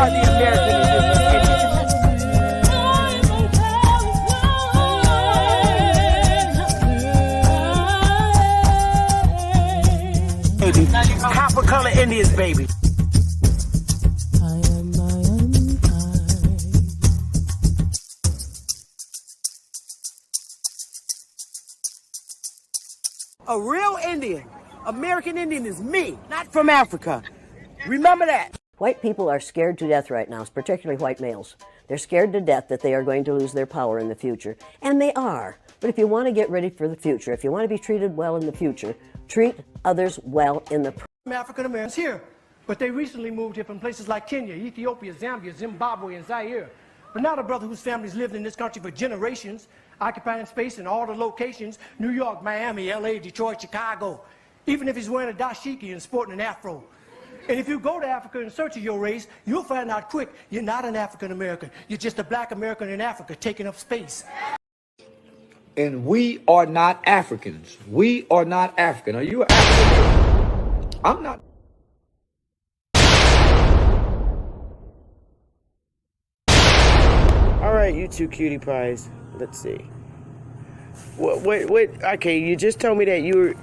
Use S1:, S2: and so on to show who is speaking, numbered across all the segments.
S1: are the American Indians. Baby. Copper color Indians, baby. A real Indian, American Indian is me, not from Africa. Remember that.
S2: White people are scared to death right now, particularly white males. They're scared to death that they are going to lose their power in the future. And they are. But if you want to get ready for the future, if you want to be treated well in the future, treat others well in the present.
S3: African Americans here, but they recently moved here from places like Kenya, Ethiopia, Zambia, Zimbabwe, and Zaire. But now the brother whose family's lived in this country for generations, occupying space in all the locations, New York, Miami, LA, Detroit, Chicago, even if he's wearing a dashiki and sporting an afro. And if you go to Africa in search of your race, you'll find out quick, you're not an African American. You're just a black American in Africa taking up space.
S4: And we are not Africans. We are not African. Are you an African? I'm not.
S1: All right, you two cutie pies. Let's see. Wait. Okay, you just told me that you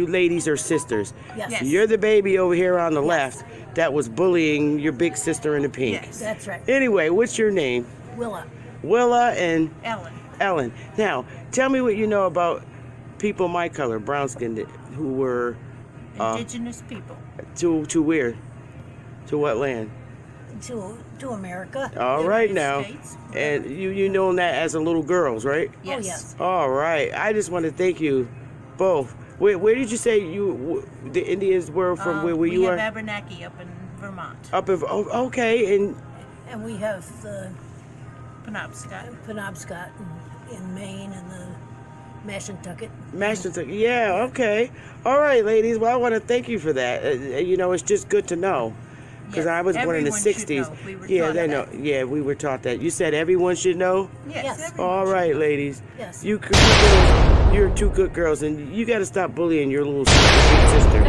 S1: ladies are sisters.
S5: Yes.
S1: So you're the baby over here on the left that was bullying your big sister in the pink.
S5: Yes, that's right.
S1: Anyway, what's your name?
S5: Willa.
S1: Willa and
S5: Ellen.
S1: Now, tell me what you know about people my color, brown-skinned, who were
S5: Indigenous people.
S1: To where? To what land?
S5: To America.
S1: All right now.
S5: States.
S1: And you know that as a little girls, right?
S5: Yes. Oh, yes.
S1: All right. I just want to thank you both. Where did you say the Indians were from? Where you are?
S5: We have Abenaki up in Vermont.
S1: Okay.
S5: And we have the Penobscot in Maine and the Mashantucket.
S1: Yeah, okay. All right, ladies. Well, I want to thank you for that. It's just good to know. Because I was born in the 60s.
S5: We were
S1: they know. Yeah, we were taught that. You said everyone should know?
S5: Yes.
S1: All right, ladies.
S5: Yes.
S1: You're two good girls, and you got to stop bullying your little big sister.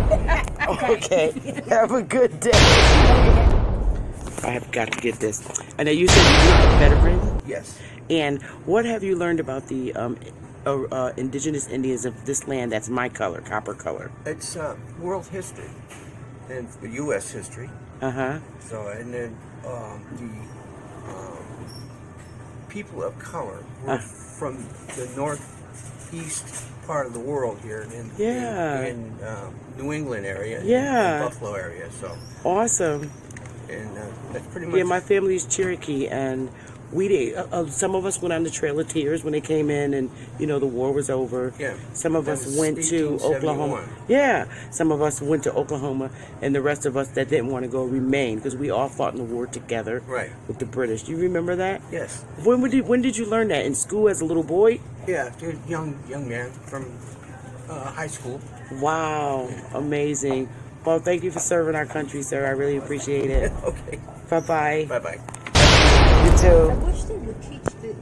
S1: Okay. Have a good day. I have got to get this. And you said you're a veteran?
S4: Yes.
S1: And what have you learned about the indigenous Indians of this land that's my color, copper color?
S6: It's world history and U.S. history.
S1: Uh-huh.
S6: So, and then the people of color were from the northeast part of the world here in New England area, in Buffalo area. So
S1: awesome.
S6: And that's pretty much.
S1: Yeah, my family's Cherokee, and we did. Some of us went on the Trail of Tears when they came in, and the war was over.
S6: Yeah.
S1: Some of us went to Oklahoma. Yeah. Some of us went to Oklahoma, and the rest of us that didn't want to go remained because we all fought in the war together.
S6: Right.
S1: With the British. Do you remember that?
S6: Yes.
S1: When did you learn that? In school as a little boy?
S6: Yeah, young man from high school.
S1: Wow. Amazing. Well, thank you for serving our country, sir. I really appreciate it.
S6: Okay.
S1: Bye-bye.
S6: Bye-bye.
S1: You too.
S5: I wish they would teach the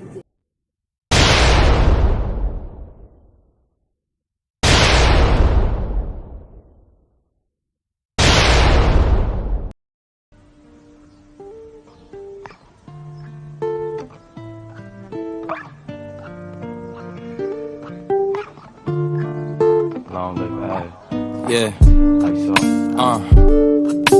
S7: Long live Ag. Yeah.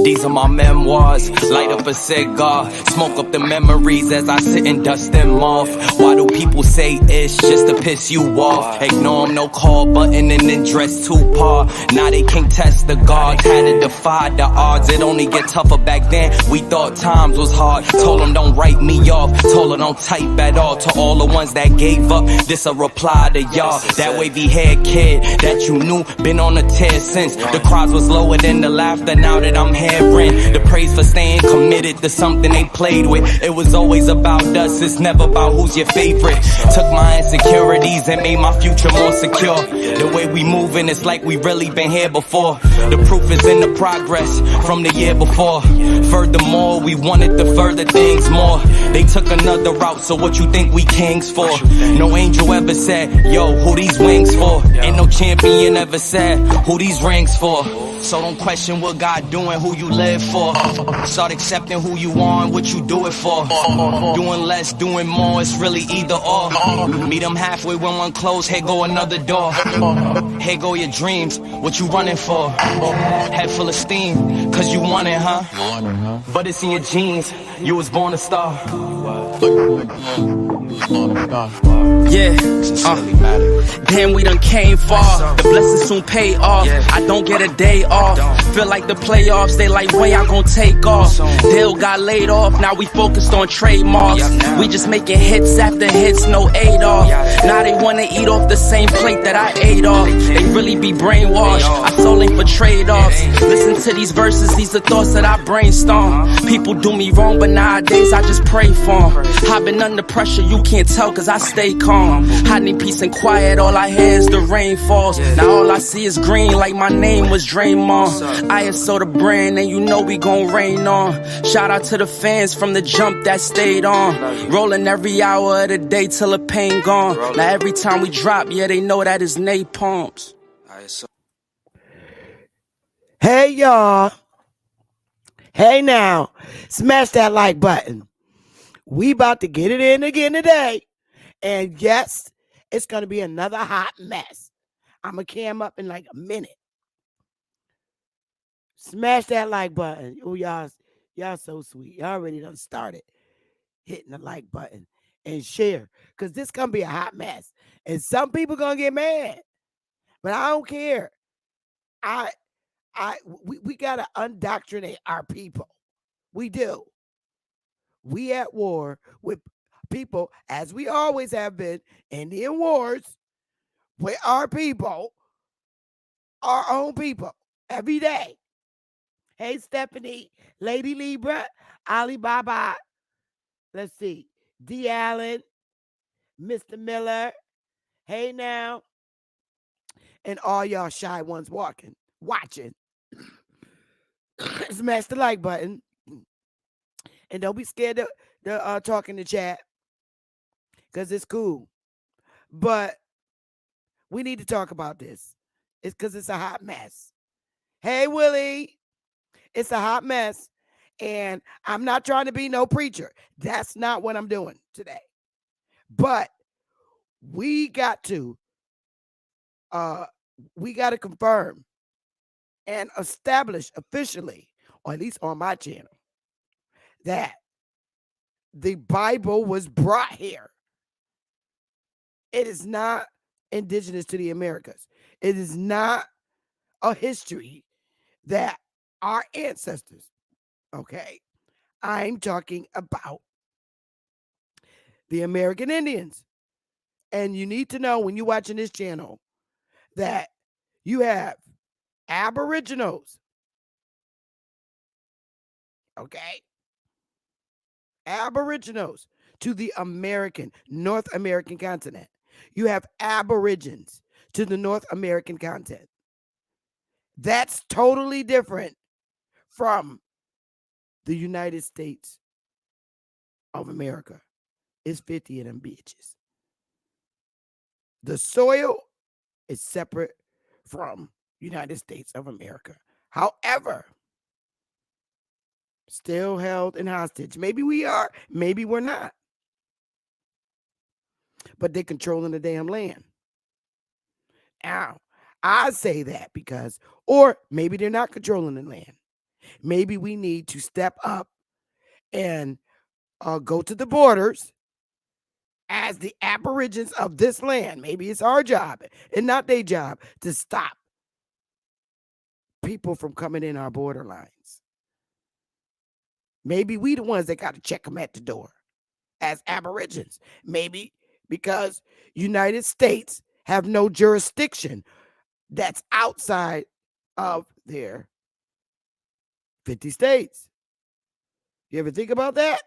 S7: These are my memoirs. Light up a cigar, smoke up the memories as I sit and dust them off. Why do people say it's just to piss you off? Ignore them, no call button and then dress too par. Now they can't test the guards, had to defy the odds. It only get tougher back then, we thought times was hard. Told them don't write me off, told them don't type at all. To all the ones that gave up, this a reply to y'all. That wavy haired kid that you knew, been on a tear since. The crowds was lower than the laughter, now that I'm hearing the praise for staying committed to something they played with. It was always about us, it's never about who's your favorite. Took my insecurities and made my future more secure. The way we moving, it's like we really been here before. The proof is in the progress from the year before. Furthermore, we wanted to further things more. They took another route, so what you think we kings for? No angel ever said, yo, who these wings for? Ain't no champion ever said, who these rings for? So don't question what God doing, who you live for. Start accepting who you are and what you do it for. Doing less, doing more, it's really either or. Meet them halfway when one close, here go another door. Here go your dreams, what you running for. Head full of steam, cause you want it, huh? But it's in your genes, you was born a star. Yeah, damn, we done came far. The blessings soon pay off. I don't get a day off. Feel like the playoffs, they like, when y'all gon' take off? Dale got laid off, now we focused on trademarks. We just making hits after hits, no aid off. Now they wanna eat off the same plate that I ate off. They really be brainwashed, I sold ain't for trade-offs. Listen to these verses, these are thoughts that I brainstorm. People do me wrong, but nowadays I just pray for them. I've been under pressure, you can't tell cause I stay calm. I need peace and quiet, all I hear is the rain falls. Now all I see is green like my name was Draymond. ISO the brand and you know we gon' rain on. Shout out to the fans from the jump that stayed on. Rolling every hour of the day till the pain gone. Now every time we drop, yeah, they know that is napalms.
S1: Hey, y'all. Hey, now. Smash that like button. We about to get it in again today. And yes, it's going to be another hot mess. I'm going to cam up in like a minute. Smash that like button. Oh, y'all so sweet. Y'all already done started hitting the like button and share. Because this going to be a hot mess. And some people going to get mad. But I don't care. We got to undoctrinate our people. We do. We at war with people, as we always have been, Indian wars with our people, our own people, every day. Hey, Stephanie, Lady Libra, Alibaba, let's see, D. Allen, Mr. Miller, hey now, and all y'all shy ones watching. Smash the like button. And don't be scared to talk in the chat because it's cool. But we need to talk about this. It's because it's a hot mess. Hey, Willie, it's a hot mess. And I'm not trying to be no preacher. That's not what I'm doing today. But we got to confirm and establish officially, or at least on my channel, that the Bible was brought here. It is not indigenous to the Americas. It is not a history that our ancestors, okay? I'm talking about the American Indians. And you need to know when you're watching this channel that you have Aboriginals, okay? Aboriginals to the North American continent. You have Aborigines to the North American continent. That's totally different from the United States of America. It's 50 of them bitches. The soil is separate from United States of America. However, still held in hostage. Maybe we are, maybe we're not. But they're controlling the damn land. Now, I say that because, or maybe they're not controlling the land. Maybe we need to step up and go to the borders as the Aborigines of this land. Maybe it's our job and not their job to stop people from coming in our borderlines. Maybe we the ones that got to check them at the door as Aborigines. Maybe because United States have no jurisdiction that's outside of their 50 states. You ever think about that?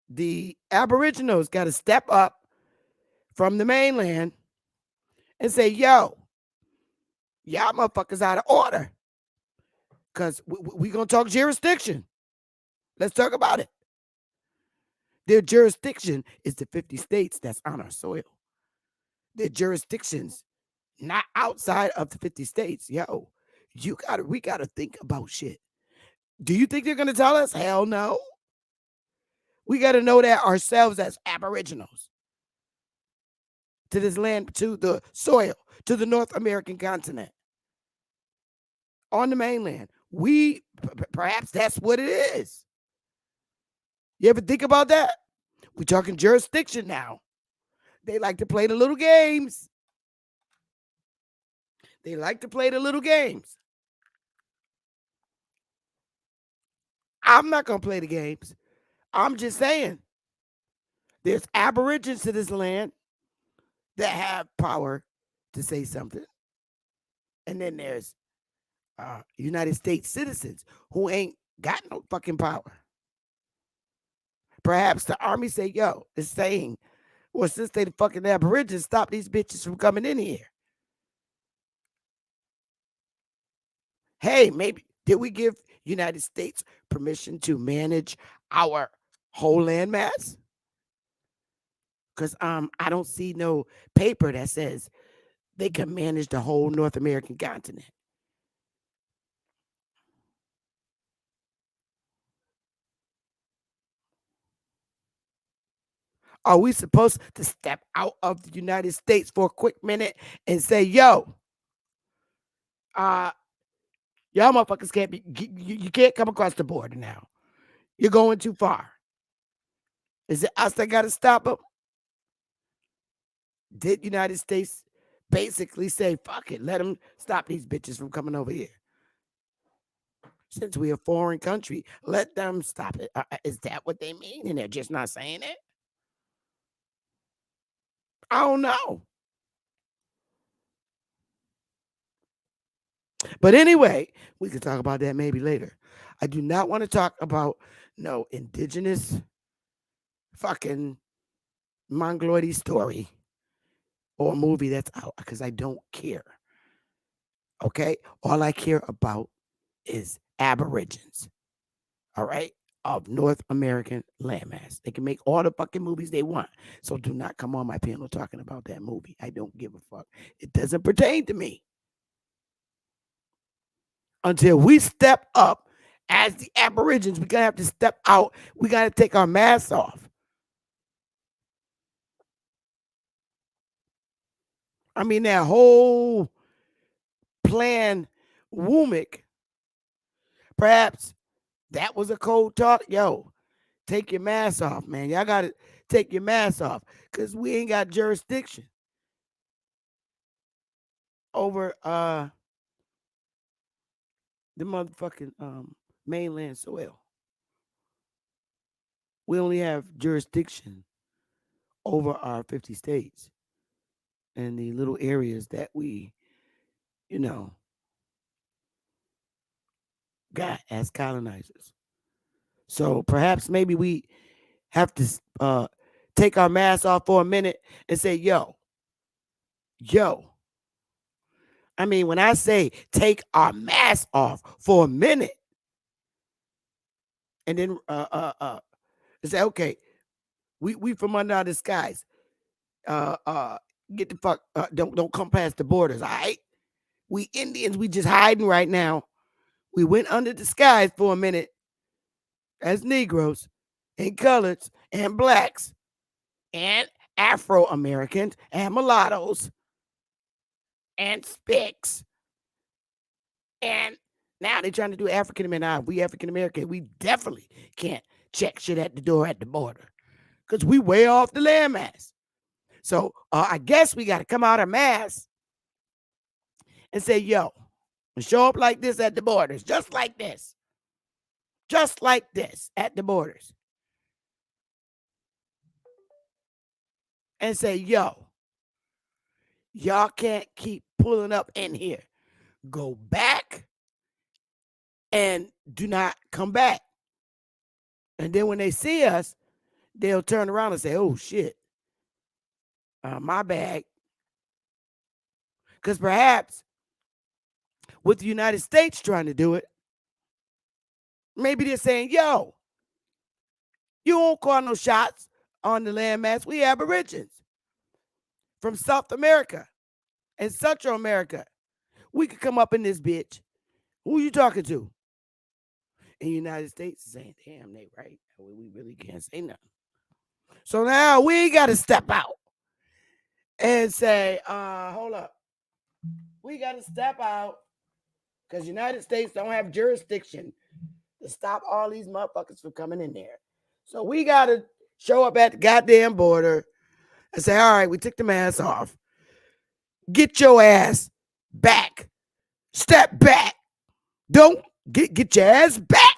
S1: The Aboriginals got to step up from the mainland and say, yo, y'all motherfuckers out of order. Because we going to talk jurisdiction. Let's talk about it. Their jurisdiction is the 50 states that's on our soil. Their jurisdictions not outside of the 50 states. Yo, we gotta think about shit. Do you think they're gonna tell us? Hell no. We gotta know that ourselves as aboriginals to this land, to the soil, to the North American continent, on the mainland. Perhaps that's what it is. You ever think about that? We're talking jurisdiction now. They like to play the little games. They like to play the little games. I'm not going to play the games. I'm just saying there's aborigines to this land that have power to say something. And then there's United States citizens who ain't got no fucking power. Perhaps the army say, yo, it's saying, well, since they the fucking aborigines, stop these bitches from coming in here. Hey, maybe did we give United States permission to manage our whole landmass? Because I don't see no paper that says they can manage the whole North American continent. Are we supposed to step out of the United States for a quick minute and say, yo, y'all motherfuckers can't be, you can't come across the border now. You're going too far. Is it us that got to stop them? Did United States basically say, fuck it, let them stop these bitches from coming over here? Since we're a foreign country, let them stop it. Is that what they mean? And they're just not saying it? I don't know. But anyway, we can talk about that maybe later. I do not want to talk about no indigenous fucking mongoloid story or movie that's out because I don't care. Okay? All I care about is aborigines. All right? Of North American landmass. They can make all the fucking movies they want. So do not come on my panel talking about that movie. I don't give a fuck. It doesn't pertain to me. Until we step up as the aborigines, we're going to have to step out. We got to take our masks off. I mean, that whole plan, Woomick, perhaps that was a cold talk. Yo, take your mask off, man. Y'all got to take your mask off because we ain't got jurisdiction over the motherfucking mainland soil. We only have jurisdiction over our 50 states and the little areas that we, got as colonizers. So perhaps maybe we have to take our mask off for a minute and say, yo. I mean, when I say take our mask off for a minute and then say, okay, we from under our disguise. Get the fuck, don't come past the borders, all right? We Indians, we just hiding right now. We went under disguise for a minute as Negroes and coloreds and blacks and Afro-Americans and mulattoes and Spicks. And now they're trying to do African American. We African American, we definitely can't check shit at the door at the border because we way off the landmass. So I guess we got to come out of mass and say, yo, show up like this at the borders, just like this at the borders. And say, yo, y'all can't keep pulling up in here. Go back and do not come back. And then when they see us, they'll turn around and say, oh, shit, my bad. Because perhaps with the United States trying to do it, maybe they're saying, yo, you won't call no shots on the landmass. We aborigines from South America. in Central America, we could come up in this bitch. Who you talking to? In the United States, saying, damn, they right. We really can't say nothing. So now we got to step out and say, hold up. We got to step out because United States don't have jurisdiction to stop all these motherfuckers from coming in there. So we got to show up at the goddamn border and say, all right, we took the mask off. Get your ass back. Step back. Don't get your ass back.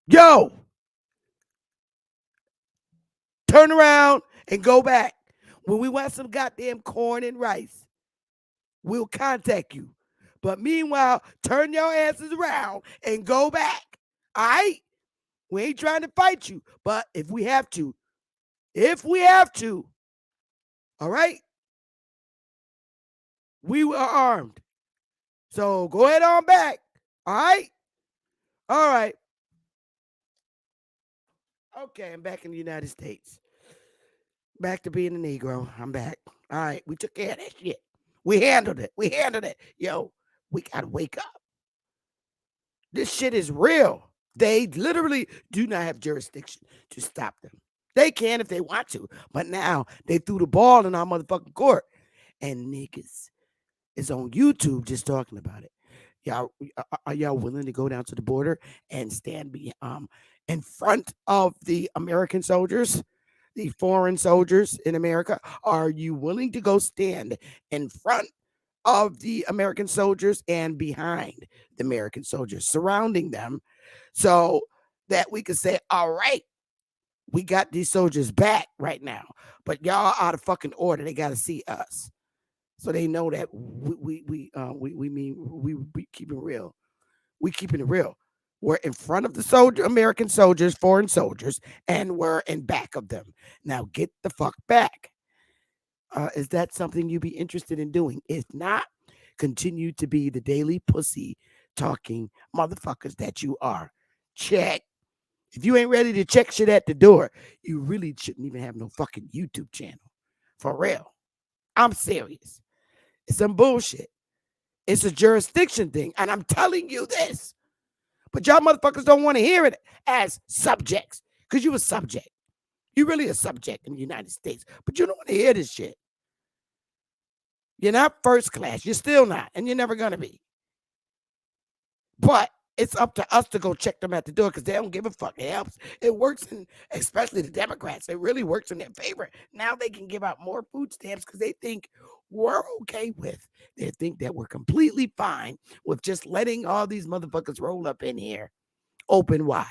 S1: Yo. Turn around and go back. When we want some goddamn corn and rice, we'll contact you. But meanwhile, turn your asses around and go back. All right? We ain't trying to fight you. But if we have to, all right? We are armed. So go ahead on back. All right? All right. Okay, I'm back in the United States. Back to being a Negro. I'm back. All right, we took care of that shit. We handled it. Yo, we gotta wake up. This shit is real. They literally do not have jurisdiction to stop them. They can if they want to, but now they threw the ball in our motherfucking court. And niggas is on YouTube just talking about it. Y'all, are y'all willing to go down to the border and stand in front of the American soldiers, the foreign soldiers in America? Are you willing to go stand in front of the American soldiers and behind the American soldiers, surrounding them, so that we could say, all right, we got these soldiers back right now, but y'all out of fucking order. They got to see us. So they know that we keep it real. We keeping it real. We're in front of the American soldiers, foreign soldiers, and we're in back of them. Now get the fuck back. Is that something you'd be interested in doing? If not, continue to be the daily pussy talking motherfuckers that you are. Check. If you ain't ready to check shit at the door, you really shouldn't even have no fucking YouTube channel. For real. I'm serious. It's some bullshit. It's a jurisdiction thing. And I'm telling you this. But y'all motherfuckers don't want to hear it as subjects. Because you a subject. You really a subject in the United States. But you don't want to hear this shit. You're not first class. You're still not. And you're never going to be. But it's up to us to go check them at the door because they don't give a fuck. It helps. It works in, especially the Democrats. It really works in their favor. Now they can give out more food stamps because they think we're okay with. They think that we're completely fine with just letting all these motherfuckers roll up in here open wide.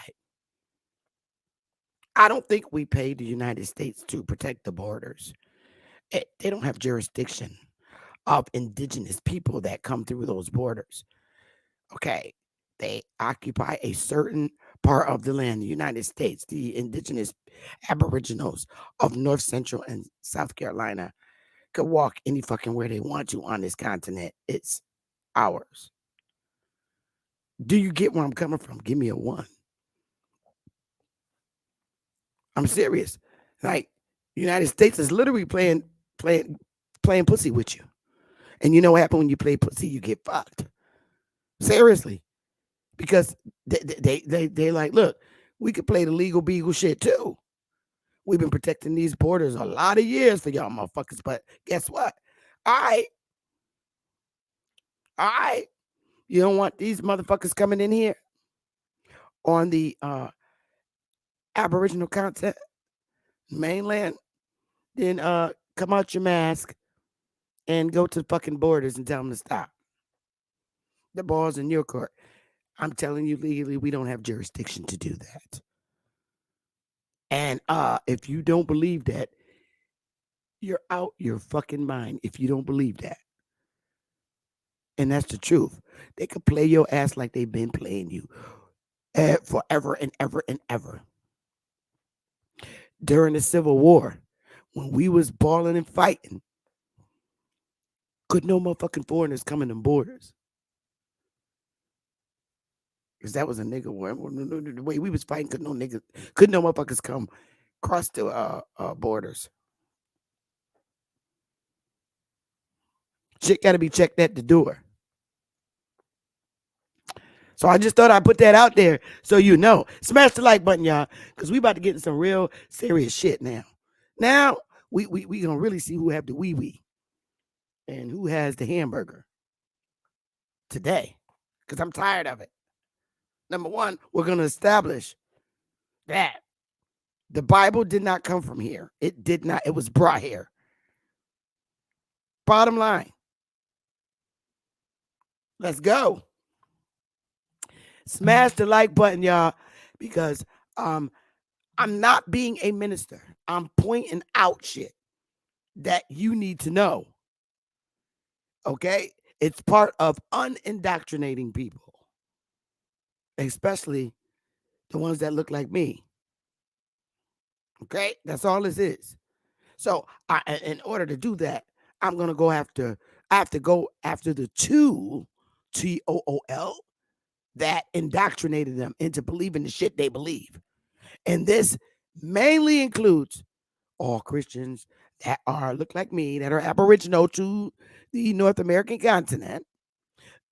S1: I don't think we pay the United States to protect the borders. They don't have jurisdiction of indigenous people that come through those borders. Okay. They occupy a certain part of the land, the United States, the indigenous aboriginals of North Central and South Carolina could walk any fucking where they want to on this continent. It's ours. Do you get where I'm coming from? Give me a 1. I'm serious. Like, the United States is literally playing pussy with you. And you know what happens when you play pussy? You get fucked. Seriously. Because they like, look, we could play the legal beagle shit too. We've been protecting these borders a lot of years for y'all motherfuckers, but guess what? All right. You don't want these motherfuckers coming in here on the Aboriginal content, mainland, then come out your mask and go to the fucking borders and tell them to stop. The ball's in your court. I'm telling you, legally, we don't have jurisdiction to do that. And if you don't believe that, you're out your fucking mind if you don't believe that. And that's the truth. They could play your ass like they've been playing you forever and ever and ever. During the Civil War, when we was balling and fighting, could no motherfucking foreigners come in them borders. Because that was a nigga war. The way we was fighting, could no motherfuckers come across the borders. Shit got to be checked at the door. So I just thought I'd put that out there so you know. Smash the like button, y'all, because we about to get into some real serious shit now. Now, we going to really see who have the wee-wee and who has the hamburger today, because I'm tired of it. Number one, we're going to establish that the Bible did not come from here. It did not. It was brought here. Bottom line. Let's go. Smash the like button, y'all, because I'm not being a minister. I'm pointing out shit that you need to know. Okay? It's part of unindoctrinating people, especially the ones that look like me. Okay? That's all this is. So in order to do that, I'm going to go after, I have to go after the tool, TOOL, that indoctrinated them into believing the shit they believe. And this mainly includes all Christians that look like me, that are aboriginal to the North American continent,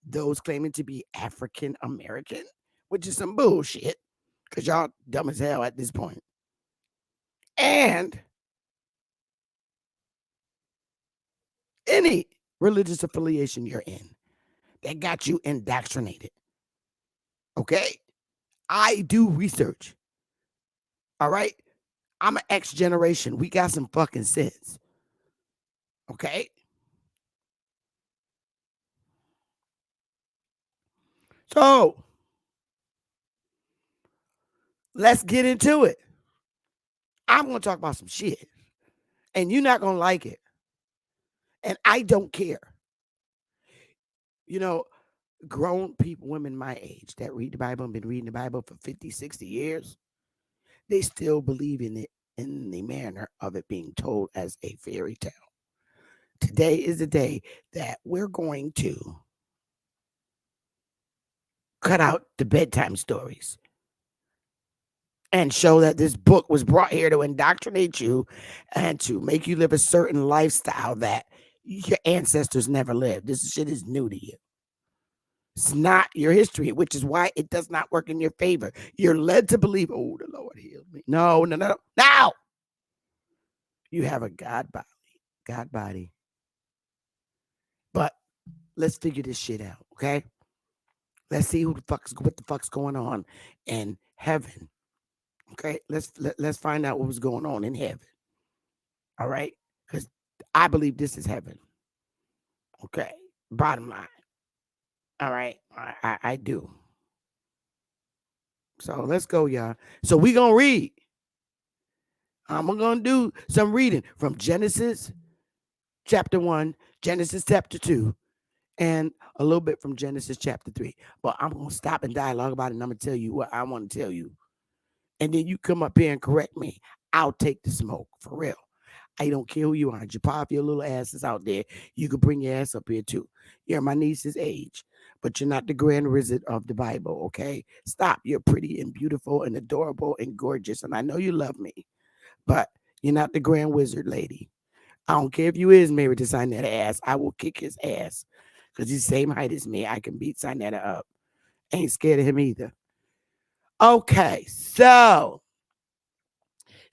S1: those claiming to be African American, which is some bullshit, because y'all dumb as hell at this point. And any religious affiliation you're in that got you indoctrinated. Okay? I do research. All right? I'm an X generation. We got some fucking sense. Okay? So, let's get into it. I'm going to talk about some shit. And you're not going to like it. And I don't care. You know, grown people, women my age that read the Bible and been reading the Bible for 50, 60 years, they still believe in it in the manner of it being told as a fairy tale. Today is the day that we're going to cut out the bedtime stories and show that this book was brought here to indoctrinate you and to make you live a certain lifestyle that your ancestors never lived. This shit is new to you. It's not your history, which is why it does not work in your favor. You're led to believe, oh, the Lord healed me. No. Now, you have a God body. But let's figure this shit out, okay? Let's see what the fuck's going on in heaven. Okay, let's find out what was going on in heaven. All right, because I believe this is heaven. Okay, bottom line. All right, I do. So let's go, y'all. So we gonna read. I'm gonna do some reading from Genesis chapter 1, Genesis chapter 2, and a little bit from Genesis chapter 3. But I'm gonna stop and dialogue about it, and I'm gonna tell you what I want to tell you. And then you come up here and correct me. I'll take the smoke, for real. I don't care who you are. Japah, if your little ass is out there, you can bring your ass up here too. You're my niece's age, but you're not the grand wizard of the Bible, okay? Stop. You're pretty and beautiful and adorable and gorgeous, and I know you love me, but you're not the grand wizard lady. I don't care if you is married to Sinetta ass. I will kick his ass because he's the same height as me. I can beat Sinetta up. Ain't scared of him either. Okay, so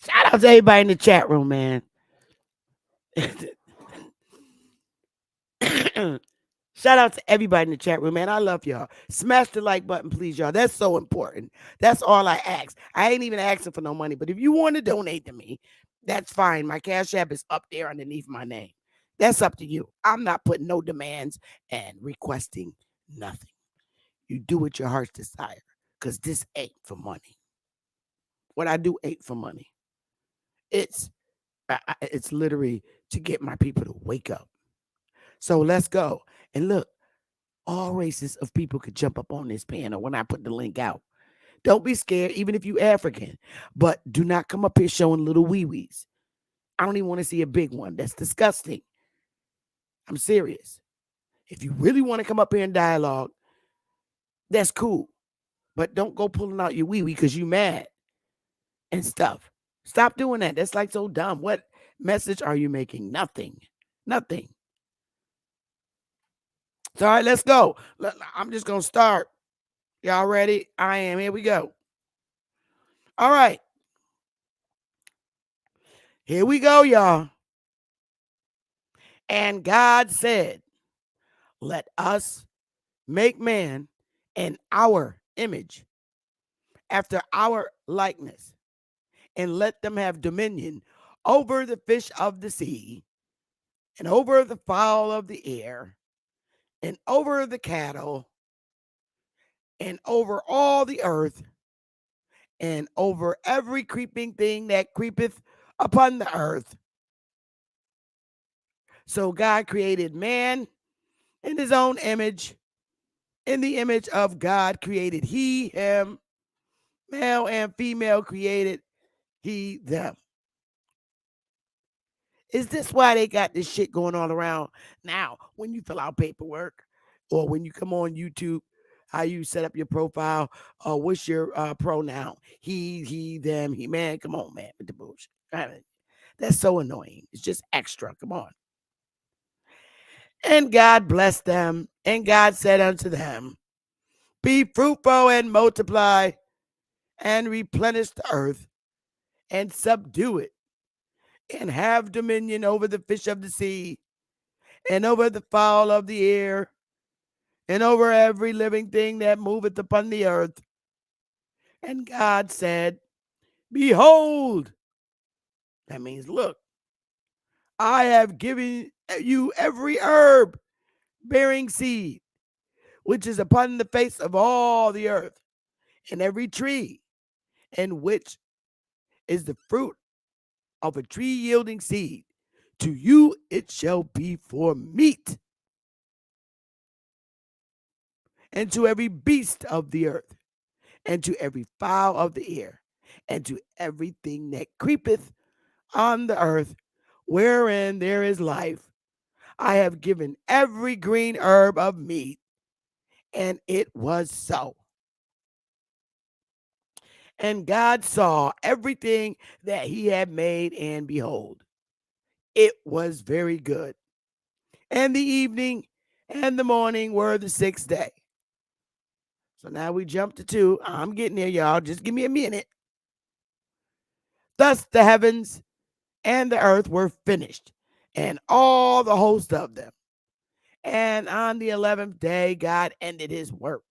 S1: shout out to everybody in the chat room, man. Shout out to everybody in the chat room, man. I love y'all. Smash the like button, please, y'all. That's so important. That's all I ask. I ain't even asking for no money, but if you want to donate to me, that's fine. My Cash App is up there underneath my name. That's up to you. I'm not putting no demands and requesting nothing. You do what your heart's desire, because this ain't for money. What I do ain't for money. It's literally to get my people to wake up. So let's go. And look, all races of people could jump up on this panel when I put the link out. Don't be scared, even if you African. But do not come up here showing little wee-wees. I don't even want to see a big one. That's disgusting. I'm serious. If you really want to come up here and dialogue, that's cool. But don't go pulling out your wee-wee because you mad and stuff. Stop doing that. That's like so dumb. What message are you making? Nothing. Nothing. So, all right, let's go. I'm just going to start. Y'all ready? I am. Here we go. All right. Here we go, y'all. And God said, let us make man in our image, after our likeness, and let them have dominion over the fish of the sea, and over the fowl of the air, and over the cattle, and over all the earth, and over every creeping thing that creepeth upon the earth. So God created man in his own image. In the image of God created he him. Male and female created he them. Is this why they got this shit going on around now? When you fill out paperwork or when you come on YouTube, how you set up your profile, what's your pronoun? He, them, he, man. Come on, man, with the bullshit. That's so annoying. It's just extra. Come on. And God blessed them, and God said unto them, be fruitful and multiply, and replenish the earth, and subdue it, and have dominion over the fish of the sea, and over the fowl of the air, and over every living thing that moveth upon the earth. And God said, behold, that means look, I have given you every herb bearing seed, which is upon the face of all the earth, and every tree, and which is the fruit of a tree yielding seed. To you it shall be for meat. And to every beast of the earth, and to every fowl of the air, and to everything that creepeth on the earth, wherein there is life, I have given every green herb of meat. And it was so. And God saw everything that he had made, and behold, it was very good. And the evening and the morning were the sixth day. So now we jump to 2. I'm getting there, y'all. Just give me a minute. Thus the heavens and the earth were finished, and all the host of them. And on the 11th day, God ended his work.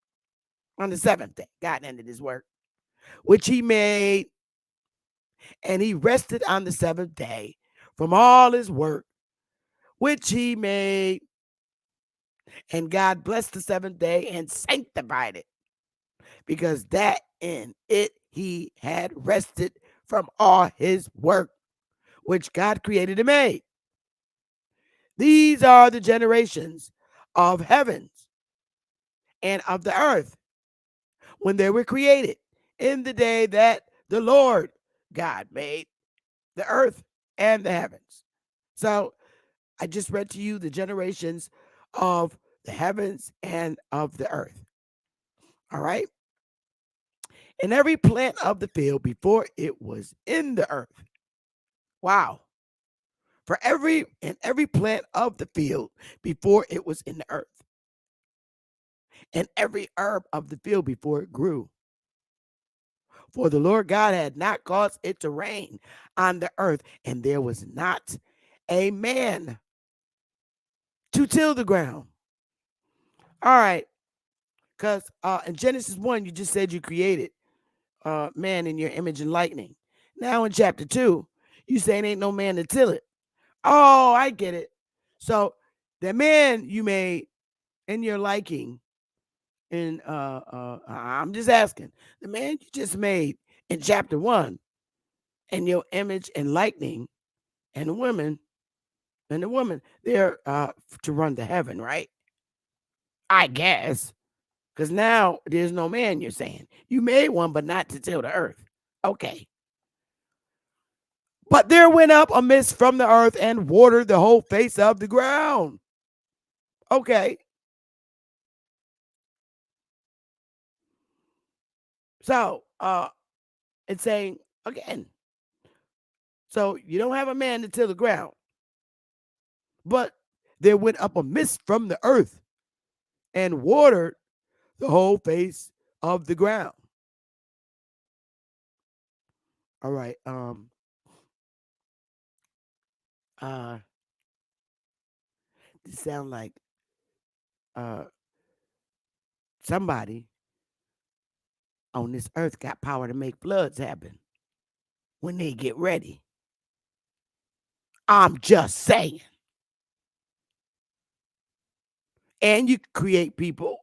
S1: On the 7th day, God ended his work, which he made, and he rested on the 7th day from all his work, which he made. And God blessed the 7th day and sanctified it, because that in it he had rested from all his work, which God created and made. These are the generations of heavens and of the earth when they were created, in the day that the Lord God made the earth and the heavens. So I just read to you the generations of the heavens and of the earth. All right. And every plant of the field before it was in the earth. Wow. For every plant of the field before it was in the earth, and every herb of the field before it grew. For the Lord God had not caused it to rain on the earth, and there was not a man to till the ground. All right, because in Genesis 1, you just said you created man in your image and likeness. Now in chapter 2, you saying ain't no man to till it. Oh, I get it. So the man you made in your liking, and I'm just asking, the man you just made in chapter 1 in your image and likeness, and the woman, they're to run to heaven, right? I guess. Because now there's no man, you're saying. You made one, but not to till the earth. Okay. But there went up a mist from the earth and watered the whole face of the ground. Okay. So it's saying again. So you don't have a man to till the ground. But there went up a mist from the earth and watered the whole face of the ground. All right. This sound like somebody on this earth got power to make floods happen when they get ready. I'm just saying. And you create people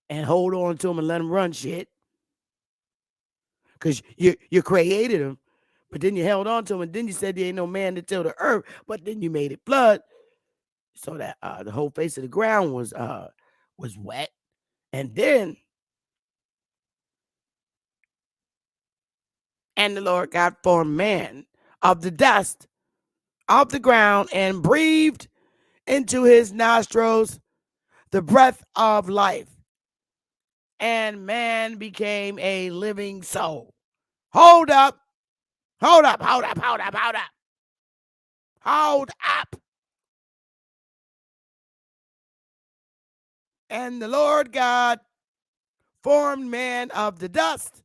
S1: and hold on to them and let them run shit. Because you created them, but then you held on to them, and then you said there ain't no man to till the earth, but then you made it flood so that the whole face of the ground was wet. And then and the Lord God formed man of the dust of the ground and breathed into his nostrils the breath of life. And man became a living soul. Hold up. Hold up. Hold up. Hold up. Hold up. Hold up. And the Lord God formed man of the dust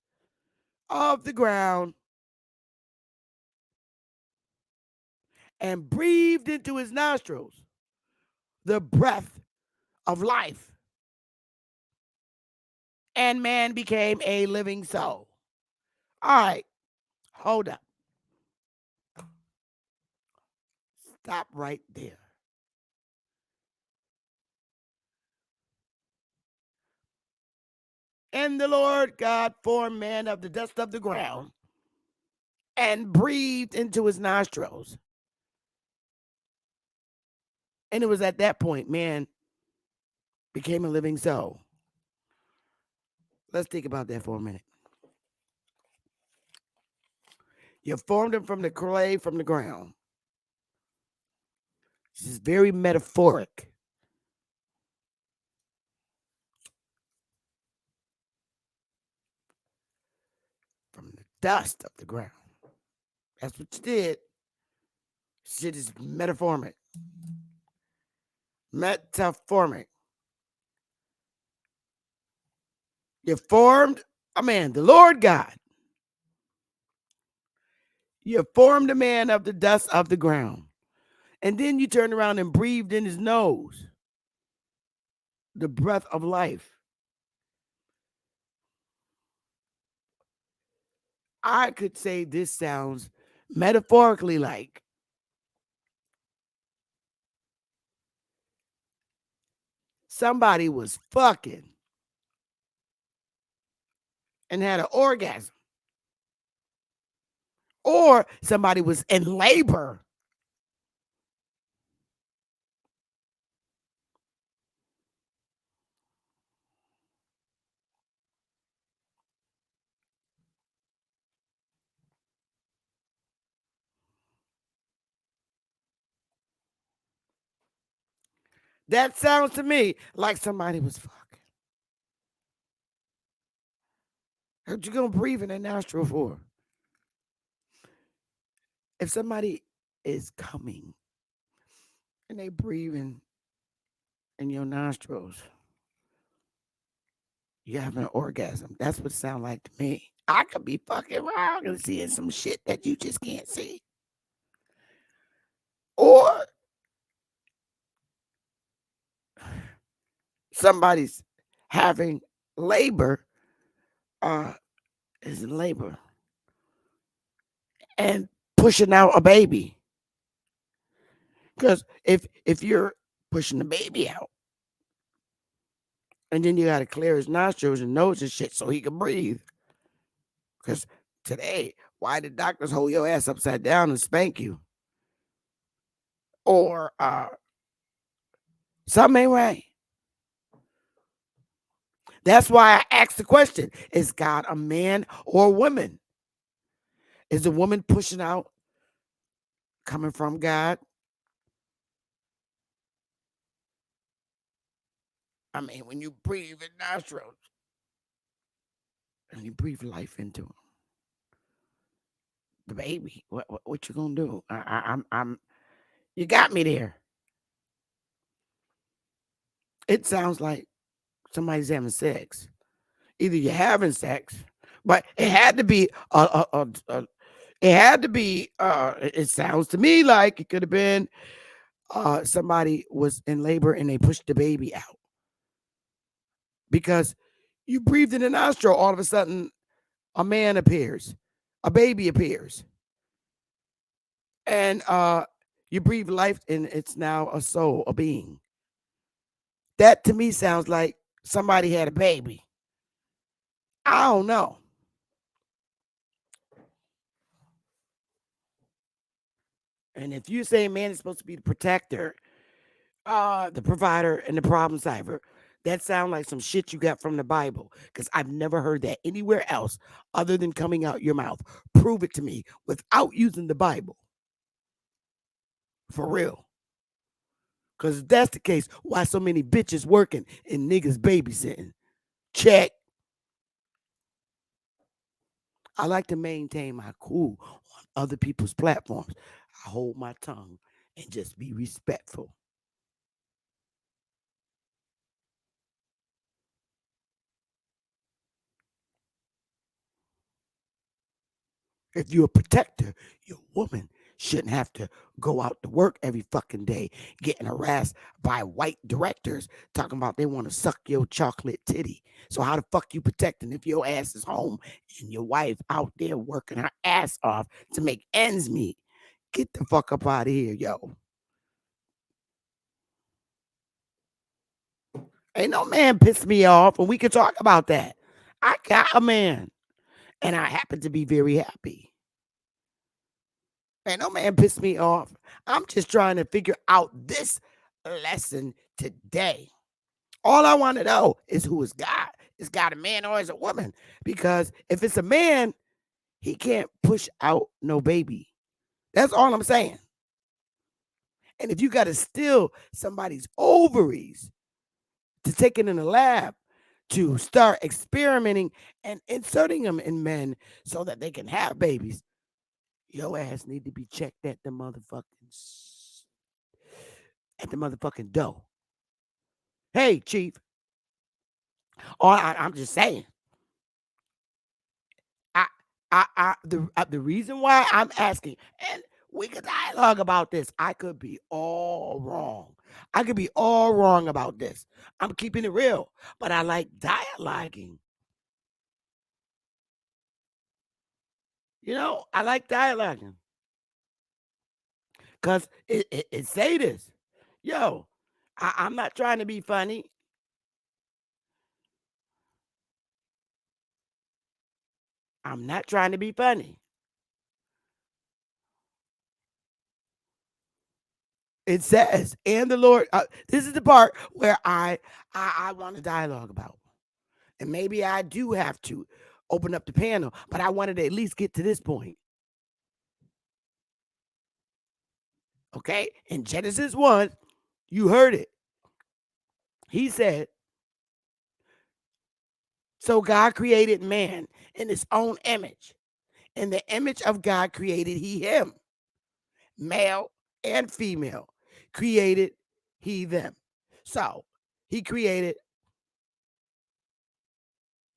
S1: of the ground and breathed into his nostrils the breath of life. And man became a living soul. All right, hold up. Stop right there. And the Lord God formed man of the dust of the ground and breathed into his nostrils. And it was at that point man became a living soul. Let's think about that for a minute. You formed him from the clay, from the ground. This is very metaphoric. From the dust of the ground. That's what you did. Shit is metaphoric. Metaphoric. You formed a man, the Lord God. You formed a man of the dust of the ground. And then you turned around and breathed in his nose the breath of life. I could say this sounds metaphorically like somebody was fucking and had an orgasm. Or somebody was in labor. That sounds to me like somebody was fucking. What you gonna breathe in their nostril for? If somebody is coming and they breathing in your nostrils, you having an orgasm. That's what it sounds like to me. I could be fucking wrong and seeing some shit that you just can't see. Or somebody's having labor, is in labor and pushing out a baby. Because if you're pushing the baby out, and then you got to clear his nostrils and nose and shit so he can breathe. Because today, why did doctors hold your ass upside down and spank you? Or something ain't right. That's why I asked the question, is God a man or a woman? Is the woman pushing out coming from God? I mean, when you breathe in nostrils and you breathe life into him, the baby, what you gonna do? I'm you got me there. It sounds like somebody's having sex. Either you're having sex, but it had to be it had to be it sounds to me like it could have been somebody was in labor and they pushed the baby out. Because you breathed in a nostril, all of a sudden a man appears, a baby appears. And you breathe life and it's now a soul, a being. That to me sounds like somebody had a baby. I don't know. And if you say man is supposed to be the protector, the provider, and the problem solver, that sounds like some shit you got from the Bible. Because I've never heard that anywhere else other than coming out your mouth. Prove it to me without using the Bible. For real. Because if that's the case, why so many bitches working and niggas babysitting? Check. I like to maintain my cool on other people's platforms. I hold my tongue and just be respectful. If you're a protector, your woman shouldn't have to go out to work every fucking day getting harassed by white directors talking about they want to suck your chocolate titty. So how the fuck you protecting if your ass is home and your wife out there working her ass off to make ends meet? Get the fuck up out of here, yo. Ain't no man pissed me off, and we can talk about that. I got a man, and I happen to be very happy. Ain't no man pissed me off. I'm just trying to figure out this lesson today. All I want to know is who is God. Is God a man or is a woman? Because if it's a man, he can't push out no baby. That's all I'm saying. And if you got to steal somebody's ovaries to take it in the lab to start experimenting and inserting them in men so that they can have babies, your ass need to be checked at the motherfucking dough. Hey, chief. I'm just saying. The reason why I'm asking, and we could dialogue about this. I could be all wrong. I could be all wrong about this. I'm keeping it real, but I like dialoguing. You know, I like dialoguing. Because it say this. Yo, I'm not trying to be funny. I'm not trying to be funny. It says, and the Lord, this is the part where I want to dialogue about. And maybe I do have to open up the panel, but I wanted to at least get to this point. Okay? In Genesis 1, you heard it. He said, so God created man in his own image. In the image of God created he him. Male and female created he them. So he created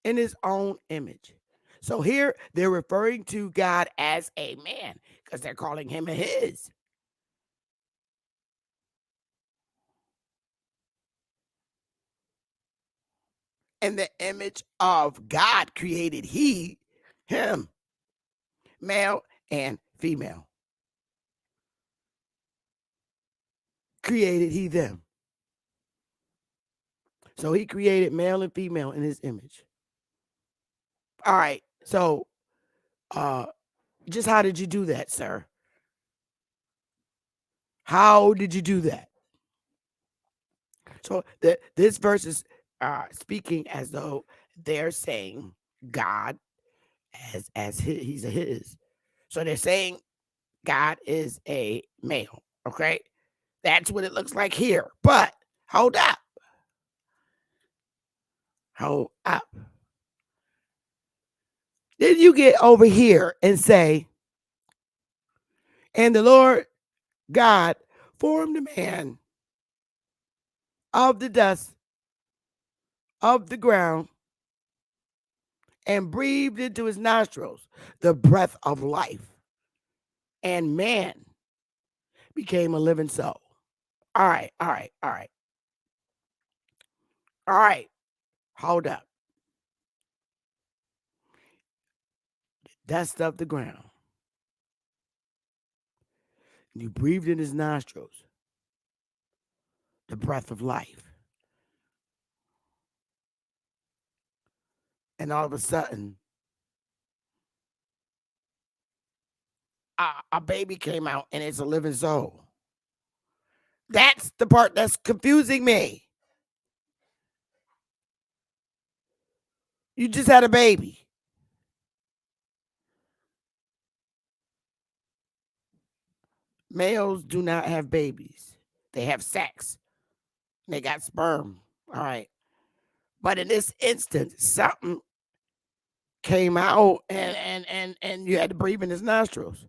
S1: in his own image. So here they're referring to God as a man because they're calling him a his. In the image of God created he him, male and female. Created he them. So he created male and female in his image. All right. So just how did you do that, sir? How did you do that? So this verse is speaking as though they're saying God as he's a his. So they're saying God is a male. Okay, that's what it looks like here. But hold up, hold up. Then you get over here and say, and the Lord God formed a man of the dust of the ground and breathed into his nostrils the breath of life, and man became a living soul. All right, all right, all right. All right, hold up. Dust of the ground. You breathed in his nostrils the breath of life. And all of a sudden, a baby came out and it's a living soul. That's the part that's confusing me. You just had a baby. Males do not have babies. They have sex. They got sperm. All right. But in this instance, something came out and you had to breathe in his nostrils.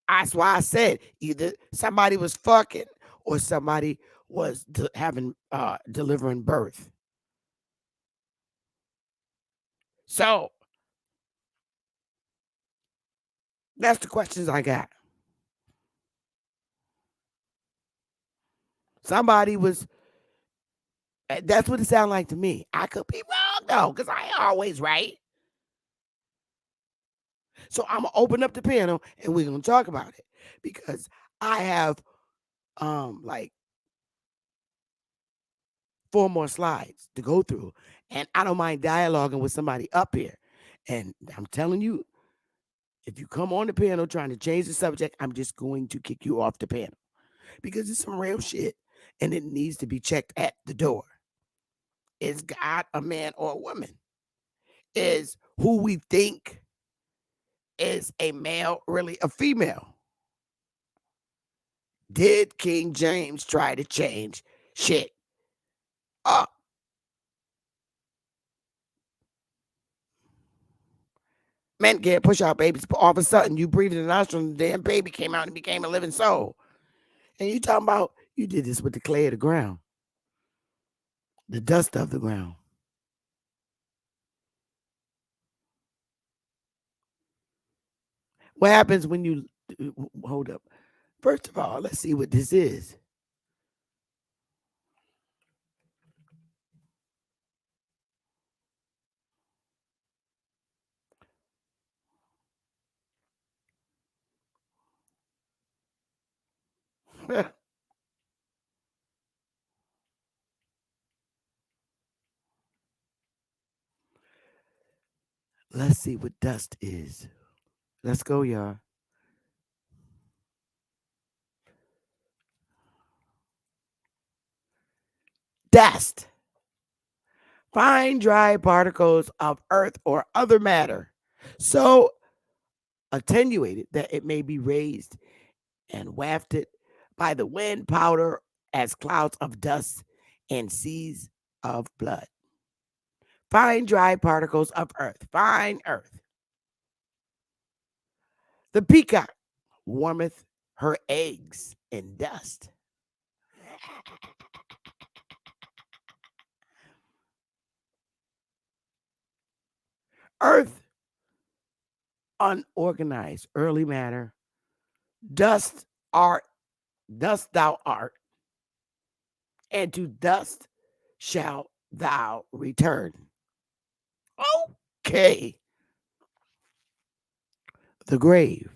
S1: That's why I said either somebody was fucking or somebody was delivering birth. So that's the questions I got. Somebody was. That's what it sounded like to me. I could be wrong though, because I ain't always right. So I'm gonna open up the panel and we're gonna talk about it because I have like 4 more slides to go through, and I don't mind dialoguing with somebody up here. And I'm telling you, if you come on the panel trying to change the subject, I'm just going to kick you off the panel because it's some real shit and it needs to be checked at the door. Is God a man or a woman? Is who we think is a male really a female? Did King James try to change shit up? Men can't push out babies, but all of a sudden you breathed in the nostril and the damn baby came out and became a living soul. And you talking about you did this with the clay of the ground, the dust of the ground. What happens when you hold up? First of all, let's see what this is. Let's see what dust is. Let's go, y'all. Dust. Fine, dry particles of earth or other matter, so attenuated that it may be raised and wafted by the wind, powder as clouds of dust and seas of blood. Fine, dry particles of earth, fine earth. The peacock warmeth her eggs in dust. Earth, unorganized early matter, dust thou art, and to dust shalt thou return. Okay. The grave.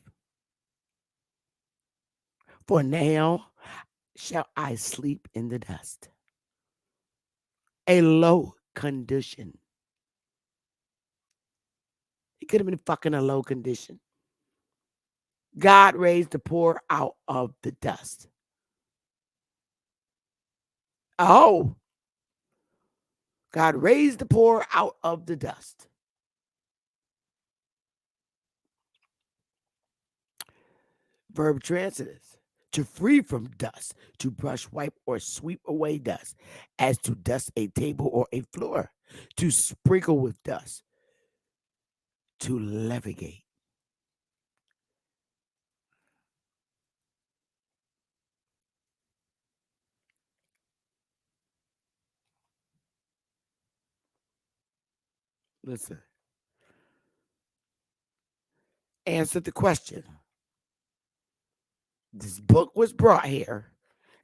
S1: For now shall I sleep in the dust. A low condition. He could have been fucking a low condition. God raised the poor out of the dust. Oh, God raised the poor out of the dust. Verb transitive. To free from dust, to brush, wipe, or sweep away dust, as to dust a table or a floor, to sprinkle with dust, to levigate. Listen. Answer the question. This book was brought here,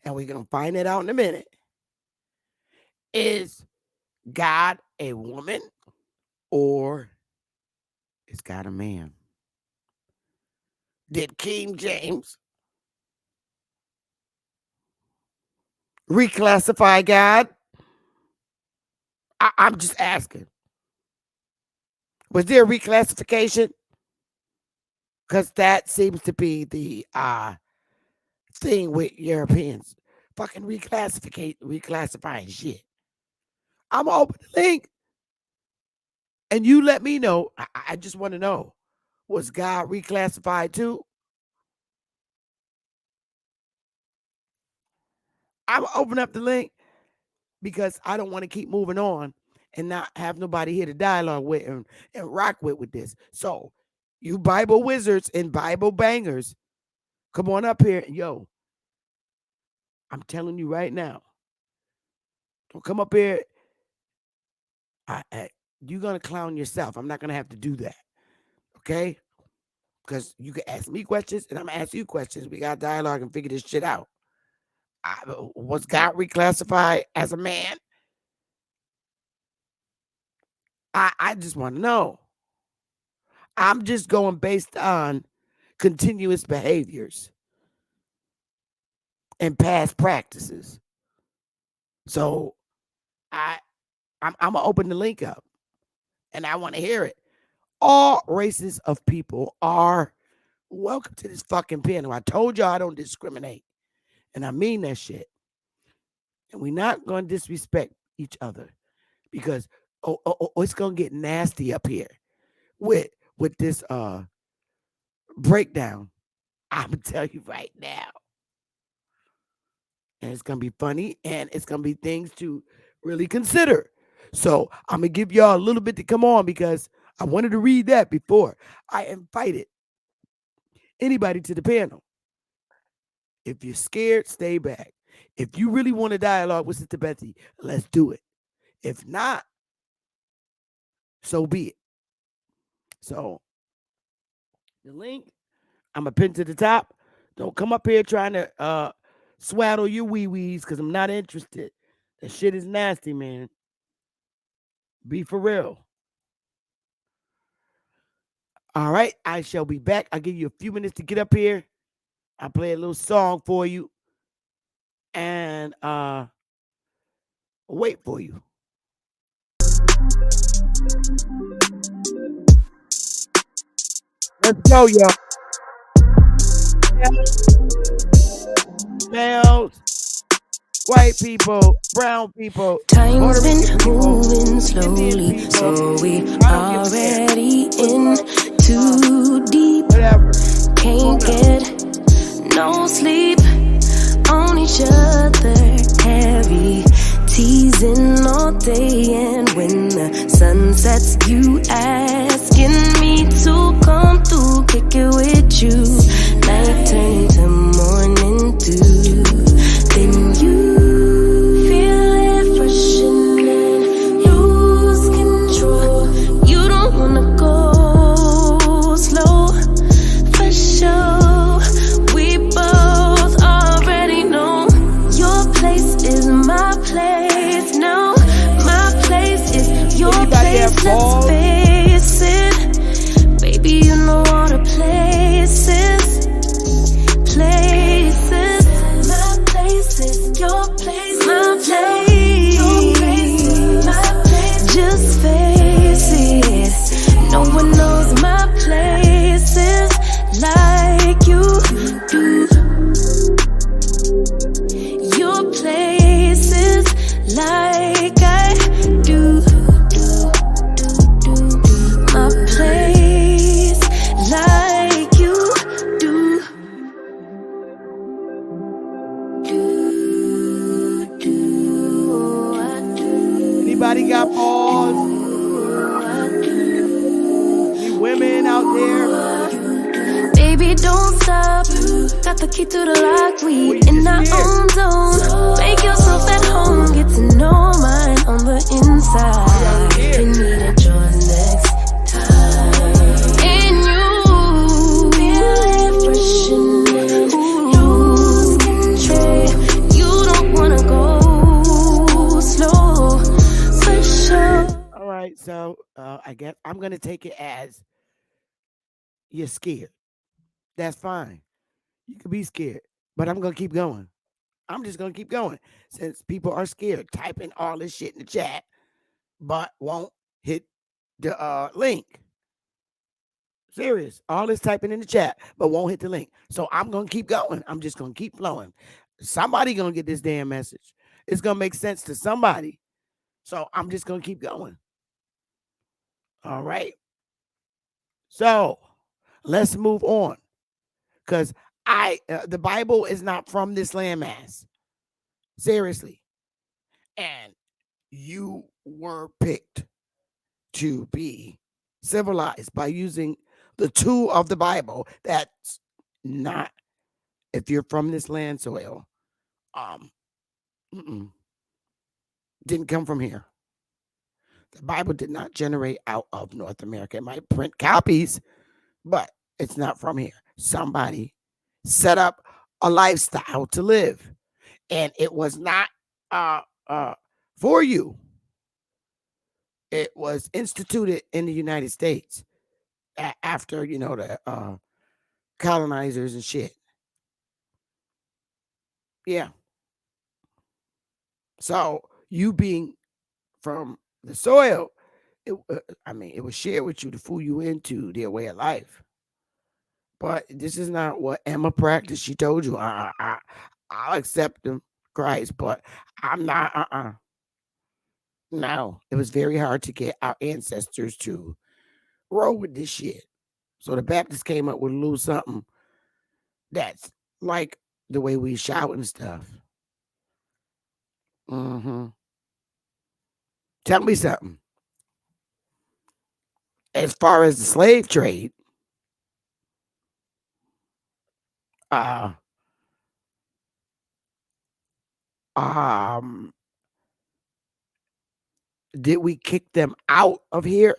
S1: and we're going to find it out in a minute. Is God a woman or is God a man? Did King James reclassify God? I'm just asking. Was there a reclassification? Because that seems to be the thing with Europeans. Fucking reclassifying shit. I'm gonna open the link. And you let me know. I just want to know. Was God reclassified too? I'm gonna open up the link because I don't want to keep moving on and not have nobody here to dialogue with and rock with this. So, you Bible wizards and Bible bangers, come on up here. Yo, I'm telling you right now. Don't come up here. You're going to clown yourself. I'm not going to have to do that. Okay? Because you can ask me questions and I'm going to ask you questions. We got dialogue and figure this shit out. Was God reclassified as a man? I just want to know. I'm just going based on continuous behaviors and past practices. So I'm gonna open the link up and I want to hear it. All races of people are welcome to this fucking panel. I told y'all I don't discriminate. And I mean that shit. And we're not going to disrespect each other because it's going to get nasty up here with this breakdown. I'm going to tell you right now. And it's going to be funny and it's going to be things to really consider. So I'm going to give y'all a little bit to come on because I wanted to read that before I invited anybody to the panel. If you're scared, stay back. If you really want to dialogue with Sister Betsy, let's do it. If not, so be it. So the link, I'm going to pin to the top. Don't come up here trying to swaddle your wee-wees because I'm not interested. That shit is nasty, man. Be for real. All right, I shall be back. I'll give you a few minutes to get up here. I'll play a little song for you and wait for you. Let's go, y'all. Males, white people, brown people.
S8: Time's been moving slowly, so we already in too deep. Can't get no sleep on each other, heavy teasing all day, and when the sun sets, you asking me to come through, kick it with you. Night turn to morning dew, then you feel it rushing and lose control. You don't wanna go slow, for sure. We both already know your place is my place. No, my place is your place. Let's face it, baby. You know all the places. My place is your place. My place. Your place is my place. Just face it. No one knows my places like you do. Your places like I do. My place like you do.
S1: Anybody got pause? Any women out there?
S8: Baby, don't stop. Got the key to the lock. We in our own zone. Make yourself at home. Get to know mine on the inside. You need a join
S1: I guess I'm going to take it as you're scared. That's fine. You could be scared, but I'm going to keep going. I'm just going to keep going since people are scared, typing all this shit in the chat, but won't hit the link. Serious. All this typing in the chat, but won't hit the link. So I'm going to keep going. I'm just going to keep flowing. Somebody going to get this damn message. It's going to make sense to somebody. So I'm just going to keep going. All right. So let's move on. Because the Bible is not from this landmass. Seriously. And you were picked to be civilized by using the tool of the Bible. That's not, if you're from this land soil, didn't come from here. The Bible did not generate out of North America. It might print copies, but it's not from here. Somebody set up a lifestyle to live, and it was not for you. It was instituted in the United States after, the colonizers and shit. Yeah. So you being from the soil, it was shared with you to fool you into their way of life. But this is not what Emma practiced. She told you, I'll accept them, Christ, but I'm not, No, it was very hard to get our ancestors to roll with this shit. So the Baptists came up with a little something that's like the way we shout and stuff. Tell me something. As far as the slave trade, did we kick them out of here?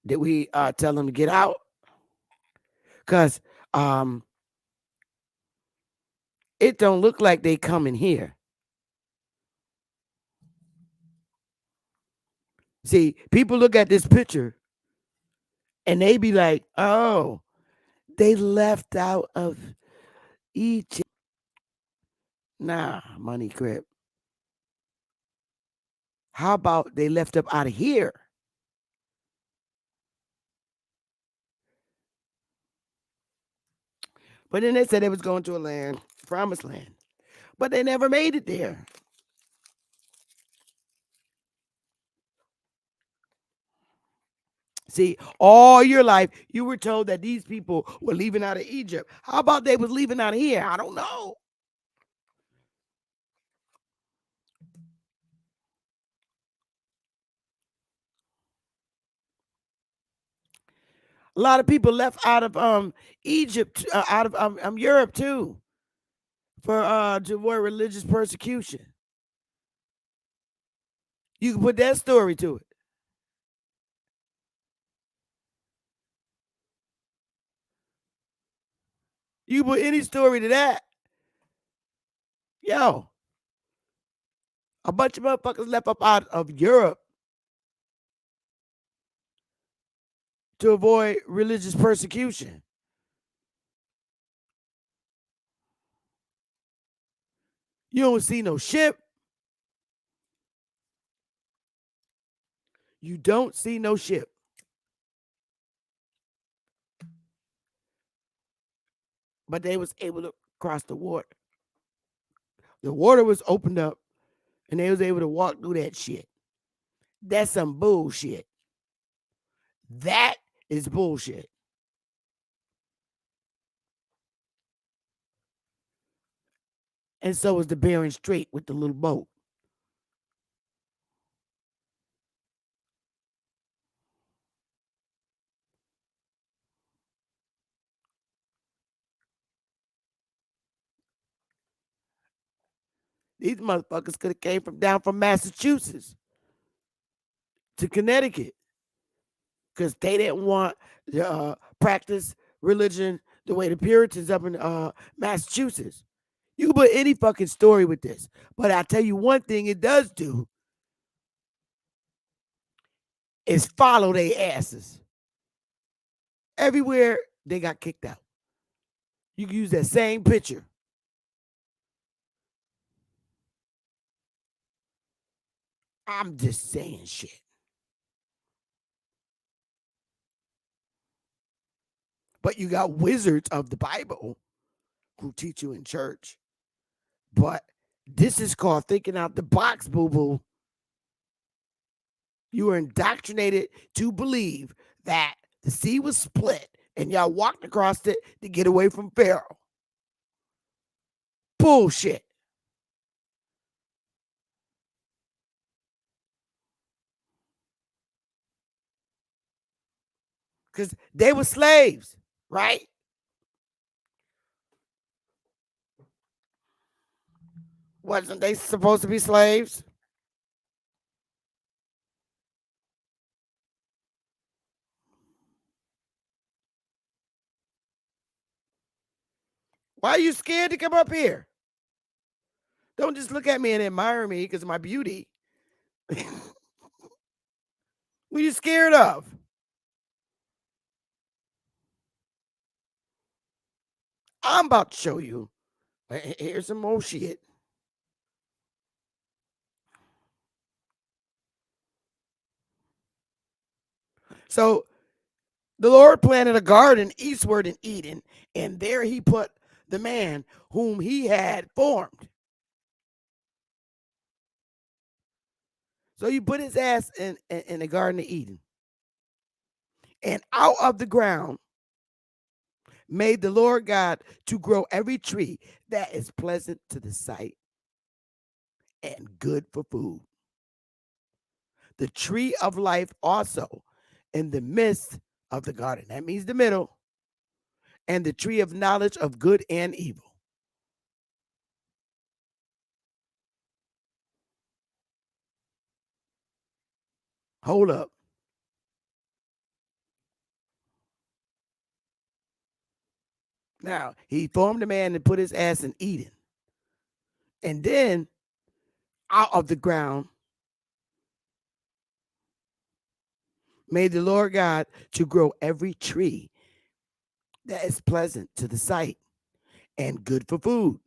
S1: Did we tell them to get out? Because it don't look like they coming here. See, people look at this picture and they be like, oh, they left out of Egypt. Nah, money crib. How about they left up out of here? But then they said they was going to a land, promised land. But they never made it there. See, all your life, you were told that these people were leaving out of Egypt. How about they was leaving out of here? I don't know. A lot of people left out of Egypt, out of Europe too, for to avoid religious persecution. You can put that story to it. You can put any story to that. Yo, a bunch of motherfuckers left up out of Europe to avoid religious persecution. You don't see no ship. You don't see no ship. But they was able to cross the water. The water was opened up and they was able to walk through that shit. That's some bullshit. That is bullshit. And so is the Bering Strait with the little boat. These motherfuckers could have came down from Massachusetts to Connecticut because they didn't want to practice religion the way the Puritans up in Massachusetts. You can put any fucking story with this. But I tell you one thing it does do. is follow their asses. Everywhere they got kicked out. You can use that same picture. I'm just saying shit. But you got wizards of the Bible who teach you in church. But this is called thinking out the box, boo-boo. You were indoctrinated to believe that the sea was split and y'all walked across it to get away from Pharaoh. Bullshit. Because they were slaves, right? Wasn't they supposed to be slaves? Why are you scared to come up here? Don't just look at me and admire me because of my beauty. What are you scared of? I'm about to show you. Here's some more shit. So the Lord planted a garden eastward in Eden, and there he put the man whom he had formed. So you put his ass in the Garden of Eden. And out of the ground made the Lord God to grow every tree that is pleasant to the sight and good for food. The tree of life also in the midst of the garden. That means the middle. And the tree of knowledge of good and evil. Hold up. Now, he formed a man and put his ass in Eden. And then out of the ground made the Lord God to grow every tree that is pleasant to the sight and good for food.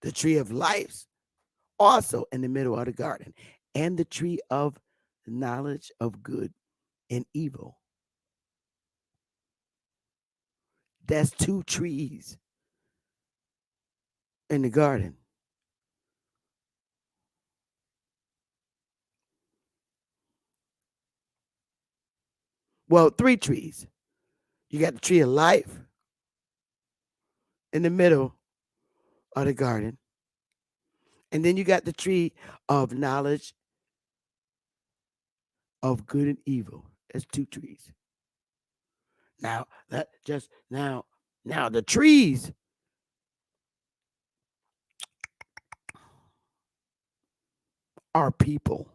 S1: The tree of life also in the middle of the garden, and the tree of knowledge of good and evil. That's two trees in the garden. Well, three trees. You got the tree of life in the middle of the garden. And then you got the tree of knowledge of good and evil. That's two trees. Now, that just now the trees are people.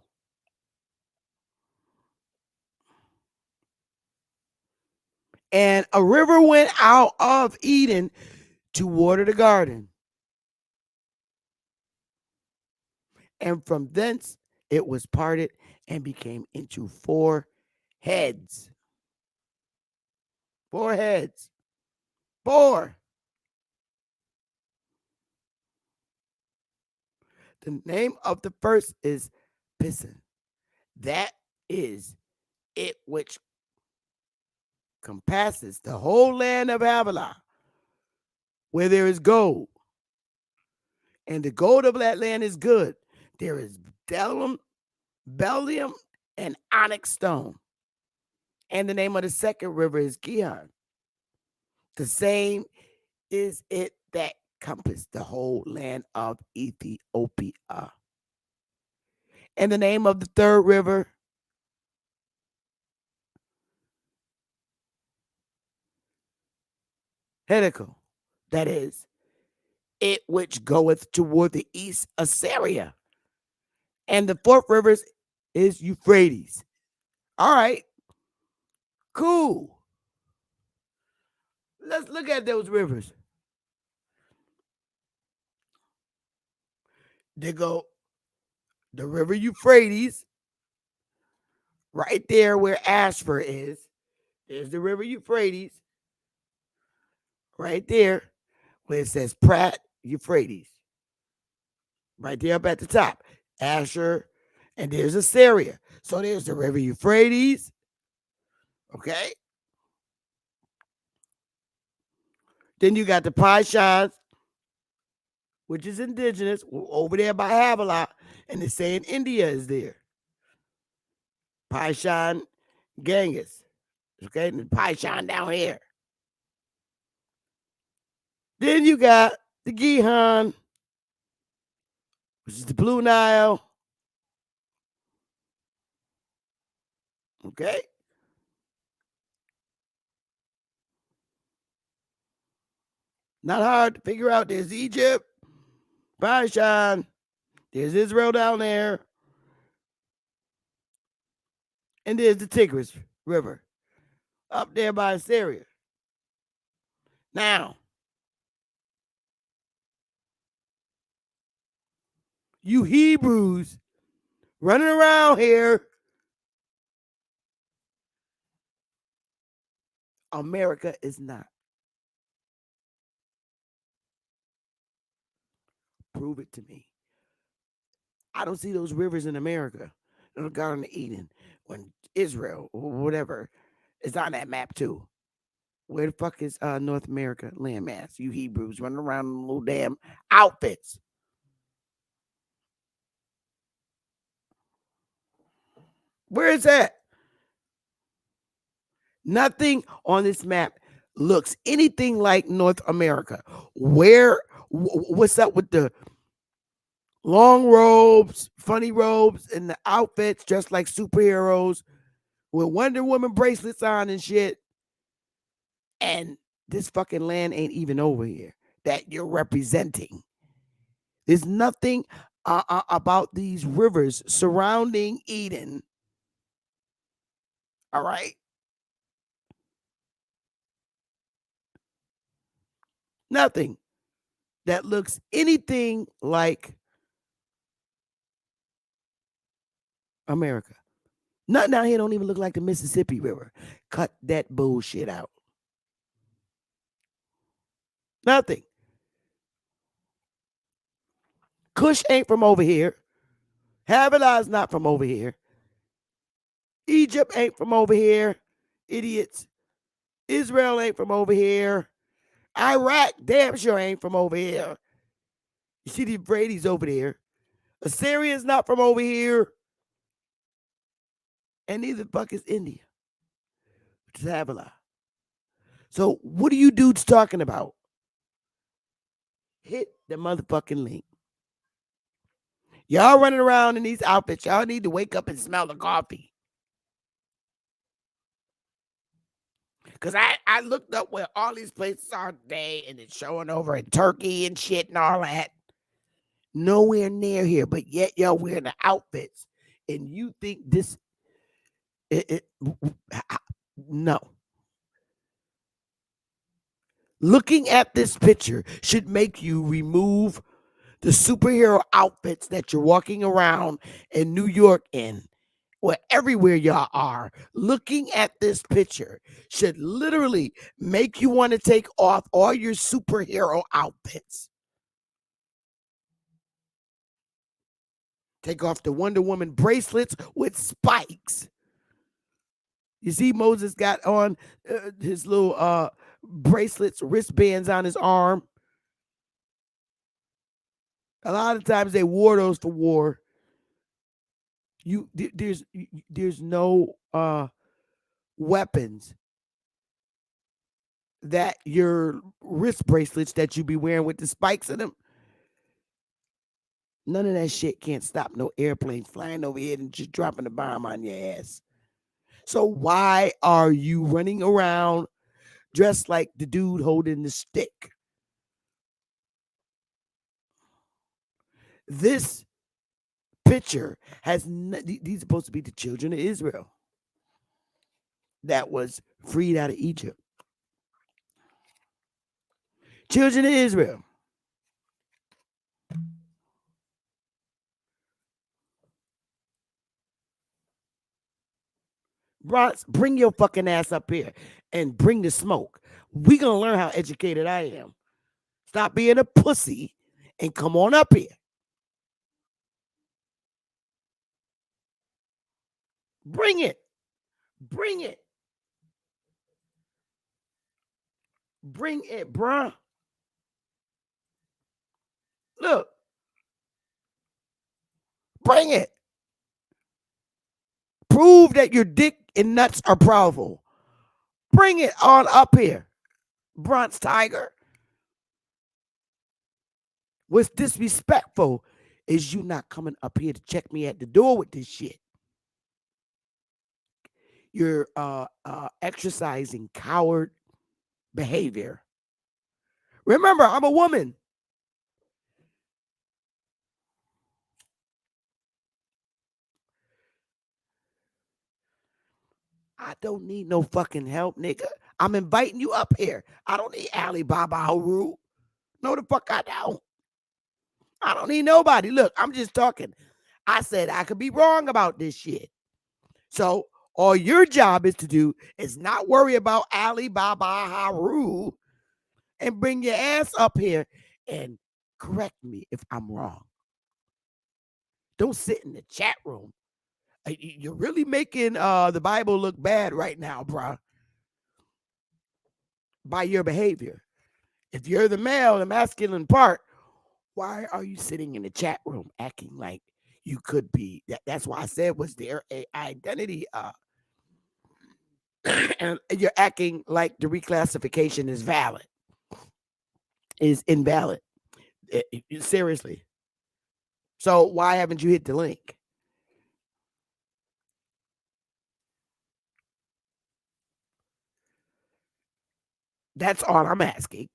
S1: And a river went out of Eden to water the garden. And from thence it was parted and became into four heads. Four heads. Four. The name of the first is Pison. That is it which compasses the whole land of Havilah, where there is gold. And the gold of that land is good. There is bdellium, and onyx stone. And the name of the second river is Gihon. The same is it that compassed the whole land of Ethiopia. And the name of the third river, Hiddekel. That is it which goeth toward the east, Assyria. And the fourth river is Euphrates. All right, cool. Let's look at those rivers. They go the river Euphrates, Right there where Ashford is, there's the river Euphrates. Right there where it says Pratt Euphrates. Right there up at the top. Asher, and there's Assyria. So there's the river Euphrates. Okay. Then you got the Paishans, which is indigenous, over there by Havilah, and they're saying India is there. Paishan Ganges. Okay, and the Paishan down here. Then you got the Gihon, which is the Blue Nile. Okay. Not hard to figure out. There's Egypt, Paishan, there's Israel down there, and there's the Tigris River up there by Assyria. Now, you Hebrews running around here, America is not. Prove it to me. I don't see those rivers in America. The Garden of Eden, when Israel or whatever is on that map too. Where the fuck is North America landmass? You Hebrews running around in little damn outfits. Where is that? Nothing on this map looks anything like North America. What's up with the long robes, funny robes, and the outfits dressed like superheroes with Wonder Woman bracelets on and shit? And this fucking land ain't even over here that you're representing. There's nothing about these rivers surrounding Eden. All right. Nothing that looks anything like America. Nothing down here don't even look like the Mississippi River. Cut that bullshit out. Nothing. Kush ain't from over here. Havilah's not from over here. Egypt ain't from over here. Idiots. Israel ain't from over here. Iraq damn sure ain't from over here. You see the Euphrates over there. Assyria's not from over here. And neither the fuck is India. Which is Havilah. So what are you dudes talking about? Hit the motherfucking link. Y'all running around in these outfits. Y'all need to wake up and smell the coffee. Because I looked up where all these places are today, and it's showing over in Turkey and shit and all that. Nowhere near here, but yet y'all wearing the outfits. And you think this... no. Looking at this picture should make you remove the superhero outfits that you're walking around in New York in, or everywhere y'all are. Looking at this picture should literally make you want to take off all your superhero outfits. Take off the Wonder Woman bracelets with spikes. You see Moses got on his little bracelets, wristbands on his arm. A lot of times they wore those for war. There's no weapons that your wrist bracelets that you be wearing with the spikes in them. None of that shit can't stop no airplane flying overhead and just dropping a bomb on your ass. So why are you running around dressed like the dude holding the stick? This picture has these are supposed to be the children of Israel that was freed out of Egypt. Children of Israel. Bronx, bring your fucking ass up here and bring the smoke. We gonna learn how educated I am. Stop being a pussy and come on up here. Bring it. Bring it. Bring it, bruh. Look. Bring it. Prove that your dick and nuts are powerful. Bring it on up here. Bronx Tiger. What's disrespectful is you not coming up here to check me at the door with this shit. You're exercising coward behavior. Remember, I'm a woman. I don't need no fucking help, nigga. I'm inviting you up here. I don't need Alibaba Haru. No, the fuck I don't. I don't need nobody. Look, I'm just talking. I said I could be wrong about this shit. So all your job is to do is not worry about Alibaba Haru and bring your ass up here and correct me if I'm wrong. Don't sit in the chat room. You're really making the Bible look bad right now, bro. By your behavior. If you're the male, the masculine part, why are you sitting in the chat room acting like you could be? That's why I said, was there a identity? And you're acting like the reclassification is valid, is invalid. Seriously. So why haven't you hit the link? That's all I'm asking.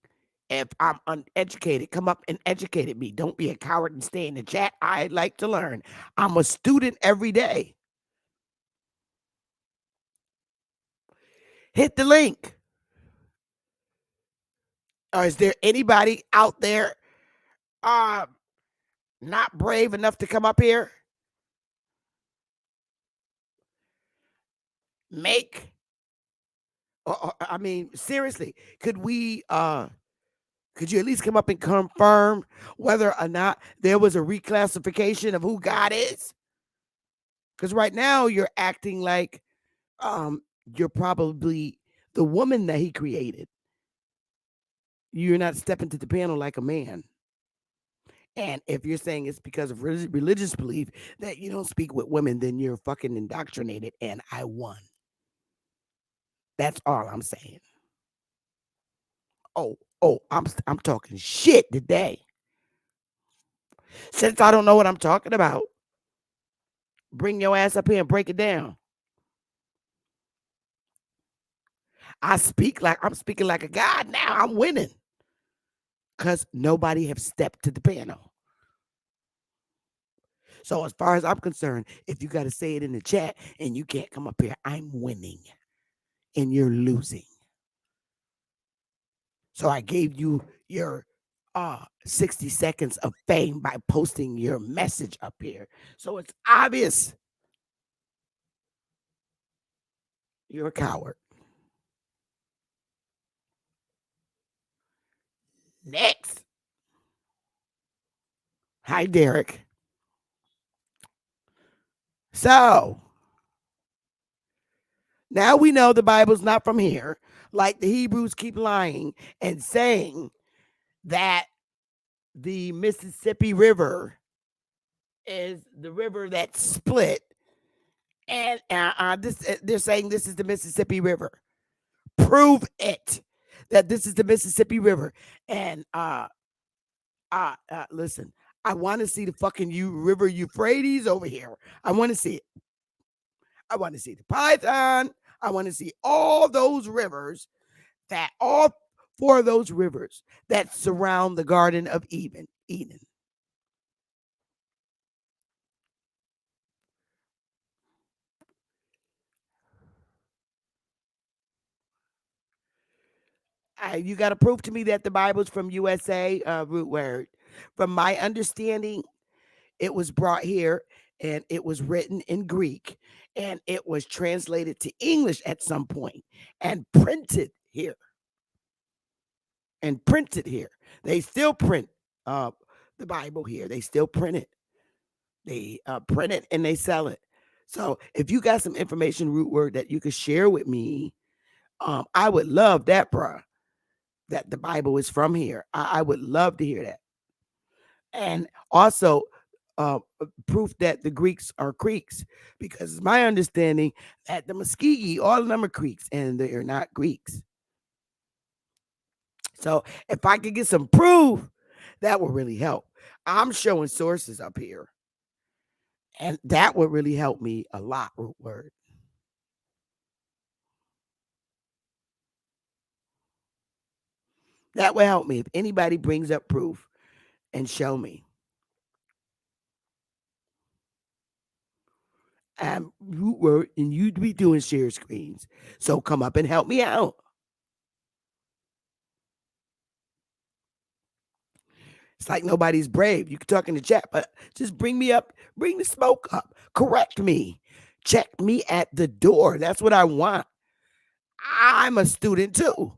S1: If I'm uneducated, come up and educate me. Don't be a coward and stay in the chat. I'd like to learn. I'm a student every day. Hit the link. Or is there anybody out there not brave enough to come up here? I mean, seriously, could you at least come up and confirm whether or not there was a reclassification of who God is? Because right now you're acting like you're probably the woman that he created. You're not stepping to the panel like a man. And if you're saying it's because of religious belief that you don't speak with women, then you're fucking indoctrinated, and I won. That's all I'm saying. Oh, I'm talking shit today. Since I don't know what I'm talking about, bring your ass up here and break it down. I'm speaking like a god now. I'm winning. Because nobody have stepped to the panel. So as far as I'm concerned, if you got to say it in the chat and you can't come up here, I'm winning and you're losing. So I gave you your 60 seconds of fame by posting your message up here. So it's obvious you're a coward. Next. Hi, Derek. So now we know the Bible's not from here, like the Hebrews keep lying and saying that the Mississippi River is the river that split. And they're saying this is the Mississippi River. Prove it that this is the Mississippi River. And listen, I want to see the fucking river Euphrates over here. I want to see it. I want to see the Python. I want to see all those rivers, all four of those rivers that surround the Garden of Eden. You got to prove to me that the Bible's from USA, root word. From my understanding, it was brought here and it was written in Greek, and it was translated to English at some point and printed here. They still print the Bible here. They still print it. They print it and they sell it. So if you got some information, root word, that you could share with me, I would love that, bruh. That the Bible is from here. I would love to hear that. And also proof that the Greeks are Creeks, because it's my understanding that the Muskegee, all of them are Creeks, and they are not Greeks. So if I could get some proof, that would really help. I'm showing sources up here, and that would really help me a lot, root word. That would help me if anybody brings up proof and show me. Root word, and you'd be doing share screens. So come up and help me out. It's like nobody's brave. You can talk in the chat, but just bring me up, bring the smoke up, correct me, check me at the door. That's what I want. I'm a student too.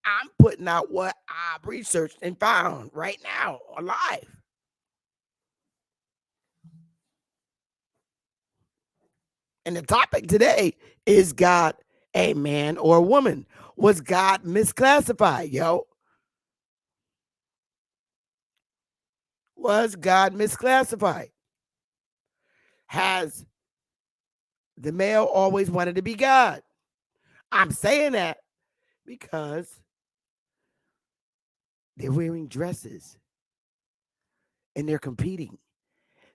S1: I'm putting out what I've researched and found right now, alive. And the topic today is God a man or a woman? Was God misclassified, yo? Was God misclassified? Has the male always wanted to be God? I'm saying that because they're wearing dresses and they're competing.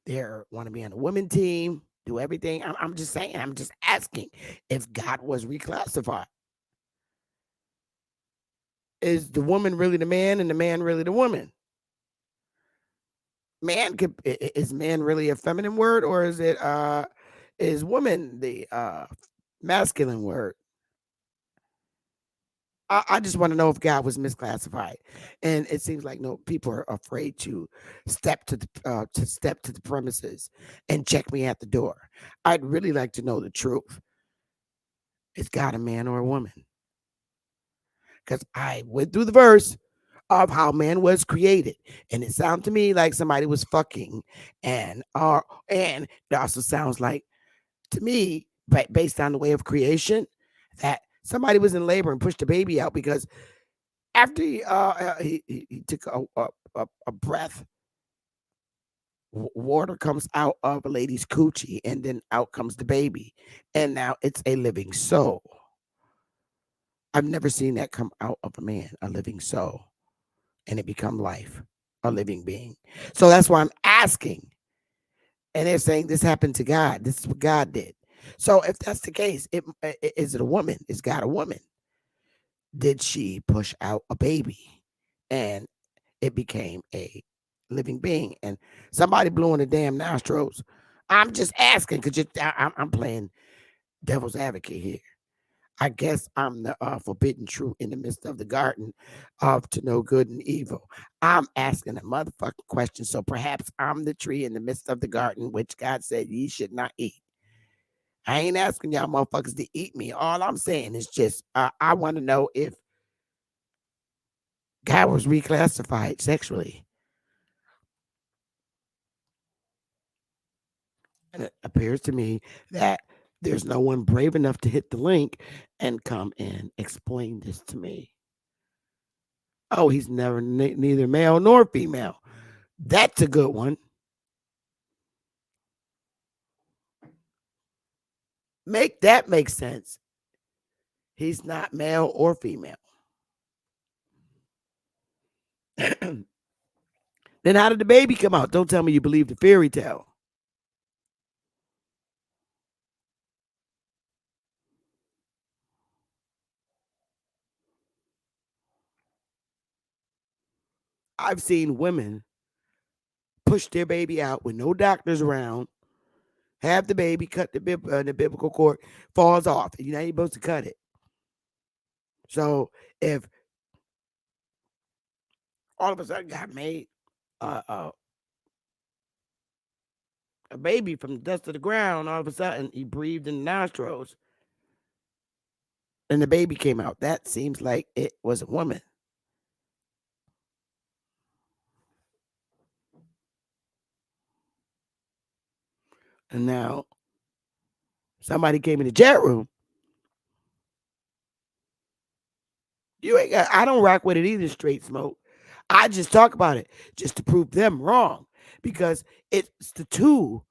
S1: They want to be on a women team, do everything. I'm just saying, I'm just asking if God was reclassified. Is the woman really the man and the man really the woman? Is man really a feminine word, or is woman the masculine word? I just want to know if God was misclassified, and it seems like no people are afraid to step to the premises and check me at the door. I'd really like to know the truth. Is God a man or a woman? Because I went through the verse of how man was created, and it sounded to me like somebody was fucking, and it also sounds like to me, but based on the way of creation, that somebody was in labor and pushed the baby out, because after he took a breath, water comes out of a lady's coochie, and then out comes the baby, and now it's a living soul. I've never seen that come out of a man, a living soul, and it become life, a living being. So that's why I'm asking. And they're saying this happened to God. This is what God did. So if that's the case, is it a woman? Is God a woman? Did she push out a baby and it became a living being? And somebody blew in the damn nostrils. I'm just asking because I'm playing devil's advocate here. I guess I'm the forbidden fruit in the midst of the garden of to know good and evil. I'm asking a motherfucking question. So perhaps I'm the tree in the midst of the garden, which God said ye should not eat. I ain't asking y'all motherfuckers to eat me. All I'm saying is just I want to know if God was reclassified sexually. And it appears to me that there's no one brave enough to hit the link and come and explain this to me. Oh, he's never neither male nor female. That's a good one. Make that make sense. He's not male or female. Then how did the baby come out? Don't tell me you believe the fairy tale. I've seen women push their baby out with no doctors around, have the baby, cut the biblical cord, falls off, and you're not even supposed to cut it. So if all of a sudden got made a baby from the dust of the ground. All of a sudden, he breathed in the nostrils, and the baby came out. That seems like it was a woman. And now somebody came in the chat room. You ain't got, I don't rock with it either, straight smoke. I just talk about it just to prove them wrong, because it's the two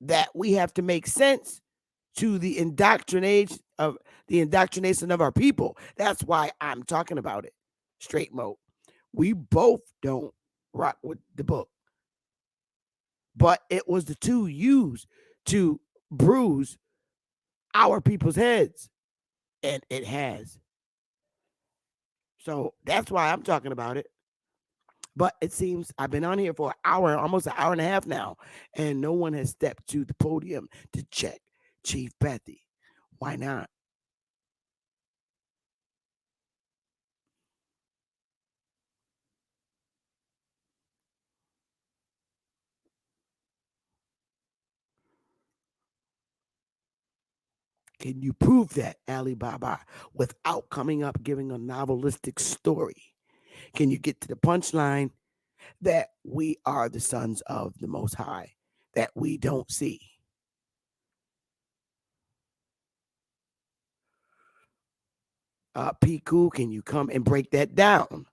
S1: that we have to make sense to the indoctrination of our people. That's why I'm talking about it. Straight mo. We both don't rock with the book. But it was the two used to bruise our people's heads. And it has. So that's why I'm talking about it. But it seems I've been on here for an hour, almost an hour and a half now, and no one has stepped to the podium to check Chief Bethy. Why not? Can you prove that, Alibaba, without coming up giving a novelistic story? Can you get to the punchline that we are the sons of the Most High, that we don't see? Piku, can you come and break that down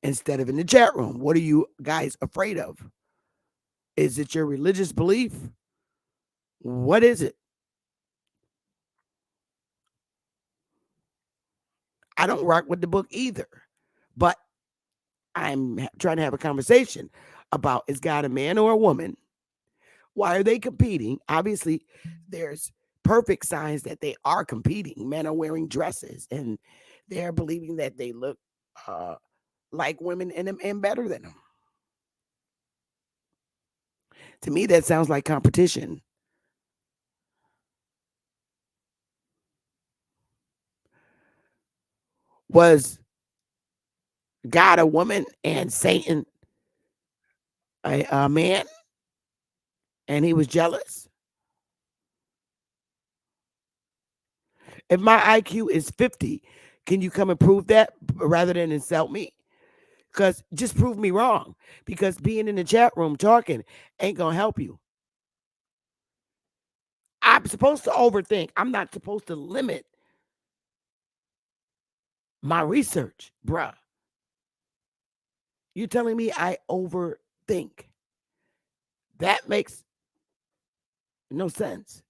S1: instead of in the chat room? What are you guys afraid of? Is it your religious belief? What is it? I don't rock with the book either, but I'm trying to have a conversation about, is God a man or a woman? Why are they competing? Obviously, there's perfect signs that they are competing. Men are wearing dresses and they're believing that they look like women and better than them. To me, that sounds like competition. Was God a woman and Satan a man? And he was jealous? If my IQ is 50, can you come and prove that rather than insult me? Because just prove me wrong. Because being in the chat room talking ain't going to help you. I'm supposed to overthink. I'm not supposed to limit my research, bruh. You're telling me I overthink. That makes no sense.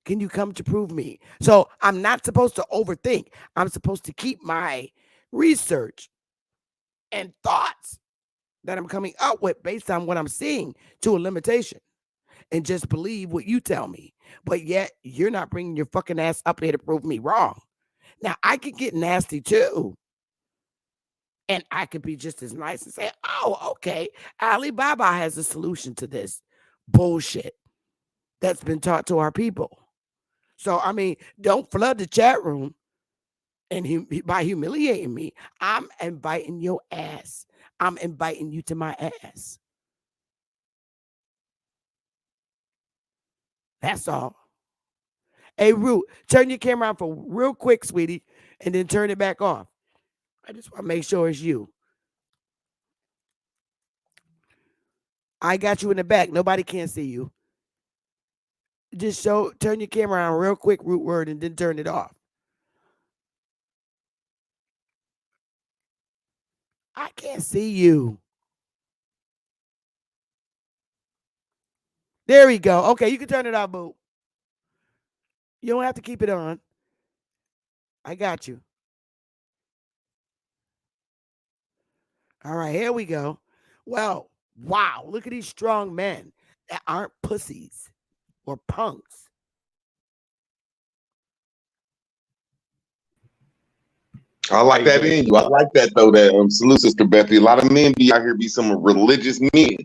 S1: Can you come to prove me? So I'm not supposed to overthink. I'm supposed to keep my research and thoughts that I'm coming up with based on what I'm seeing to a limitation and just believe what you tell me. But yet you're not bringing your fucking ass up here to prove me wrong. Now I could get nasty too. And I could be just as nice and say, oh, okay, Alibaba has a solution to this bullshit that's been taught to our people. So, I mean, don't flood the chat room and by humiliating me. I'm inviting your ass. I'm inviting you to my ass. That's all. Hey, Root, turn your camera on for real quick, sweetie, and then turn it back off. I just want to make sure it's you. I got you in the back. Nobody can see you. Just turn your camera on real quick, Root Word, and then turn it off. I can't see you. There we go. Okay, you can turn it off, boo. You don't have to keep it on. I got you. All right, here we go. Well, wow, look at these strong men that aren't pussies or punks.
S9: I like that in you. I like that though. That salute, Sister Bethy. A lot of men be out here be some religious men.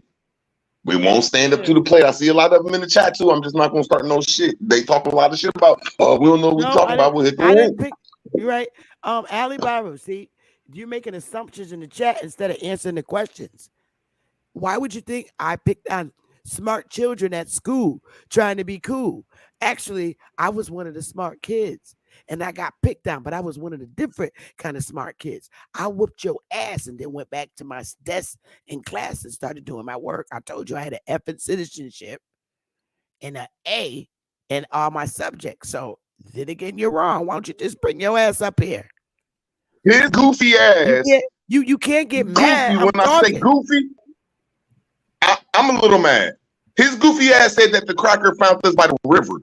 S9: We won't stand up to the plate. I see a lot of them in the chat too. I'm just not gonna start no shit. They talk a lot of shit about. We don't know what we're talking about. We'll hit the room.
S1: You're right. Alibaba, see, you're making assumptions in the chat instead of answering the questions. Why would you think I picked on smart children at school trying to be cool. Actually, I was one of the smart kids and I got picked on, but I was one of the different kind of smart kids. I whooped your ass and then went back to my desk in class and started doing my work. I told you I had an F in citizenship and an A in all my subjects. So then again, you're wrong. Why don't you just bring your ass up here?
S9: His goofy ass.
S1: You can't get
S9: goofy.
S1: mad.
S9: When I say goofy, I'm a little mad. His goofy ass said that the cracker found us by the river,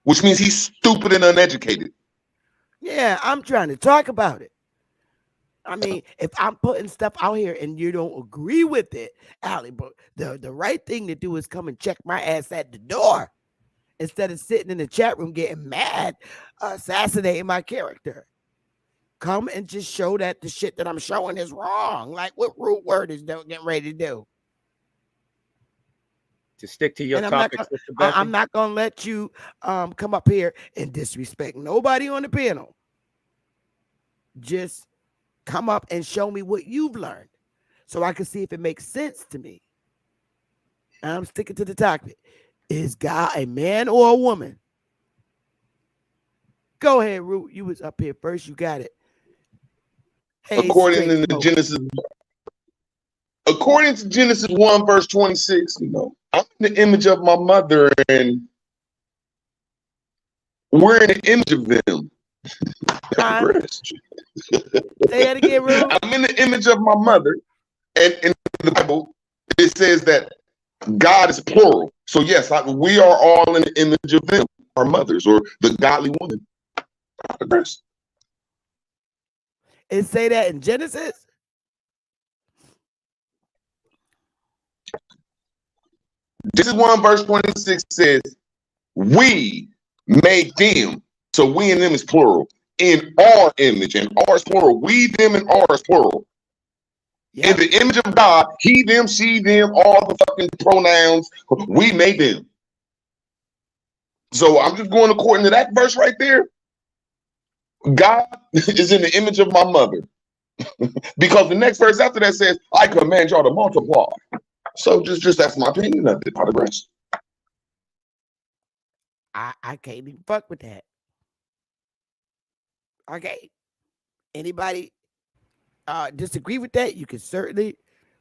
S9: which means he's stupid and uneducated.
S1: Yeah, I'm trying to talk about it. I mean, if I'm putting stuff out here and you don't agree with it, Allie, but the right thing to do is come and check my ass at the door instead of sitting in the chat room getting mad, assassinating my character. Come and just show that the shit that I'm showing is wrong. Like what root word is getting ready to do?
S10: To stick to your topic,
S1: I'm not gonna let you come up here and disrespect nobody on the panel. Just come up and show me what you've learned so I can see if it makes sense to me. And I'm sticking to the topic. Is God a man or a woman? Go ahead, Root. You was up here first. You got it. Hey,
S9: according to Genesis 1 verse 26, I'm in the image of my mother and we're in the image of them.
S1: Say that again, Root.
S9: I'm in the image of my mother, and in the Bible it says that God is plural. So yes, we are all in the image of them, our mothers, or the godly woman.
S1: It say that in Genesis?
S9: Genesis 1 verse 26 says, we made them. So we and them is plural. In our image, and ours plural. We, them, and ours plural. Yep. In the image of God, he, them, she, them, all the fucking pronouns. We made them. So I'm just going according to that verse right there. God is in the image of my mother. Because the next verse after that says, I command y'all to multiply. So just that's my opinion of it. The rest.
S1: I can't even fuck with that. Okay. Anybody disagree with that? You can certainly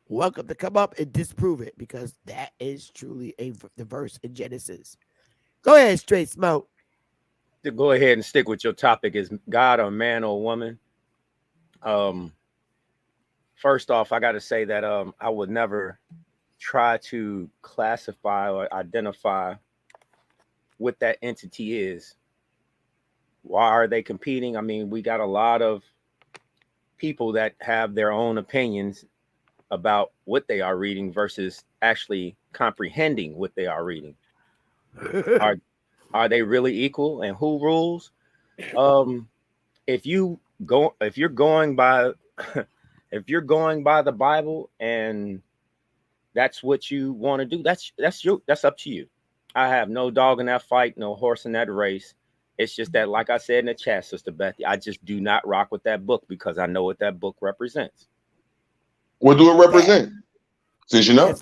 S1: welcome to come up and disprove it because that is truly the verse in Genesis. Go ahead, Straight Smoke.
S10: To go ahead and stick with your topic, is God a man or a woman? First off, I got to say that I would never try to classify or identify what that entity is. Why are they competing? I mean, we got a lot of people that have their own opinions about what they are reading versus actually comprehending what they are reading. Are they really equal, and who rules? If you're going by the Bible and that's what you want to do, that's up to you. I have no dog in that fight, no horse in that race. It's just that, like I said in the chat, Sister Bethy, I just do not rock with that book because I know what that book represents.
S9: What do it represent? Since you know.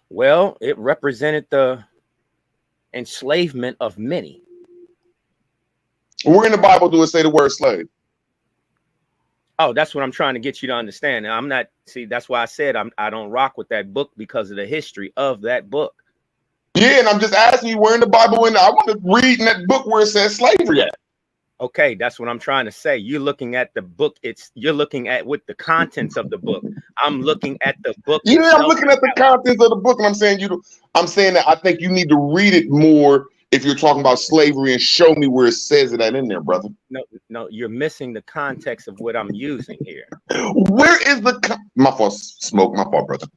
S10: Well, it represented the enslavement of many.
S9: Where in the Bible do it say the word slave?
S10: Oh, that's what I'm trying to get you to understand. And I'm not, that's why I said I don't rock with that book because of the history of that book.
S9: Yeah, and I'm just asking you where in the Bible, and I want to read in that book where it says slavery at.
S10: Okay, that's what I'm trying to say. You're looking at the book. You're looking at what the contents of the book. I'm looking at the book.
S9: Yeah, itself. I'm looking at the contents of the book, and I'm saying that I think you need to read it more if you're talking about slavery and show me where it says it at in there, brother.
S10: No, you're missing the context of what I'm using here.
S9: Where is my fault, Smoke? My fault, brother.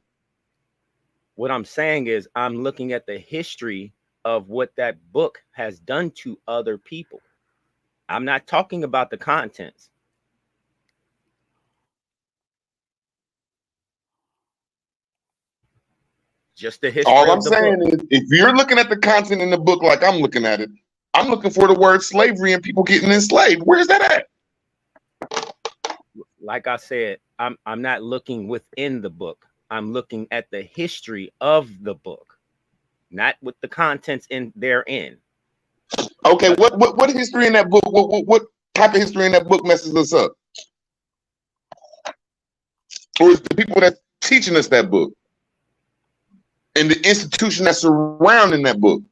S10: What I'm saying is I'm looking at the history of what that book has done to other people. I'm not talking about the contents. Just the history.
S9: All I'm saying is, if you're looking at the content in the book like I'm looking at it, I'm looking for the word slavery and people getting enslaved. Where's that at?
S10: Like I said, I'm not looking within the book. I'm looking at the history of the book, not with the contents in therein.
S9: Okay, what history in that book? What type of history in that book messes us up? Or is the people that's teaching us that book and the institution that's surrounding that book?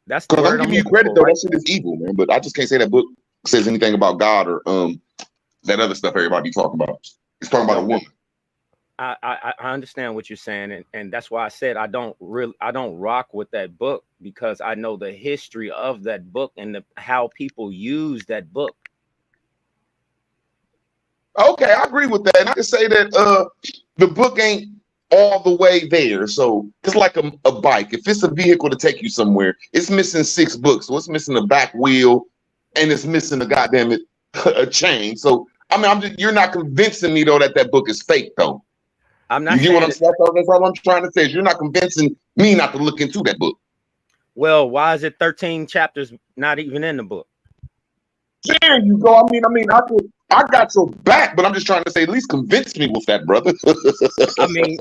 S10: That's the
S9: because I'm
S10: word
S9: giving you credit though. That shit is evil, man. But I just can't say that book says anything about God or that other stuff everybody be talking about. It's talking about a woman.
S10: I understand what you're saying, and that's why I said I don't rock with that book, because I know the history of that book and how people use that book.
S9: Okay, I agree with that. And I can say that the book ain't all the way there. So it's like a bike. If it's a vehicle to take you somewhere, it's missing 6 books. So it's missing a back wheel and it's missing a goddamn a chain. So I mean, you're not convincing me though that book is fake though.
S10: I'm not.
S9: You get what I'm saying? That's all I'm trying to say. Is you're not convincing me not to look into that book.
S10: Well, why is it 13 chapters not even in the book?
S9: There you go. I mean, I got your back, but I'm just trying to say, at least convince me with that, brother.
S10: I mean,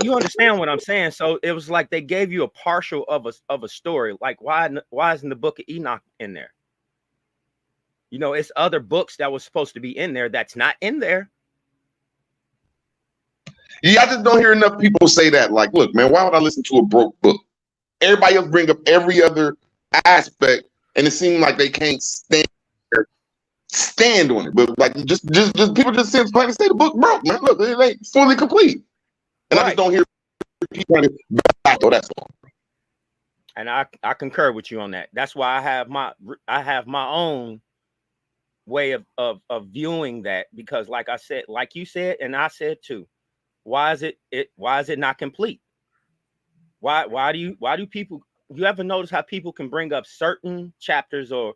S10: you understand what I'm saying? So it was like they gave you a partial of a story. Like why isn't the book of Enoch in there? You know, it's other books that was supposed to be in there that's not in there.
S9: Yeah, I just don't hear enough people say that. Like, look, man, why would I listen to a broke book? Everybody else bring up every other aspect, and it seems like they can't stand on it. But like, just people just say the book broke, man. Look, it ain't fully complete, and I just don't hear people back. Oh, that's all.
S10: And I concur with you on that. That's why I have my own way of viewing that, because like I said, like you said, and I said too, why is it not complete? Why do people, you ever notice how people can bring up certain chapters or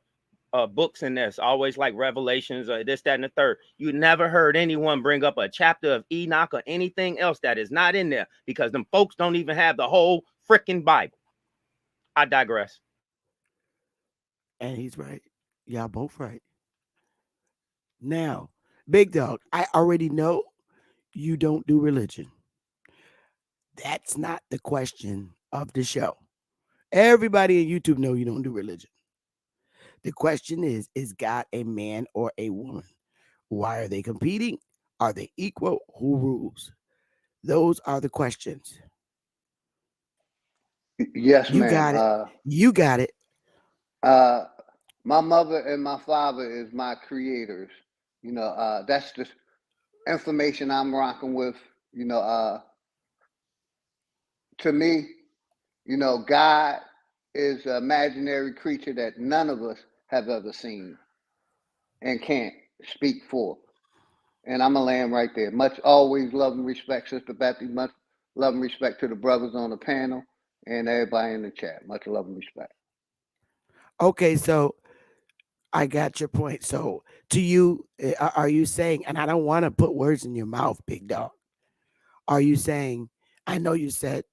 S10: books in this, always like Revelations or this, that, and the third? You never heard anyone bring up a chapter of Enoch or anything else that is not in there, because them folks don't even have the whole freaking Bible. I digress.
S1: And he's right. Y'all both right. Now, Big Dog, I already know you don't do religion. That's not the question of the show. Everybody on YouTube know you don't do religion. The question is God a man or a woman? Why are they competing? Are they equal? Who rules? Those are the questions.
S11: Yes,
S1: you
S11: ma'am.
S1: got it. You got it.
S11: My mother and my father is my creators. You know, that's the information I'm rocking with. You know, to me, you know, God is an imaginary creature that none of us have ever seen and can't speak for. And I'm going to land right there. Much always love and respect, Sister Betty. Much love and respect to the brothers on the panel and everybody in the chat. Much love and respect.
S1: Okay, so I got your point. So to you, are you saying, and I don't want to put words in your mouth, Big Dog. Are you saying, I know you said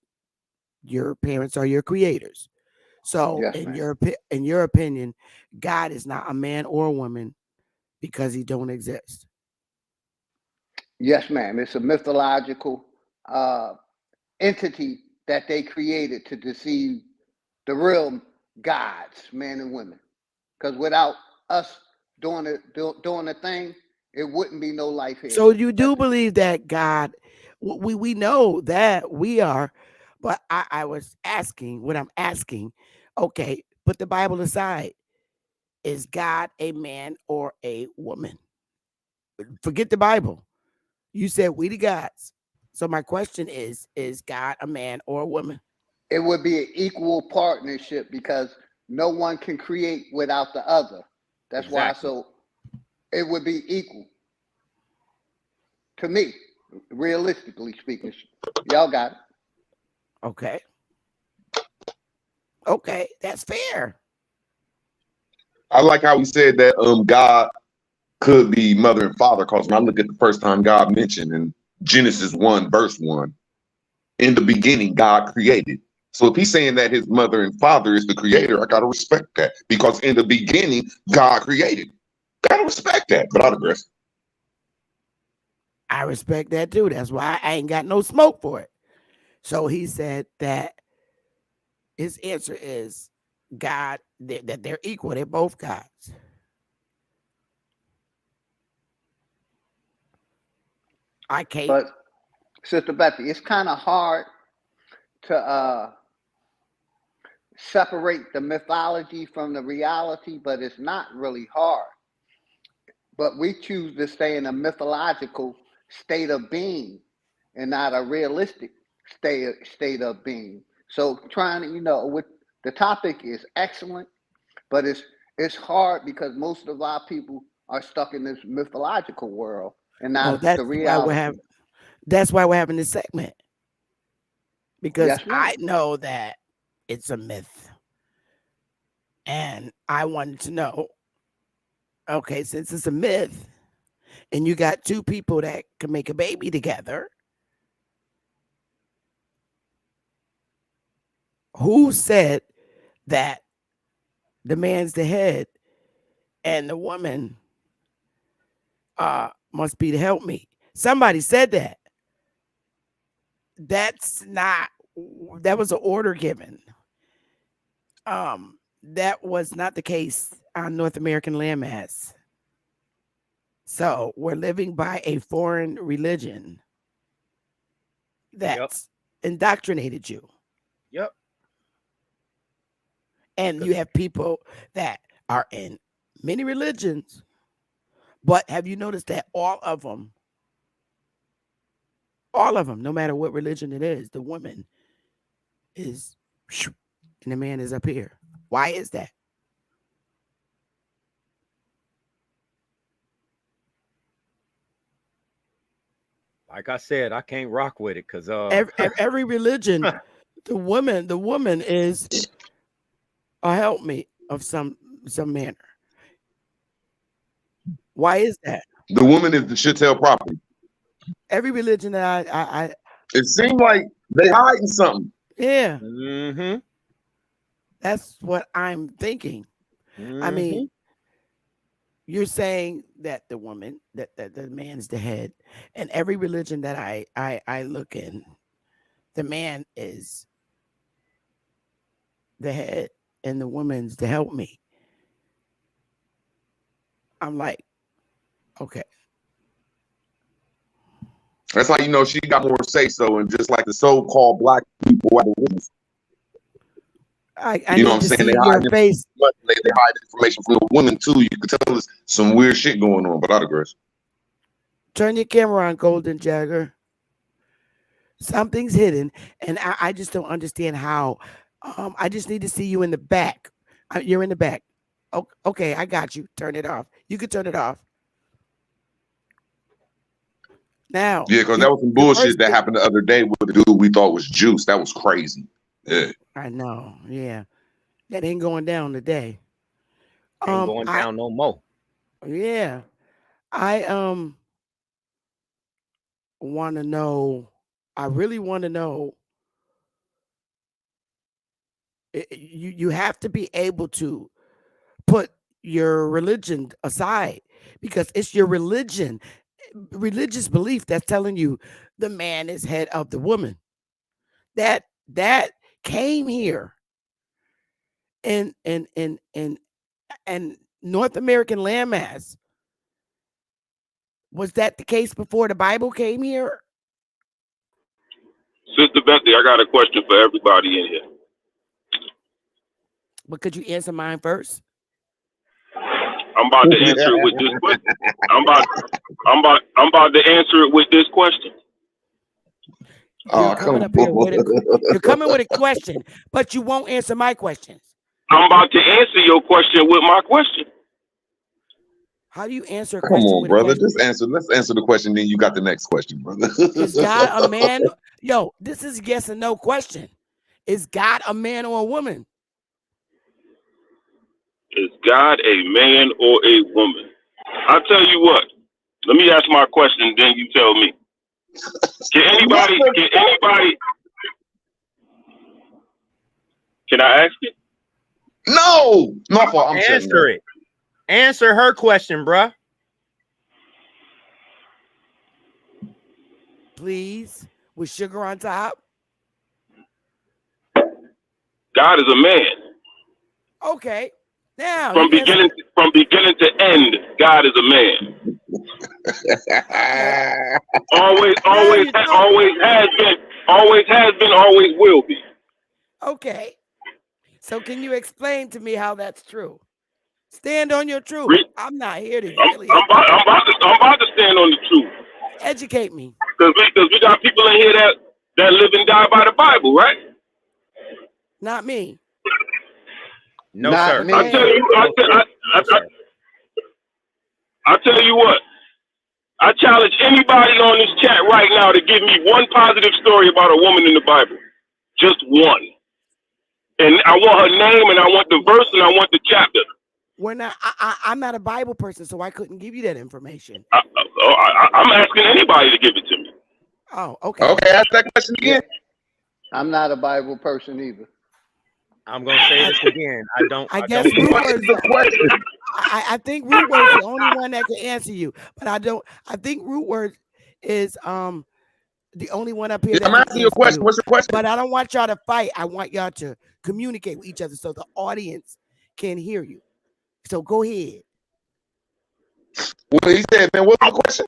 S1: your parents are your creators. So
S11: yes,
S1: in your opinion, God is not a man or a woman because he don't exist.
S11: Yes, ma'am. It's a mythological entity that they created to deceive the real gods, men and women. Because without us doing the thing, it wouldn't be no life here.
S1: So you do believe that God, we know that we are, but I was asking what I'm asking. Okay, put the Bible aside. Is God a man or a woman? Forget the Bible. You said we the gods. So my question is God a man or a woman?
S11: It would be an equal partnership because no one can create without the other. That's exactly why. So it would be equal to me, realistically speaking. Y'all got it.
S1: Okay. Okay, that's fair.
S9: I like how he said that God could be mother and father, because when I look at the first time God mentioned in Genesis 1, verse 1, in the beginning, God created. So if he's saying that his mother and father is the creator, I got to respect that, because in the beginning, God created. Got to respect that, but I digress.
S1: I respect that too. That's why I ain't got no smoke for it. So he said that his answer is God, that they're equal. They're both gods. I can't.
S11: But Sister Betty, it's kind of hard to separate the mythology from the reality, but it's not really hard. But we choose to stay in a mythological state of being and not a realistic state of being. So trying to, with the topic is excellent, but it's hard because most of our people are stuck in this mythological world and not the reality.
S1: That's why we're having this segment. Because
S11: Right.
S1: I know that it's a myth. And I wanted to know, okay, since it's a myth and you got two people that can make a baby together, who said that the man's the head and the woman must be to help me? Somebody said that. That was an order given. That was not the case on North American landmass. So we're living by a foreign religion that's indoctrinated you.
S10: Yep.
S1: And you have people that are in many religions, but have you noticed that all of them, no matter what religion it is, the woman is, and the man is up here. Why is that?
S10: Like I said, I can't rock with it because
S1: every religion, the woman is a helpmate of some manner. Why is that?
S9: The woman is the Chattel property.
S1: Every religion that I
S9: it seems like they hiding something.
S1: Yeah.
S10: Mm-hmm.
S1: That's what I'm thinking.
S10: Mm-hmm.
S1: I mean, you're saying that the woman, that the man's the head, and every religion that I look in, the man is the head and the woman's to help me. I'm like, okay.
S9: That's how you know she got more say so, and just like the so-called black people,
S1: I you know what I'm saying? They hide face.
S9: They hide information from the women too. You could tell there's some weird shit going on, but I digress.
S1: Turn your camera on, Golden Jagger. Something's hidden, and I just don't understand how. I just need to see you in the back. You're in the back. Okay, I got you. Turn it off. You could turn it off. Now.
S9: Yeah, because that was some bullshit that happened the other day with the dude we thought was Juice. That was crazy. Yeah.
S1: I know. Yeah. That ain't going down today.
S10: Ain't going down no more.
S1: Yeah. I want to know. I really want to know. You have to be able to put your religion aside because it's your religious belief that's telling you the man is head of the woman. That came here in North American landmass. Was that the case before the Bible came here?
S12: Sister Bentley, I got a question for everybody in here.
S1: But could you answer mine first?
S12: I'm about to answer it with this question. I'm about to answer it with this question.
S1: You're coming with a question, but you won't answer my questions.
S12: I'm about to answer your question with my question.
S1: How do you answer a
S9: Come
S1: question?
S9: on, brother. Just answer. Let's answer the question. Then you got the next question, brother.
S1: Is God a man? Yo, this is a yes or no question. Is God a man or a woman?
S12: Is God a man or a woman? I'll tell you what. Let me ask my question, then you tell me. Can anybody? Can I ask it?
S9: No, my fault. I'm
S10: answer it. Answer her question, bruh.
S1: please, with sugar on top.
S12: God is a man.
S1: Okay. Now
S12: From beginning to end, God is a man. always has been, always will be.
S1: Okay. So can you explain to me how that's true? Stand on your truth. I'm not here to really.
S12: I'm about to stand on the truth.
S1: Educate me.
S12: Because we got people in here that live and die by the Bible, right?
S1: Not me.
S10: No, sir.
S12: I tell you what. I challenge anybody on this chat right now to give me one positive story about a woman in the Bible. Just one. And I want her name, and I want the verse, and I want the chapter.
S1: I'm not a Bible person, so I couldn't give you that information.
S12: I'm asking anybody to give it to me.
S1: Oh, okay.
S9: Okay, ask that question again.
S11: I'm not a Bible person either.
S10: I'm gonna say this again.
S1: I guess Root Word's the question. I think Root Word's the only one that can answer you, but I don't. I think Root Word is the only one up here.
S9: Yeah, I'm asking you a question. What's your question?
S1: But I don't want y'all to fight. I want y'all to communicate with each other so the audience can hear you. So go ahead.
S9: Well, he said, man, what's the question?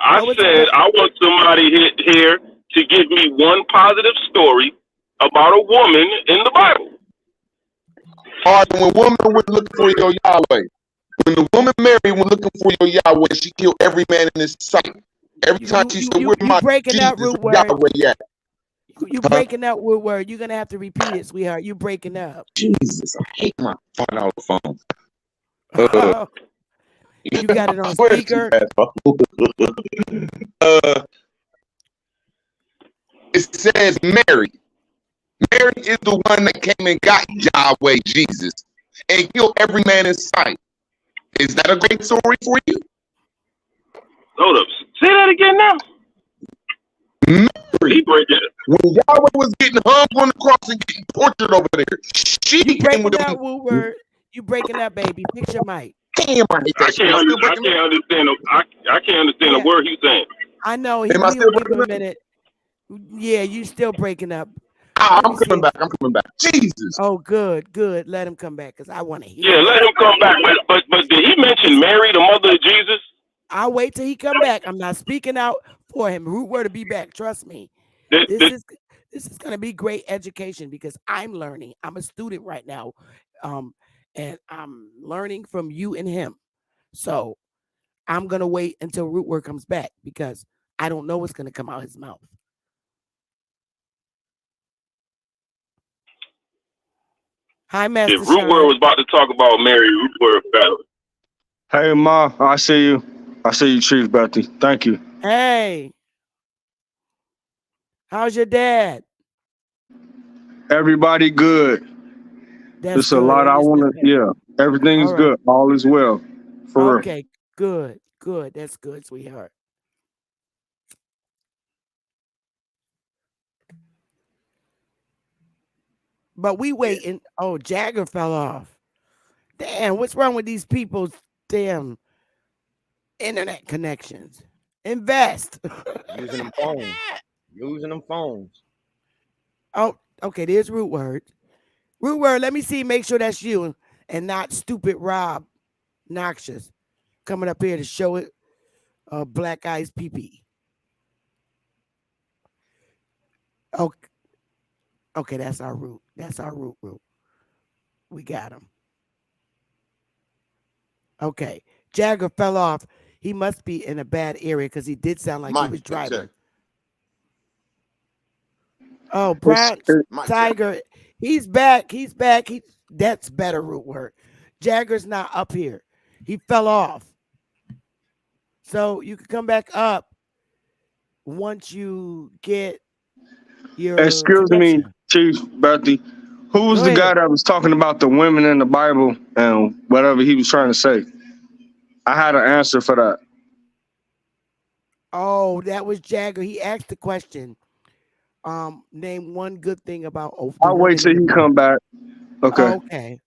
S12: I said I want somebody here to give me one positive story about a woman in the Bible.
S9: All right, when woman was looking for your Yahweh, when the woman Mary was looking for your Yahweh, she killed every man in his sight. Every time she said, "Where's my Jesus, Yahweh at?"
S1: You breaking up Root Word. You're gonna have to repeat it, sweetheart. You breaking up.
S9: Jesus, I hate my $5 phone.
S1: You got it on speaker.
S9: It says Mary. Mary is the one that came and got Yahweh Jesus and killed every man in sight. Is that a great story for you?
S12: Hold up. Say that again now.
S9: Mary, when Yahweh was getting hung on the cross and getting tortured over there, she came with
S1: that word. You breaking up, baby. Fix your mic.
S9: Damn, I hate that shit.
S12: I can't understand a word he's saying.
S1: I know. He'll give him a minute. Yeah, you still breaking up.
S9: I'm coming back. I'm coming back. Jesus.
S1: Oh, good, good. Let him come back because I want to hear.
S12: Yeah, let him come back. But did he mention Mary, the mother of Jesus?
S1: I'll wait till he come back. I'm not speaking out for him. Root Word to be back. Trust me. This is going to be great education because I'm learning. I'm a student right now, and I'm learning from you and him. So I'm going to wait until Root Word comes back because I don't know what's going to come out his mouth. Hi, Master
S12: If Root Word was about to talk about Mary, Root Word better.
S13: Hey, Ma, I see you. I see you, Chief Betty. Thank you.
S1: Hey. How's your dad?
S13: Everybody good. There's a lot I want to, yeah. Everything is good. All is well. For real.
S1: Okay, good, good. That's good, sweetheart. But we waiting. Oh, Jagger fell off. Damn, what's wrong with these people's damn internet connections? Invest.
S10: Using them phones. Using them phones.
S1: Oh, okay. There's Root Word. Root Word, let me see. Make sure that's you and not stupid Rob Noxious coming up here to show it. Black Eyes PP. Okay. Okay, that's our root. That's our root. We got him. Okay. Jagger fell off. He must be in a bad area because he did sound like he was driving. Oh, Brown Tiger. He's back. He's back. That's better Root Word. Jagger's not up here. He fell off. So you can come back up once you get your
S13: Excuse me, Chief Betty. Who was the guy that was talking about the women in the Bible and whatever he was trying to say? I had an answer for that.
S1: Oh, that was Jagger. He asked the question. Name one good thing about
S13: I'll wait till he come back. Okay.
S1: Okay.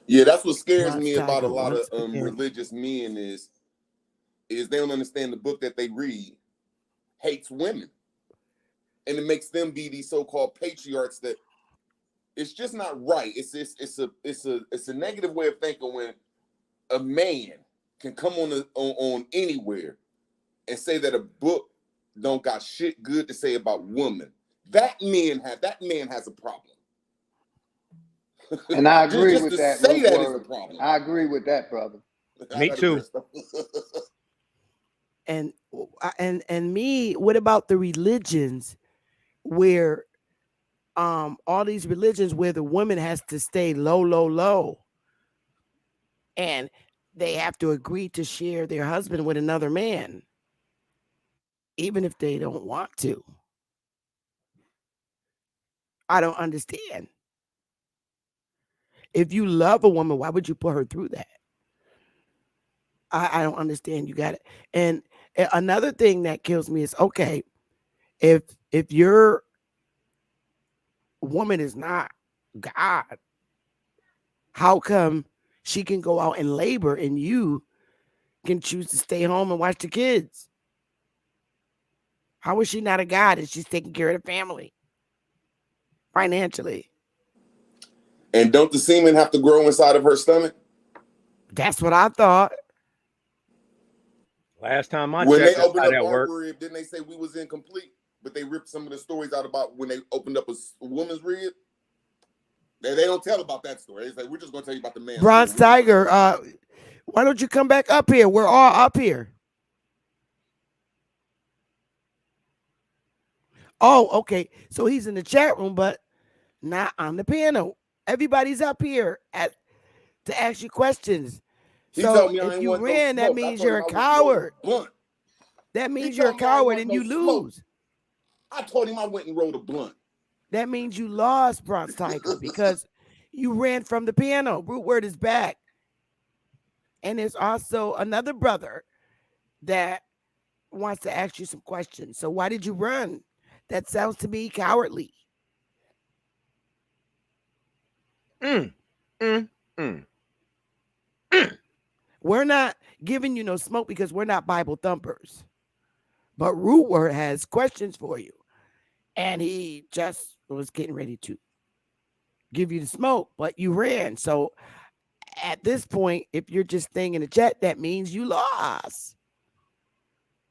S9: Yeah, that's what scares me about a lot of religious men is is they don't understand the book that they read hates women. And it makes them be these so-called patriarchs that it's just not right. It's a negative way of thinking when a man can come on anywhere and say that a book don't got shit good to say about women. That man has a problem.
S11: And I agree
S9: just
S11: with
S9: to
S11: that.
S9: say that is a problem.
S11: I agree with that, brother.
S10: Me too.
S1: And me, what about the religions where all these religions where the woman has to stay low, and they have to agree to share their husband with another man, even if they don't want to. I don't understand. If you love a woman, why would you put her through that? I don't understand. You got it. And another thing that kills me is, okay, if your woman is not God, how come she can go out and labor and you can choose to stay home and watch the kids? How is she not a God and she's taking care of the family financially?
S9: And don't the semen have to grow inside of her stomach?
S1: That's what I thought.
S10: Last time I
S9: when
S10: checked,
S9: they opened up
S10: that
S9: our
S10: worked.
S9: rib, didn't they say we was incomplete? But they ripped some of the stories out about when they opened up a woman's rib. They don't tell about that story. They say we're just gonna tell you about the man.
S1: Bronze Tiger, why don't you come back up here? We're all up here. Oh, okay. So he's in the chat room, but not on the panel. Everybody's up here to ask you questions.
S9: He
S1: so
S9: told me I
S1: if
S9: ain't
S1: you
S9: want no
S1: ran, that
S9: smoke.
S1: means
S9: I
S1: you're a
S9: told him I went and rolled
S1: coward.
S9: a blunt.
S1: That means
S9: He
S1: you're a
S9: told me I
S1: coward
S9: want
S1: and
S9: no
S1: you
S9: smoke.
S1: lose.
S9: I told him I went and rolled a blunt.
S1: That means you lost, Bronze Tiger, because you ran from the piano. Root word is back. And there's also another brother that wants to ask you some questions. So why did you run? That sounds to me cowardly. We're not giving you no smoke because we're not Bible thumpers. But Root Word has questions for you. And he just was getting ready to give you the smoke, but you ran. So at this point, if you're just staying in the chat, that means you lost.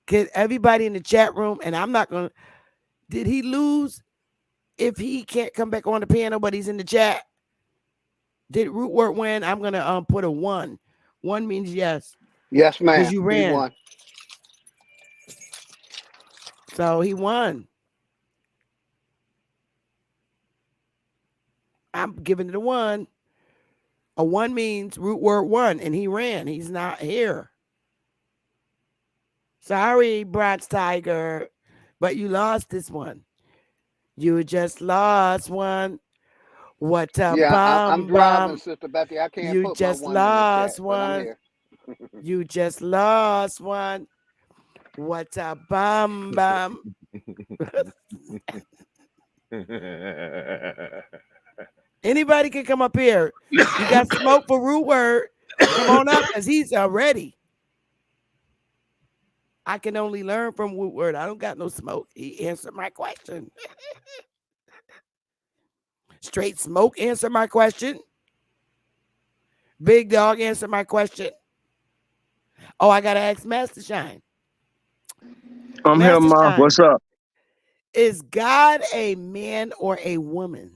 S1: Because everybody in the chat room, and I'm not going to, did he lose if he can't come back on the piano, but he's in the chat? Did Root Word win? I'm going to put a 1. 1 means yes.
S11: Yes, ma'am.
S1: Because you ran.
S11: He won.
S1: So he won. I'm giving it a 1. A 1 means Root Word won, and he ran. He's not here. Sorry, Bronze Tiger, but you lost this one. You just lost one. What a
S11: I'm driving, Sister Betty. I can't
S1: You
S11: put my
S1: just
S11: 1 in the
S1: lost
S11: chat, but I'm
S1: one.
S11: here.
S1: You just lost one. What a bum. Anybody can come up here. You got smoke for Root Word. Come on up, because he's ready. I can only learn from Root Word. I don't got no smoke. He answered my question. Straight Smoke answered my question. Big Dog answered my question. Oh, I got to ask Master Shine.
S13: I'm here, Ma. What's up?
S1: Is God a man or a woman?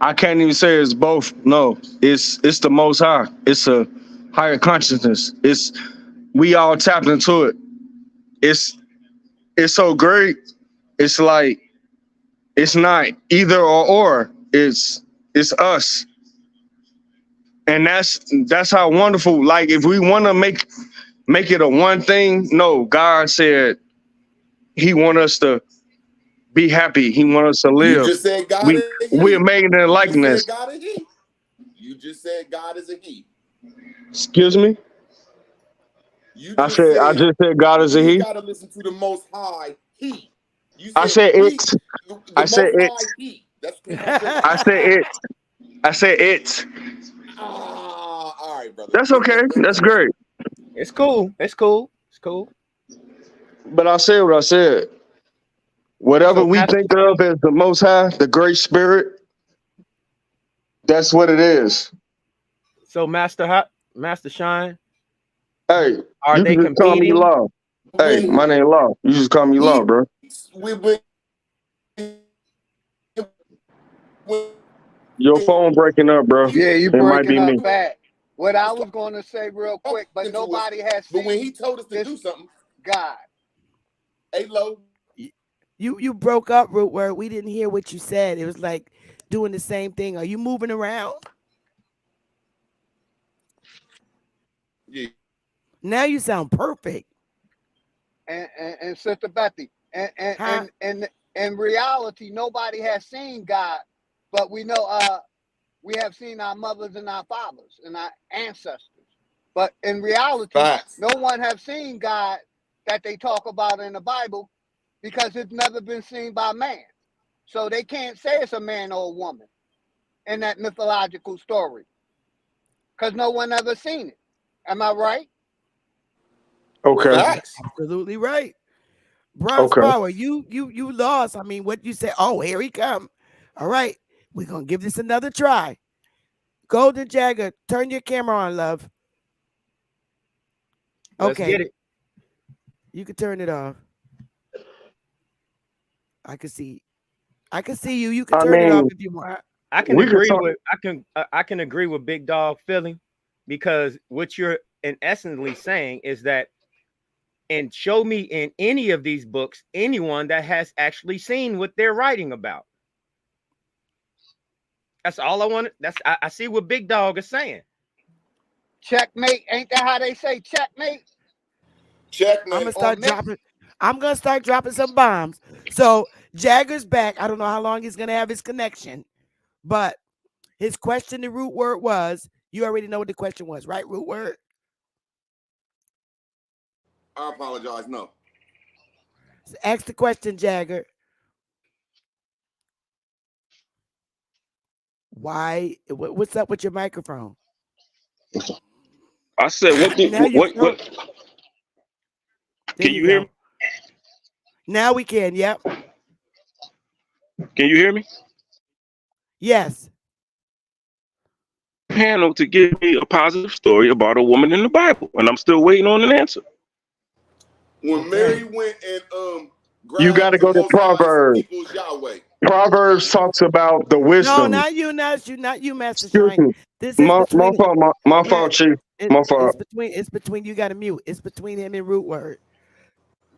S13: I can't even say it's both. No, it's the Most High. It's a higher consciousness. We all tapped into it. It's so great. It's like it's not either or. It's us, and that's how wonderful. Like if we want to make it a one thing, no, God said He want us to be happy. He want us to live.
S9: You just said God is a he.
S13: We're made in the likeness.
S9: You just said God is he. You just said God is a he.
S13: Excuse me? I just said God is a he.
S9: You gotta listen to the Most High he.
S13: I said it. I said it.
S9: He. That's
S13: I said it. I said it.
S9: All right, brother.
S13: That's okay. That's great.
S10: It's cool. It's cool. It's cool.
S13: But I said what I said. Whatever
S10: So
S13: we think of as the Most High, the Great Spirit, that's what it is.
S10: So Master Shine,
S13: Hey,
S10: are
S13: you
S10: they
S13: can just call me
S10: competing?
S13: Law. Hey, my name Law. You just call me Law, bro. Your phone breaking up, bro.
S11: Yeah, you
S13: It might
S11: breaking
S13: be
S11: up
S13: me.
S11: bad. What I was going to say real quick, but nobody has seen.
S9: But when he told us to do something,
S11: God.
S9: Hey, Lo.
S1: You broke up, Root Word. We didn't hear what you said. It was like doing the same thing. Are you moving around?
S9: Yeah.
S1: Now you sound perfect.
S11: And Sister Betty, and in reality, nobody has seen God, but we know we have seen our mothers and our fathers and our ancestors. But in reality, no one have seen God that they talk about in the Bible because it's never been seen by man. So they can't say it's a man or a woman in that mythological story because no one ever seen it. Am I right?
S13: Okay.
S1: Absolutely right. Bronze Power, you lost. I mean, what you said? Oh, here he come. All right, we're gonna give this another try. Golden Jagger, turn your camera on, love.
S10: Let's
S1: Okay,
S10: get it.
S1: you can turn it off. I can see. I can see you. You can turn it off if you want.
S10: I can agree with Big Dog Philly, because what you're in essence saying is that, and show me in any of these books anyone that has actually seen what they're writing about. That's all I want. I see what Big Dog is saying.
S11: Checkmate. Ain't that how they say checkmate?
S9: Checkmate.
S1: I'm gonna start dropping some bombs. So Jagger's back. I don't know how long he's gonna have his connection, but his question, the root word was, you already know what the question was, right? Root word.
S9: I apologize. No.
S1: So ask the question, Jagger. Why? What's up with your microphone?
S12: I said, what? Can you hear me?
S1: Now we can. Yep.
S12: Can you hear me?
S1: Yes.
S12: Panel to give me a positive story about a woman in the Bible, and I'm still waiting on an answer.
S9: When Mary went and
S13: You got to go to Proverbs. Proverbs talks about the wisdom.
S1: No, not you, Master
S13: Excuse
S1: Shine.
S13: me.
S1: This is between
S13: my fault, Chief. My fault.
S1: It's between. You got to mute. It's between him and Root Word.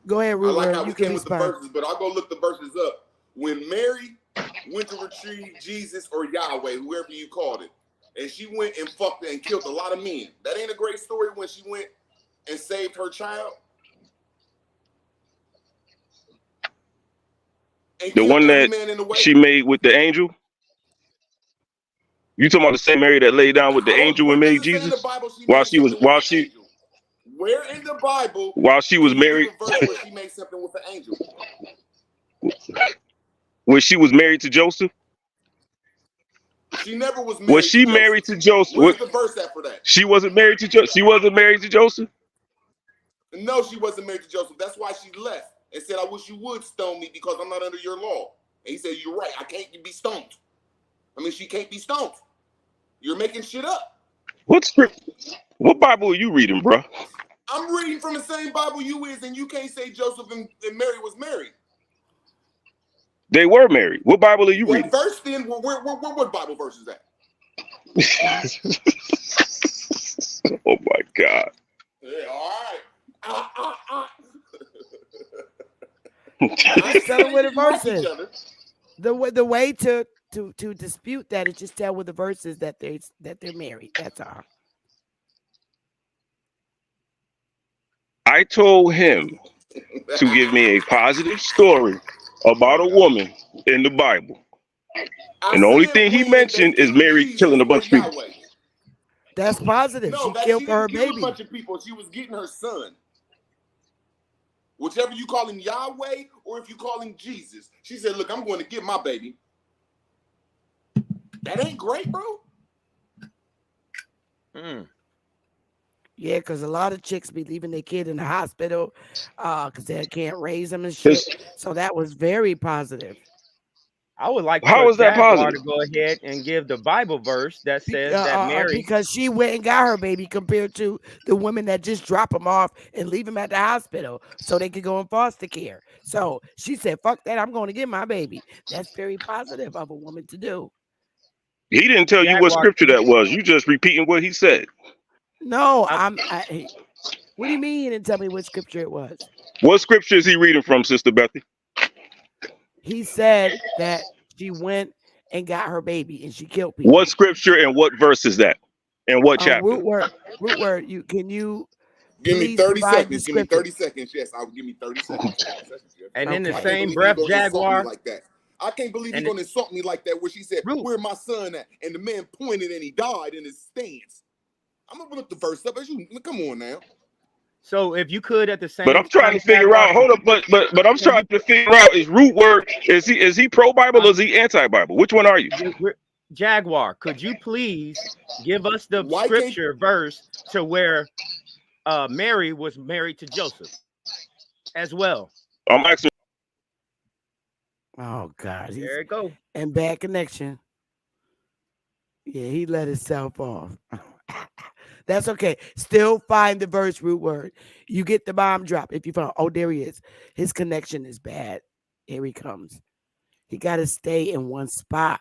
S1: Go ahead,
S9: I
S1: Root
S9: like
S1: Word.
S9: how
S1: You
S9: we
S1: can
S9: came with the
S1: respond.
S9: verses, but I'll go look the verses up. When Mary went to retrieve Jesus or Yahweh, whoever you called it, and she went and fucked and killed a lot of men. That ain't a great story when she went and saved her child.
S12: The one that she made with the angel. You talking about the same Mary that laid down with the angel and made Jesus while she was
S9: Where in the Bible
S12: while she was married?
S9: Where she made something with the angel?
S12: When she was married to Joseph?
S9: She never was married.
S12: Was she married to Joseph?
S9: Where's the verse at for that?
S12: She wasn't married to Joseph. She wasn't married to Joseph?
S9: No, she wasn't married to Joseph. That's why she left and said, I wish you would stone me because I'm not under your law. And he said, you're right. I can't be stoned. I mean, she can't be stoned. You're making shit up.
S12: What Bible are you reading, bro?
S9: I'm reading from the same Bible you is, and you can't say Joseph and Mary was married.
S12: They were married. What Bible are you reading?
S9: Verse then, what Bible verse is that?
S12: Oh my God.
S9: Yeah, all right.
S1: Just tell them where the verse is. The way to dispute that is just tell with the verses that they're married. That's all.
S12: I told him to give me a positive story about a woman in the Bible. And the only thing he mentioned is Mary killing a bunch of people.
S1: That's positive.
S9: No,
S1: she killed her
S9: didn't kill
S1: baby.
S9: A bunch of people. She was getting her son. Whichever you call him Yahweh or if you call him Jesus. She said, look, I'm going to get my baby. That ain't great, bro.
S1: Yeah, because a lot of chicks be leaving their kid in the hospital because they can't raise them and shit. So that was very positive.
S10: I would like
S13: How
S10: for
S13: is that
S10: Jaguar
S13: positive?
S10: to go ahead and give the Bible verse that says that Mary.
S1: Because she went and got her baby compared to the women that just drop them off and leave them at the hospital so they could go in foster care. So she said, fuck that, I'm going to get my baby. That's very positive of a woman to do.
S12: He didn't tell you what
S10: Jaguar,
S12: scripture that was. You just repeating what he said.
S1: No, what do you mean you didn't tell me what scripture it was?
S12: What scripture is he reading from, Sister Bethy?
S1: He said that she went and got her baby and she killed people.
S12: What scripture and what verse is that? And what chapter?
S1: Root word. Can you
S9: Give me
S1: please
S9: 30
S1: provide the
S9: seconds. Give me
S1: scripture?
S9: 30 seconds. Yes, I'll give me 30 seconds.
S10: And in the
S9: I can't
S10: same
S9: believe
S10: breath,
S9: he's gonna insult me
S10: Jaguar.
S9: like that. I can't believe he's
S10: And
S9: gonna insult me like that. Where she said,
S10: Root.
S9: "Where my son at?" And the man pointed and he died in his stance. I'm gonna look the verse up. As you come on now.
S10: So if you could at the same
S12: But I'm trying
S10: time,
S12: to figure
S10: Jaguar,
S12: out. Hold up, but I'm trying to figure out, is root word, is he pro Bible or is he anti Bible? Which one are you?
S10: Jaguar, could you please give us the
S9: Why
S10: scripture verse to where Mary was married to Joseph as well?
S12: I'm actually.
S1: Oh God,
S10: There it go.
S1: And bad connection. Yeah, he let himself off. That's okay. Still find the verse, root word. You get the bomb drop if you found. Oh, there he is. His connection is bad. Here he comes. He got to stay in one spot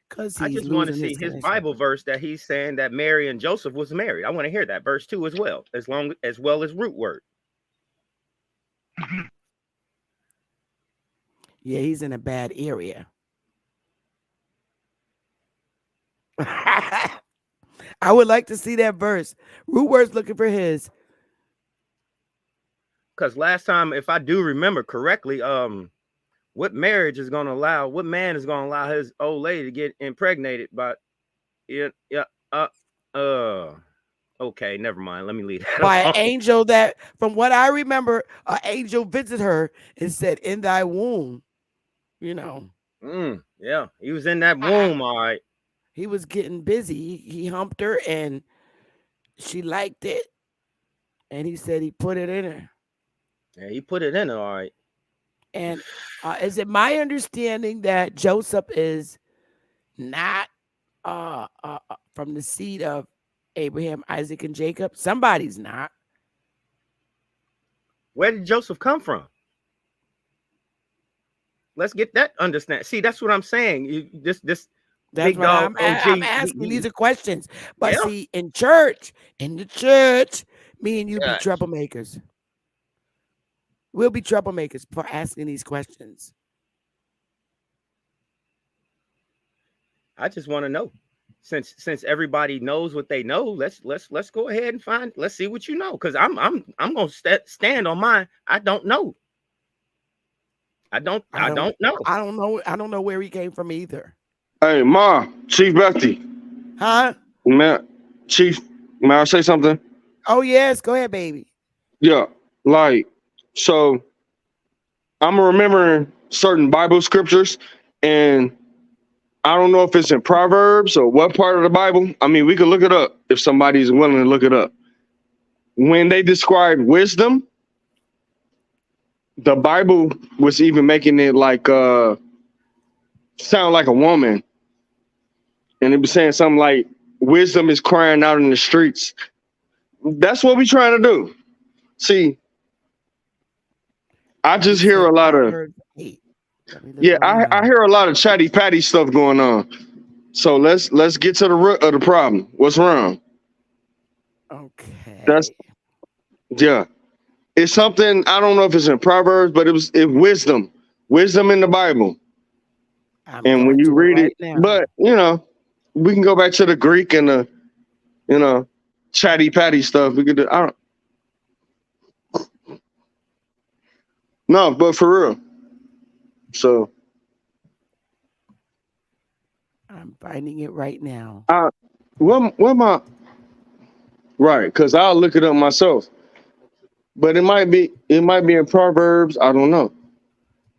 S1: because
S10: I
S1: he's
S10: just want to
S1: losing
S10: see his
S1: connection.
S10: Bible verse that he's saying that Mary and Joseph was married. I want to hear that verse too, as well as root word.
S1: Yeah, he's in a bad area. I would like to see that verse. Root word's looking for his.
S10: Because last time, if I do remember correctly, what man is going to allow his old lady to get impregnated by okay, never mind. Let me leave that
S1: By an
S10: alone.
S1: angel that, from what I remember, an angel visited her and said, in thy womb,
S10: Yeah, he was in that womb, all right.
S1: He was getting busy. He humped her and she liked it. And he said he put it in her.
S10: Yeah, he put it in her, all right.
S1: And is it my understanding that Joseph is not from the seed of Abraham, Isaac, and Jacob? Somebody's not.
S10: Where did Joseph come from? Let's get that understand. See, that's what I'm saying. This
S1: That's
S10: big
S1: what
S10: dog
S1: I'm asking. These are questions. But see, in the church, me and you be troublemakers. We'll be troublemakers for asking these questions.
S10: I just want to know. Since everybody knows what they know, let's go ahead and let's see what you know. Because I'm gonna stand on mine. I don't know. I don't know.
S1: I don't know where he came from either.
S13: Hey, Ma, Chief Bethy.
S1: Huh?
S13: Chief, may I say something?
S1: Oh, yes. Go ahead, baby.
S13: Yeah. So I'm remembering certain Bible scriptures, and I don't know if it's in Proverbs or what part of the Bible. I mean, we could look it up if somebody's willing to look it up. When they describe wisdom, the Bible was even making it sound like a woman. And it was saying something like, wisdom is crying out in the streets. That's what we're trying to do. See, I just hear a lot of, I hear a lot of chatty patty stuff going on. So let's get to the root of the problem. What's wrong?
S1: Okay.
S13: It's something, I don't know if it's in Proverbs, but it's wisdom in the Bible. And when you read it, but we can go back to the Greek and the chatty patty stuff. We could do. No, but for real. So
S1: I'm finding it right now.
S13: What am I? Right, because I'll look it up myself. But it might be in Proverbs. I don't know.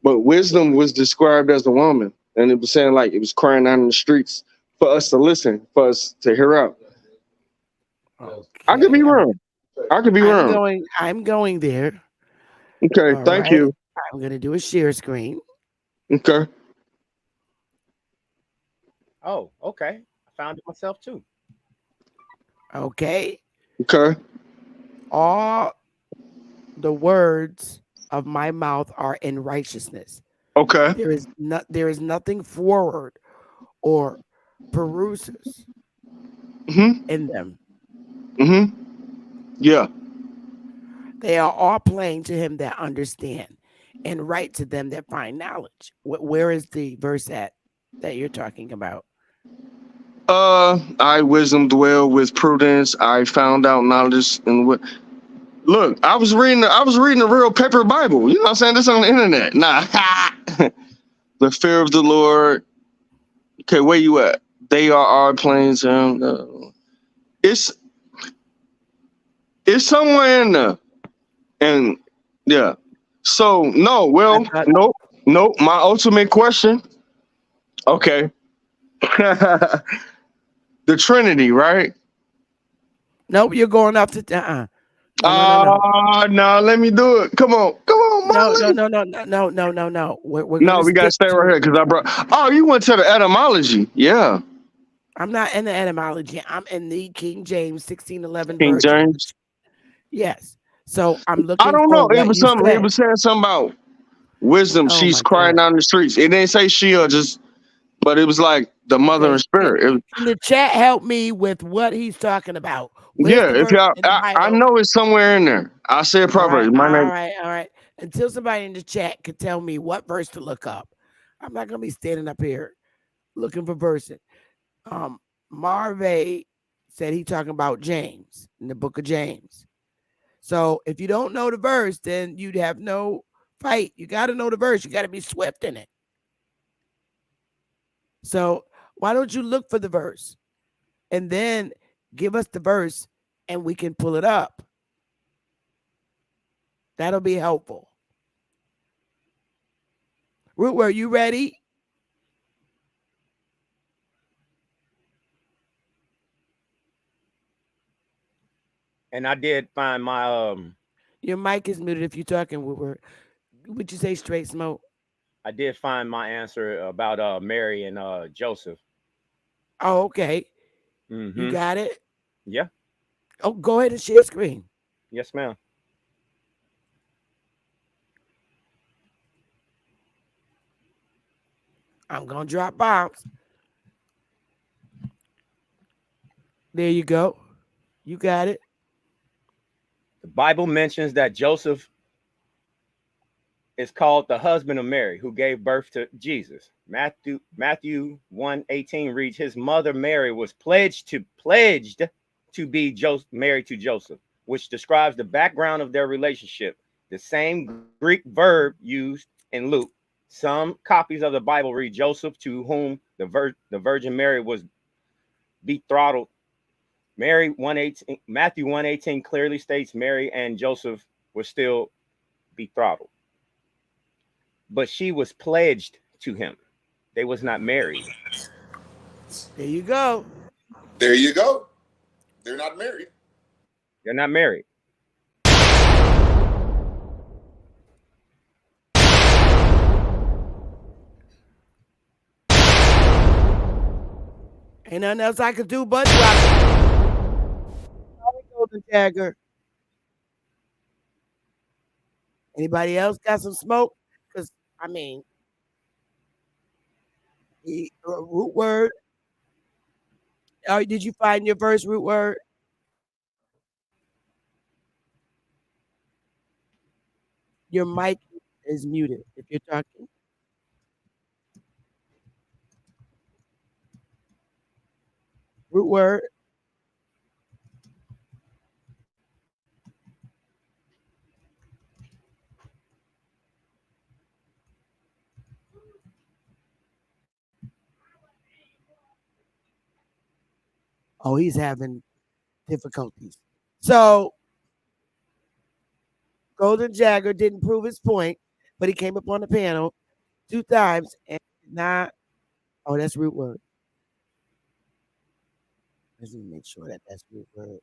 S13: But wisdom was described as a woman, and it was saying like it was crying out in the streets for us to listen, for us to hear out.
S1: Okay.
S13: I could be wrong. I could be wrong.
S1: I'm going there.
S13: Okay,
S1: All
S13: thank
S1: right.
S13: you.
S1: I'm gonna do a share screen.
S13: Okay.
S10: Oh, okay. I found it myself too.
S1: Okay.
S13: Okay.
S1: All the words of my mouth are in righteousness.
S13: Okay.
S1: There is nothing forward or peruses in them.
S13: Yeah.
S1: They are all plain to him that understand, and right to them that find knowledge. Where is the verse at that you're talking about?
S13: I wisdom dwell with prudence. I found out knowledge and what. Look, I was reading the real paper Bible. You know what I'm saying? This on the internet. Nah. The fear of the Lord. Okay, where you at? They are our plains. It's somewhere in there. And yeah. So no, well, nope. My ultimate question. Okay. The Trinity, right?
S1: Nope, you're going off the
S13: No, let me do it. Come on, Molly.
S1: No. We're
S13: No,
S1: gonna
S13: we gotta
S1: stick
S13: stay right here because I brought. Oh, you went to the etymology. Yeah.
S1: I'm not in the etymology. I'm in the King James 1611
S13: King
S1: version.
S13: James.
S1: Yes. So I'm
S13: I
S1: looking
S13: don't
S1: for
S13: know. It
S1: what
S13: was
S1: you
S13: something. It
S1: said.
S13: was saying something about wisdom.
S1: Oh
S13: She's
S1: my
S13: crying
S1: God.
S13: down the streets. It didn't say she or just, but it was like the mother and spirit. It was,
S1: Can the chat help me with what he's talking about? Where's
S13: yeah.
S1: the
S13: If
S1: verse
S13: y'all,
S1: in the
S13: I
S1: Bible?
S13: know it's somewhere in there. I say it properly. My name.
S1: All right. Until somebody in the chat could tell me what verse to look up, I'm not gonna be standing up here looking for verses. Marve said he talking about James in the book of James. So if you don't know the verse, then you'd have no fight. You got to know the verse. You got to be swift in it. So why don't you look for the verse and then give us the verse and we can pull it up? That'll be helpful. Root, were you ready?
S10: And I did find my
S1: Your mic is muted if you're talking. Would you say straight smoke?
S10: I did find my answer about Mary and Joseph.
S1: Oh, okay.
S10: Mm-hmm.
S1: You got it?
S10: Yeah.
S1: Oh, go ahead and share screen.
S10: Yes, ma'am.
S1: I'm going to drop bombs. There you go. You got it.
S10: The Bible mentions that Joseph is called the husband of Mary, who gave birth to Jesus. Matthew 1:18 reads, his mother Mary was pledged to be married to Joseph, which describes the background of their relationship. The same Greek verb used in Luke. Some copies of the Bible read Joseph, to whom the Virgin Mary was betrothed. Matthew 1:18 clearly states Mary and Joseph were still betrothed, but she was pledged to him. They was not married.
S1: There you go.
S9: There you go. They're not married.
S10: They're not married.
S1: Ain't nothing else I could do but drop it. Golden Dagger. Anybody else got some smoke? Because, I mean, the root word. Oh, did you find your first root word? Your mic is muted if you're talking. Root word. Oh, he's having difficulties. So, Golden Jagger didn't prove his point, but he came up on the panel 2 times and did not. Oh, that's root word. Let's make sure that that's root word.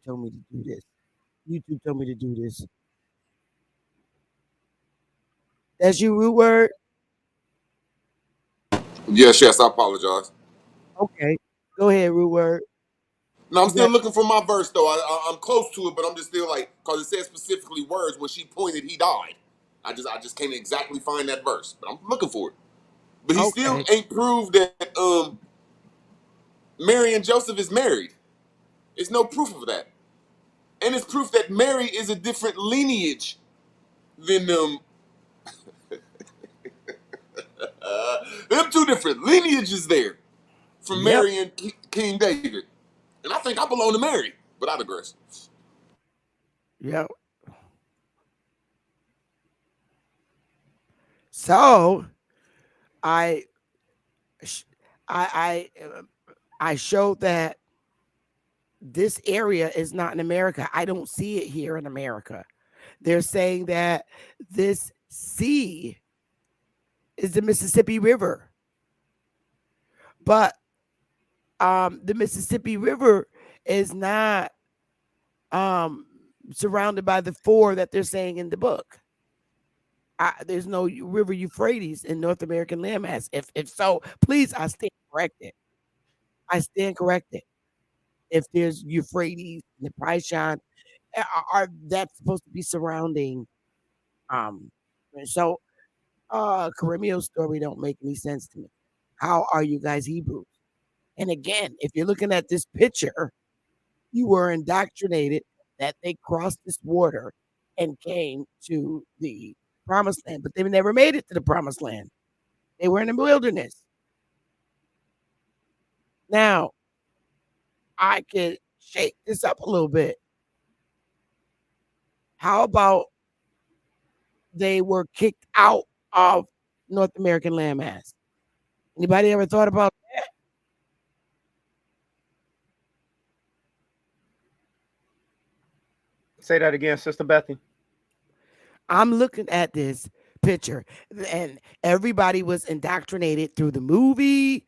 S1: told me to do this. YouTube told me to do this. That's you, root word?
S9: Yes, I apologize.
S1: Okay. Go ahead, root word.
S9: No, I'm
S1: You
S9: still
S1: got
S9: looking for my verse though. I'm close to it, but I'm just still like, cause it says specifically words when she pointed, he died. I just can't exactly find that verse, but I'm looking for it. But he still
S1: okay.
S9: ain't proved that Mary and Joseph is married. There's no proof of that, and it's proof that Mary is a different lineage than them. Them two different lineages there from
S1: Yep.
S9: Mary and King David, and I think I belong to Mary, but I digress.
S1: Yep. So I I I showed that this area is not in America. I don't see it here in America. They're saying that this sea is the Mississippi River. But the Mississippi River is not surrounded by the four that they're saying in the book. There's no river Euphrates in North American landmass. If so, please, I stand corrected. I stand corrected. If there's Euphrates, the Pishon, are that's supposed to be surrounding. And so Caremio's story don't make any sense to me. How are you guys Hebrews? And again, if you're looking at this picture, you were indoctrinated that they crossed this water and came to the promised land, but they never made it to the promised land. They were in the wilderness. Now, I could shake this up a little bit. How about they were kicked out of North American landmass? Anybody ever thought about that?
S10: Say that again, Sister Bethy.
S1: I'm looking at this picture, and everybody was indoctrinated through the movie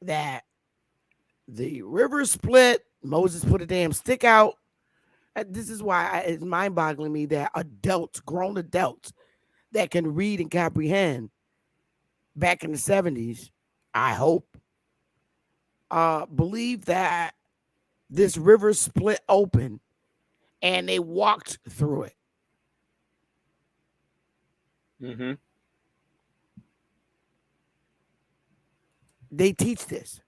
S1: that the river split. Moses put a damn stick out. This is why it's mind-boggling me that adults, grown adults, that can read and comprehend back in the 70s, I hope, believe that this river split open and they walked through it.
S10: Mm-hmm.
S1: They teach this.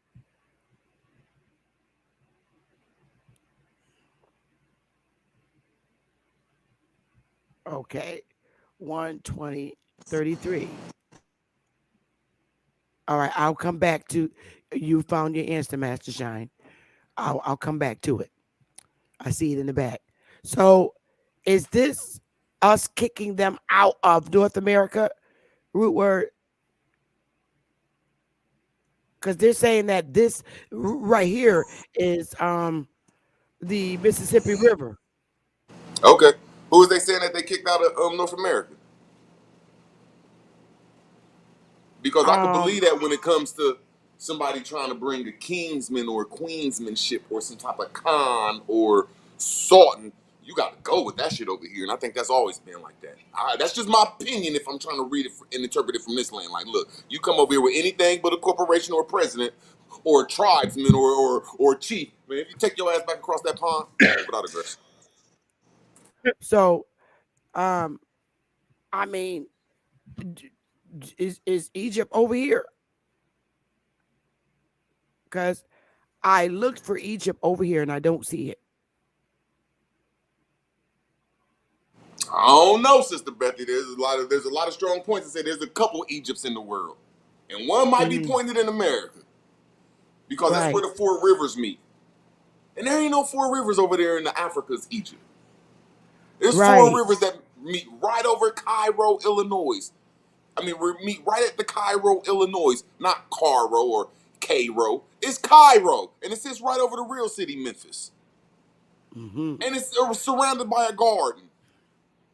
S1: Okay. 1:20:33. All right, I'll come back to you found your answer, Master Shine. I'll come back to it. I see it in the back. So is this us kicking them out of North America? Root word. Because they're saying that this right here is the Mississippi River.
S9: Okay, who is they saying that they kicked out of North America? Because I could believe that when it comes to somebody trying to bring a kingsman or a queensmanship or some type of Khan or Sultan, you got to go with that shit over here. And I think that's always been like that. That's just my opinion if I'm trying to read it and interpret it from this land. Like, look, you come over here with anything but a corporation or a president or a tribesman or a chief. Man, if you take your ass back across that pond, without aggression.
S1: So, I mean, is Egypt over here? Because I looked for Egypt over here and I don't see it.
S9: I don't know, Sister Bethy. There's a lot of strong points to say there's a couple Egypts in the world. And one might be pointed in America. Because that's where
S1: Right.
S9: the four rivers meet. And there ain't no four rivers over there in the Africa's Egypt. There's four
S1: Right.
S9: rivers that meet right over Cairo, Illinois. I mean, we meet right at the Cairo, Illinois, not Cairo or Cairo. It's Cairo, and it sits right over the real city, Memphis.
S1: Mm-hmm.
S9: And it's surrounded by a garden.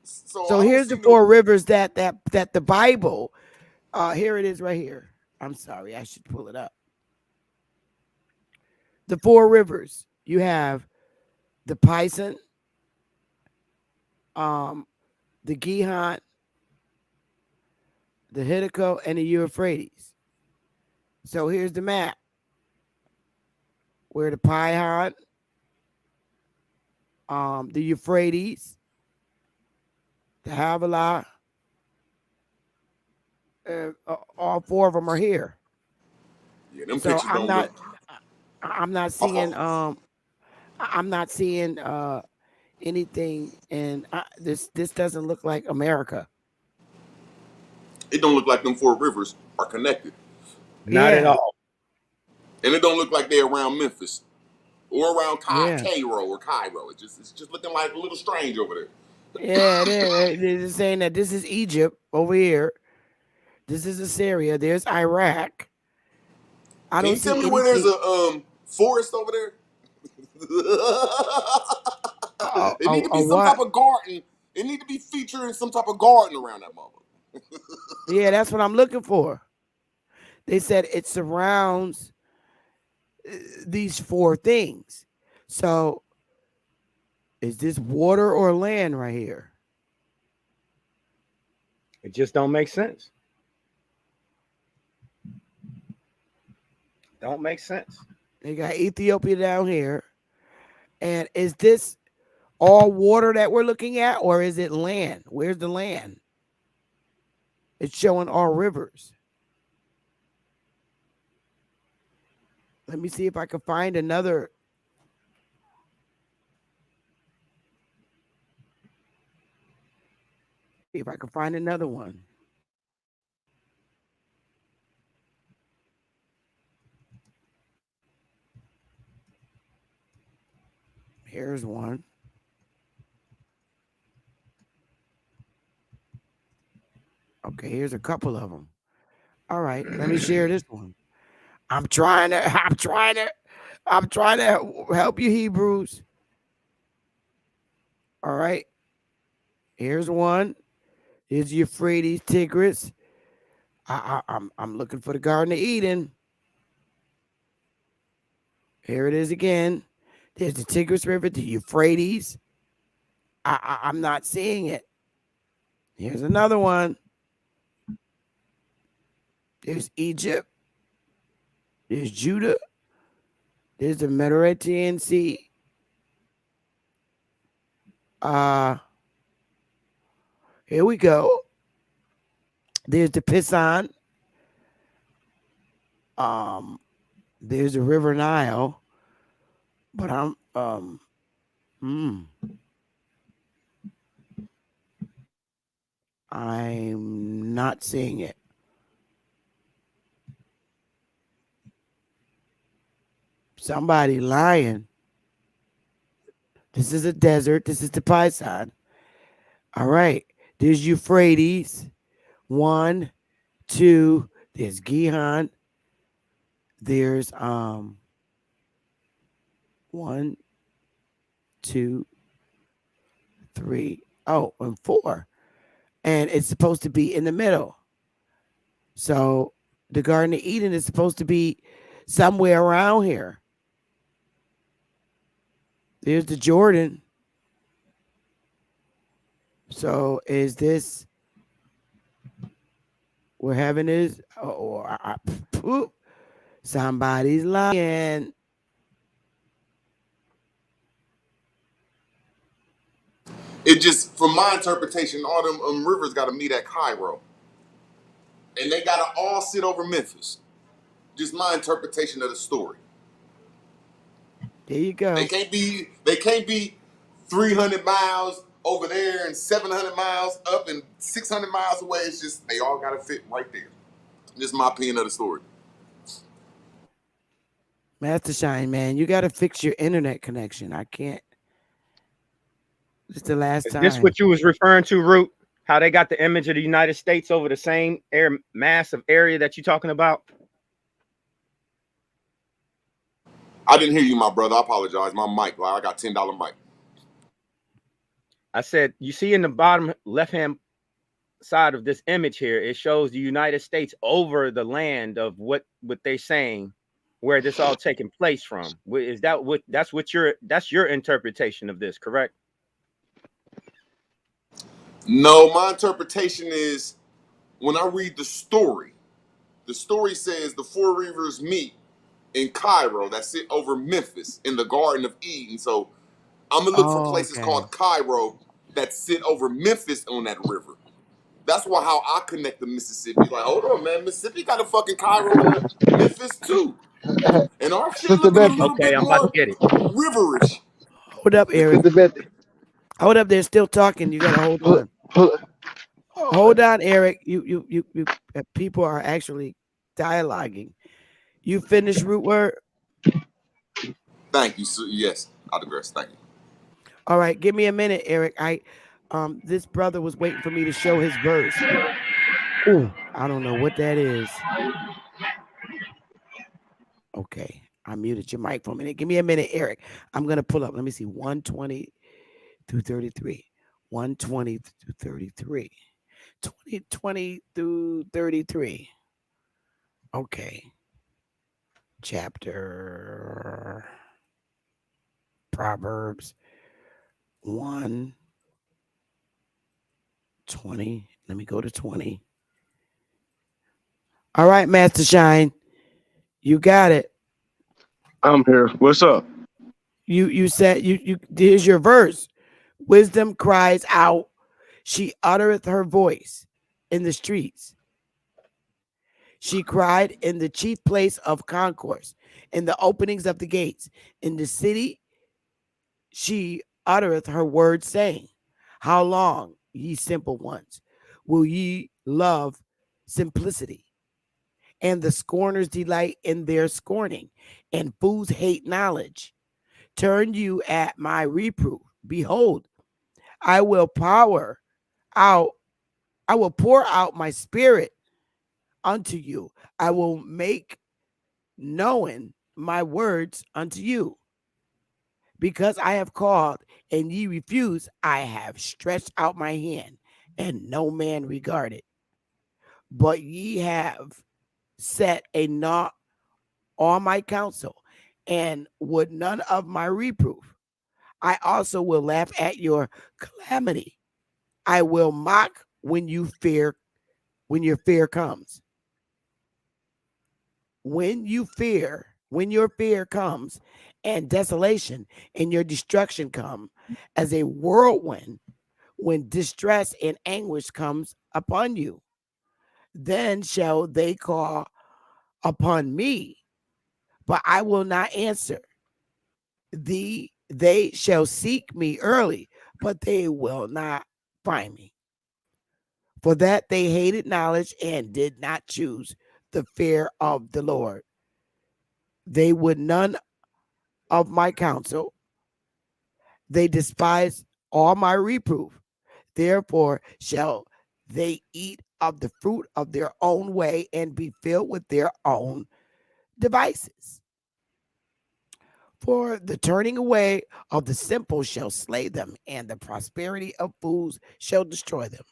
S9: So
S1: So
S9: I don't
S1: here's
S9: see
S1: the
S9: no.
S1: four rivers that the Bible. Here it is right here. I'm sorry, I should pull it up. The four rivers. You have the Pison, the Gihon, the Hiddekel, and the Euphrates. So here's the map where the Pihon, the Euphrates, the Havilah, all four of them are here.
S9: Yeah, them
S1: So
S9: pictures don't look.
S1: I'm not seeing I'm not seeing anything, and this doesn't look like America.
S9: It don't look like them four rivers are connected.
S10: Not at all.
S9: And it don't look like they're around Memphis or around
S1: Yeah.
S9: Cairo or Cairo. It's just looking like a little strange over there.
S1: Yeah, they're saying that this is Egypt over here. This is Assyria. There's Iraq. I
S9: Can
S1: don't
S9: you tell
S1: see
S9: me where there's
S1: anything.
S9: a forest over there? It need to be some
S1: what?
S9: type of garden. It need to be featuring some type of garden around that mother.
S1: Yeah, that's what I'm looking for. They said it surrounds these four things. So is this water or land right here?
S10: It just don't make sense. Don't make sense.
S1: They got Ethiopia down here. And is this all water that we're looking at, or is it land? Where's the land? It's showing all rivers. Let me see if I can find another. See if I can find another one. Here's one. Okay, here's a couple of them. All right, let me share this one. I'm trying to help you, Hebrews. All right. Here's one. Here's Euphrates, Tigris. I'm looking for the Garden of Eden. Here it is again. There's the Tigris River, the Euphrates. I'm not seeing it. Here's another one. There's Egypt. There's Judah. There's the Mediterranean Sea. Here we go. There's the Pison. There's the River Nile. But I'm not seeing it. Somebody lying. This is a desert. This is the Pison. All right. There's Euphrates. 1, 2. There's Gihon. There's 1, 2, 3. Oh, and 4. And it's supposed to be in the middle. So the Garden of Eden is supposed to be somewhere around here. There's the Jordan. So is this we're having this? Somebody's lying.
S9: It just, from my interpretation, all them rivers got to meet at Cairo, and they got to all sit over Memphis. Just my interpretation of the story.
S1: There you go.
S9: They can't be 300 miles over there and 700 miles up and 600 miles away. It's just they all got to fit right there. Just my opinion of the story.
S1: Master Shine, man, you got to fix your internet connection. I can't. It's the last time.
S10: Is this what you was referring to, Root? How they got the image of the United States over the same massive area that you're talking about?
S9: I didn't hear you, my brother. I apologize. My mic, I got $10 mic.
S10: I said, you see in the bottom left-hand side of this image here, it shows the United States over the land of what they're saying where this all taking place from. Is that what that's your interpretation of this, correct?
S9: No, my interpretation is when I read the story says the four rivers meet in Cairo that sit over Memphis in the Garden of Eden. So I'm gonna look for places called Cairo that sit over Memphis on that river. That's how I connect the Mississippi. Like, hold on, man, Mississippi got a fucking Cairo and Memphis too, and our shit
S4: Sister
S9: looking a
S4: Betty.
S9: little
S10: Okay,
S9: bit
S10: I'm about to
S9: more
S10: get it.
S9: riverish.
S1: Hold up, Eric.
S4: Sister Betty.
S1: Hold up. They're still talking. You gotta hold on. Hold on, Eric. You people are actually dialoguing. You finished root word?
S9: Thank you, sir. Yes, I digress. Thank you.
S1: All right, give me a minute, Eric. This brother was waiting for me to show his verse. Ooh, I don't know what that is. Okay, I muted your mic for a minute. Give me a minute, Eric. I'm gonna pull up. Let me see. 120 through 33. 120 through 33. 20 through 33. Okay. Chapter Proverbs 1:20. Let me go to 20. All right, Master Shine. You got it.
S13: I'm here. What's up?
S1: You said you here's your verse. Wisdom cries out, she uttereth her voice in the streets. She cried in the chief place of concourse, in the openings of the gates. In the city, she uttereth her words, saying, how long, ye simple ones, will ye love simplicity? And the scorners delight in their scorning, and fools hate knowledge. Turn you at my reproof. Behold, I will pour out my spirit unto you. I will make known my words unto you. Because I have called and ye refuse, I have stretched out my hand, and no man regarded. But ye have set a knot on my counsel, and would none of my reproof. I also will laugh at your calamity. I will mock when your fear comes. When your fear comes, and desolation and your destruction come as a whirlwind, when distress and anguish comes upon you, then shall they call upon me, but I will not answer. They shall seek me early, but they will not find me. For that they hated knowledge and did not choose the fear of the Lord. They would none of my counsel. They despise all my reproof. Therefore shall they eat of the fruit of their own way and be filled with their own devices. For the turning away of the simple shall slay them, and the prosperity of fools shall destroy them.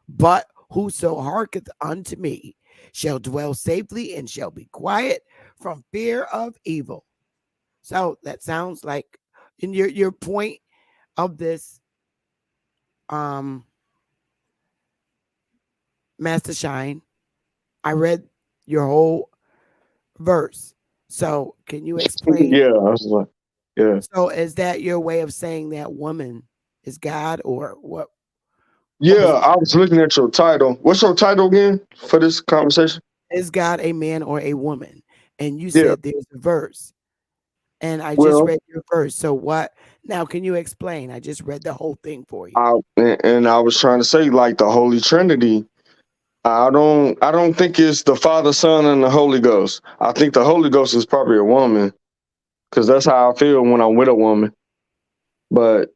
S1: But whoso hearketh unto me shall dwell safely and shall be quiet from fear of evil. So that sounds like in your point of this, Master Shine, I read your whole verse. So can you explain?
S13: Yeah, I was like, yeah.
S1: So is that your way of saying that woman is God, or what?
S13: Yeah, I was looking at your title. What's your title again for this conversation?
S1: Is God a man or a woman? And you said there's a verse. And I just read your verse. So what? Now, can you explain? I just read the whole thing for you.
S13: I was trying to say, like, the Holy Trinity. I don't think it's the Father, Son, and the Holy Ghost. I think the Holy Ghost is probably a woman, because that's how I feel when I'm with a woman. But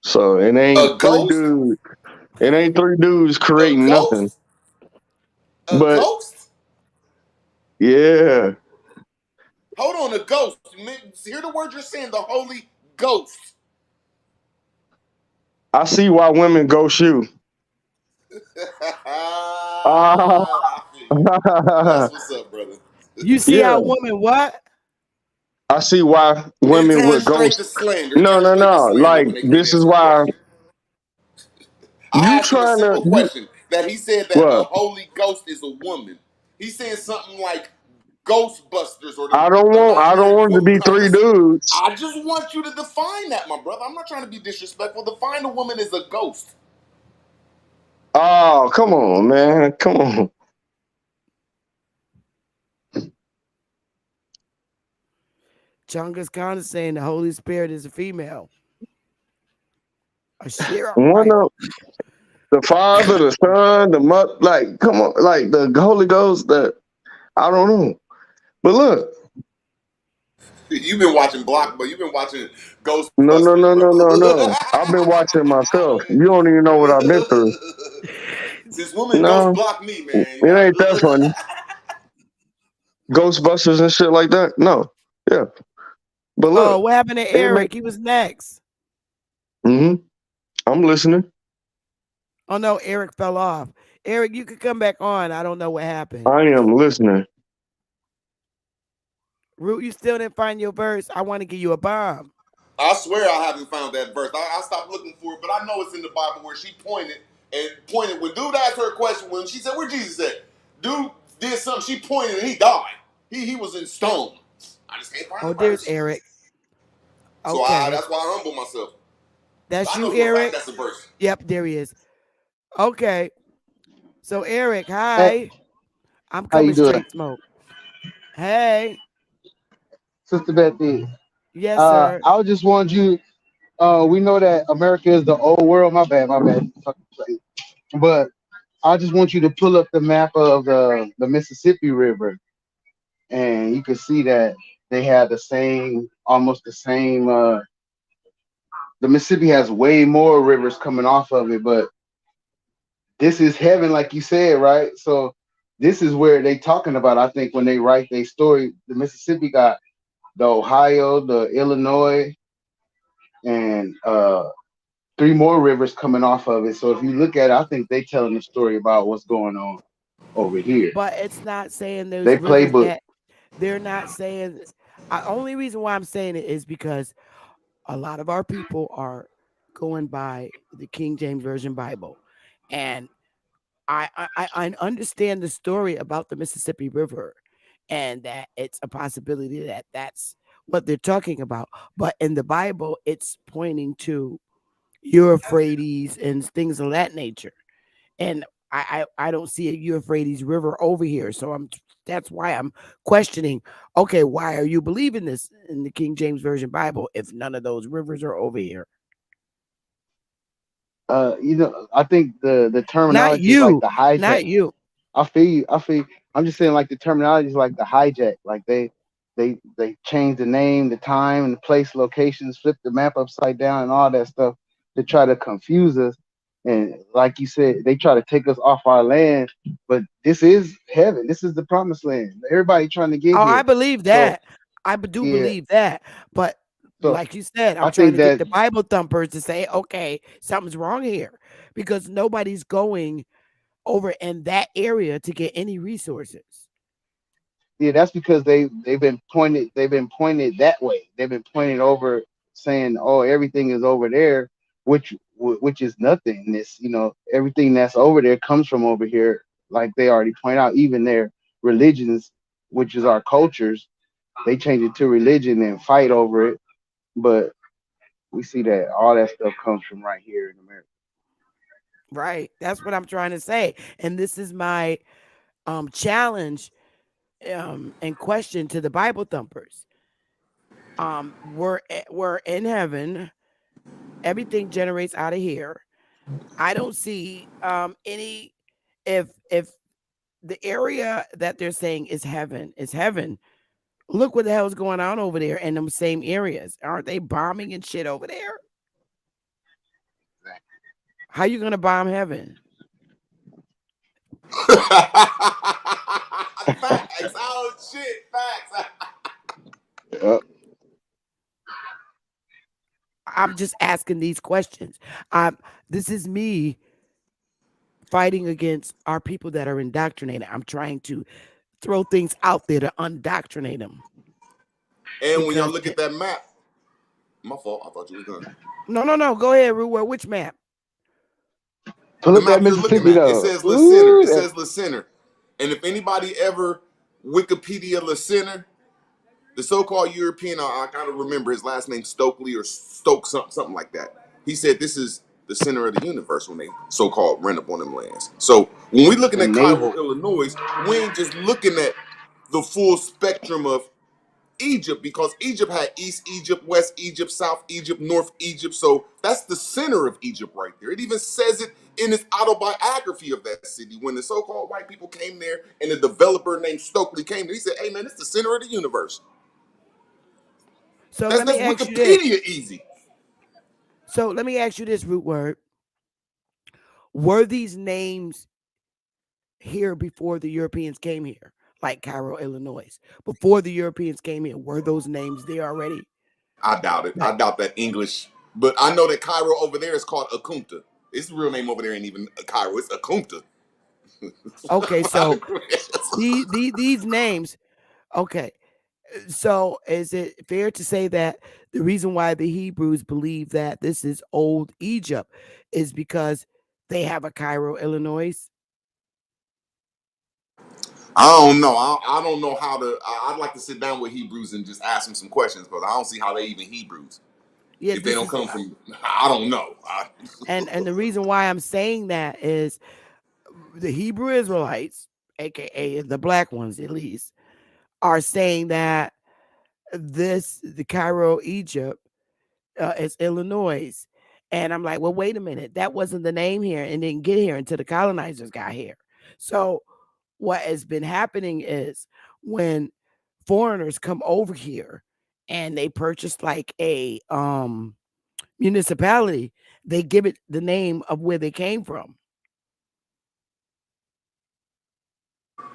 S13: so it ain't three dudes. It ain't three dudes creating nothing.
S9: Ghost?
S13: Yeah.
S9: Hold on, a ghost. Hear the word you're saying, the Holy Ghost.
S13: I see why women ghost you.
S9: That's what's up, brother.
S1: You see how women what?
S13: I see why
S9: Men
S13: women
S9: turn
S13: would go.
S9: straight to slander.
S13: No,
S9: Turn
S13: no,
S9: straight to
S13: no.
S9: slander
S13: Like
S9: when they can't
S13: this is
S9: answer a
S13: why
S9: question. I
S13: you
S9: asked him a
S13: trying to.
S9: simple question that he said that the
S13: What?
S9: Holy Ghost is a woman. He said something like Ghostbusters or
S13: I
S9: them
S13: don't want. I don't
S9: imaginary
S13: want it to
S9: women.
S13: be
S9: Like
S13: three
S9: this,
S13: dudes.
S9: I just want you to define that, my brother. I'm not trying to be disrespectful. Define a woman as a ghost.
S13: Oh, come on, man. Come on.
S1: Chunga's kind of saying the Holy Spirit is a female. A sheriff,
S13: One
S1: right?
S13: of the Father, the Son, the Mother. Like, come on. Like the Holy Ghost. That I don't know. But look.
S9: You've been watching Block, but you've been watching
S13: No, no,
S9: Ghostbusters,
S13: no,
S9: bro.
S13: no, no, no. I've been watching myself. You don't even know what I've been through.
S9: Since women ghost
S13: No,
S9: block me, man, you
S13: it
S9: got.
S13: ain't that funny. Ghostbusters and shit like that. No, yeah. But
S1: Oh,
S13: look,
S1: what happened to
S13: it make.
S1: Eric? He was next.
S13: I'm listening.
S1: Oh no, Eric fell off. Eric, you could come back on. I don't know what happened.
S13: I am listening.
S1: Root, you still didn't find your verse. I want to give you a bomb.
S9: I swear I haven't found that verse. I stopped looking for it, but I know it's in the Bible where she pointed when dude asked her a question when she said, "Where Jesus at?" Dude did something. She pointed and he died. He was in stone. I just can't find
S1: Oh,
S9: the
S1: there's
S9: verse.
S1: Eric.
S9: So
S1: Okay.
S9: that's why I humble myself.
S1: That's
S9: I know
S1: you,
S9: for a fact
S1: Eric?
S9: that's a verse.
S1: Yep, there he is. Okay. So Eric,
S14: Hey,
S1: hi. I'm
S14: how you
S1: coming
S14: doing,
S1: straight smoke. Hey.
S14: Sister Betty?
S1: Yes, sir.
S14: I just want you. We know that America is the old world. My bad, my bad. But I just want you to pull up the map of the Mississippi River, and you can see that they have the same, almost the same. The Mississippi has way more rivers coming off of it, but this is heaven, like you said, right? So this is where they talking about. I think when they write their story, the Mississippi got the Ohio, the Illinois, and three more rivers coming off of it. So if you look at it, I think they telling the story about what's going on over here.
S1: But it's not saying those
S14: They
S1: rivers
S14: playbook.
S1: that they're not saying. Only reason why I'm saying it is because a lot of our people are going by the King James Version Bible, and I understand the story about the Mississippi River, and that it's a possibility that that's what they're talking about. But in the Bible, it's pointing to Euphrates and things of that nature, and I don't see a Euphrates River over here, so that's why I'm questioning. Okay, why are you believing this in the King James Version Bible if none of those rivers are over here?
S14: I think the
S1: Not
S14: terminology is like
S1: you,
S14: the hijack.
S1: not you.
S14: I feel you. I feel you. I'm just saying like the terminology is like the hijack. Like they change the name, the time, and the place, locations, flip the map upside down, and all that stuff to try to confuse us. And like you said, they try to take us off our land. But this is heaven. This is the promised land. Everybody trying to get
S1: Oh, I
S14: here.
S1: believe
S14: So
S1: that. I do
S14: yeah.
S1: believe that. But
S14: So
S1: like you said, I'm
S14: I
S1: trying
S14: think
S1: to get
S14: that
S1: the Bible thumpers to say, okay, something's wrong here because nobody's going over in that area to get any resources.
S14: yeah, that's because they've been pointed that way. They've been pointed over, saying, "Oh, everything is over there," which is nothing. This, everything that's over there comes from over here. Like they already point out, even their religions, which is our cultures, they change it to religion and fight over it. But we see that all that stuff comes from right here in America.
S1: Right. That's what I'm trying to say. And this is my challenge and question to the Bible thumpers. We're in heaven. Everything generates out of here. I don't see any if the area that they're saying is heaven. Look what the hell's going on over there in them same areas. Aren't they bombing and shit over there? How you gonna bomb heaven?
S9: Facts. Oh shit. Facts.
S14: Yep.
S1: I'm just asking these questions. This is me fighting against our people that are indoctrinated. I'm trying to throw things out there to undoctrinate them.
S9: And when y'all
S2: because
S9: look at that map, my fault. I thought you was done.
S2: no. Go ahead, Ruwer. Which map?
S14: Pull
S9: The
S14: up that
S9: map you're looking
S14: Mississippi
S9: at, it
S14: though.
S9: says La Center.
S14: Ooh,
S9: It
S14: that,
S9: says La Center. And if anybody ever Wikipedia La Center, the so-called European, I gotta remember his last name, Stokely or Stoke, something like that. He said this is the center of the universe when they so-called rent up on them lands. So when we looking
S14: the
S9: at
S14: naval.
S9: Cairo, Illinois, we ain't just looking at the full spectrum of Egypt, because Egypt had East Egypt, West Egypt, South Egypt, North Egypt. So that's the center of Egypt right there. It even says it in its autobiography of that city. When the so-called white people came there and the developer named Stokely came there, he said, hey man, it's the center of the universe.
S2: So
S9: That's
S2: let me
S9: that's
S2: ask you this.
S9: Wikipedia easy.
S2: So let me ask you this, root word. Were these names here before the Europeans came here? Like Cairo, Illinois. Before the Europeans came here, were those names there already?
S9: I doubt it. I
S2: Like,
S9: doubt that English. But I know that Cairo over there is called Akunta. Its real name over there ain't even Cairo. It's Akunta.
S2: okay, so these names, okay. So is it fair to say that the reason why the Hebrews believe that this is old Egypt is because they have a Cairo, Illinois?
S9: I don't know. I don't know how to. I'd like to sit down with Hebrews and just ask them some questions, but I don't see how they even Hebrews
S2: Yeah,
S9: if they
S2: this
S9: don't
S2: is
S9: come from. I don't know.
S2: and the reason why I'm saying that is the Hebrew Israelites, aka the black ones at least, are saying that the Cairo, Egypt, is Illinois. And I'm like, well, wait a minute. That wasn't the name here and didn't get here until the colonizers got here. So what has been happening is when foreigners come over here and they purchase like a municipality, they give it the name of where they came from.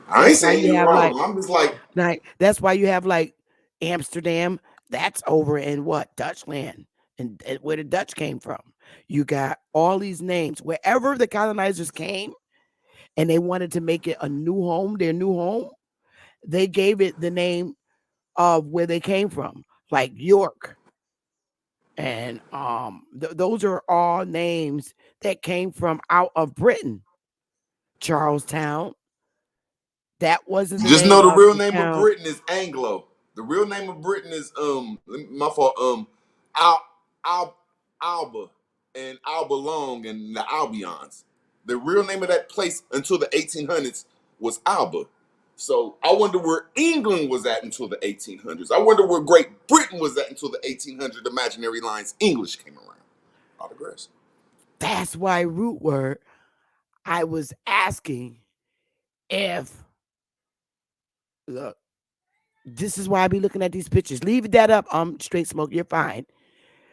S9: I ain't
S2: That's why
S9: saying
S2: you
S9: you're
S2: have
S9: wrong. I'm just like,
S2: that's why you have like Amsterdam. That's over in what Dutchland, and where the Dutch came from. You got all these names wherever the colonizers came, and they wanted to make it a new home, their new home. They gave it the name of where they came from, like York, and those are all names that came from out of Britain. Charlestown. That wasn't the
S9: just
S2: name
S9: know the
S2: of
S9: real
S2: the
S9: name of
S2: town.
S9: Britain is Anglo. The real name of Britain is my fault, Al, Al, Alba and Alba Long and the Albions. The real name of that place until the 1800s was Alba. So I wonder where England was at until the 1800s. I wonder where Great Britain was at until the 1800 imaginary lines English came around. I digress.
S2: That's why root word. I was asking if look, this is why I be looking at these pictures. Leave that up. Straight smoke. You're fine.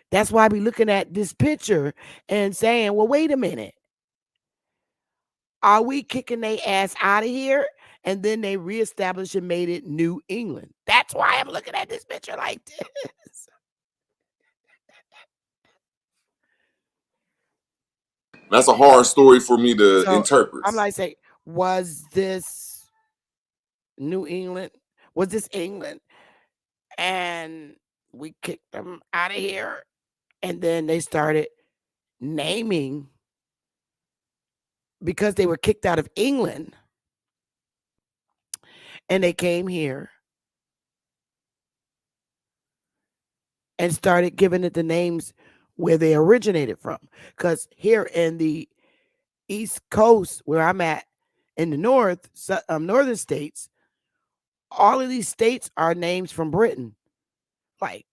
S2: That's why I be looking at this picture and saying, well, wait a minute. Are we kicking their ass out of here? And then they reestablished and made it New England. That's why I'm looking at this picture like this.
S9: That's a hard story for me to
S2: So
S9: interpret.
S2: I'm like, say, was this New England? Was this England? And we kicked them out of here. And then they started naming because they were kicked out of England and they came here and started giving it the names where they originated from. Because here in the East Coast, where I'm at in the north, northern states, all of these states are names from Britain, like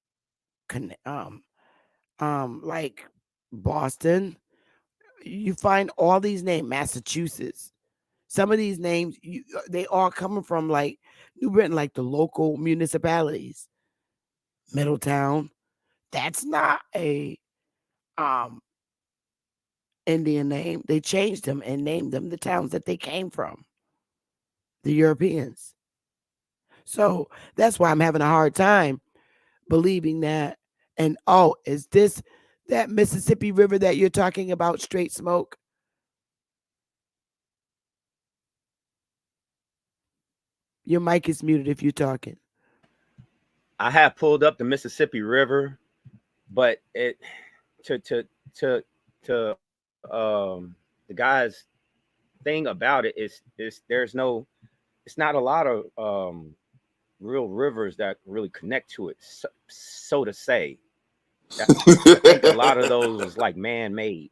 S2: like Boston. You find all these names, Massachusetts. Some of these names, they all coming from like New Britain, like the local municipalities. Middletown, that's not a Indian name. They changed them and named them the towns that they came from, the Europeans. So that's why I'm having a hard time believing that. And oh, is this that Mississippi River that you're talking about, straight smoke? Your mic is muted if you're talking.
S10: I have pulled up the Mississippi River, but it to the guy's thing about it is there's no, it's not a lot of real rivers that really connect to it, so to say. I think a lot of those was like man-made.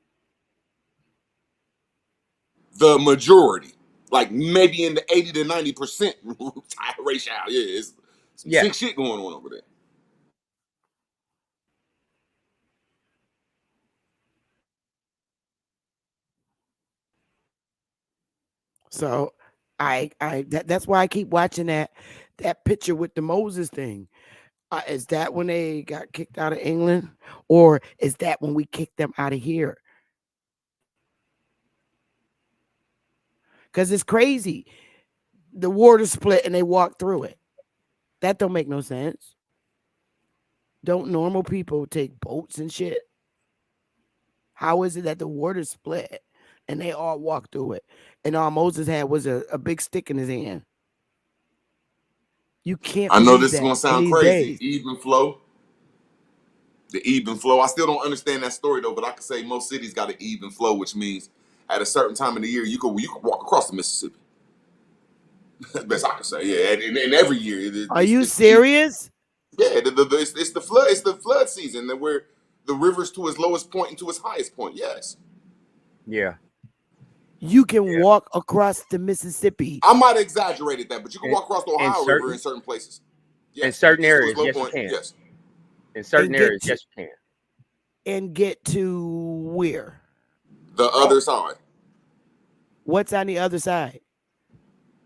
S9: The majority, like maybe in the 80 to 90% ratio. Yeah, it's some sick shit going on over there.
S1: So that's why I keep watching that picture with the Moses thing. Is that when they got kicked out of England, or is that when we kicked them out of here? Because it's crazy. The water split and they walked through it. That don't make no sense. Don't normal people take boats and shit? How is it that the water split and they all walked through it, and all Moses had was a big stick in his hand? You can't.
S9: I know
S1: believe
S9: this is
S1: that
S9: gonna
S1: in
S9: sound
S1: these
S9: crazy.
S1: days.
S9: Even flow. The even flow. I still don't understand that story though, but I can say most cities got an even flow, which means at a certain time of the year you can walk across the Mississippi. Best I can say. Yeah, and every year
S1: Are you
S9: it's even.
S1: serious?
S9: Yeah, it's the flood. It's the flood season that where the river's to its lowest point and to its highest point. Yes.
S10: Yeah.
S1: You can walk across the Mississippi.
S9: I might have exaggerated that, but you can walk across the
S10: In
S9: Ohio River in
S10: certain
S9: certain places.
S10: in
S9: Yes,
S10: certain
S9: it's to its
S10: areas,
S9: low
S10: yes, you
S9: point.
S10: can.
S9: Yes.
S10: In certain
S1: And get
S10: areas,
S1: to,
S10: yes, you can.
S1: and get to where?
S9: The other side.
S1: What's on the other side?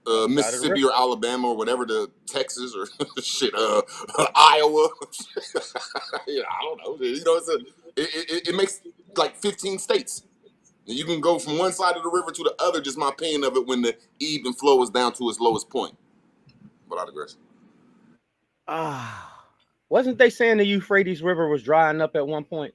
S10: Other side of the
S9: Mississippi
S10: river.
S9: or Alabama or whatever, the Texas or shit, Iowa. Yeah, I don't know. You know, it makes like 15 states. And you can go from one side of the river to the other. Just my opinion of it when the even flow is down to its lowest point. But I digress.
S10: Wasn't they saying the Euphrates River was drying up at one point?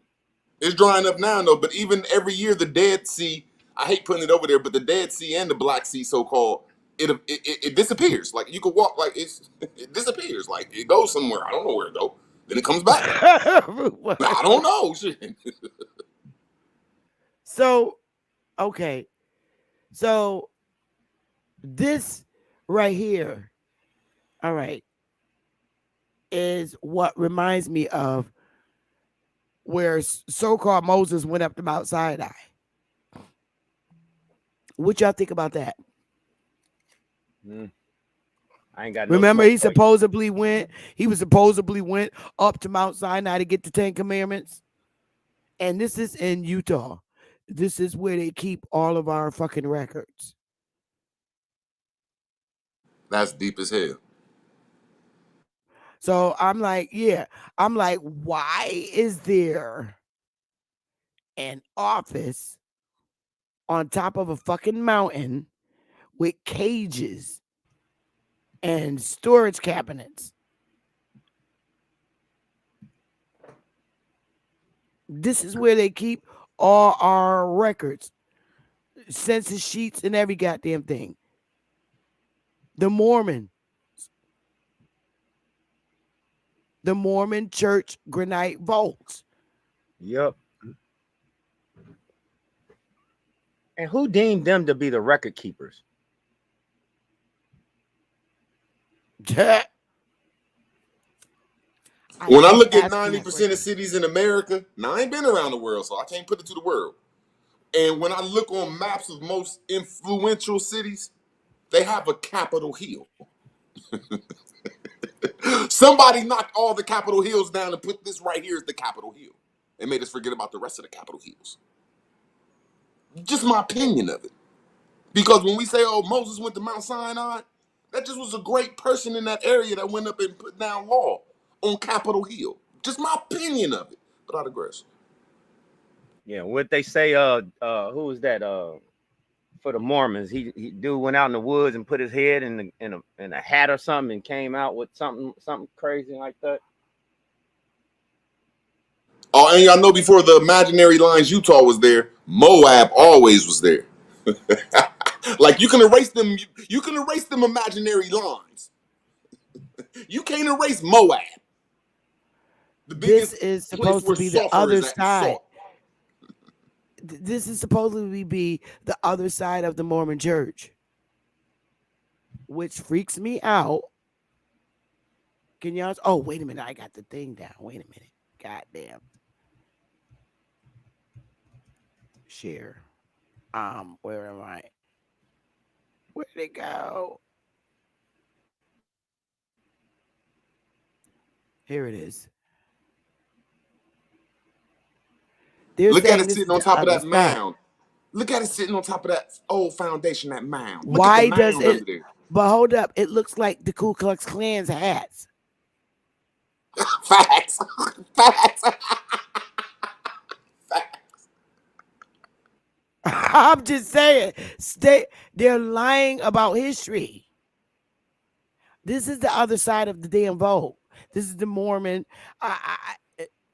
S9: It's drying up now, though. But even every year, the Dead Sea. I hate putting it over there, but the Dead Sea and the Black Sea, so called, it disappears. Like you could walk, like it disappears. Like it goes somewhere. I don't know where it go. Then it comes back. I don't know. Shit.
S1: So, okay. So this right here, all right, is what reminds me of where so-called Moses went up to Mount Sinai. What y'all think about that?
S10: I ain't got no.
S1: Remember, he was supposedly went up to Mount Sinai to get the 10 Commandments. And this is in Utah. This is where they keep all of our fucking records.
S9: That's deep as hell.
S1: So I'm like, why is there an office on top of a fucking mountain with cages and storage cabinets? This is where they keep all our records, census sheets, and every goddamn thing. The Mormon Church granite vaults.
S10: Yep. And who deemed them to be the record keepers?
S9: When I look at 90% of cities in America, now I ain't been around the world, so I can't put it to the world. And when I look on maps of most influential cities, they have a Capitol Hill. Somebody knocked all the Capitol Hills down and put this right here as the Capitol Hill. They made us forget about the rest of the Capitol Hills. Just my opinion of it. Because when we say, oh, Moses went to Mount Sinai, that just was a great person in that area that went up and put down law on Capitol Hill. Just my opinion of it. But I digress.
S10: Yeah, what they say, who was that? For the Mormons, he dude went out in the woods and put his head in a hat or something and came out with something crazy like that.
S9: Oh, and y'all know before the imaginary lines Utah was there, Moab always was there. Like you can erase them, you can erase them imaginary lines. You can't erase Moab.
S1: This is supposed to be the other side. This is supposedly be the other side of the Mormon church, which freaks me out. Can y'all? Oh, wait a minute. I got the thing down. Wait a minute. Goddamn. Share. Where am I? Where'd it go? Here it is.
S9: Look at it sitting on top of that mound. Look at it sitting on top of that old foundation, that mound. Look
S1: Why
S9: at the mound
S1: does it?
S9: under there.
S1: But hold up, it looks like the Ku Klux Klan's hats.
S9: Facts. Facts.
S1: I'm just saying, they're lying about history. This is the other side of the damn vote. This is the Mormon.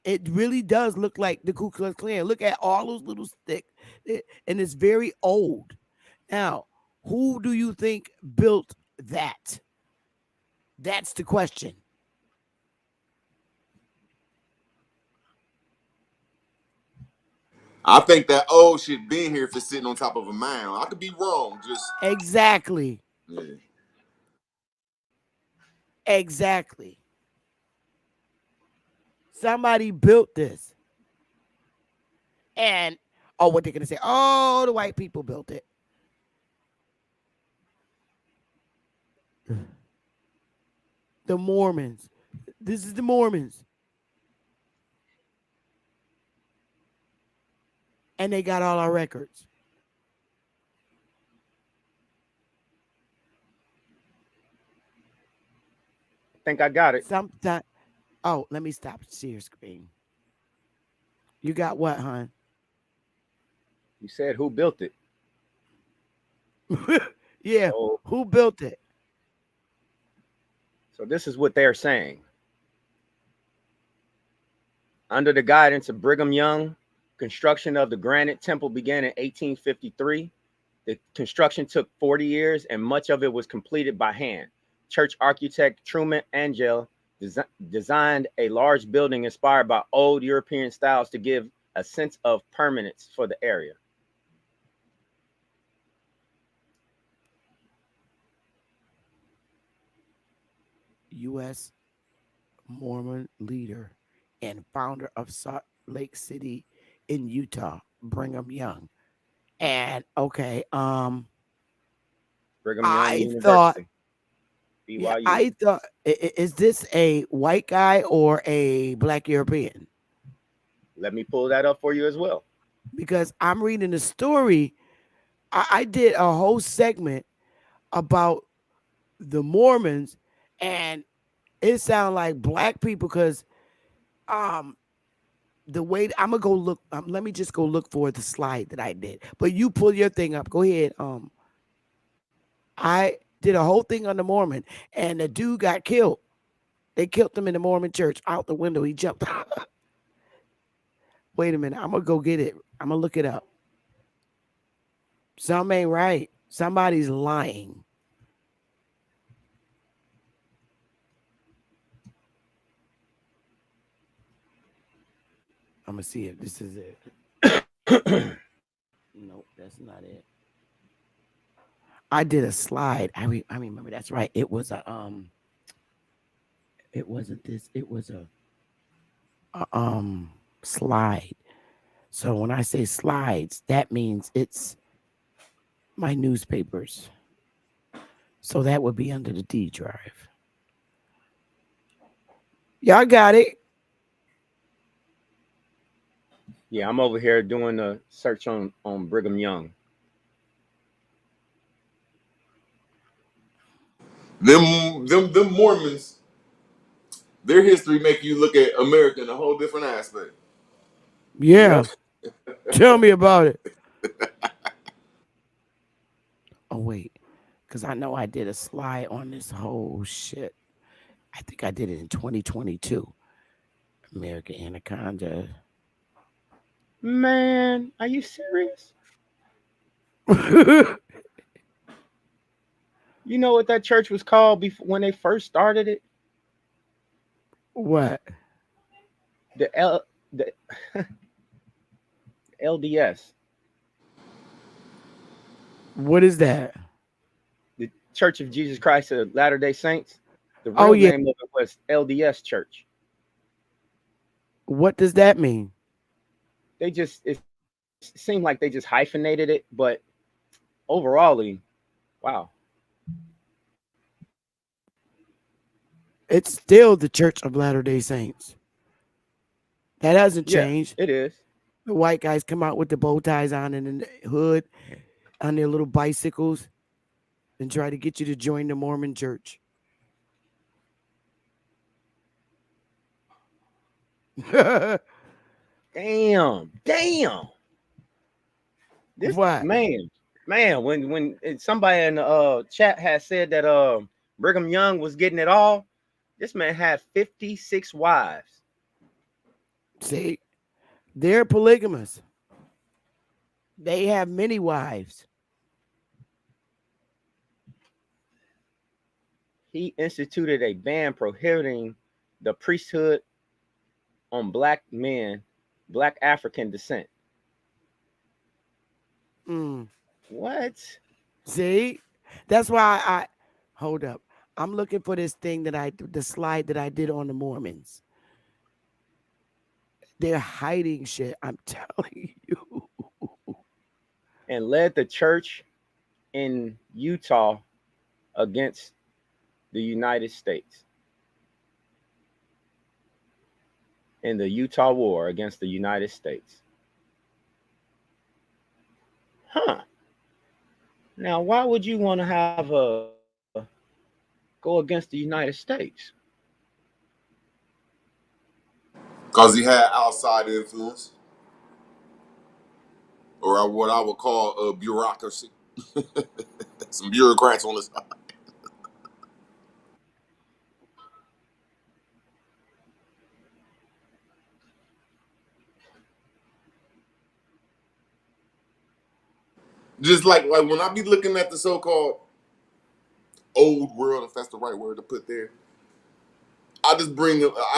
S1: It really does look like the Ku Klux Klan. Look at all those little sticks, and it's very old. Now, who do you think built that? That's the question.
S9: I think that old shit been here if it's sitting on top of a mound. I could be wrong. Just
S1: exactly.
S9: Yeah.
S1: Exactly. Somebody built this. And what they're gonna say? Oh, the white people built it. The Mormons. This is the Mormons. And they got all our records.
S10: I think I got it.
S1: Sometime. Oh, let me stop share screen. You got what, hon?
S10: You said who built it?
S1: Yeah, who built it?
S10: So this is what they're saying. Under the guidance of Brigham Young, construction of the Granite Temple began in 1853. The construction took 40 years and much of it was completed by hand. Church architect Truman Angell designed a large building inspired by old European styles to give a sense of permanence for the area.
S1: U.S. Mormon leader and founder of Salt Lake City in Utah, Brigham Young. And
S10: Brigham Young
S1: I thought, is this a white guy or a black European?
S10: Let me pull that up for you as well.
S1: Because I'm reading the story. I did a whole segment about the Mormons, and it sounds like black people because the way I'm gonna go look. Let me just go look for the slide that I did. But you pull your thing up. Go ahead. I did a whole thing on the Mormon, and the dude got killed. They killed him in the Mormon church out the window. He jumped. Wait a minute. I'm gonna go get it. I'm gonna look it up. Something ain't right. Somebody's lying. I'm gonna see if this is it. Nope, that's not it. I did a slide. I remember. That's right. It was a It wasn't this. It was a slide. So when I say slides, that means it's my newspapers. So that would be under the D drive. Y'all got it.
S10: Yeah, I'm over here doing a search on Brigham Young.
S9: Them Mormons, their history make you look at America in a whole different aspect.
S1: Yeah. Tell me about it. Oh, wait. Because I know I did a slide on this whole shit. I think I did it in 2022. American Anaconda.
S10: Man, are you serious? You know what that church was called before when they first started it?
S1: What?
S10: the LDS,
S1: What is that?
S10: the Church of Jesus Christ of Latter-day Saints. The
S1: Oh
S10: real
S1: yeah.
S10: name of it was LDS Church.
S1: What does that mean?
S10: It seemed like they just hyphenated it, but overall, wow.
S1: It's still the Church of Latter-day Saints. That hasn't
S10: Yeah,
S1: changed.
S10: it is.
S1: The white guys come out with the bow ties on and in the hood on their little bicycles and try to get you to join the Mormon church.
S10: Damn. This
S1: What?
S10: man, when somebody in the chat had said that Brigham Young was getting it all, this man had 56 wives.
S1: See, they're polygamous. They have many wives.
S10: He instituted a ban prohibiting the priesthood on black men, black African descent. What?
S1: See, that's why I hold up. I'm looking for this thing the slide that I did on the Mormons. They're hiding shit. I'm telling you.
S10: And led the church in Utah against the United States. In the Utah War against the United States. Huh. Now, why would you want to have go against the United States?
S9: Because he had outside influence, or what I would call a bureaucracy. Some bureaucrats on the side. Just like when I be looking at the so-called old world, if that's the right word to put there, I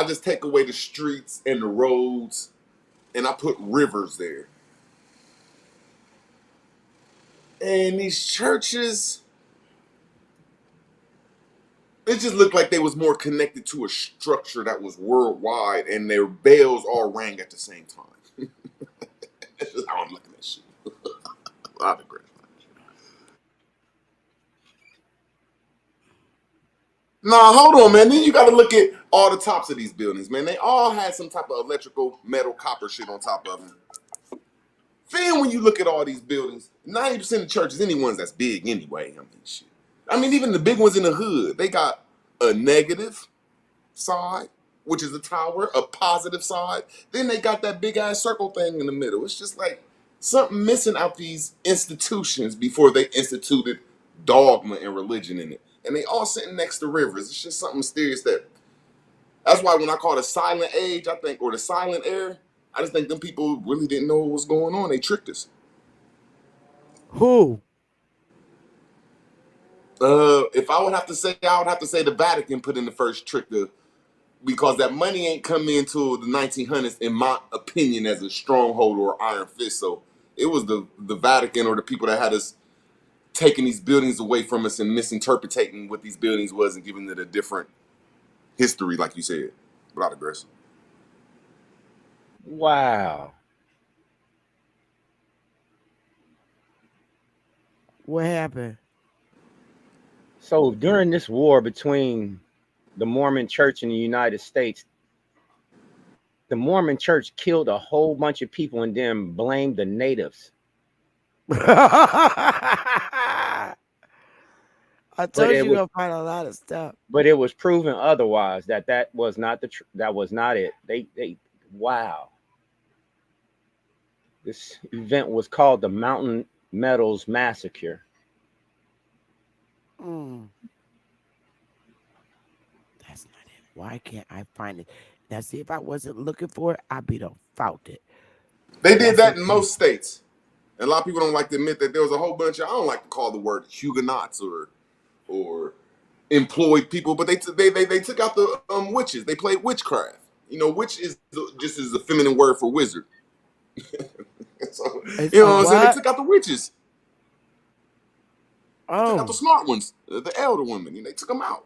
S9: just take away the streets and the roads, and I put rivers there. And these churches, it just looked like they was more connected to a structure that was worldwide, and their bells all rang at the same time. That's just how I'm looking at shit. A lot of great. Nah, hold on, man. Then you got to look at all the tops of these buildings, man. They all had some type of electrical, metal, copper shit on top of them. Then when you look at all these buildings, 90% of churches, any ones that's big anyway, shit. I mean, even the big ones in the hood, they got a negative side, which is a tower, a positive side. Then they got that big ass circle thing in the middle. It's just like something missing out these institutions before they instituted dogma and religion in it. And they all sitting next to rivers. It's just something mysterious that's why when I call it a silent age, I think, or the silent era, I just think them people really didn't know what was going on. They tricked us.
S1: Who?
S9: If I would have to say, I would have to say the Vatican put in the first trick because that money ain't come into the 1900s, in my opinion, as a stronghold or iron fist. So it was the Vatican or the people that had us taking these buildings away from us and misinterpreting what these buildings was and giving it a different history, like you said. Without aggression.
S10: Wow.
S1: What happened?
S10: So during this war between the Mormon Church and the United States, the Mormon Church killed a whole bunch of people and then blamed the natives.
S1: I told you gonna find a lot of stuff.
S10: But it was proven otherwise that was not that was not it. They wow. This event was called the Mountain Meadows Massacre.
S1: That's not it. Why can't I find it? Now, see, if I wasn't looking for it, I'd be done found it.
S9: They did that in most states. And a lot of people don't like to admit that there was a whole bunch of, I don't like to call the word Huguenots or employed people, but they took out the witches. They played witchcraft. You know, witch is just as a feminine word for wizard. So,
S1: It's
S9: you
S1: a
S9: know what I'm saying? They
S1: what?
S9: took out the witches. They took out the
S1: Oh,
S9: smart ones, the elder women. You know, they took them out.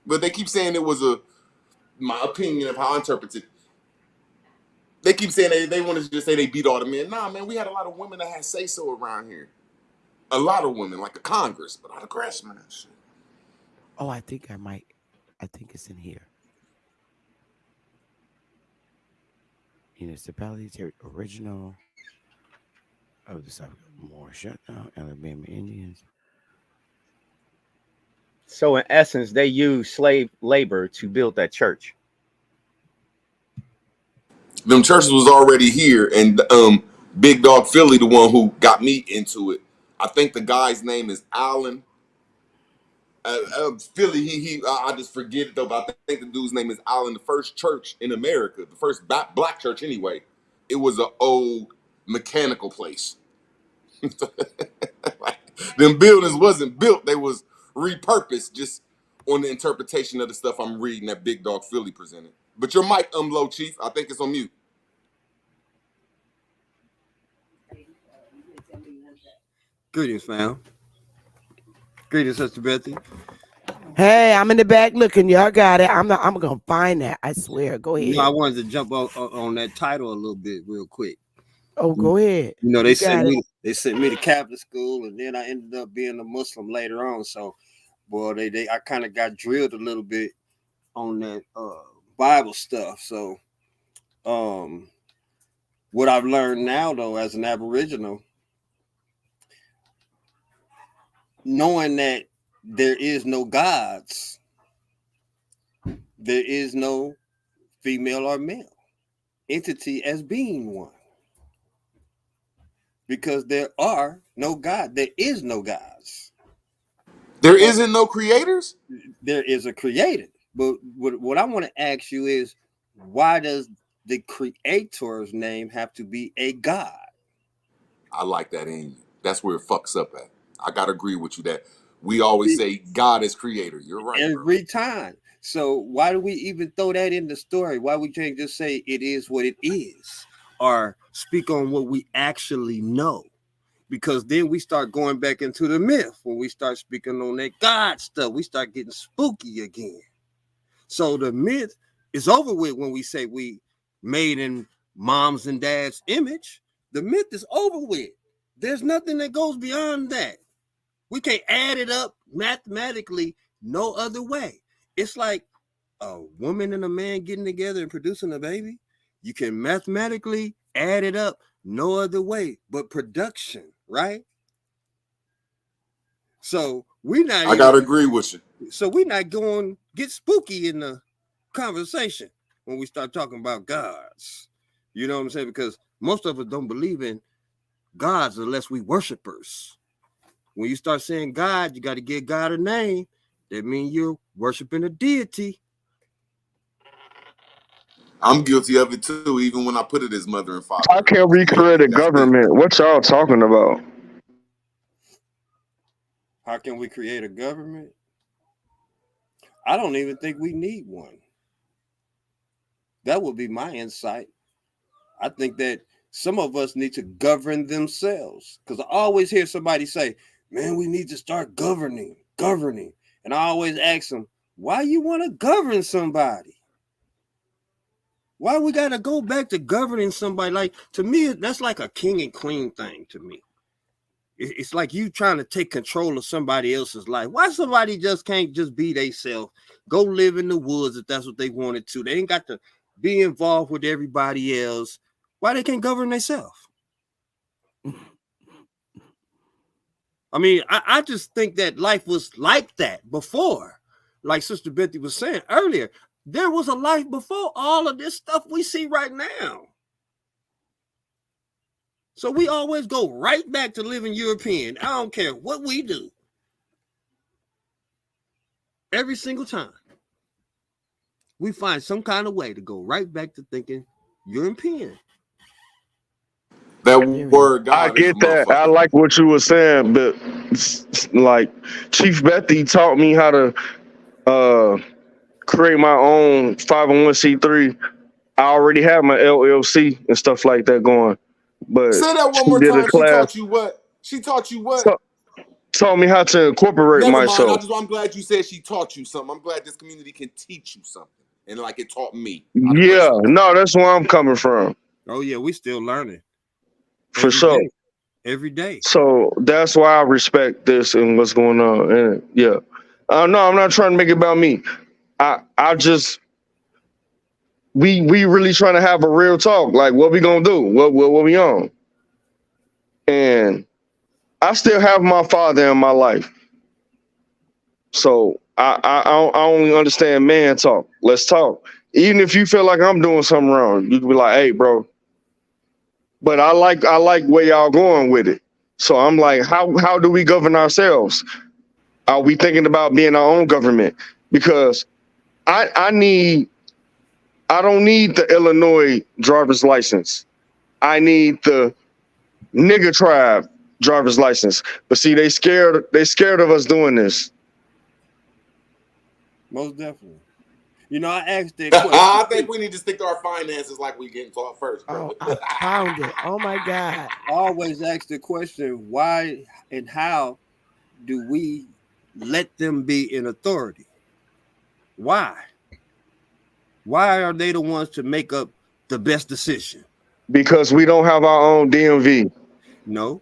S9: But they keep saying it was my opinion of how I interpret it. They keep saying they want to just say they beat all the men. Nah, man, we had a lot of women that had say so around here. A lot of women, like the Congress, but not the Congress, man. Shit.
S1: oh, I think I might. I think it's in here. Municipality original of the South more shutdown Alabama Indians.
S10: So in essence, they used slave labor to build that church.
S9: Them churches was already here, and Big Dog Philly, the one who got me into it. I think the guy's name is Alan. Philly, I just forget it though, but I think the dude's name is Alan. The first church in America, the first black church anyway, it was an old mechanical place. Them buildings wasn't built; they was repurposed just on the interpretation of the stuff I'm reading that Big Dog Philly presented. But your mic, low, Chief. I think it's on mute.
S15: Greetings, fam. Greetings, Sister Betty.
S1: Hey, I'm in the back looking. Y'all got it. I'm gonna find that. I swear. Go ahead.
S15: You know, I wanted to jump on that title a little bit real quick.
S1: Oh, go ahead.
S15: You know, they sent me to Catholic school, and then I ended up being a Muslim later on. So, boy, I kind of got drilled a little bit on that Bible stuff. So, what I've learned now, though, as an Aboriginal, knowing that there is no gods, there is no female or male entity as being one. Because there are no God. There is no gods.
S9: There isn't no creators?
S15: There is a creator. But what I want to ask you is, why does the creator's name have to be a God?
S9: I like that in you. That's where it fucks up at. I gotta agree with you that we always say God is creator. You're right.
S15: Every time. So why do we even throw that in the story? Why we can't just say it is what it is, or speak on what we actually know? Because then we start going back into the myth. When we start speaking on that God stuff, we start getting spooky again. So the myth is over with when we say we made in mom's and dad's image. The myth is over with. There's nothing that goes beyond that. We can't add it up mathematically no other way. It's like a woman and a man getting together and producing a baby. You can mathematically add it up no other way but production, right? So I
S9: gotta agree with you.
S15: So we're not going get spooky in the conversation when we start talking about gods. You know what I'm saying? Because most of us don't believe in gods unless we worshipers. When you start saying God, you got to give God a name. That means you're worshiping a deity.
S9: I'm guilty of it too, even when I put it as mother and father.
S13: How can we create a government? What y'all talking about?
S15: How can we create a government? I don't even think we need one. That would be my insight. I think that some of us need to govern themselves, because I always hear somebody say, man, we need to start governing. And I always ask them, why you want to govern somebody? Why we got to go back to governing somebody? Like, to me, that's like a king and queen thing to me. It's like you trying to take control of somebody else's life. Why somebody just can't just be themselves, go live in the woods if that's what they wanted to? They ain't got to be involved with everybody else. Why they can't govern themselves? I mean, I just think that life was like that before. Like Sister Betty was saying earlier, there was a life before all of this stuff we see right now. So we always go right back to living European. I don't care what we do. Every single time, we find some kind of way to go right back to thinking European.
S9: That word God,
S13: I get that. I like what you were saying, but like Chief Betty taught me how to create my own 501c3 I already have my LLC and stuff like that going. But
S16: Say that
S13: she
S16: one more
S13: did a
S16: time. She
S13: class,
S16: taught you what? She taught you what?
S13: taught me how to incorporate
S16: Never mind.
S13: myself.
S16: I'm glad you said she taught you something. I'm glad this community can teach you something. And like it taught me.
S13: Yeah, no, that's where I'm coming from.
S15: Oh yeah, we still learning.
S13: For sure.
S15: Every day.
S13: So that's why I respect this and what's going on. And yeah. No, I'm not trying to make it about me. I just we really trying to have a real talk. Like what we gonna do? What we on? And I still have my father in my life. So I only understand man talk. Let's talk. Even if you feel like I'm doing something wrong, you can be like, hey, bro. But I like where y'all going with it. So I'm like, how do we govern ourselves? Are we thinking about being our own government? Because I don't need the Illinois driver's license. I need the nigger tribe driver's license. But see, they scared of us doing this.
S15: Most definitely. You know, I asked that question.
S16: I think we need to stick to our finances like we getting taught first, bro.
S1: Oh, I found it. Oh my God.
S15: I always ask the question, why and how do we let them be in authority? Why? Why are they the ones to make up the best decision?
S13: Because we don't have our own DMV.
S15: No.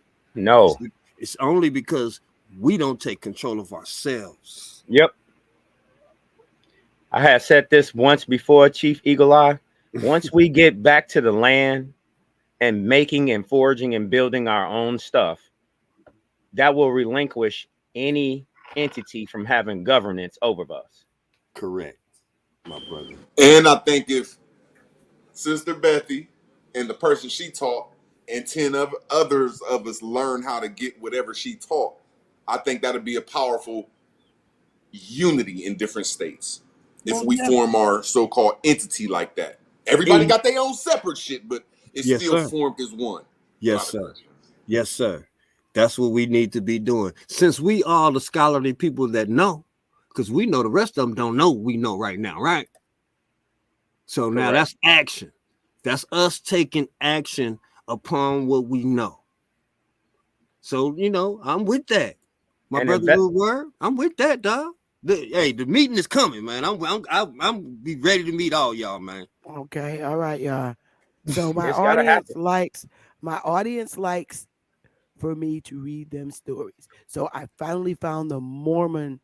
S15: It's only because we don't take control of ourselves.
S10: Yep. I had said this once before, Chief Eagle Eye. Once we get back to the land and making and forging and building our own stuff, that will relinquish any entity from having governance over us.
S15: Correct, my brother.
S16: And I think if Sister Bethy and the person she taught and 10 others of us learn how to get whatever she taught, I think that'd be a powerful unity in different states. If we form our so-called entity like that. Everybody got their own separate shit, but it's still formed as one.
S15: Yes, sir. Yes, sir. That's what we need to be doing. Since we are the scholarly people that know, because we know the rest of them don't know we know right now, right? So now that's action. That's us taking action upon what we know. So, you know, I'm with that. My brother Word, I'm with that, dog. The meeting is coming, man. I'm be ready to meet all y'all, man.
S1: Okay, all right, y'all. So my audience likes for me to read them stories. So I finally found the Mormon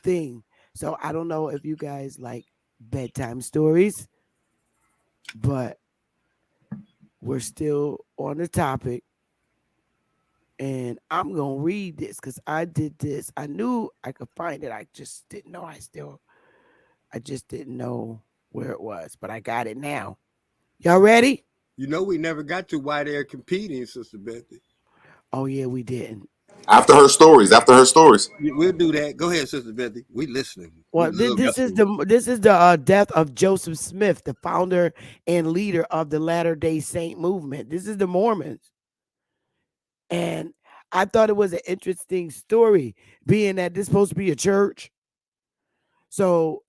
S1: thing. So I don't know if you guys like bedtime stories, but we're still on the topic. And I'm going to read this because I did this. I knew I could find it. I just didn't know I just didn't know where it was, but I got it now. Y'all ready?
S15: You know, we never got to why they're competing, Sister Bethy.
S1: Oh, yeah, we didn't.
S16: After her stories.
S15: We'll do that. Go ahead, Sister Bethy. We listening.
S1: Well, this is the death of Joseph Smith, the founder and leader of the Latter-day Saint movement. This is the Mormons. And I thought it was an interesting story, being that this is supposed to be a church. So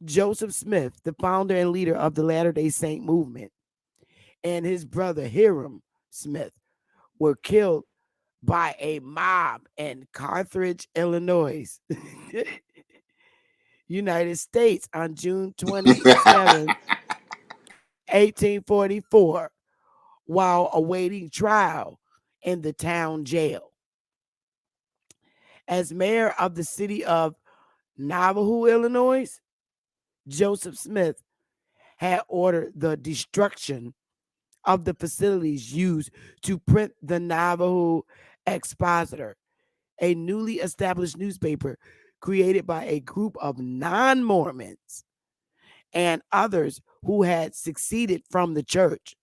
S1: Joseph Smith, the founder and leader of the Latter-day Saint movement, and his brother Hiram Smith were killed by a mob in Carthage, Illinois, United States on June 27, 1844, while awaiting trial in the town jail. As mayor of the city of Navajo, Illinois, Joseph Smith had ordered the destruction of the facilities used to print the Navajo Expositor, a newly established newspaper created by a group of non-Mormons and others who had seceded from the church.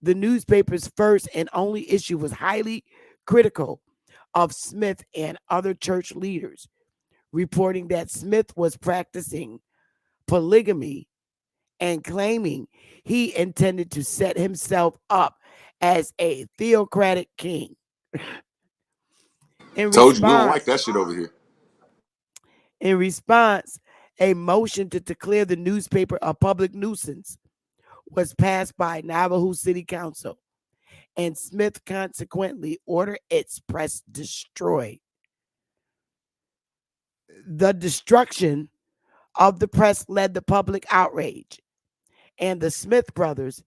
S1: The newspaper's first and only issue was highly critical of Smith and other church leaders, reporting that Smith was practicing polygamy and claiming he intended to set himself up as a theocratic king.
S16: Told you we don't like that shit over here.
S1: In response, A motion to declare the newspaper a public nuisance was passed by Navajo City Council, and Smith consequently ordered its press destroyed. The destruction of the press led to public outrage, and the Smith brothers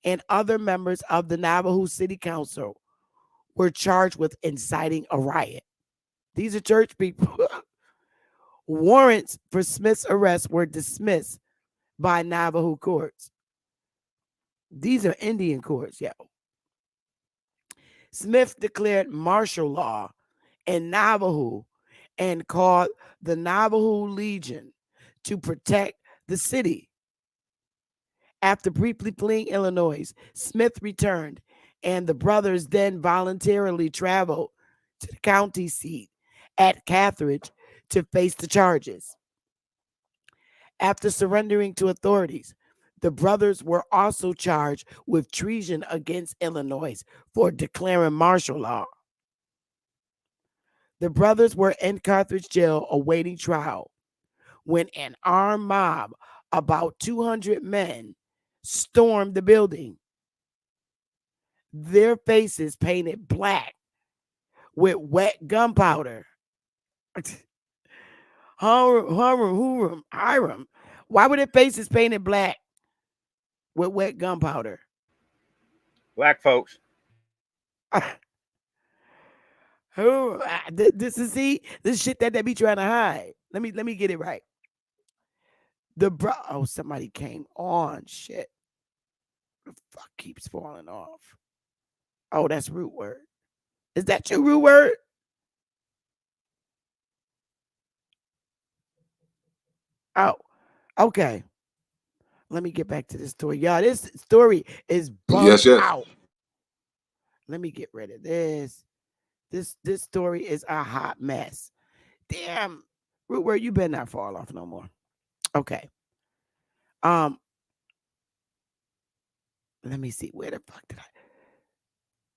S1: and other members of the Navajo City Council were charged with inciting a riot. These are church people. Warrants for Smith's arrest were dismissed by Navajo courts. These are Indian courts, yo. Smith declared martial law in Navajo and called the Navajo Legion to protect the city. After briefly fleeing Illinois, Smith returned, and the brothers then voluntarily traveled to the county seat at Carthage to face the charges. After surrendering to authorities, the brothers were also charged with treason against Illinois for declaring martial law. The brothers were in Carthage jail awaiting trial when an armed mob, about 200 men, stormed the building. Their faces painted black with wet gunpowder. Hiram. Why were their faces painted black with wet gunpowder?
S10: Black folks.
S1: This is this shit that they be trying to hide. Let me get it right. Somebody came on. Shit. The fuck keeps falling off. Oh, that's root word. Is that your root word? Oh, okay. Let me get back to this story. Y'all, this story is bugged out. Let me get rid of this. This story is a hot mess. Damn, root word, you better not fall off no more. Okay. Let me see. Where the fuck did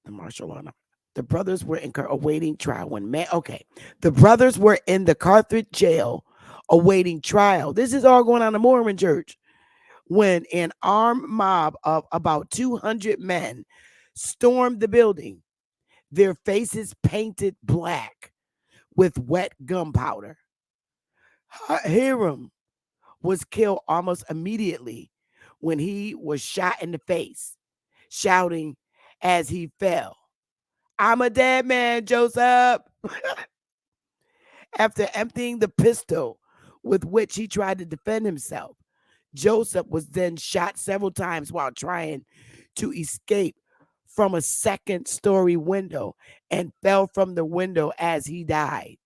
S1: the martial law? The brothers were awaiting trial the brothers were in the Carthage jail awaiting trial. This is all going on in the Mormon church when an armed mob of about 200 men stormed the building, their faces painted black with wet gunpowder. Hiram was killed almost immediately when he was shot in the face, shouting as he fell, "I'm a dead man, Joseph." After emptying the pistol with which he tried to defend himself, Joseph was then shot several times while trying to escape from a second-story window and fell from the window as he died.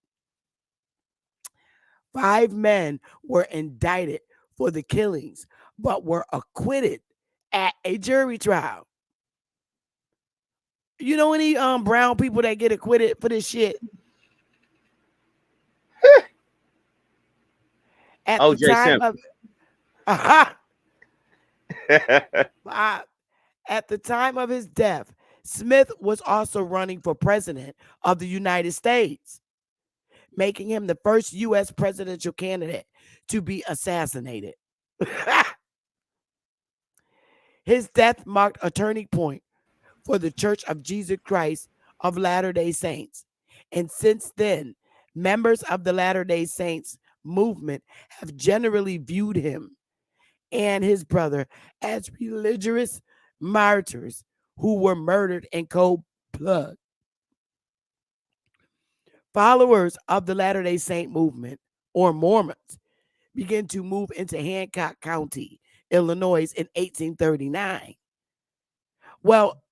S1: 5 men were indicted for the killings, but were acquitted at a jury trial. You know any brown people that get acquitted for this shit? At
S10: O.J.
S1: the time
S10: Simpson.
S1: At the time of his death, Smith was also running for president of the United States, making him the first U.S. presidential candidate to be assassinated. His death marked a turning point for the Church of Jesus Christ of Latter-day Saints. And since then, members of the Latter-day Saints movement have generally viewed him and his brother as religious martyrs who were murdered in cold blood. Followers of the Latter-day Saint movement, or Mormons, began to move into Hancock County, Illinois in 1839. Well,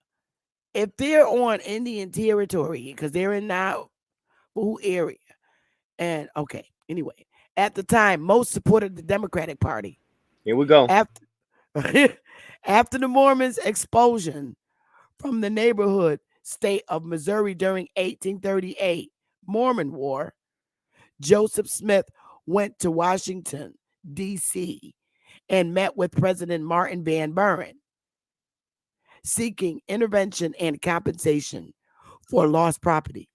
S1: if they're on Indian territory, because they're in Navajo area, and anyway, at the time, most supported the Democratic Party.
S10: Here we go.
S1: After the Mormons' expulsion from the neighborhood state of Missouri during 1838 Mormon War, Joseph Smith went to Washington, D.C., and met with President Martin Van Buren, seeking intervention and compensation for lost property.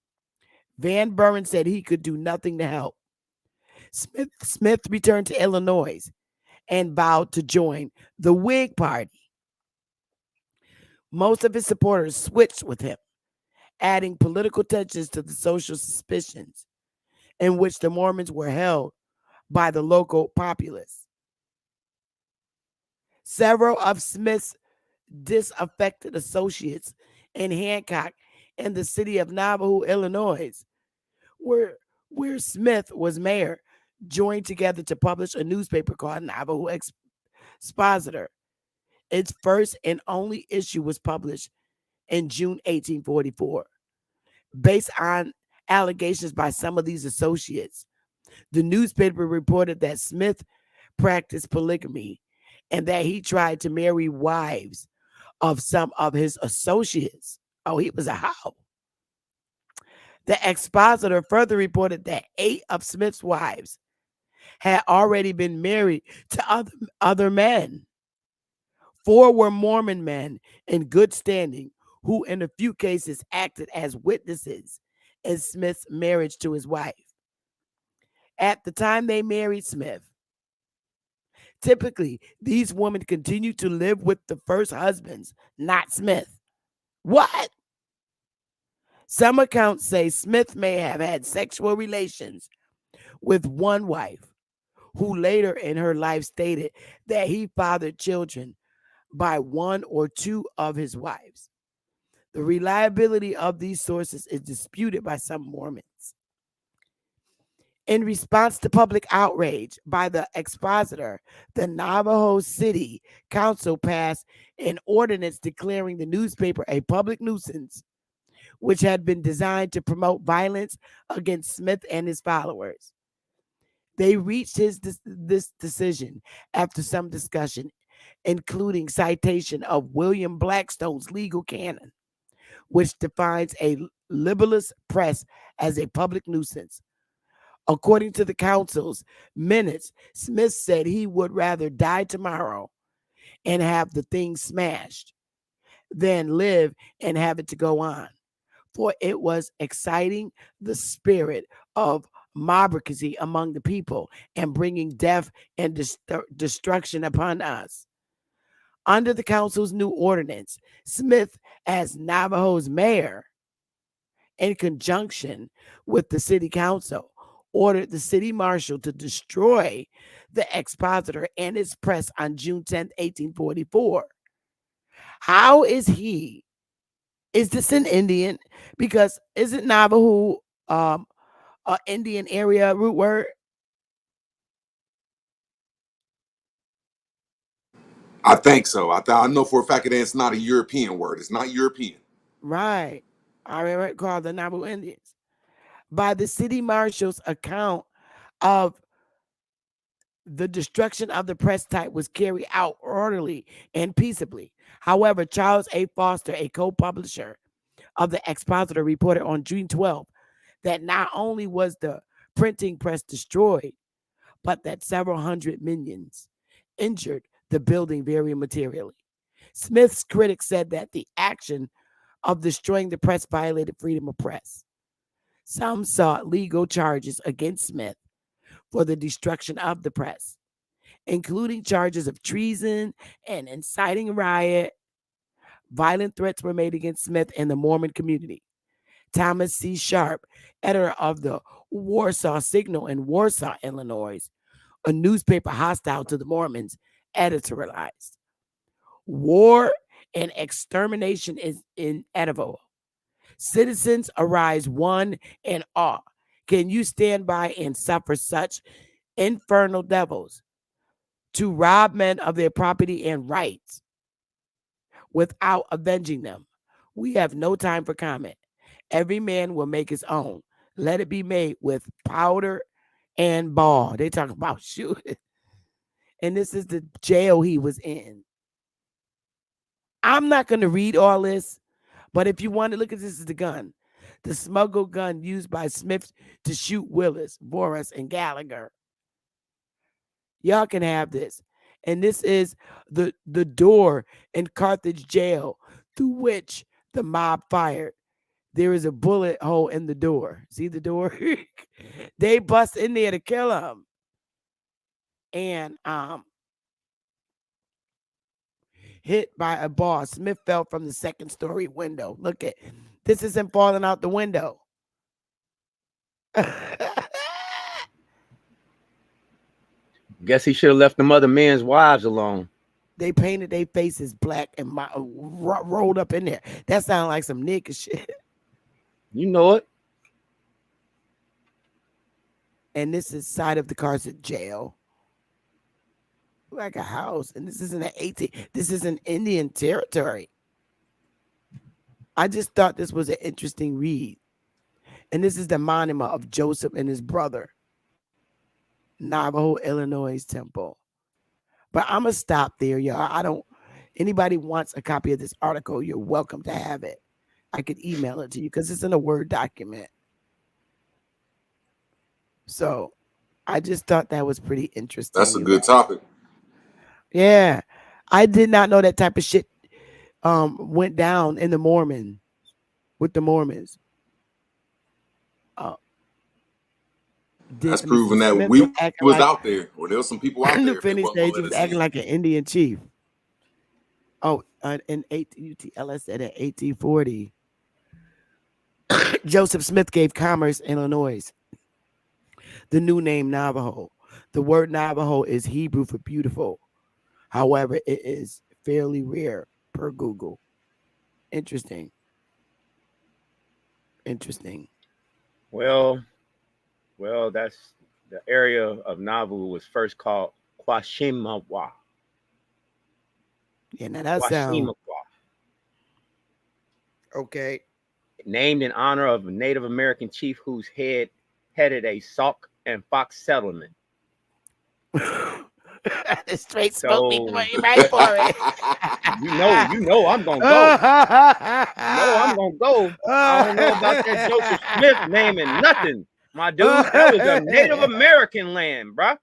S1: Van Buren said he could do nothing to help. Smith returned to Illinois and vowed to join the Whig Party. Most of his supporters switched with him, adding political touches to the social suspicions in which the Mormons were held by the local populace. Several of Smith's disaffected associates in Hancock and the city of Navajo, Illinois, where Smith was mayor, joined together to publish a newspaper called Navajo Expositor. Its first and only issue was published in June 1844. Based on allegations by some of these associates, the newspaper reported that Smith practiced polygamy and that he tried to marry wives of some of his associates. Oh, he was a hoe. The Expositor further reported that 8 of Smith's wives had already been married to other men. 4 were Mormon men in good standing who in a few cases acted as witnesses in Smith's marriage to his wife. At the time they married Smith, typically these women continued to live with the first husbands, not Smith. What? Some accounts say Smith may have had sexual relations with one wife, who later in her life stated that he fathered children by 1 or 2 of his wives. The reliability of these sources is disputed by some Mormons. In response to public outrage by the Expositor, the Navajo City Council passed an ordinance declaring the newspaper a public nuisance, which had been designed to promote violence against Smith and his followers. They reached this decision after some discussion, including citation of William Blackstone's legal canon, which defines a libellous press as a public nuisance. According to the council's minutes, Smith said he would rather die tomorrow and have the thing smashed than live and have it to go on, for it was exciting the spirit of mobocracy among the people and bringing death and destruction upon us. Under the council's new ordinance, Smith, as Navajo's mayor, in conjunction with the city council, ordered the city marshal to destroy the Expositor and its press on June 10th, 1844. How is he? Is this an Indian? Because isn't Navajo an Indian area root word?
S16: I think so. I know for a fact that it's not a European word. It's not European.
S1: Right. I remember it called the Navajo Indians. By the city marshal's account of the destruction of the press type was carried out orderly and peaceably. However, Charles A. Foster, a co-publisher of the Expositor, reported on June 12th that not only was the printing press destroyed, but that several hundred minions injured the building very materially. Smith's critics said that the action of destroying the press violated freedom of press. Some sought legal charges against Smith for the destruction of the press, including charges of treason and inciting riot. Violent threats were made against Smith and the Mormon community. Thomas C. Sharp, editor of the Warsaw Signal in Warsaw, Illinois, a newspaper hostile to the Mormons, editorialized, "War and extermination is inevitable. Citizens arise one in awe. Can you stand by and suffer such infernal devils to rob men of their property and rights without avenging them? We have no time for comment. Every man will make his own. Let it be made with powder and ball." They talk about shooting. And this is the jail he was in. I'm not going to read all this, but if you want to look at this, is the gun. The smuggled gun used by Smith to shoot Willis, Boris, and Gallagher. Y'all can have this. And this is the door in Carthage jail through which the mob fired there is a bullet hole in the door. See the door? They bust in there to kill him. And hit by a ball. Smith fell from the second story window. Look at this, is him falling out the window.
S10: Guess he should have left them other men's wives alone.
S1: They painted their faces black and rolled up in there. That sounds like some nigga shit.
S10: You know it.
S1: And this is side of the Carson jail. Like a house. And this isn't this is an Indian territory. I just thought this was an interesting read. And this is the monument of Joseph and his brother. Navajo, Illinois temple. But I'm going to stop there, y'all. Anybody wants a copy of this article, you're welcome to have it. I could email it to you because it's in a Word document. So I just thought that was pretty interesting.
S16: That's a good topic.
S1: Yeah. I did not know that type of shit went down in the Mormon with the Mormons.
S16: That's proving that we was out there, or there was some people out there.
S1: Finney said he was acting like an Indian chief. Oh, in UTLS said in 1840, Joseph Smith gave Commerce, Illinois, the new name Navajo. The word Navajo is Hebrew for beautiful. However, it is fairly rare per Google. Interesting.
S10: Well, that's the area of Nauvoo was first called Quashimawa.
S1: Yeah, now that sounds okay.
S10: Named in honor of a Native American chief whose headed a Sauk and Fox settlement.
S1: Straight smoke me right for it.
S10: You know I'm gonna go. I don't know about that Joseph Smith naming nothing, my dude. That was a Native American land, bruh.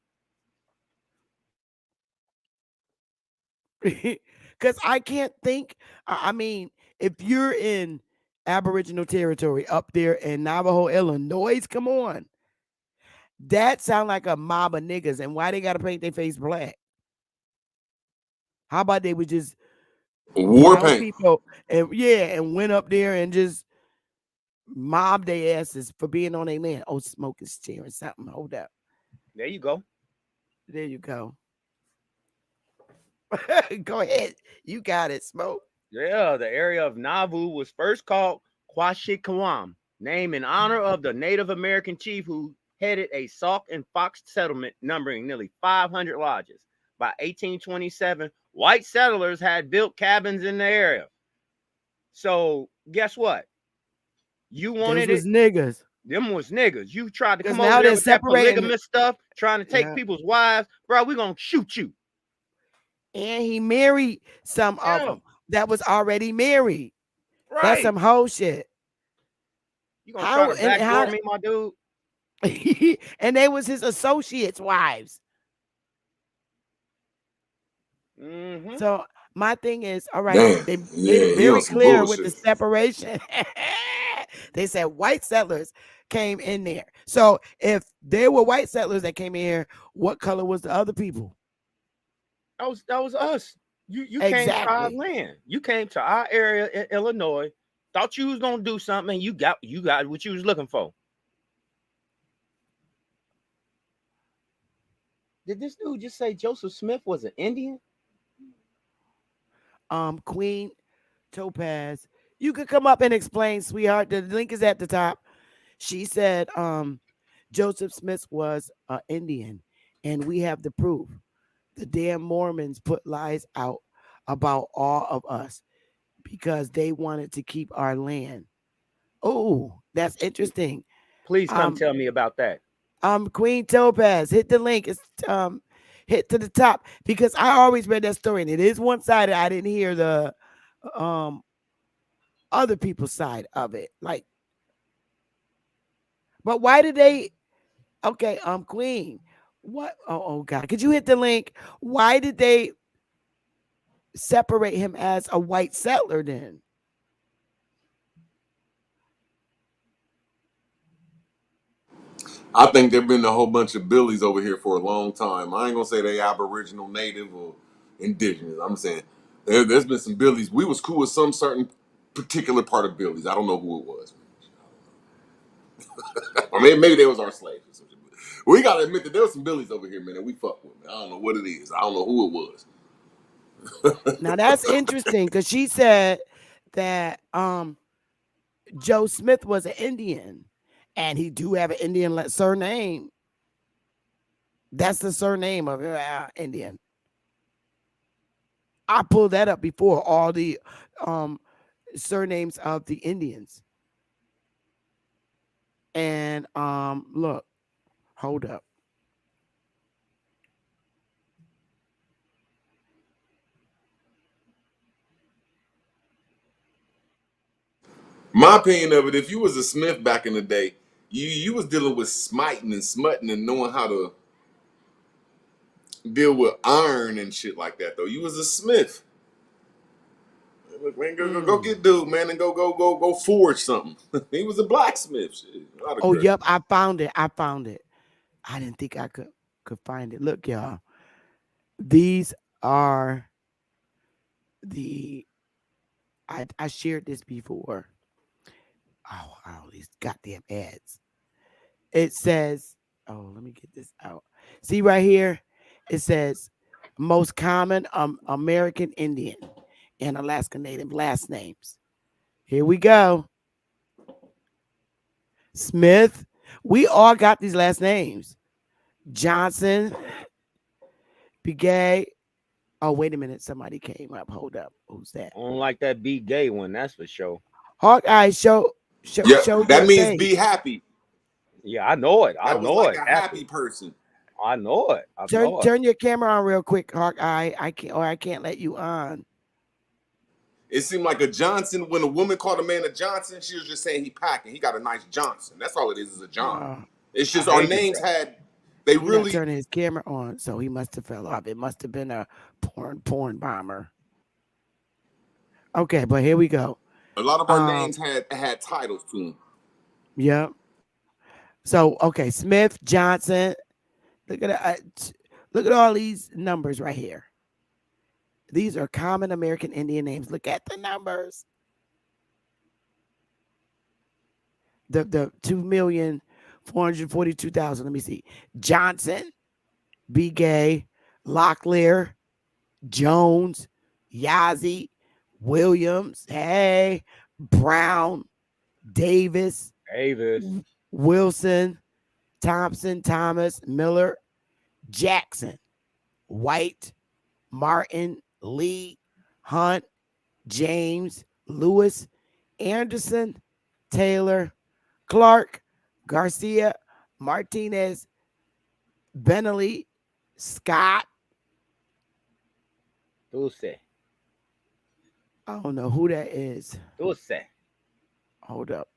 S1: Because I can't think. I mean, if you're in Aboriginal territory up there in Navajo, Illinois, come on. That sound like a mob of niggas. And why they got to paint their face black? How about they would just
S16: war paint
S1: people and went up there and just mob their asses for being on their land. Oh, Smoke is cheering something. Hold up.
S10: There you go.
S1: Go ahead. You got it, Smoke.
S10: Yeah, the area of Nauvoo was first called Quashiquam, named in honor of the Native American chief who headed a Sauk and Fox settlement numbering nearly 500 lodges. By 1827, white settlers had built cabins in the area. So guess what? You wanted
S1: Those was niggas.
S10: Them was niggas. You tried to come
S1: now
S10: over there
S1: they're
S10: with that
S1: separating
S10: polygamous stuff, trying to take people's wives. Bro, we're going to shoot you.
S1: And he married some of them that was already married.
S10: Right.
S1: That's some whole shit.
S10: You going to try to backdoor me, my dude?
S1: And they was his associates' wives.
S10: Mm-hmm.
S1: So my thing is, all right,
S16: damn,
S1: they made it very clear with the separation. They said white settlers came in there. So if they were white settlers that came in here, what color was the other people?
S10: That was us. You came to our land. You came to our area in Illinois. Thought you was gonna do something, and you got what you was looking for. Did this dude just say Joseph Smith was an Indian?
S1: Queen Topaz, you could come up and explain, sweetheart. The link is at the top. She said Joseph Smith was an Indian, and we have the proof. The damn Mormons put lies out about all of us because they wanted to keep our land. Oh, that's interesting.
S10: Please come tell me about that.
S1: Queen Topaz, hit the link. It's hit to the top because I always read that story and it is one-sided. I didn't hear the other people's side of it. Like, but why did they? Okay, Queen. What? Oh God! Could you hit the link? Why did they separate him as a white settler then?
S16: I think there've been a whole bunch of Billies over here for a long time. I ain't gonna say they Aboriginal, Native, or Indigenous. I'm saying there's been some Billies. We was cool with some certain particular part of Billies. I don't know who it was. Or maybe they was our slaves. Or something. We gotta admit that there was some Billies over here, man, that we fuck with, man. I don't know what it is. I don't know who it was.
S1: Now that's interesting because she said that Joe Smith was an Indian, and he do have an Indian surname. That's the surname of Indian. I pulled that up before, all the surnames of the Indians. And look, hold up.
S16: My opinion of it, if you was a Smith back in the day, you was dealing with smiting and smutting and knowing how to deal with iron and shit like that. Though you was a Smith. Look, man, go get dude, man, and go forge something. He was a blacksmith. Shit.
S1: Oh, yep, I found it. I didn't think I could find it. Look, y'all. These are the I shared this before. Oh, all these goddamn ads. It says, oh, let me get this out. See right here, it says most common American Indian and Alaska Native last names. Here we go. Smith. We all got these last names. Johnson. Begay. Oh, wait a minute. Somebody came up. Hold up. Who's that?
S10: I don't like that be gay one, that's for sure.
S1: Hawkeye, show
S16: that means
S1: face.
S16: be happy.
S10: Yeah, I know it.
S16: That was like a happy person.
S10: I know it.
S1: Turn your camera on real quick, Hawkeye. I can't let you on.
S16: It seemed like a Johnson. When a woman called a man a Johnson, she was just saying he packing. He got a nice Johnson. That's all it is a John. It's just our names had. They really
S1: not turning his camera on, so he must have fell off. It must have been a porn bomber. Okay, but here we go.
S16: A lot of our names had titles to them.
S1: Yep. So okay, Smith, Johnson. Look at all these numbers right here. These are common American Indian names. Look at the numbers. The 2,442,000. Let me see. Johnson, Begay, Locklear, Jones, Yazzie, Williams, Brown, Davis, Wilson, Thompson, Thomas, Miller, Jackson, White, Martin, Lee, Hunt, James, Lewis, Anderson, Taylor, Clark, Garcia, Martinez, Benelli, Scott.
S10: Dulce.
S1: I don't know who that is.
S10: Dulce.
S1: Hold up.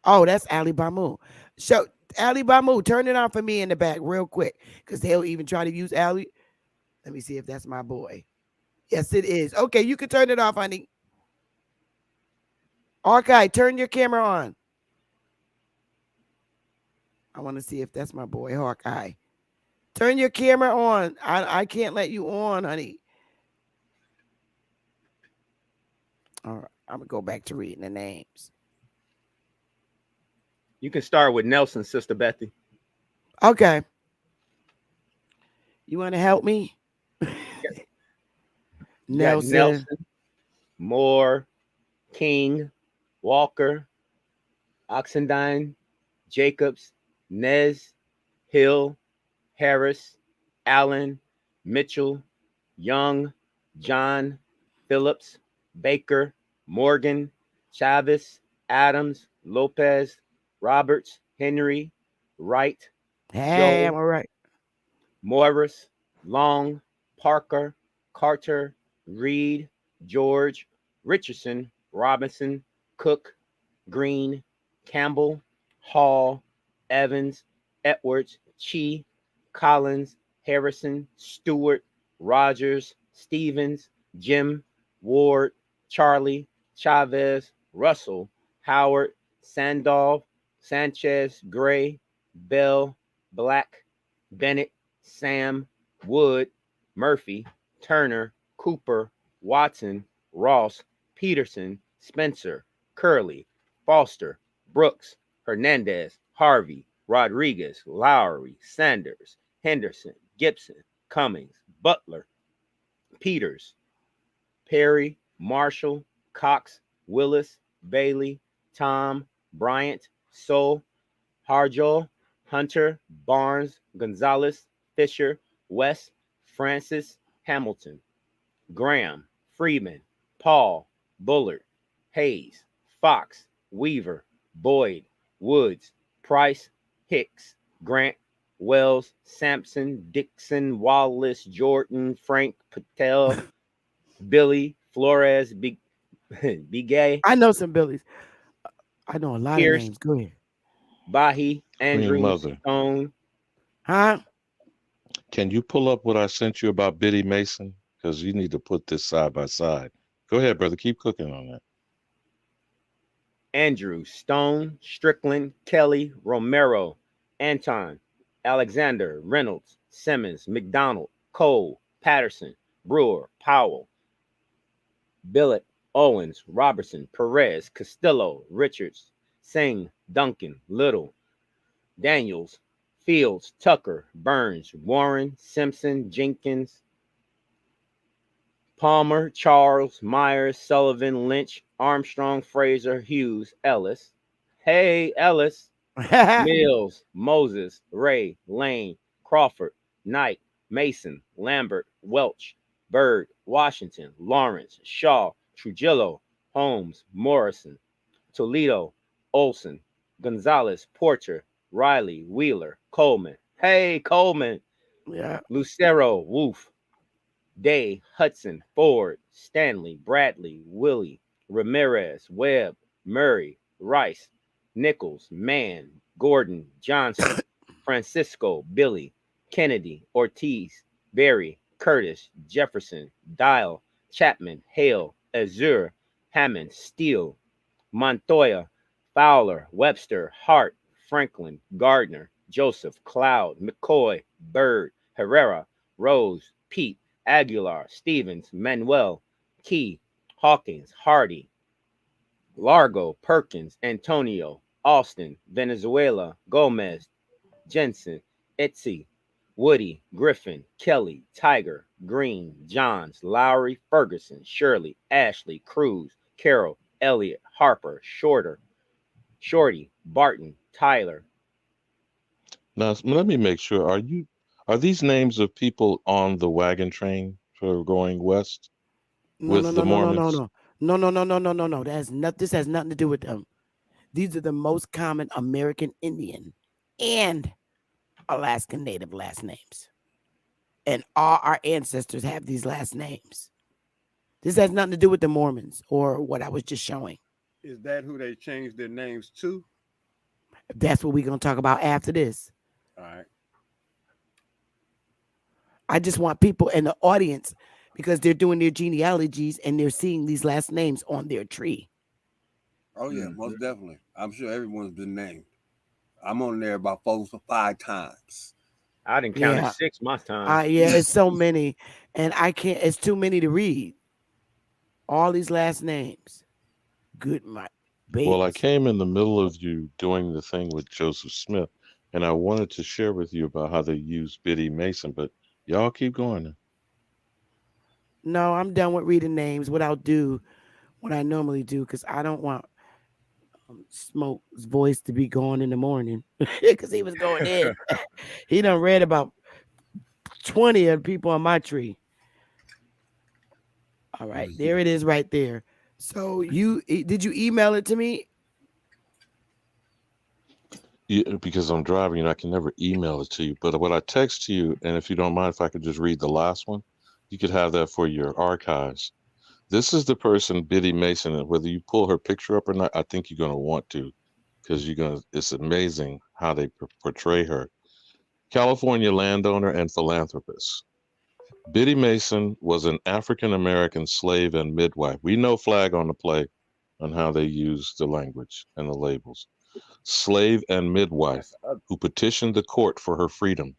S1: Oh, that's Ali Bamu. So Ali Bamu, turn it on for me in the back real quick, because they'll even try to use Ali. Let me see if that's my boy. Yes, it is. Okay, you can turn it off, honey. Okay, turn your camera on. I want to see if that's my boy, Hawkeye. Turn your camera on. I can't let you on, honey. All right, I'm going to go back to reading the names.
S10: You can start with Nelson, Sister Bethy.
S1: Okay. You want to help me?
S10: Nelson, Moore, King, Walker, Oxendine, Jacobs, Nez, Hill, Harris, Allen, Mitchell, Young, John, Phillips, Baker, Morgan, Chavez, Adams, Lopez, Roberts, Henry, Wright,
S1: Hey,
S10: Joe,
S1: I'm all right.
S10: Morris, Long, Parker, Carter, Reed, George, Richardson, Robinson, Cook, Green, Campbell, Hall, Evans, Edwards, Chi, Collins, Harrison, Stewart, Rogers, Stevens, Jim, Ward, Charlie, Chavez, Russell, Howard, Sandoval, Sanchez, Gray, Bell, Black, Bennett, Sam, Wood, Murphy, Turner, Cooper, Watson, Ross, Peterson, Spencer, Curley, Foster, Brooks, Hernandez, Harvey, Rodriguez, Lowry, Sanders, Henderson, Gibson, Cummings, Butler, Peters, Perry, Marshall, Cox, Willis, Bailey, Tom, Bryant, Soul, Harjo, Hunter, Barnes, Gonzalez, Fisher, West, Francis, Hamilton, Graham, Freeman, Paul, Bullard, Hayes, Fox, Weaver, Boyd, Woods, Price, Hicks, Grant, Wells, Sampson, Dixon, Wallace, Jordan, Frank, Patel, Billy, Flores, Bigay,
S1: I know some Billies. I know a lot of
S10: Pierce,
S1: names. Go ahead.
S10: Bahi,
S17: Queen
S10: Andrews,
S17: Mother,
S10: Stone.
S1: Huh?
S17: can you pull up what I sent you about Biddy Mason? Because you need to put this side by side. Go ahead, brother. Keep cooking on that.
S10: Andrew, Stone, Strickland, Kelly, Romero, Anton, Alexander, Reynolds, Simmons, McDonald, Cole, Patterson, Brewer, Powell, Billett, Owens, Robertson, Perez, Castillo, Richards, Singh, Duncan, Little, Daniels, Fields, Tucker, Burns, Warren, Simpson, Jenkins, Palmer, Charles, Myers, Sullivan, Lynch, Armstrong, Fraser, Hughes, Ellis. Hey, Ellis. Mills, Moses, Ray, Lane, Crawford, Knight, Mason, Lambert, Welch, Bird, Washington, Lawrence, Shaw, Trujillo, Holmes, Morrison, Toledo, Olson, Gonzalez, Porter, Riley, Wheeler, Coleman. Hey, Coleman.
S1: Yeah.
S10: Lucero, Wolf, Day, Hudson, Ford, Stanley, Bradley, Willie, Ramirez, Webb, Murray, Rice, Nichols, Mann, Gordon, Johnson, Francisco, Billy, Kennedy, Ortiz, Berry, Curtis, Jefferson, Dial, Chapman, Hale, Azure, Hammond, Steele, Montoya, Fowler, Webster, Hart, Franklin, Gardner, Joseph, Cloud, McCoy, Bird, Herrera, Rose, Pete, Aguilar, Stevens, Manuel, Key, Hawkins, Hardy, Largo, Perkins, Antonio, Austin, Venezuela, Gomez, Jensen, Etsy, Woody, Griffin, Kelly, Tiger, Green, Johns, Lowry, Ferguson, Shirley, Ashley, Cruz, Carroll, Elliott, Harper, Shorty, Barton, Tyler.
S17: Now, let me make sure. Are these names of people on the wagon train for going west
S1: No, no,
S17: with
S1: no,
S17: the
S1: no, no, no,
S17: Mormons?
S1: no. No, no, no, no, no, no, no. This has nothing to do with them. These are the most common American Indian and Alaskan Native last names. And all our ancestors have these last names. This has nothing to do with the Mormons or what I was just showing.
S15: Is that who they changed their names to?
S1: That's what we're going to talk about after this.
S15: All right.
S1: I just want people in the audience, because they're doing their genealogies and they're seeing these last names on their tree.
S15: Oh yeah, most definitely. I'm sure everyone's been named. I'm on there about 4 or 5 times.
S10: I didn't count it 6 my time.
S1: Yeah, it's so many, and I can't. It's too many to read. All these last names. Good my baby.
S17: Well, I came in the middle of you doing the thing with Joseph Smith, and I wanted to share with you about how they use Biddy Mason, but y'all keep going.
S1: No, I'm done with reading names. What I'll do, what I normally do, because I don't want Smoke's voice to be gone in the morning, because he was going in. He done read about 20 of the people on my tree. All right, there it is right there. So did you email it to me?
S17: Yeah, because I'm driving and I can never email it to you. But what I text to you, and if you don't mind if I could just read the last one, you could have that for your archives. This is the person, Biddy Mason, and whether you pull her picture up or not, I think you're going to want to, because it's amazing how they portray her. California landowner and philanthropist. Biddy Mason was an African-American slave and midwife. We know flag on the play on how they use the language and the labels. slave and midwife, who petitioned the court for her freedom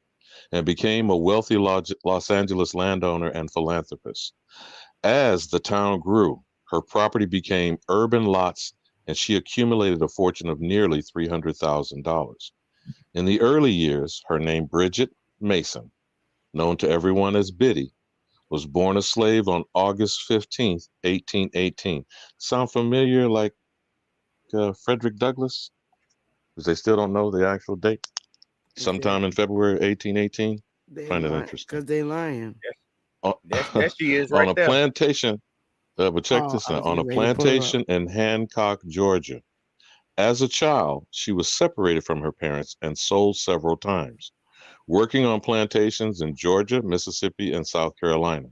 S17: and became a wealthy Los Angeles landowner and philanthropist. As the town grew, her property became urban lots and she accumulated a fortune of nearly $300,000. In the early years, her name Bridget Mason, known to everyone as Biddy, was born a slave on August 15th, 1818. Sound familiar, like Frederick Douglass? Because they still don't know the actual date. Sometime in February 1818.
S1: They
S17: Find it
S1: lying,
S17: interesting.
S1: because they lying.
S10: There she is
S17: On
S10: right
S17: a
S10: there.
S17: plantation, but check this
S1: I
S17: out.
S1: was
S17: On a
S1: getting ready to pull her up.
S17: plantation in Hancock, Georgia. As a child, she was separated from her parents and sold several times, working on plantations in Georgia, Mississippi, and South Carolina.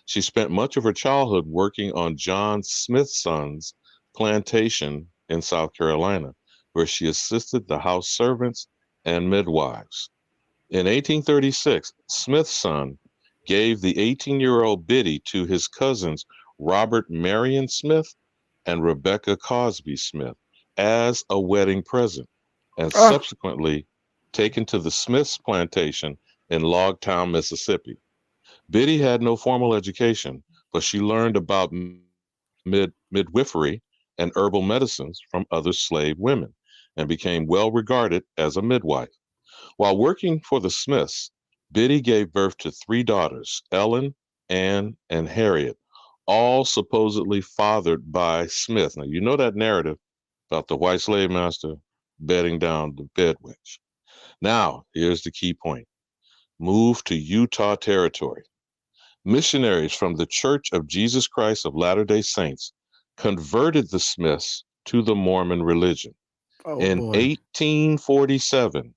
S17: She spent much of her childhood working on John Smith's son's plantation in South Carolina, where she assisted the house servants and midwives. In 1836, Smith's son gave the 18-year-old Biddy to his cousins Robert Marion Smith and Rebecca Cosby Smith as a wedding present, and subsequently taken to the Smith's plantation in Logtown, Mississippi. Biddy had no formal education, but she learned about midwifery and herbal medicines from other slave women and became well regarded as a midwife. While working for the Smiths, Biddy gave birth to 3 daughters, Ellen, Anne, and Harriet, all supposedly fathered by Smith. Now, you know that narrative about the white slave master bedding down the bed witch. Now, here's the key point. Move to Utah Territory. Missionaries from the Church of Jesus Christ of Latter-day Saints converted the Smiths to the Mormon religion. In 1847,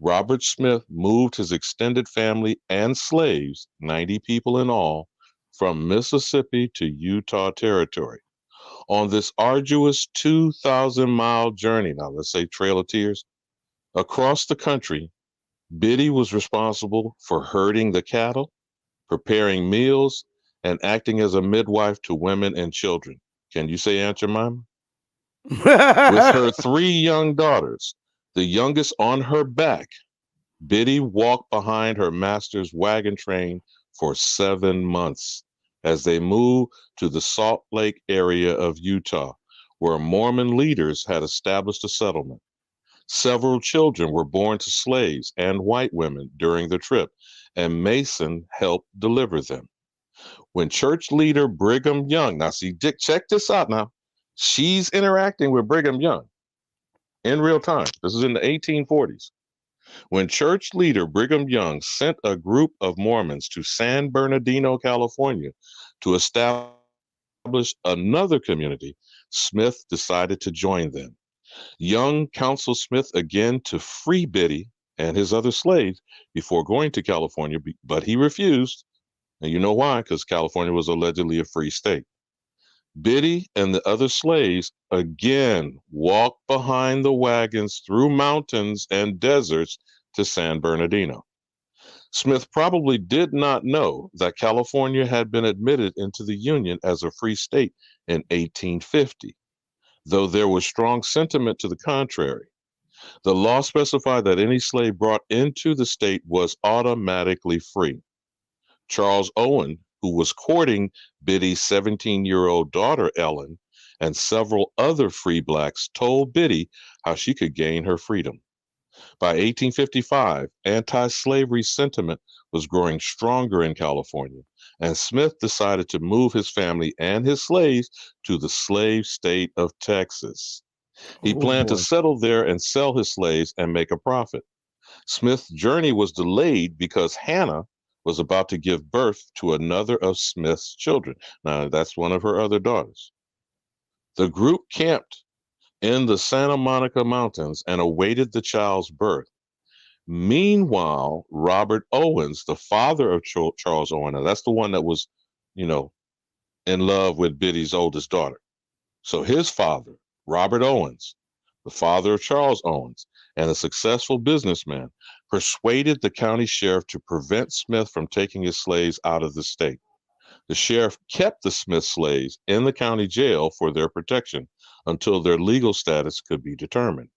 S17: Robert Smith moved his extended family and slaves, 90 people in all, from Mississippi to Utah Territory. On this arduous 2,000-mile journey, now let's say Trail of Tears, across the country, Biddy was responsible for herding the cattle, preparing meals, and acting as a midwife to women and children. Can you say Aunt Jemima? With her 3 young daughters, the youngest on her back, Biddy walked behind her master's wagon train for 7 months as they moved to the Salt Lake area of Utah, where Mormon leaders had established a settlement. Several children were born to slaves and white women during the trip, and Mason helped deliver them. When church leader Brigham Young, now see, Dick, check this out now. She's interacting with Brigham Young in real time. This is in the 1840s. When church leader Brigham Young sent a group of Mormons to San Bernardino, California, to establish another community, Smith decided to join them. Young counseled Smith again to free Biddy and his other slaves before going to California, but he refused. And you know why? Because California was allegedly a free state. Biddy and the other slaves again walked behind the wagons through mountains and deserts to San Bernardino. Smith probably did not know that California had been admitted into the Union as a free state in 1850, though there was strong sentiment to the contrary. The law specified that any slave brought into the state was automatically free. Charles Owen, who was courting Biddy's 17-year-old daughter, Ellen, and several other free blacks, told Biddy how she could gain her freedom. By 1855, anti-slavery sentiment was growing stronger in California, and Smith decided to move his family and his slaves to the slave state of Texas. He planned to settle there and sell his slaves and make a profit. Smith's journey was delayed because Hannah was about to give birth to another of Smith's children. Now, that's one of her other daughters. The group camped in the Santa Monica Mountains and awaited the child's birth. Meanwhile, Robert Owens, the father of Charles Owen, now that's the one that was, in love with Biddy's oldest daughter. So his father, Robert Owens, the father of Charles Owens, and a successful businessman, persuaded the county sheriff to prevent Smith from taking his slaves out of the state. The sheriff kept the Smith slaves in the county jail for their protection until their legal status could be determined.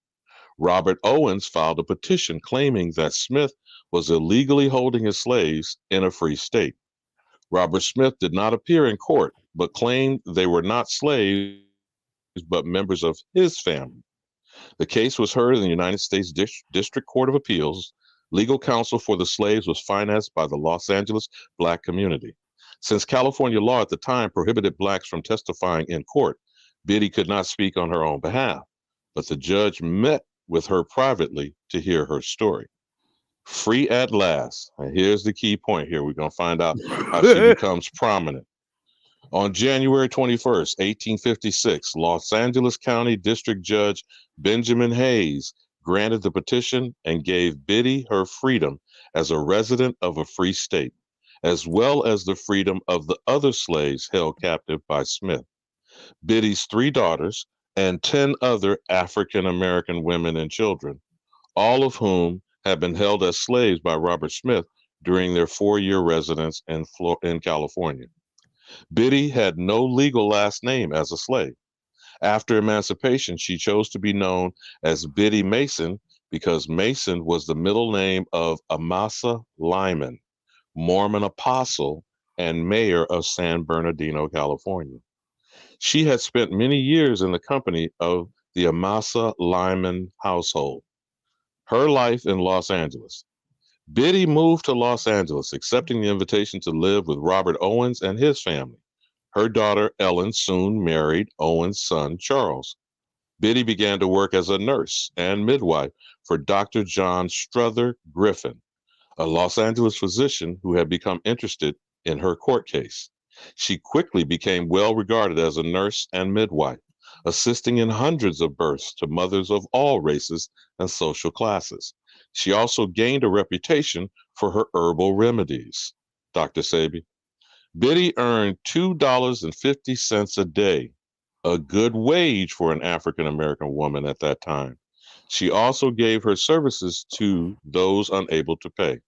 S17: Robert Owens filed a petition claiming that Smith was illegally holding his slaves in a free state. Robert Smith did not appear in court, but claimed they were not slaves, but members of his family. The case was heard in the United States District Court of Appeals. Legal counsel for the slaves was financed by the Los Angeles Black community. Since California law at the time prohibited Blacks from testifying in court, Biddy could not speak on her own behalf, but the judge met with her privately to hear her story. Free at last. And here's the key point here. We're going to find out how she becomes prominent. On January 21st, 1856, Los Angeles County District Judge Benjamin Hayes granted the petition and gave Biddy her freedom as a resident of a free state, as well as the freedom of the other slaves held captive by Smith. Biddy's 3 daughters and 10 other African American women and children, all of whom had been held as slaves by Robert Smith during their 4-year residence in California. Biddy had no legal last name as a slave. After emancipation, she chose to be known as Biddy Mason because Mason was the middle name of Amasa Lyman, Mormon apostle and mayor of San Bernardino, California. She had spent many years in the company of the Amasa Lyman household. Her life in Los Angeles. Biddy moved to Los Angeles, accepting the invitation to live with Robert Owens and his family. Her daughter, Ellen, soon married Owens' son, Charles. Biddy began to work as a nurse and midwife for Dr. John Struther Griffin, a Los Angeles physician who had become interested in her court case. She quickly became well regarded as a nurse and midwife, assisting in hundreds of births to mothers of all races and social classes. She also gained a reputation for her herbal remedies. Dr. Sabi. Biddy earned $2.50 a day, a good wage for an African American woman at that time. She also gave her services to those unable to pay.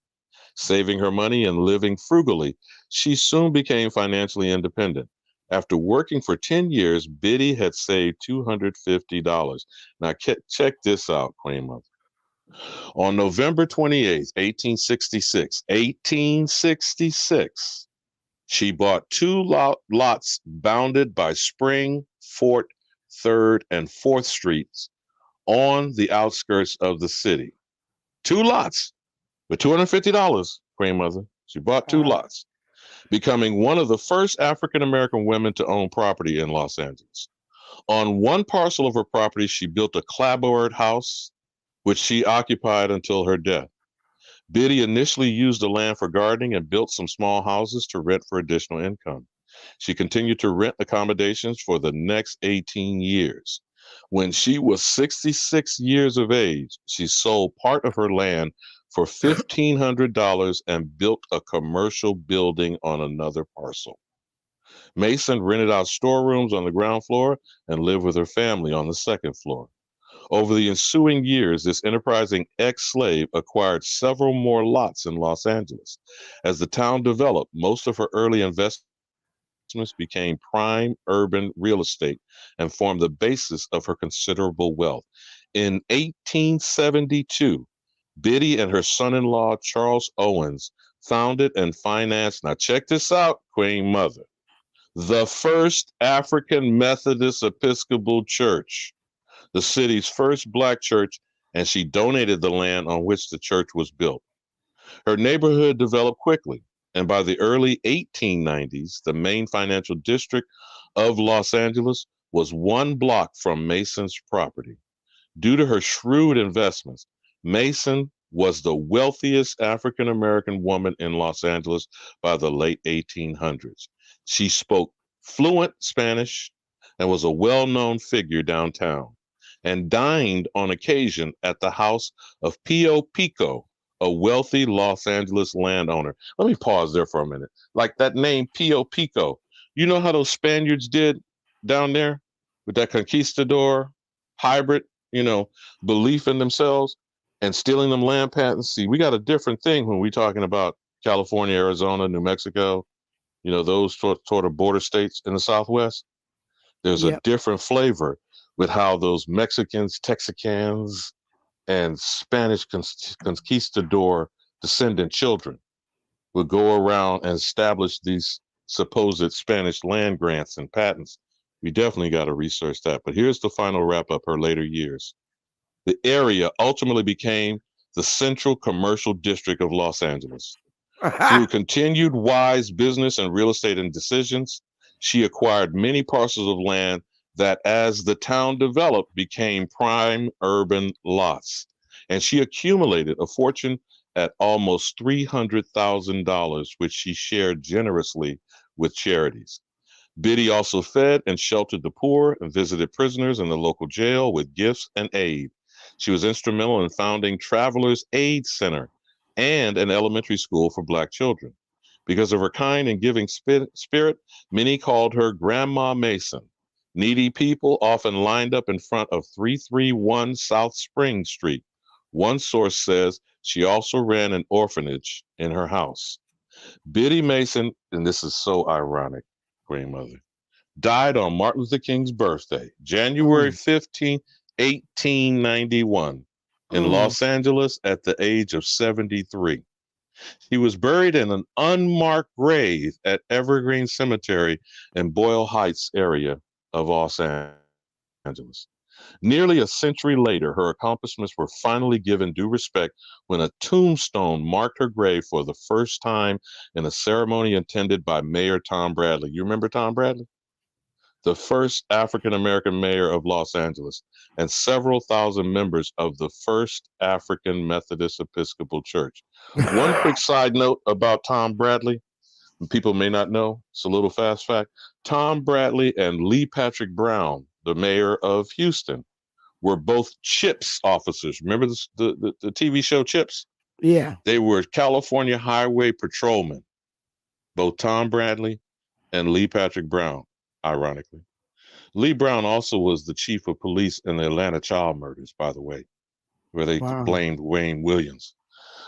S17: Saving her money and living frugally, she soon became financially independent. After working for 10 years, Biddy had saved $250. Now, check this out, Queen Mother. On November 28th, 1866, she bought 2 lots bounded by Spring, Fort, 3rd, and 4th Streets on the outskirts of the city. 2 lots with $250, Queen Mother. She bought 2 lots, becoming one of the first African-American women to own property in Los Angeles. On one parcel of her property, she built a clapboard house, which she occupied until her death. Biddy initially used the land for gardening and built some small houses to rent for additional income. She continued to rent accommodations for the next 18 years. When she was 66 years of age, she sold part of her land for $1,500 and built a commercial building on another parcel. Mason rented out storerooms on the ground floor and lived with her family on the 2nd floor. Over the ensuing years, this enterprising ex-slave acquired several more lots in Los Angeles. As the town developed, most of her early investments became prime urban real estate and formed the basis of her considerable wealth. In 1872, Biddy and her son-in-law, Charles Owens, founded and financed, now check this out, Queen Mother, the first African Methodist Episcopal Church, the city's first Black church, and she donated the land on which the church was built. Her neighborhood developed quickly, and by the early 1890s, the main financial district of Los Angeles was 1 block from Mason's property. Due to her shrewd investments, Mason was the wealthiest African-American woman in Los Angeles by the late 1800s. She spoke fluent Spanish and was a well-known figure downtown, and dined on occasion at the house of Pio Pico, a wealthy Los Angeles landowner. Let me pause there for a minute. Like that name, Pio Pico. You know how those Spaniards did down there with that conquistador hybrid, belief in themselves and stealing them land patents? See, we got a different thing when we're talking about California, Arizona, New Mexico, those sort of border states in the Southwest. There's a different flavor with how those Mexicans, Texicans, and Spanish conquistador descendant children would go around and establish these supposed Spanish land grants and patents. We definitely got to research that. But here's the final wrap up her later years. The area ultimately became the Central Commercial District of Los Angeles. Through continued wise business and real estate and decisions, she acquired many parcels of land that, as the town developed, became prime urban lots. And she accumulated a fortune at almost $300,000, which she shared generously with charities. Biddy also fed and sheltered the poor and visited prisoners in the local jail with gifts and aid. She was instrumental in founding Travelers Aid Center and an elementary school for Black children. Because of her kind and giving spirit, many called her Grandma Mason. Needy people often lined up in front of 331 South Spring Street. One source says she also ran an orphanage in her house. Biddy Mason, and this is so ironic, grandmother, died on Martin Luther King's birthday, January 15, 1891, in Los Angeles at the age of 73. He was buried in an unmarked grave at Evergreen Cemetery in Boyle Heights area of Los Angeles. Nearly a century later, her accomplishments were finally given due respect when a tombstone marked her grave for the first time in a ceremony attended by Mayor Tom Bradley. You remember Tom Bradley? The first African-American mayor of Los Angeles, and several thousand members of the First African Methodist Episcopal Church. One quick side note about Tom Bradley, people may not know, it's a little fast fact. Tom Bradley and Lee Patrick Brown, the mayor of Houston, were both CHIPS officers. Remember the TV show CHIPS?
S1: Yeah.
S17: They were California Highway Patrolmen, both Tom Bradley and Lee Patrick Brown, ironically. Lee Brown also was the chief of police in the Atlanta child murders, by the way, where they blamed Wayne Williams.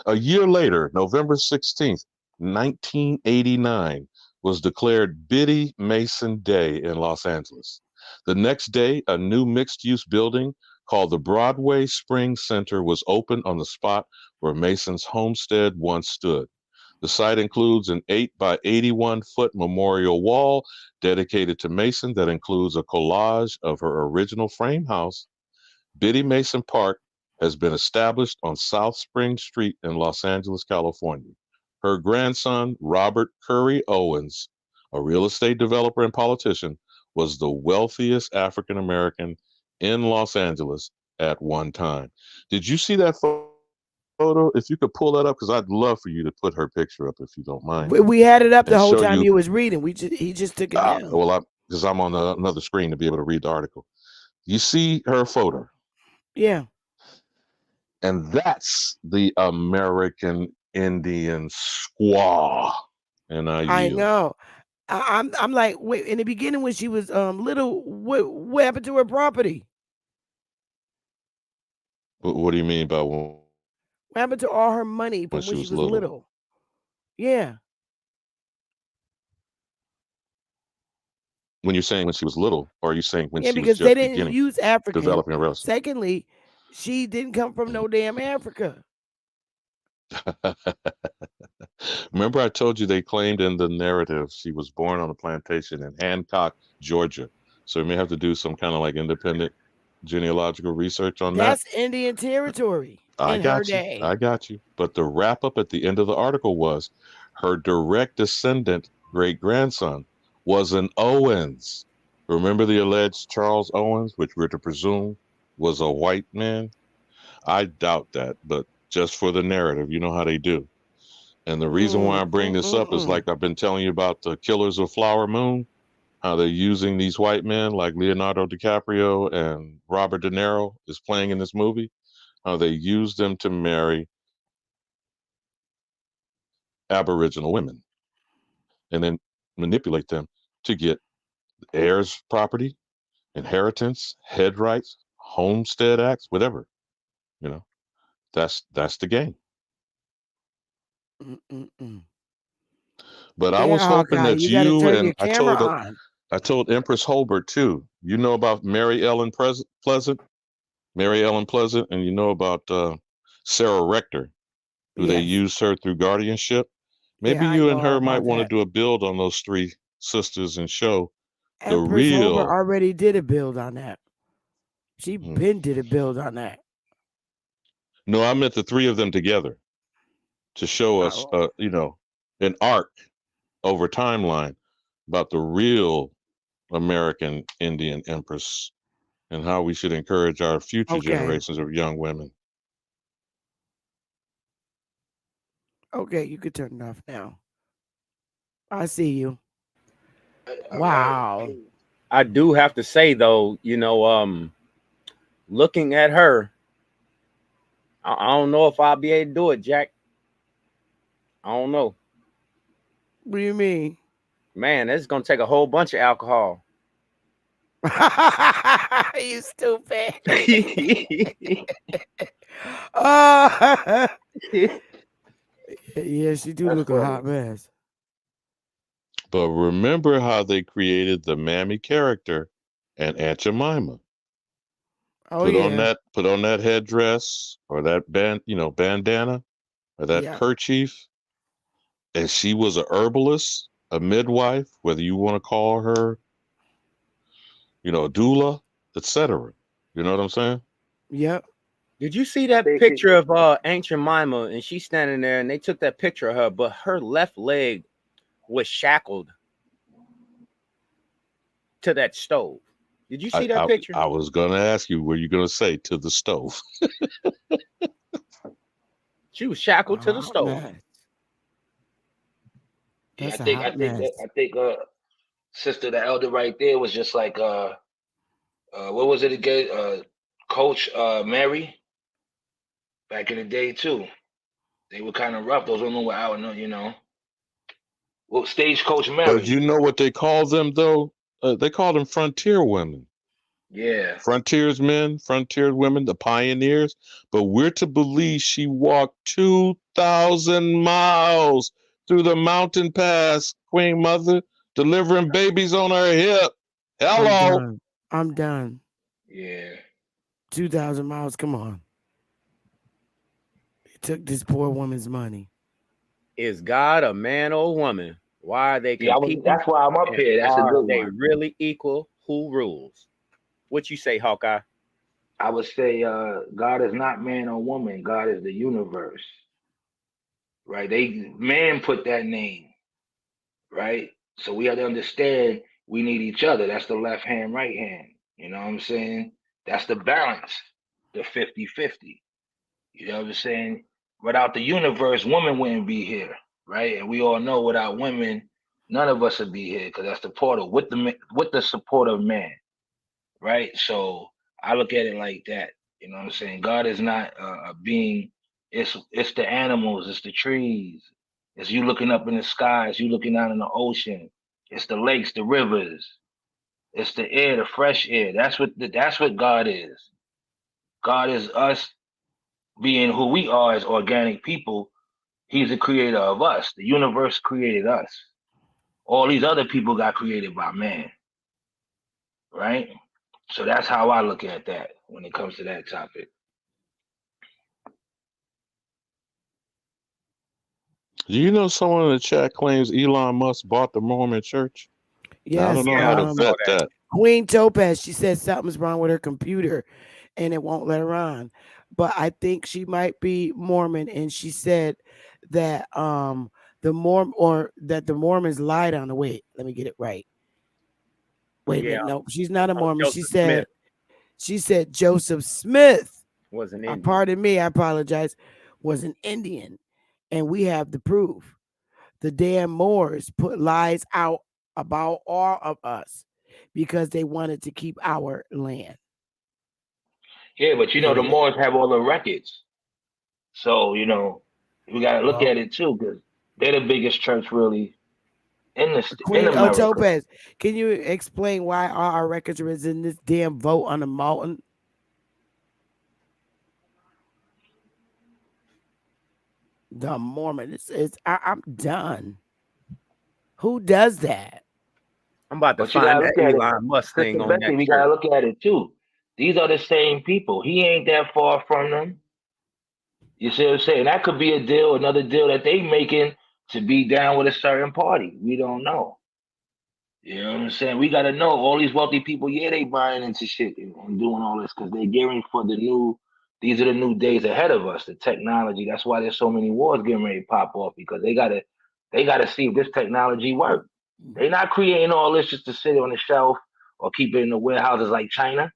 S17: A year later, November 16th, 1989, was declared Biddy Mason Day in Los Angeles. The next day, a new mixed-use building called the Broadway Spring Center was opened on the spot where Mason's homestead once stood. The site includes an 8 by 81-foot memorial wall dedicated to Mason that includes a collage of her original frame house. Biddy Mason Park has been established on South Spring Street in Los Angeles, California. Her grandson, Robert Curry Owens, a real estate developer and politician, was the wealthiest African American in Los Angeles at one time. Did you see that photo? If you could pull that up, because I'd love for you to put her picture up if you don't mind.
S1: We had it up the whole time you was reading. He just took it down.
S17: Well, because I'm on another screen to be able to read the article. You see her photo?
S1: Yeah.
S17: And that's the American Indian squaw. And
S1: I know. I'm like, wait, in the beginning when she was little, what happened to her property?
S17: What do you mean by what
S1: happened to all her money from when she was little? Yeah.
S17: When you're saying when she was little, or are you saying when she was
S1: because
S17: just
S1: they didn't
S17: beginning
S1: use African.
S17: developing her else?
S1: Secondly, she didn't come from no damn Africa.
S17: Remember I told you they claimed in the narrative she was born on a plantation in Hancock, Georgia. So we may have to do some kind of like independent genealogical research on that.
S1: That's Indian territory.
S17: I got you. But the wrap up at the end of the article was her direct descendant, great-grandson, was an Owens. Remember the alleged Charles Owens, which we're to presume was a white man? I doubt that, but just for the narrative, you know how they do. And the reason why I bring this up is like I've been telling you about the Killers of Flower Moon, how they're using these white men like Leonardo DiCaprio and Robert De Niro is playing in this movie, how they use them to marry Aboriginal women and then manipulate them to get heirs property, inheritance, head rights, homestead acts, whatever. You know, that's the game. But I was hoping that you and I told Empress Holbert too. You know about Mary Ellen Pleasant? Mary Ellen Pleasant, and you know about Sarah Rector, who they used her through guardianship. Maybe
S1: Yeah, I
S17: you
S1: know
S17: and
S1: all
S17: her might
S1: about
S17: want to
S1: that.
S17: do a build on those three sisters and show the
S1: Empress Holbert
S17: real.
S1: already did a build on that. She been did a build on that.
S17: No, I meant the three of them together to show us, you know, an arc over timeline about the real American Indian Empress and how we should encourage our future generations of young women.
S1: Okay, you could turn it off now. I see you. Wow.
S10: I do have to say though, you know, looking at her, I don't know if I'll be able to do it, Jack. I don't know.
S1: What do you mean?
S10: Man, it's gonna take a whole bunch of alcohol.
S1: You stupid. Yeah, she do look a hot mess.
S17: But remember how they created the Mammy character and Aunt Jemima.
S1: Oh,
S17: Put on that headdress or that bandana or that kerchief, and she was a herbalist, a midwife, whether you want to call her, you know, a doula, etc. You know what I'm saying?
S1: Yep.
S10: Did you see that picture of Aunt Jemima, and she's standing there, and they took that picture of her, but her left leg was shackled to that stove. Did you see that picture?
S17: I was gonna ask you, were you gonna say to the stove?
S10: She was shackled to the stove.
S1: Man.
S18: Yeah, I think sister, the elder right there was just like what was it again? Coach Mary back in the day too. They were kind of rough. Those women were out, you know. Well, Stagecoach Mary.
S17: You know what they call them though? They call them frontier women.
S18: Yeah.
S17: Frontiersmen, frontier women, the pioneers. But we're to believe she walked 2,000 miles through the mountain pass, Queen Mother, delivering babies on her hip. Hello.
S1: I'm done.
S18: Yeah.
S1: 2,000 miles. Come on. They took this poor woman's money.
S10: Is God a man or a woman? Why are they competing?
S18: That's why I'm up here. That's a good
S10: They
S18: one.
S10: really equal? Who rules? What you say, Hawkeye?
S18: I would say God is not man or woman. God is the universe. Right? Man put that name. Right? So we have to understand we need each other. That's the left hand, right hand. You know what I'm saying? That's the balance, the 50-50. You know what I'm saying? Without the universe, women wouldn't be here, right? And we all know without women, none of us would be here because that's the portal with the support of man, right? So I look at it like that. You know what I'm saying? God is not a being. It's the animals, it's the trees, it's you looking up in the skies, you looking out in the ocean, it's the lakes, the rivers, it's the air, the fresh air. That's what God is. God is us being who we are as organic people. He's the creator of us. The universe created us. All these other people got created by man, right? So that's how I look at that when it comes to that topic.
S17: Do you know someone in the chat claims Elon Musk bought the Mormon church?
S1: Yes.
S17: Now, I don't know how to vet that.
S1: Queen Topaz, she said something's wrong with her computer and it won't let her on. But I think she might be Mormon, and she said that the Mormons lied on the wait. Let me get it right. Wait a minute, no, she's not a Mormon. She said Joseph Smith
S10: was an Indian.
S1: Pardon me, I apologize. Was an Indian, and we have the proof. The damn Moors put lies out about all of us because they wanted to keep our land.
S18: Yeah, but the Moors have all the records. So, we got to look at it too, because they're the biggest church really in America.
S1: Topaz, can you explain why all our records are in this damn vote on the mountain? The Mormon. I'm done. Who does that?
S10: I'm about to find that Elon Musk thing on that.
S18: We gotta look at it too. These are the same people. He ain't that far from them. You see what I'm saying? That could be a deal, another deal that they making to be down with a certain party. We don't know. You know what I'm saying? We got to know all these wealthy people. Yeah, they buying into shit and doing all this because they're gearing for the new. These are the new days ahead of us. The technology. That's why there's so many wars getting ready to pop off because they gotta see if this technology works. They're not creating all this just to sit on the shelf or keep it in the warehouses like China.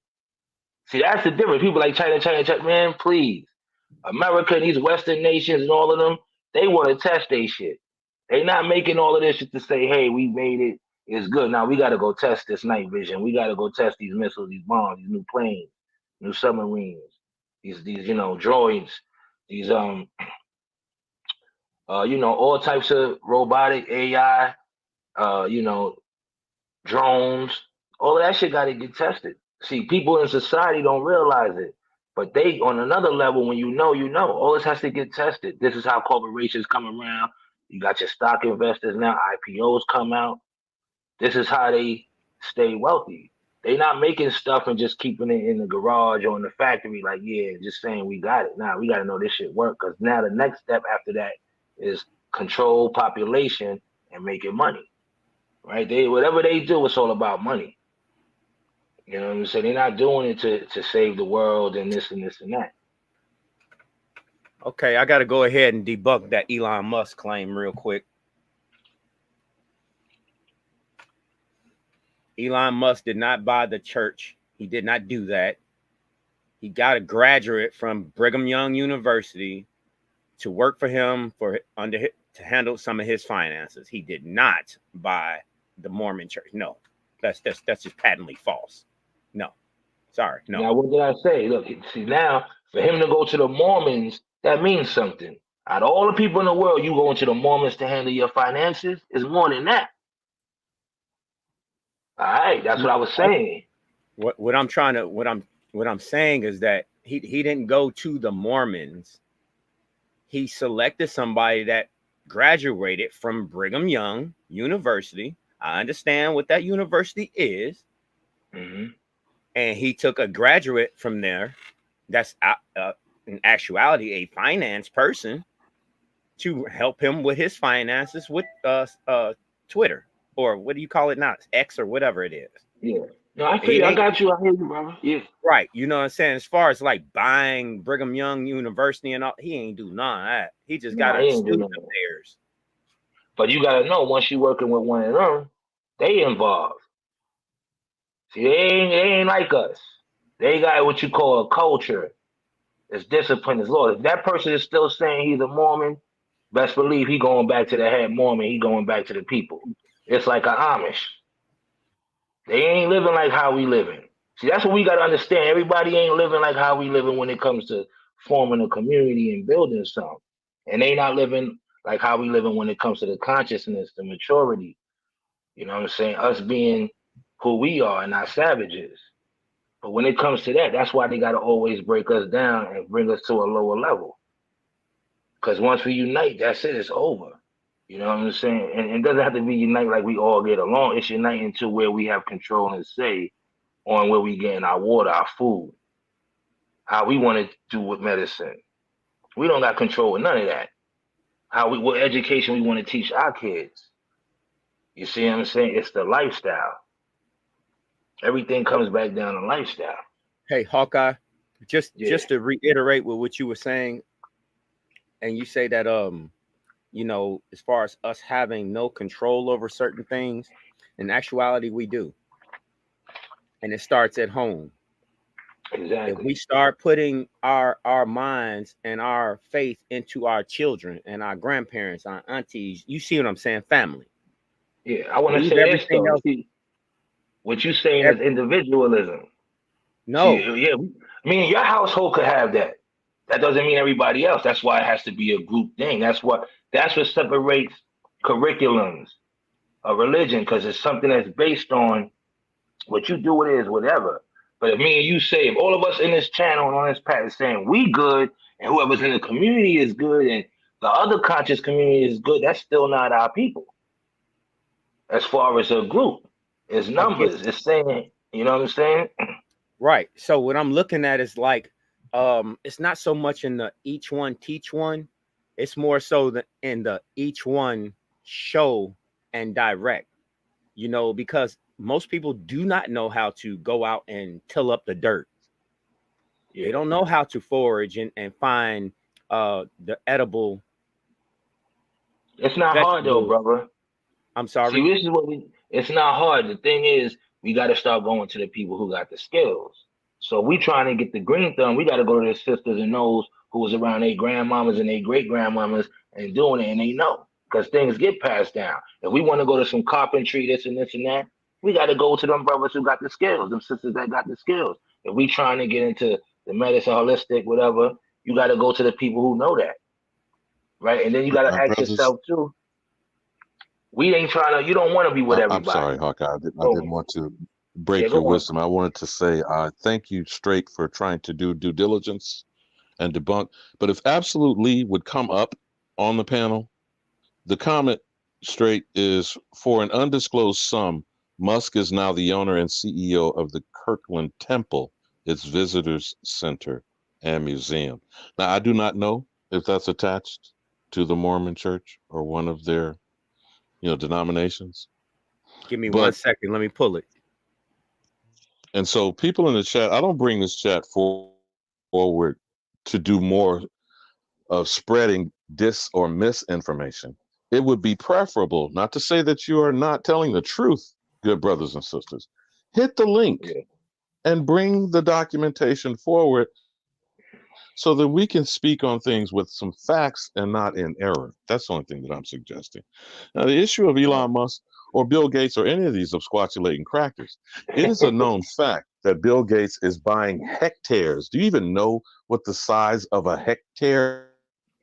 S18: See, that's the difference. People like China, man, please. America and these Western nations and all of them, they want to test their shit. They not making all of this shit to say, hey, we made it. It's good. Now we got to go test this night vision. We got to go test these missiles, these bombs, these new planes, new submarines, these droids, these all types of robotic AI, drones. All of that shit got to get tested. See, people in society don't realize it. But they, on another level, when you know, all this has to get tested. This is how corporations come around. You got your stock investors now, IPOs come out. This is how they stay wealthy. They not making stuff and just keeping it in the garage or in the factory, like, yeah, just saying we got it. Now we got to know this shit work because now the next step after that is control population and making money, right? Whatever they do, it's all about money. You know what I'm saying? They're not doing it to save the world and this and this and that.
S10: Okay, I got to go ahead and debunk that Elon Musk claim real quick. Elon Musk did not buy the church. He did not do that. He got a graduate from Brigham Young University to work for him to handle some of his finances. He did not buy the Mormon church. No, that's just patently false. No, sorry, no.
S18: Now, what did I say? Look, see, now for him to go to the Mormons, that means something. Out of all the people in the world, you going to the Mormons to handle your finances is more than that. All right, that's what I was saying.
S10: What I'm saying is that he didn't go to the Mormons. He selected somebody that graduated from Brigham Young University. I understand what that university is.
S18: Mm-hmm.
S10: And he took a graduate from there that's in actuality a finance person to help him with his finances with Twitter, or what do you call it now? It's X or whatever it is.
S18: Yeah. No, I feel you. I got you. I hear you, brother. Yeah.
S10: Right. You know what I'm saying? As far as like buying Brigham Young University and all, he ain't do none of that. He just got a student of theirs.
S18: But you got to know, once you're working with one of them, they involved. See, they ain't like us. They got what you call a culture. It's discipline, it's law. If that person is still saying he's a Mormon, best believe he going back to the head Mormon. He going back to the people. It's like an Amish. They ain't living like how we living. See, that's what we got to understand. Everybody ain't living like how we living when it comes to forming a community and building something. And they not living like how we living when it comes to the consciousness, the maturity. You know what I'm saying? Us being who we are and not savages. But when it comes to that, that's why they got to always break us down and bring us to a lower level. Because once we unite, that's it. It's over. You know what I'm saying? And it doesn't have to be unite like we all get along. It's uniting to where we have control and say on where we getting our water, our food, how we want to do with medicine. We don't got control with none of that. What education we want to teach our kids. You see what I'm saying? It's the lifestyle. Everything comes back down to lifestyle.
S10: Hey, Hawkeye, just to reiterate with what you were saying, and you say that as far as us having no control over certain things, in actuality we do. And it starts at home.
S18: Exactly.
S10: If we start putting our minds and our faith into our children and our grandparents, our aunties, you see what I'm saying? Family.
S18: Yeah, I want to say everything else. What you saying is individualism.
S10: No.
S18: See, yeah, I mean, your household could have that. That doesn't mean everybody else. That's why it has to be a group thing. That's what separates curriculums, a religion, because it's something that's based on what you do. It is whatever. But if me and you say, if all of us in this channel and on this path is saying we good, and whoever's in the community is good, and the other conscious community is good, that's still not our people. As far as a group, it's numbers. It's saying, you know what I'm saying?
S10: Right. So what I'm looking at is like, it's not so much in the each one teach one. It's more so in the each one show and direct, because most people do not know how to go out and till up the dirt.
S18: Yeah.
S10: They don't know how to forage and find the edible.
S18: It's not hard though,
S10: vegetables.
S18: brother.
S10: I'm sorry.
S18: See, this is it's not hard. The thing is, we got to start going to the people who got the skills. So we trying to get the green thumb. We got to go to the sisters and those who was around their grandmamas and their great grandmamas and doing it, and they know because things get passed down. If we want to go to some carpentry, this and that, we got to go to them brothers who got the skills, them sisters that got the skills. If we trying to get into the medicine, holistic, whatever, you got to go to the people who know that, right? And then you got to
S17: My
S18: ask
S17: brothers,
S18: yourself too. We ain't trying to. You don't want to be with
S17: I'm
S18: everybody.
S17: sorry, Hawkeye. I
S18: So
S17: didn't want to
S18: yeah,
S17: break
S18: go
S17: your
S18: on.
S17: wisdom. I wanted to say thank you straight for trying to do due diligence and debunk. But if Absolute Lee would come up on the panel, the comment straight is for an undisclosed sum, Musk is now the owner and CEO of the Kirkland Temple, its visitors center and museum. Now, I do not know if that's attached to the Mormon Church or one of their, denominations.
S10: Give me 1
S17: But
S10: second. Let me pull it.
S17: and so people in the chat, I don't bring this chat forward to do more of spreading dis or misinformation. It would be preferable, not to say that you are not telling the truth, good brothers and sisters. Hit the link and bring the documentation forward so that we can speak on things with some facts and not in error. That's the only thing that I'm suggesting. Now, the issue of Elon Musk or Bill Gates or any of these obsquatulating crackers, it is a known fact that Bill Gates is buying hectares. Do you even know what the size of a hectare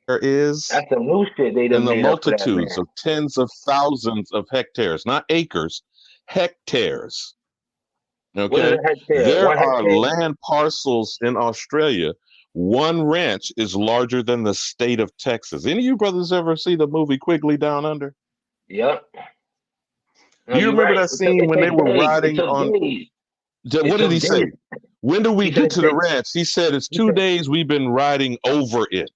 S17: is?
S18: That's some new shit they
S17: In
S18: done
S17: the
S18: made up for that man.
S17: multitudes of tens of thousands of hectares, not acres, hectares.
S18: What is
S17: Okay,
S18: a hectare?
S17: there
S18: 1
S17: are
S18: hectare?
S17: land parcels in Australia. One ranch is larger than the state of Texas. Any of you brothers ever see the movie Quigley Down Under?
S18: Yep. No,
S17: Do you
S18: you're
S17: remember
S18: right.
S17: that scene
S18: It
S17: when they
S18: took
S17: were
S18: days. It
S17: riding
S18: took
S17: on?
S18: days. It
S17: What did he
S18: took
S17: say?
S18: days.
S17: When do we
S18: He said
S17: get
S18: it
S17: to the
S18: take.
S17: ranch? He said it's
S18: He
S17: 2
S18: said,
S17: days we've been riding over it.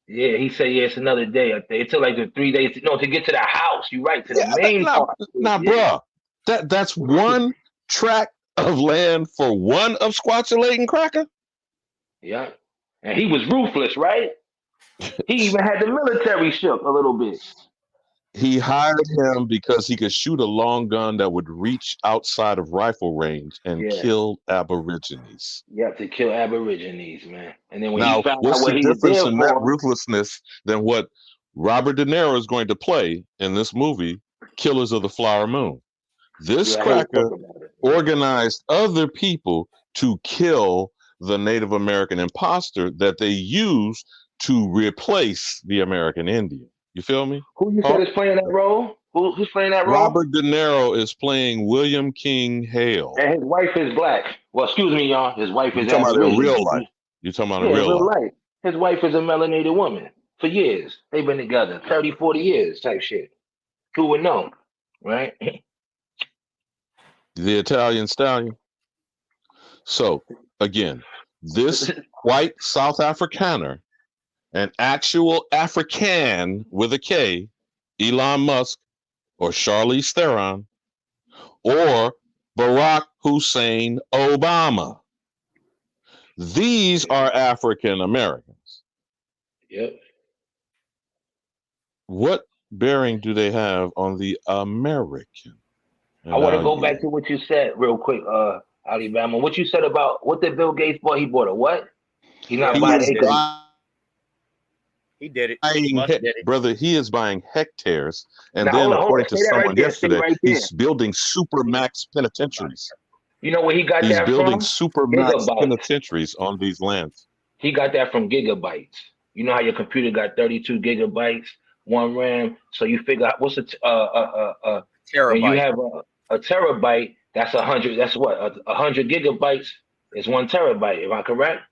S18: yeah. He said, yeah, it's another day. I think it took like the 3 days. No, to get to the house. You're right. To the main part.
S17: Now,
S18: Yeah.
S17: bruh, that's one tract of land for one of squatulating cracker.
S18: Yeah. And he was ruthless, right? He even had the military shook a little bit.
S17: He hired him because he could shoot a long gun that would reach outside of rifle range and
S18: Yeah.
S17: kill aborigines.
S18: Yeah, to kill aborigines, man. And then when he
S17: Now,
S18: found out
S17: what's the
S18: what he was
S17: difference
S18: there
S17: in that
S18: for,
S17: ruthlessness than what Robert De Niro is going to play in this movie, Killers of the Flower Moon? This
S18: yeah, I heard talk
S17: cracker
S18: about it.
S17: organized other people to kill the Native American imposter that they use to replace the American Indian. You feel me?
S18: Who you said is playing that role? Who's playing that role?
S17: Robert De Niro is playing William King Hale.
S18: And his wife is black. Well, excuse me, y'all. His wife
S17: You're
S18: is
S17: talking about in
S18: Aboriginal.
S17: real life. You're talking about in
S18: Yeah, in
S17: real
S18: real
S17: life.
S18: life. His wife is a melanated woman for years. They've been together 30, 40 years type shit. Who would know, right?
S17: The Italian stallion. So, again, this white South Afrikaner, an actual African with a K, Elon Musk, or Charlize Theron, or Barack Hussein Obama. These are African Americans.
S18: Yep.
S17: What bearing do they have on the American?
S18: I want to go back to what you said real quick, Alabama. What you said about what did Bill Gates bought? He bought a what? He's not
S17: He
S18: buying
S17: is
S18: acres.
S10: He did it.
S17: Brother, he is buying hectares. And
S18: Now,
S17: then,
S18: hold on.
S17: according to
S18: Stay that right
S17: someone
S18: there. Stay
S17: yesterday,
S18: right there.
S17: he's building supermax penitentiaries.
S18: You know where he got
S17: He's
S18: that
S17: building
S18: from?
S17: supermax
S18: Gigabytes.
S17: penitentiaries on these lands.
S18: He got that from gigabytes. You know how your computer got 32 gigabytes, one RAM. So you figure out what's
S10: terabyte.
S18: When you have a terabyte, that's 100. That's what 100 gigabytes is 1 terabyte. Am I correct?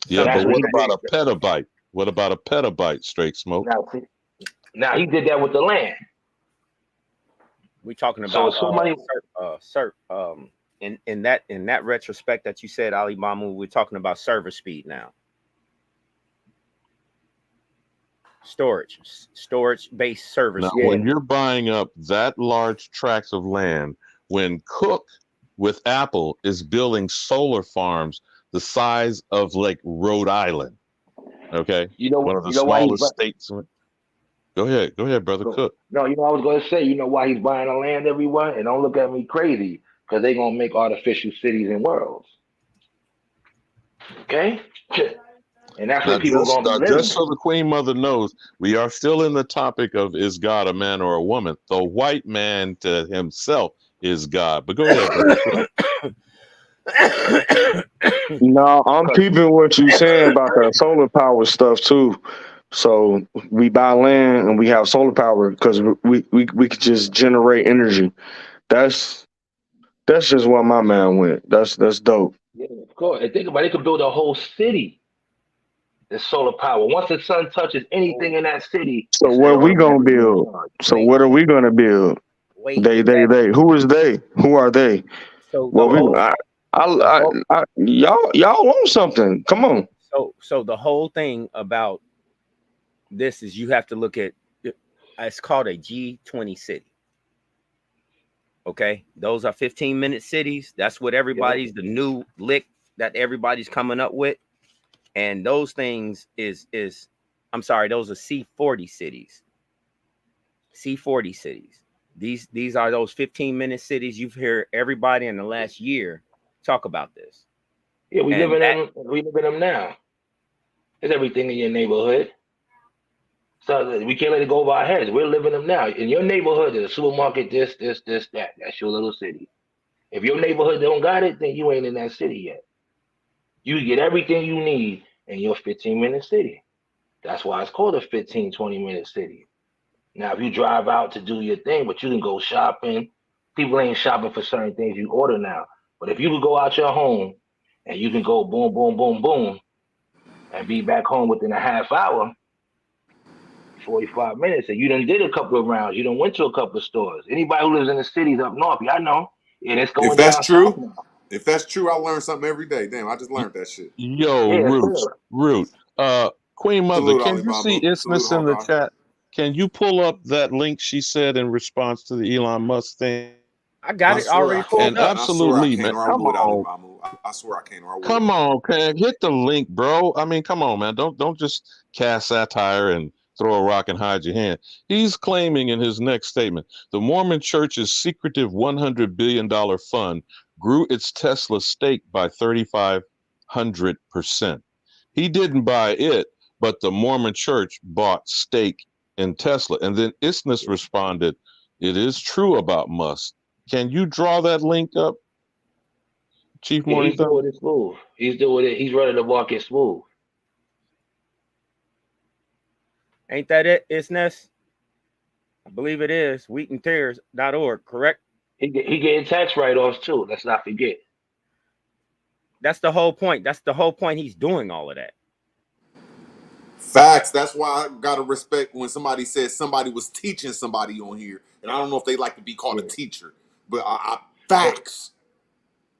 S17: Yeah,
S18: That's
S17: but what
S18: he
S17: about
S18: did.
S17: a petabyte? What about a petabyte, straight smoke?
S18: Now he did that with the land.
S10: We talking
S18: So
S10: about
S18: somebody,
S10: in that retrospect that you said, Ali Mamu, we're talking about server speed now. Storage-based server
S17: Now,
S10: speed.
S17: when you're buying up that large tracts of land, when Cook with Apple is building solar farms the size of like Rhode Island, okay, one of the
S18: why he's
S17: smallest states. Go ahead, brother Cook.
S18: No, I was going to say, why he's buying the land, everyone, and don't look at me crazy, because they're gonna make artificial cities and worlds. Okay, and that's where people are gonna be living.
S17: Just so the Queen Mother knows, we are still in the topic of is God a man or a woman? The white man to himself is God. But go ahead, brother.
S13: No, I'm peeping what you're saying about the solar power stuff too. So we buy land and we have solar power because we could just generate energy. That's just where my man went. That's dope.
S18: Yeah, of course. And think about it, they could build a whole city. The solar power. Once the sun touches anything in that city,
S13: So
S18: it's
S13: what we gonna
S18: automatically
S13: build?
S18: charged.
S13: So what are we gonna build? They. Who is they? Who are they?
S10: So
S13: Well,
S10: the
S13: y'all want something? Come on.
S10: So the whole thing about this is you have to look at it's called a G20 city. Okay, those are 15-minute cities. That's what everybody's the new lick that everybody's coming up with, and those things is I'm sorry, those are C40 cities. C40 cities. These are those 15-minute cities. You've heard everybody in the last year talk about this.
S18: Yeah, we live in them. We live in them now. There's everything in your neighborhood. So we can't let it go over our heads. We're living them now. In your neighborhood, there's a supermarket, this, that. That's your little city. If your neighborhood don't got it, then you ain't in that city yet. You get everything you need in your 15-minute city. That's why it's called a 15, 20-minute city. Now, if you drive out to do your thing, but you can go shopping, people ain't shopping for certain things you order now. But if you could go out your home and you can go boom, boom, boom, boom, and be back home within a half hour, 45 minutes, and you done did a couple of rounds. You done went to a couple of stores. Anybody who lives in the cities up north, y'all know, and it's going
S16: If that's
S18: down south
S16: true,
S18: now.
S16: if that's true, I learn something every day. Damn, I just learned that shit.
S17: Yo, Root. Queen Mother,
S16: Salute,
S17: can
S16: Ali
S17: you see
S16: Babu. Salute,
S17: Isness in the
S16: Hawkeye.
S17: chat? Can you pull up that link she said in response to the Elon Musk thing?
S10: I got it already pulled up.
S16: I swear I
S17: Absolutely,
S16: can,
S17: man.
S16: or I
S17: Come
S16: would, Ali
S17: on.
S16: Babu. I swear I can, or I would.
S17: Come on, Cam. Hit the link, bro. I mean, come on, man. Don't just cast satire and throw a rock and hide your hand. He's claiming in his next statement, the Mormon Church's secretive $100 billion fund grew its Tesla stake by 3,500%. He didn't buy it, but the Mormon Church bought stake in Tesla. And then Isness responded, it is true about Musk. Can you draw that link up, Chief Morning
S18: He's doing
S17: Thunder?
S18: it smooth. He's doing it. He's running the market smooth.
S10: Ain't that it, Isness? I believe it is. wheatandtears.org, correct?
S18: He getting tax write-offs too. Let's not forget.
S10: That's the whole point. That's the whole point. He's doing all of that.
S16: Facts. That's why I gotta respect when somebody says somebody was teaching somebody on here, and I don't know if they like to be called a teacher, but facts.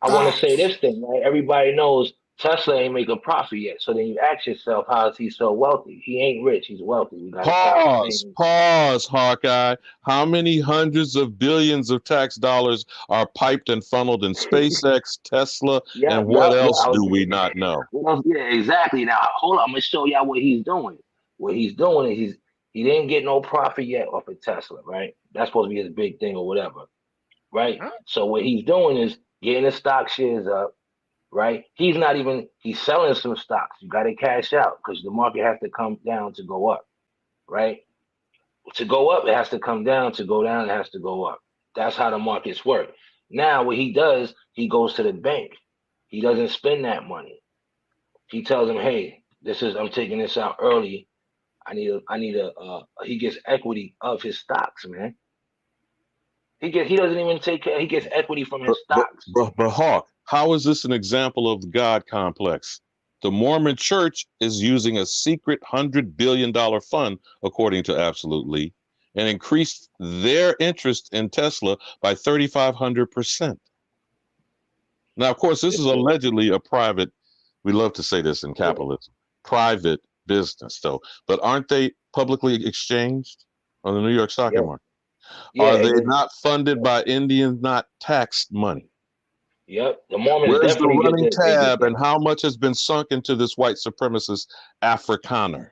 S18: I want to say this thing, right? Everybody knows Tesla ain't make a profit yet. So then you ask yourself, how is he so wealthy? He ain't rich. He's wealthy. We gotta stop saying.
S17: Pause, Hawkeye. How many hundreds of billions of tax dollars are piped and funneled in SpaceX, Tesla, and what else do we not know?
S18: Well, yeah, exactly. Now, hold on. I'm going to show y'all what he's doing. What he's doing is he didn't get no profit yet off of Tesla, right? That's supposed to be his big thing or whatever, right? So what he's doing is getting the stock shares up, right? He's selling some stocks. You got to cash out because the market has to come down to go up, right? To go up, it has to come down. To go down, it has to go up. That's how the markets work. Now, what he does, he goes to the bank. He doesn't spend that money. He tells them, "Hey, I'm taking this out early. He gets equity of his stocks, man. He doesn't even take care. He gets equity from his stocks.
S17: But Hawk, how is this an example of the God complex? The Mormon Church is using a secret $100 billion fund, according to Absolute Lee, and increased their interest in Tesla by 3,500%. Now, of course, this is allegedly a private, we love to say this in capitalism, private business, though. But aren't they publicly exchanged on the New York stock market? Are they not funded by Indians, not taxed money?
S18: Yep. The Mormons
S17: Where's the
S18: definitely
S17: running
S18: get
S17: tab
S18: that.
S17: and how much has been sunk into this white supremacist Afrikaner?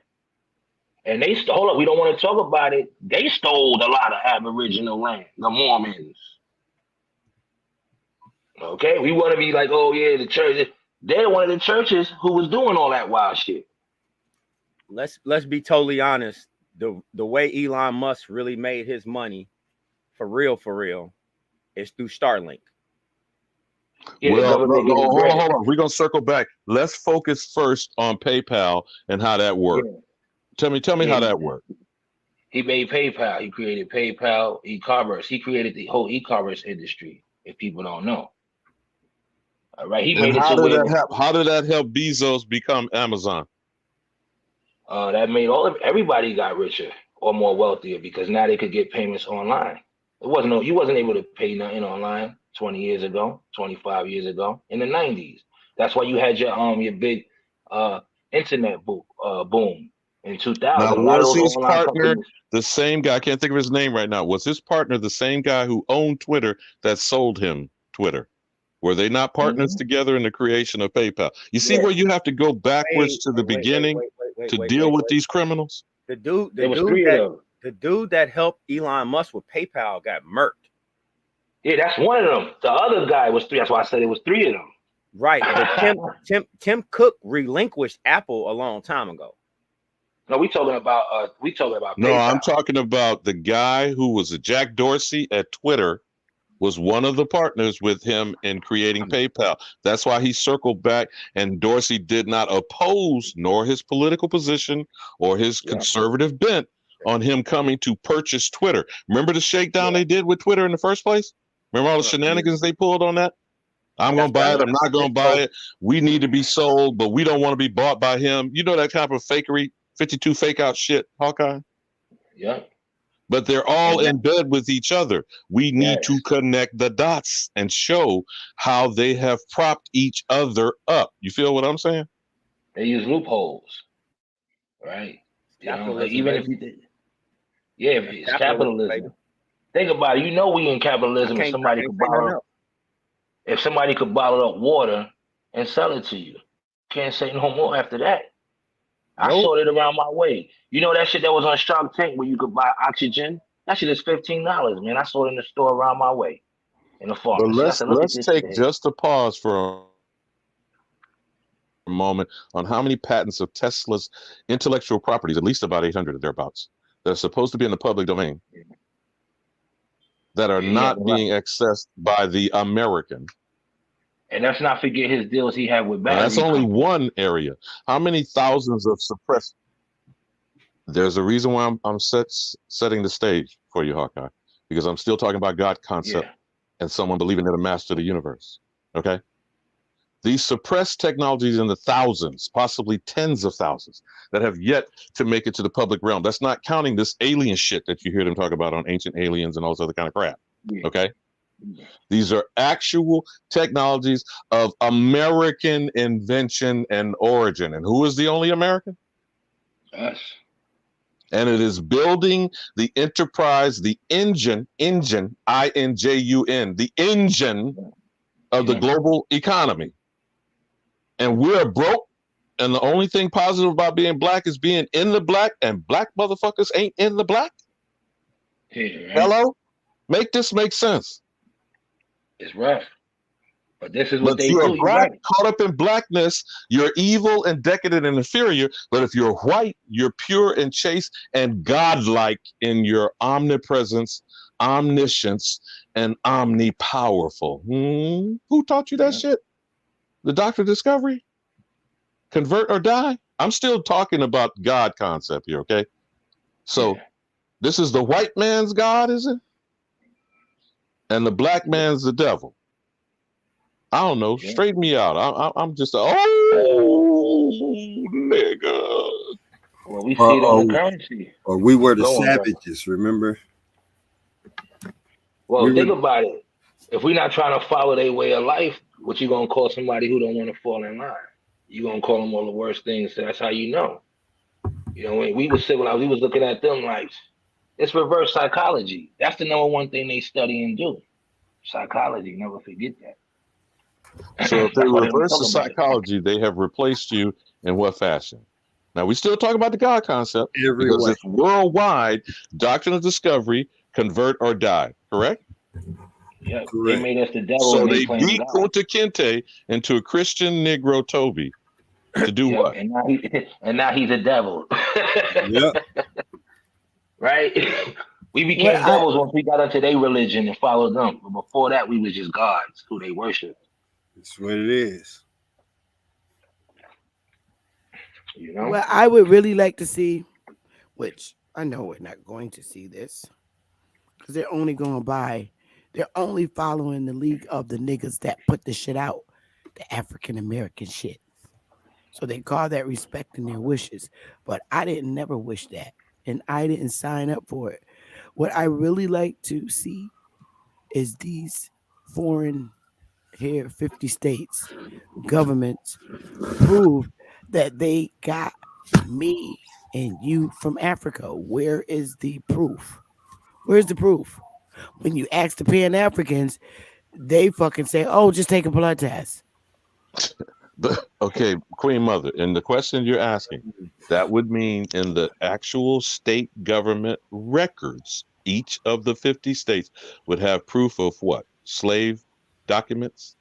S18: And they hold up, we don't want to talk about it. They stole a lot of Aboriginal land, the Mormons. Okay, we want to be like, oh yeah, the church. They're one of the churches who was doing all that wild shit.
S10: Let's be totally honest. The way Elon Musk really made his money, for real, is through Starlink.
S18: Yeah,
S17: well, hold on. We're gonna circle back. Let's focus first on PayPal and how that worked. Yeah. Tell me how that worked.
S18: He made PayPal. He created PayPal e-commerce. He created the whole e-commerce industry. If people don't know, all right. He made it
S17: how
S18: to
S17: did
S18: where
S17: that help? How did that help Bezos become Amazon?
S18: That made everybody got richer or more wealthier because now they could get payments online. You wasn't able to pay nothing online 20 years ago, 25 years ago, in the 90s. That's why you had your big internet boom in 2000.
S17: Now,
S18: a lot of
S17: was
S18: those
S17: his
S18: online
S17: partner
S18: companies,
S17: the same guy? I can't think of his name right now. Was his partner the same guy who owned Twitter that sold him Twitter? Were they not partners together in the creation of PayPal? You see where you have to go backwards to the beginning to deal with these criminals?
S10: The dude that helped Elon Musk with PayPal got murked.
S18: Yeah, that's one of them. The other guy was three. That's why I said it was three of them.
S10: Right. But Tim Cook relinquished Apple a long time ago.
S18: No, we talking about PayPal.
S17: No, I'm talking about the guy who was a Jack Dorsey at Twitter was one of the partners with him in creating PayPal. That's why he circled back, and Dorsey did not oppose nor his political position or his conservative bent on him coming to purchase Twitter. Remember the shakedown they did with Twitter in the first place? Remember all the shenanigans they pulled on that? I'm going to buy it. I'm not going to buy it. We need to be sold, but we don't want to be bought by him. You know that kind of fakery, 52 fake out shit, Hawkeye?
S18: Yeah.
S17: But they're all in bed with each other. We need to connect the dots and show how they have propped each other up. You feel what I'm saying?
S18: They use loopholes, right? Even if you did, it's capitalism. Think about it. You know, we in capitalism. If somebody could bottle up water and sell it to you, can't say no more after that. I sold it around my way. You know that shit that was on Shark Tank where you could buy oxygen? That shit is $15, man. I sold it in the store around my way in the pharmacy.
S17: But let's take just a pause for a moment on how many patents of Tesla's intellectual properties, at least about 800 or thereabouts, that are supposed to be in the public domain that are not being accessed by the American.
S18: And let's not forget his deals he had with battery.
S17: That's only one area. How many thousands of suppressed? There's a reason why I'm setting the stage for you, Hawkeye, because I'm still talking about God concept and someone believing they're the master of the universe. Okay? These suppressed technologies in the thousands, possibly tens of thousands, that have yet to make it to the public realm. That's not counting this alien shit that you hear them talk about on Ancient Aliens and all this other kind of crap. Okay? These are actual technologies of American invention and origin. And who is the only American?
S18: Us.
S17: And it is building the enterprise, the engine, I-N-J-U-N, the engine of the global economy. And we're broke. And the only thing positive about being black is being in the black, and black motherfuckers ain't in the black. Hello? Make this make sense.
S18: It's rough. But this is what they
S17: do.
S18: You're
S17: black, caught up in blackness, you're evil and decadent and inferior. But if you're white, you're pure and chaste and godlike in your omnipresence, omniscience, and omnipowerful. Who taught you that shit? The Doctor of Discovery? Convert or die? I'm still talking about God concept here, okay? So this is the white man's God, is it? And the black man's the devil. I don't know. Straighten me out. I'm just nigga.
S18: Well, we see it on the currency.
S15: Or we were the savages, remember?
S18: Well, think about it. If we're not trying to follow their way of life, What you gonna call somebody who don't want to fall in line? You gonna call them all the worst things. So that's how you know. You know, when we was civilized, we was looking at them like it's reverse psychology. That's the number one thing they study and do. Psychology. Never forget that.
S17: So if they
S18: That's why they don't
S17: reverse
S18: talk
S17: the
S18: about it.
S17: psychology, they have replaced you in what fashion? Now, we still talk about the God concept
S15: Every
S17: because
S15: way.
S17: it's worldwide doctrine of discovery, convert or die, correct?
S18: Yeah, they
S15: Correct.
S18: made us the devil
S17: So
S18: and they
S17: they
S18: playing
S17: beat
S18: God.
S17: Kunta Kinte into a Christian Negro Toby to do
S18: Yep,
S17: what?
S18: and now he's a devil.
S15: Yep.
S18: Right? We
S1: Well,
S18: became devils once we got into their religion and followed them. But before that, we was just gods who they worship.
S15: That's what it is.
S18: You know?
S1: well, I would really like to see, which I know we're not going to see this, because they're only going by, they're only following the league of the niggas that put the shit out, the African American shit. So they call that respecting their wishes. But I didn't never wish that. And I didn't sign up for it. What I really like to see is these foreign here 50 states governments prove that they got me and you from Africa. Where is the proof? Where's the proof? When you ask the Pan Africans, they fucking say, "Oh, just take a blood test."
S17: Okay, Queen Mother, and the question you're asking, that would mean in the actual state government records, each of the 50 states would have proof of what? Slave documents,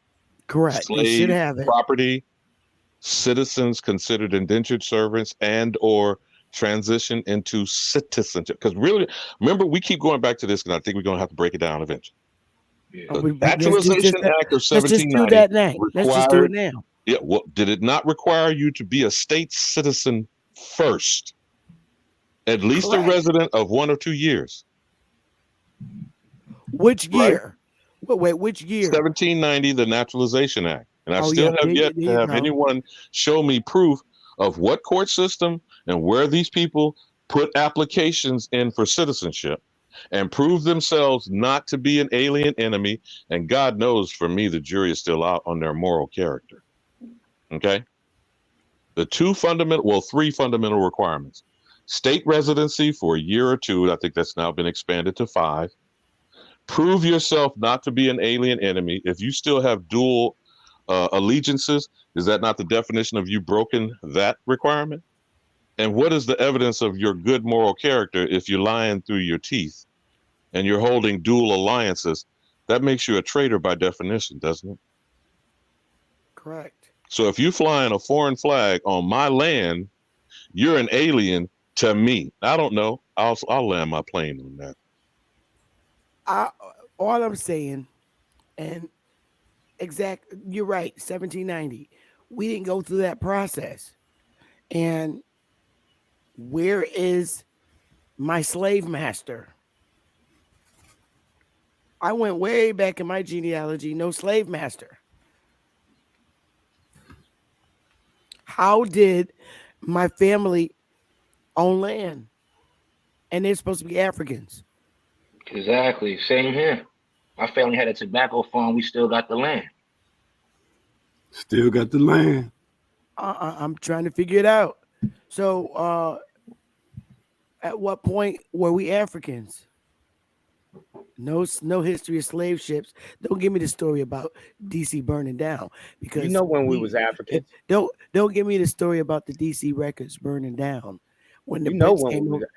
S1: Correct. They should
S17: slave
S1: have it.
S17: property, citizens considered indentured servants, and or transition into citizenship. Because really, remember, we keep going back to this, and I think we're going to have to break it down eventually.
S18: Yeah.
S17: The
S1: Let's do
S17: Naturalization Act of
S1: let's just do
S17: 1790
S1: that now. Let's just do it
S17: required,
S1: now.
S17: yeah, well, did it not require you to be a state citizen first? At least a
S1: Correct.
S17: resident of 1 or 2 years,
S1: Which
S17: right?
S1: year? Wait, which year?
S17: 1790, the Naturalization Act. And I
S1: Oh,
S17: still
S1: yep.
S17: have
S1: There
S17: yet to
S1: you
S17: have
S1: go.
S17: anyone show me proof of what court system and where these people put applications in for citizenship and prove themselves not to be an alien enemy. And God knows, for me, the jury is still out on their moral character. Okay? The three fundamental requirements: state residency for a year or two. I think that's now been expanded to 5. Prove yourself not to be an alien enemy. If you still have dual allegiances, is that not the definition of you broken that requirement? And what is the evidence of your good moral character if you're lying through your teeth and you're holding dual alliances? That makes you a traitor by definition, doesn't it?
S1: Correct.
S17: So if you flying a foreign flag on my land, you're an alien to me. I don't know. I'll land my plane on that.
S1: All I'm saying, and you're right, 1790. We didn't go through that process. And where is my slave master? I went way back in my genealogy, no slave master. How did my family own land? And they're supposed to be Africans.
S18: Exactly. Same here. My family had a tobacco farm. We still got the land.
S15: Still got the land.
S1: I'm trying to figure it out. So, at what point were we Africans? No history of slave ships. Don't give me the story about DC burning down, because
S10: You know when we was Africans.
S1: Don't give me the story about the DC records burning down. When the
S10: You know
S1: Brits
S10: when
S1: came
S10: we
S1: over,
S10: was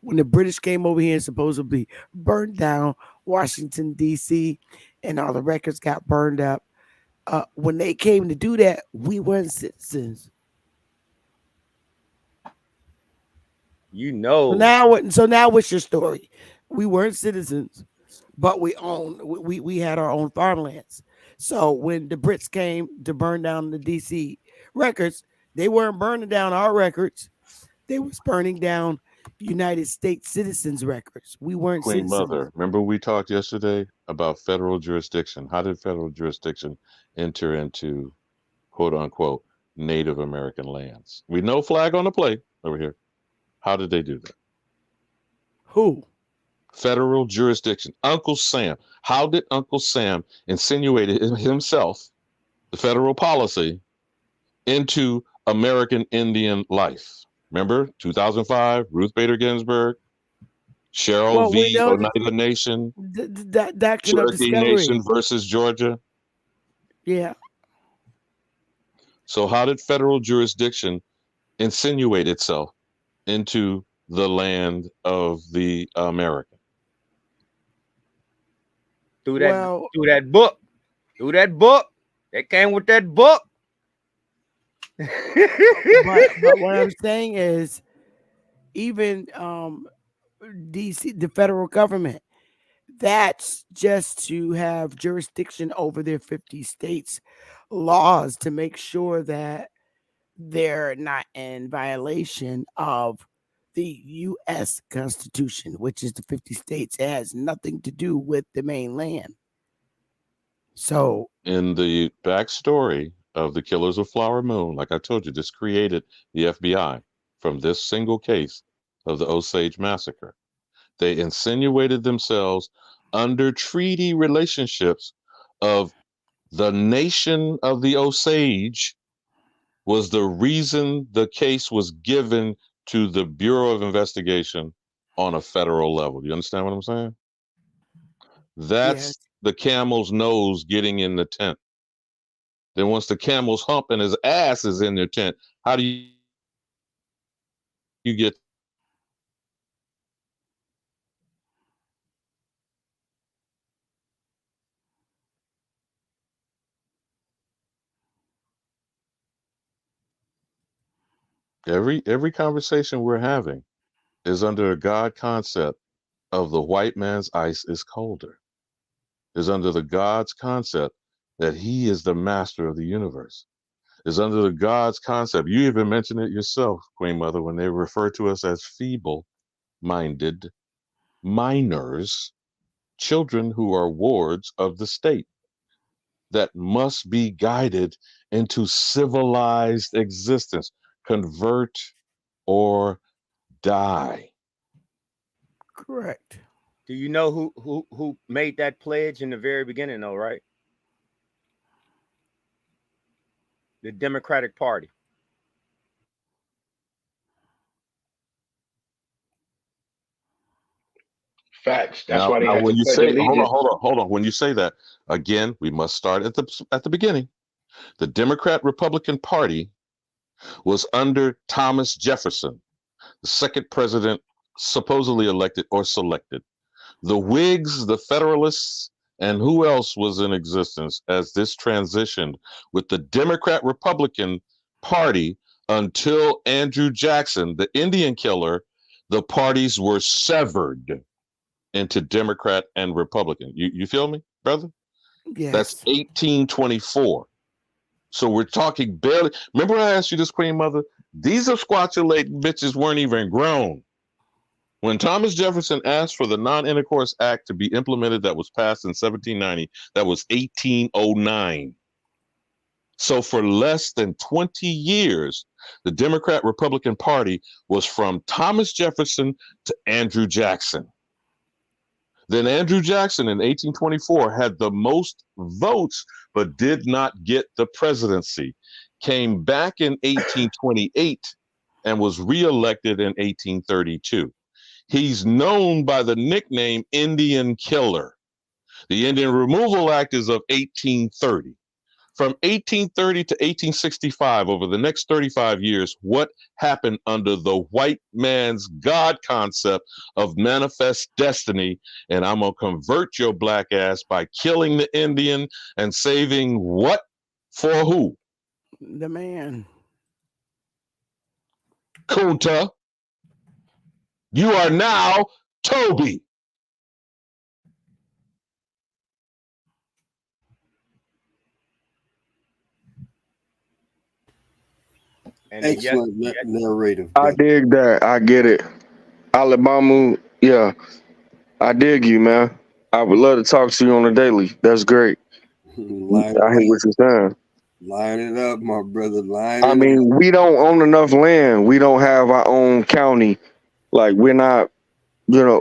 S1: when the British came over here and supposedly burned down Washington DC, and all the records got burned up. When they came to do that, we weren't citizens.
S10: you know
S1: So now what's your story? We weren't citizens, but we had our own farmlands. So when the Brits came to burn down the DC records, they weren't burning down our records. They was burning down United States citizens' records. We weren't
S17: Queen
S1: citizens.
S17: Mother, remember we talked yesterday about federal jurisdiction. How did federal jurisdiction enter into quote unquote Native American lands? We know flag on the plate over here. How did they do that?
S1: Who?
S17: Federal jurisdiction. Uncle Sam. How did Uncle Sam insinuate himself, the federal policy, into American Indian life? Remember, 2005, Ruth Bader Ginsburg, Cheryl
S1: Well, we
S17: v.
S1: know
S17: Oneida Nation,
S1: that doctrine of
S17: Cherokee Nation
S1: discovery.
S17: versus Georgia.
S1: Yeah.
S17: So how did federal jurisdiction insinuate itself into the land of the American?
S10: Through
S1: Well,
S10: that book. Through that book. They came with that book.
S1: but what I'm saying is, even DC, the federal government, that's just to have jurisdiction over their 50 states laws to make sure that they're not in violation of the U.S. Constitution, which is the 50 states. It has nothing to do with the mainland. So,
S17: in the backstory of the Killers of Flower Moon, like I told you, this created the FBI from this single case of the Osage Massacre. They insinuated themselves under treaty relationships of the nation of the Osage was the reason the case was given to the Bureau of Investigation on a federal level. You understand what I'm saying? That's
S1: yes.
S17: the camel's nose getting in the tent. Then once the camel's hump and his ass is in their tent, how do you get every conversation we're having is under a God concept of the white man's ice is colder. Is under the God's concept that he is the master of the universe. Is under the God's concept. You even mentioned it yourself, Queen Mother, when they refer to us as feeble-minded minors, children who are wards of the state that must be guided into civilized existence. Convert or die.
S1: Correct.
S10: Do you know who made that pledge in the very beginning, though, right? The Democratic Party.
S18: Facts. That's
S17: Now,
S18: why they
S17: now
S18: had to
S17: when you
S18: pledge
S17: say,
S18: allegiance.
S17: hold on. When you say that, again, we must start at the beginning. The Democrat Republican Party was under Thomas Jefferson, the second president supposedly elected or selected. The Whigs, the Federalists, and who else was in existence as this transitioned with the Democrat Republican Party until Andrew Jackson, the Indian killer, the parties were severed into Democrat and Republican. You feel me, brother? That's
S1: Yes.
S17: 1824. So we're talking barely. Remember I asked you this, Queen Mother? These squatulating bitches weren't even grown. When Thomas Jefferson asked for the Non-Intercourse Act to be implemented that was passed in 1790, that was 1809. So for less than 20 years, the Democrat-Republican Party was from Thomas Jefferson to Andrew Jackson. Then Andrew Jackson in 1824 had the most votes, but did not get the presidency. Came back in 1828 and was reelected in 1832. He's known by the nickname Indian Killer. The Indian Removal Act is of 1830. From 1830 to 1865, over the next 35 years, what happened under the white man's God concept of manifest destiny? And I'm going to convert your black ass by killing the Indian and saving what? For who?
S1: The man.
S17: Kunta. You are now Toby.
S10: And
S15: Excellent narrative.
S13: I dig that. I get it. Alabama, yeah, I dig you, man. I would love to talk to you on a daily. That's great. I hear what you're saying.
S15: Line it up, my brother. Line
S13: I
S15: it up.
S13: mean, we don't own enough land. We don't have our own county. Like we're not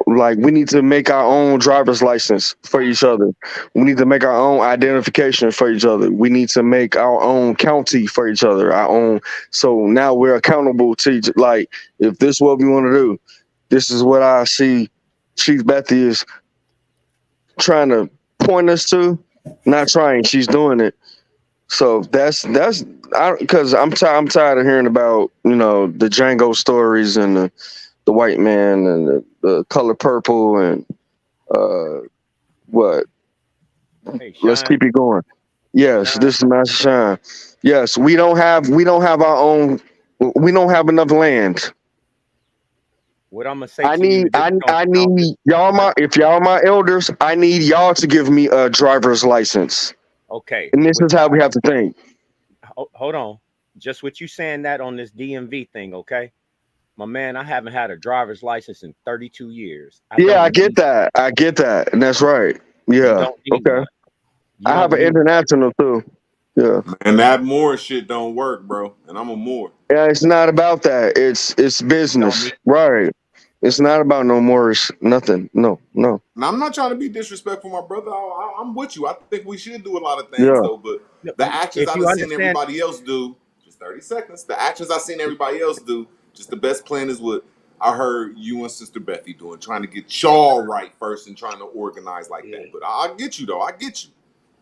S13: like we need to make our own driver's license for each other. We need to make our own identification for each other. We need to make our own county for each other. Our own. So now we're accountable to each. Like, if this is what we want to do, this is what I see Chief Bethy is trying to point us to. Not trying, she's doing it. So that's because I'm tired of hearing about the Django stories and the white man and the color purple and what.
S10: Hey,
S13: Let's
S10: Shine.
S13: keep it going. Yes,
S10: Shine.
S13: this is Master Shine. Yes, we don't have our own. We don't have enough land.
S10: What I'm gonna say
S13: I
S10: to you,
S13: need
S10: this is gonna
S13: I
S10: sound
S13: need y'all if y'all my elders, I need y'all to give me a driver's license.
S10: okay.
S13: And this is how we have to think.
S10: Hold on. Just what you saying that on this DMV thing, okay? My man, I haven't had a driver's license in 32 years.
S13: I get that. I get that. And that's right.
S10: You
S13: Yeah.
S10: don't need
S13: Okay.
S10: one. You
S13: I have
S10: don't
S13: an
S10: need
S13: international too. Yeah.
S16: And that Moore shit don't work, bro. And I'm a Moore.
S13: Yeah, it's not about that. It's business. Right. It's not about no Morris. Nothing. No.
S16: Now, I'm not trying to be disrespectful, my brother. I'm with you. I think we should do a lot of things,
S13: Yeah.
S16: though. But the actions
S10: If
S16: I
S10: you
S16: done seen
S10: understand,
S16: everybody else do, just 30 seconds. The actions I seen everybody else do, just the best plan is what I heard you and Sister Bethy doing, trying to get y'all right first and trying to organize like that. But I get you, though. I get you.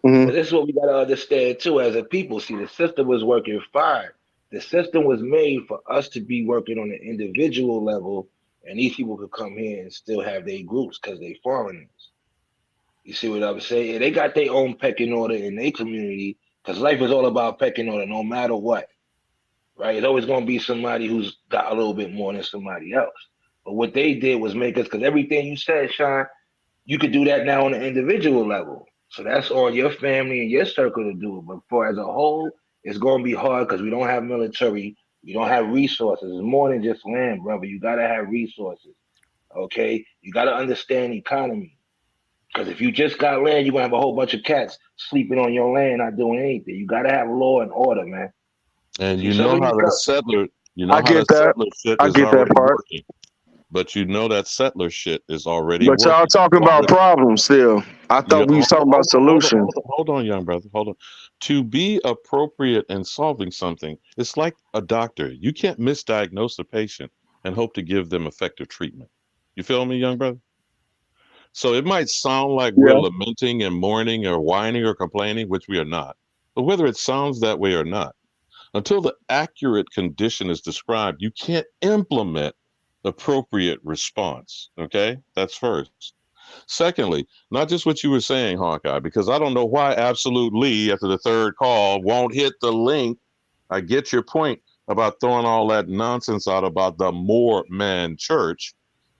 S18: But this is what we gotta understand too as a people. See, the system was working fine. The system was made for us to be working on an individual level, and these people could come here and still have their groups because they foreigners. You see what I'm saying? They got their own pecking order in their community because life is all about pecking order, no matter what. Right? It's always gonna be somebody who's got a little bit more than somebody else. But what they did was make us, because everything you said, Sean, you could do that now on an individual level. So that's on your family and your circle to do. But for as a whole, it's going to be hard because we don't have military. We don't have resources. It's more than just land, brother. You got to have resources. Okay? You got to understand economy. Because if you just got land, you're going to have a whole bunch of cats sleeping on your land, not doing anything. You got to have law and order, man.
S17: And
S18: See,
S17: you
S18: some
S17: know
S18: of
S17: how
S18: these
S17: that
S18: stuff.
S17: settler,
S13: I get that.
S17: shit
S13: I
S17: is
S13: get that
S17: already
S13: part.
S17: working. But you know that settler shit is already
S13: But y'all
S17: working.
S13: talking about problems still. I thought we was talking about solutions.
S17: Hold on, young brother. Hold on. To be appropriate in solving something, it's like a doctor. You can't misdiagnose a patient and hope to give them effective treatment. You feel me, young brother? So it might sound like we're
S13: Yeah.
S17: lamenting and mourning or whining or complaining, which we are not. But whether it sounds that way or not, until the accurate condition is described, you can't implement appropriate response. Okay? That's first. Secondly, not just what you were saying, Hawkeye, because I don't know why Absolute Lee, after the third call, won't hit the link. I get your point about throwing all that nonsense out about the Mormon church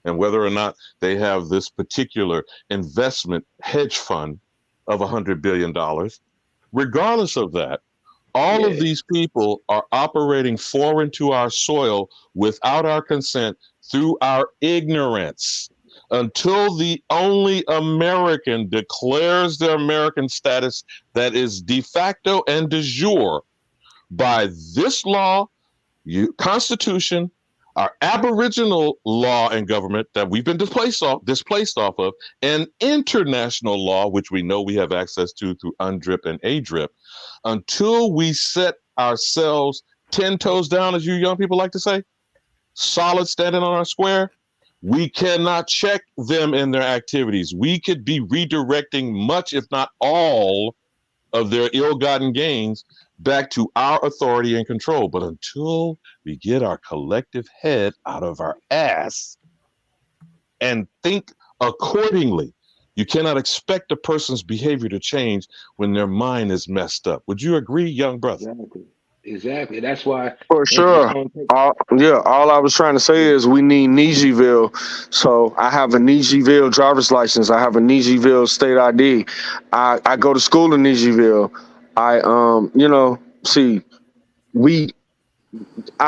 S17: and whether or not they have this particular investment hedge fund of $100 billion. Regardless of that, all of these people are operating foreign to our soil without our consent through our ignorance. Until the only American declares their American status that is de facto and de jure by this law, Constitution, our Aboriginal law and government that we've been displaced off of, and international law, which we know we have access to through UNDRIP and ADRIP, until we set ourselves 10 toes down, as you young people like to say, solid standing on our square, we cannot check them in their activities. We could be redirecting much, if not all, of their ill-gotten gains back to our authority and control. But until we get our collective head out of our ass and think accordingly, you cannot expect a person's behavior to change when their mind is messed up. Would you agree, young brother?
S18: Exactly. That's why
S13: For sure. All I was trying to say is we need Nijiville. So I have a Nijiville driver's license. I have a Nijiville state ID. I go to school in Nijiville. I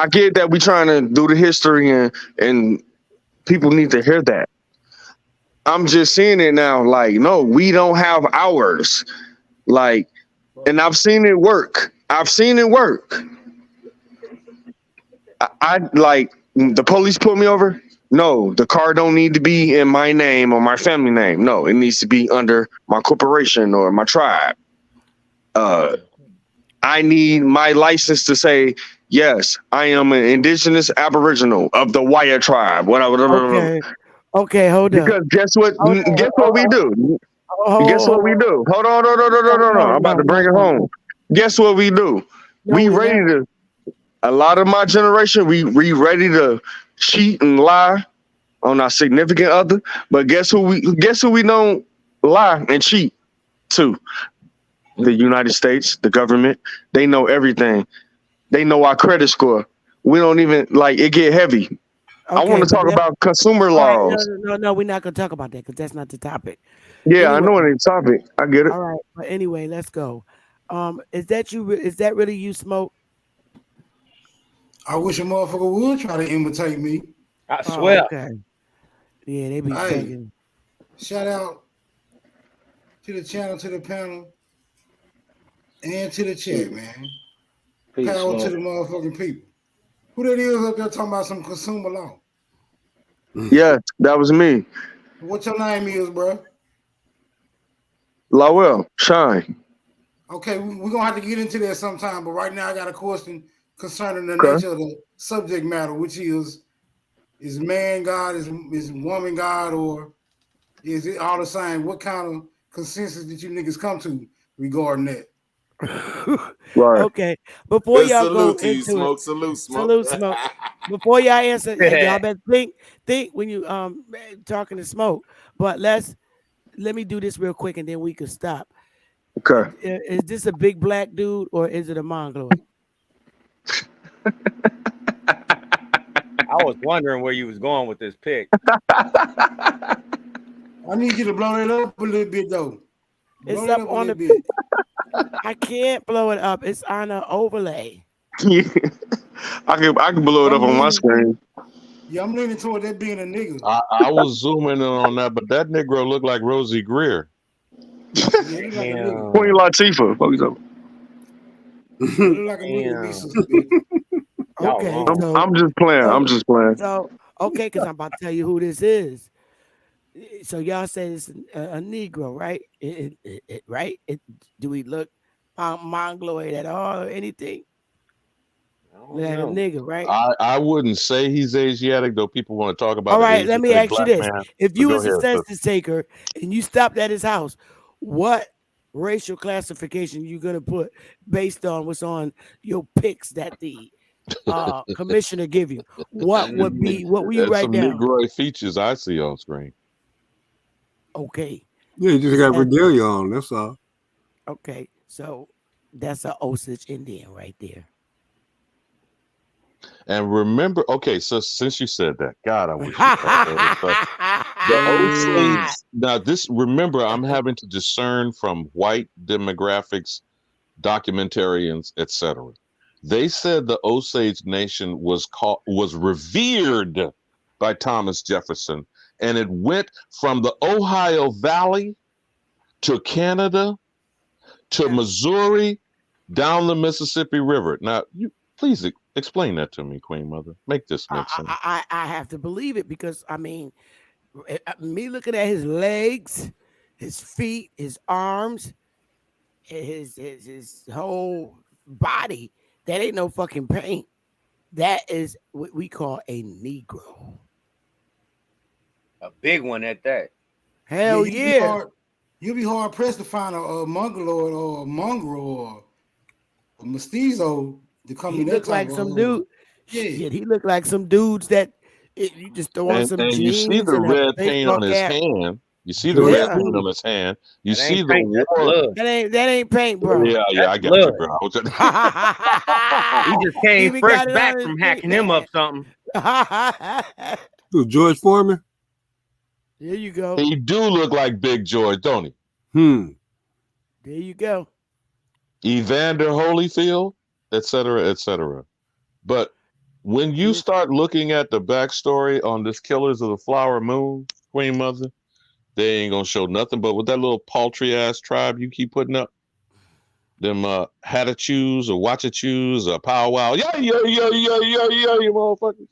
S13: get that we trying to do the history and people need to hear that. I'm just seeing it now. Like, no, we don't have ours. Like, and I've seen it work. I like the police pulled me over. No, the car don't need to be in my name or my family name. No, it needs to be under my corporation or my tribe. I need my license to say, yes, I am an indigenous aboriginal of the Wyatt tribe. Whatever.
S1: Okay. Okay, hold up.
S13: Because guess what?
S1: Hold up.
S13: Guess what we do? Guess what we do? Hold on. I'm about to bring it home. Guess what we do?
S1: No,
S13: We
S1: we
S13: ready
S1: not.
S13: to. A lot of my generation, we ready to cheat and lie on our significant other. But guess who we don't lie and cheat to? The United States, the government. They know everything. They know our credit score. We don't even it get heavy. I want to talk about consumer
S1: all right,
S13: laws.
S1: no, we're not gonna talk about that because that's not the topic.
S13: Yeah, I
S1: Anyway,
S13: know it ain't topic. I get it.
S1: all right, but anyway, let's go. Is that you? Is that really you, Smoke?
S19: I wish a motherfucker would try to imitate me.
S10: I swear.
S1: Okay. Yeah, they be
S19: Hey,
S1: fucking.
S19: shout out to the channel, to the panel, and to the chat, man.
S18: Peace,
S19: Power to
S18: Smoke.
S19: the motherfucking people. Who that is up there talking about some consumer law?
S13: Yeah, that was me.
S19: What your name is, bro?
S13: Lawel, shine.
S19: Okay, we're gonna have to get into that sometime, but right now I got a question concerning the
S13: Okay.
S19: nature of the subject matter, which is man God, is woman God, or is it all the same? What kind of consensus did you niggas come to regarding that?
S13: Right.
S1: Okay, before y'all go
S16: Salute to you,
S1: into
S16: Smoke.
S1: it,
S16: Salute, Smoke.
S1: salute, Smoke. Before y'all answer, y'all better think when you talking to Smoke. But let me do this real quick and then we can stop.
S13: Okay.
S1: Is this a big black dude or is it a mongoloid?
S10: I was wondering where you was going with this pick.
S19: I need you to blow that up a little bit, though.
S1: It's up on the bit. I can't blow it up. It's on an overlay.
S13: Yeah. I can blow it up on my screen.
S19: Yeah, I'm leaning toward that being a nigga.
S17: I was zooming in on that, but that Negro looked like Rosie Greer.
S19: Yeah, he look like a nigga.
S13: Queen Latifah. What was up?
S19: He look like a nigga, be sister, bitch.
S1: Okay,
S13: I'm just playing. I'm just playing.
S1: So okay, because I'm about to tell you who this is. So y'all say it's a Negro, right? Right? Do he look mongoloid at all or anything? Look like a nigga, right?
S17: I wouldn't say he's Asiatic, though people want to talk about
S1: All
S17: the
S1: right, let me
S17: Asiatic
S1: ask you
S17: black
S1: this.
S17: man.
S1: If
S17: But
S1: you
S17: go
S1: was a
S17: ahead,
S1: census taker and you stopped at his house, what racial classification you gonna put based on what's on your picks that the commissioner give you? What will you
S17: That's
S1: write
S17: some
S1: down?
S17: Negroid features I see on screen.
S1: Okay.
S20: Yeah, you just got regalia on. That's all.
S1: Okay, so that's an Osage Indian right there.
S17: And remember, okay, so since you said that, God, I wish you the Osage. Now, remember, I'm having to discern from white demographics, documentarians, etc. They said the Osage Nation was revered by Thomas Jefferson, and it went from the Ohio Valley to Canada to Missouri down the Mississippi River. Now, you please explain that to me, Queen Mother. Make this make sense.
S1: I have to believe it because I mean, me looking at his legs, his feet, his arms, his whole body, that ain't no fucking paint. That is what we call a Negro.
S10: A big one at that.
S1: Hell yeah.
S19: You'll be hard pressed to find a mongoloid or a mongrel or a mestizo to come
S1: He
S19: in that
S1: looked
S19: type
S1: like
S19: of
S1: some dude.
S19: yeah.
S1: Shit, he looked like some dudes that you just throw on
S17: And
S1: some
S17: you see
S1: jeans
S17: the
S1: and a
S17: red paint
S1: baseball
S17: on his
S1: cap.
S17: hand. You see the red paint on his hand. You
S10: That
S17: see
S10: ain't
S17: the
S10: paint, that's
S17: war.
S10: blood.
S1: That ain't paint, bro.
S17: Yeah, I got you, bro.
S10: He just came
S1: Even
S10: fresh
S1: got it
S10: back
S1: on his
S10: from
S1: feet,
S10: hacking him
S1: man.
S10: up something.
S20: Who, George Foreman?
S1: There you go.
S17: He do look like Big George, don't he?
S1: There you go.
S17: Evander Holyfield, et cetera, et cetera. But when you start looking at the backstory on this Killers of the Flower Moon, Queen Mother, they ain't gonna show nothing but with that little paltry ass tribe you keep putting up. Them Hatachus or Watchachus or powwow. Yeah, you motherfuckers.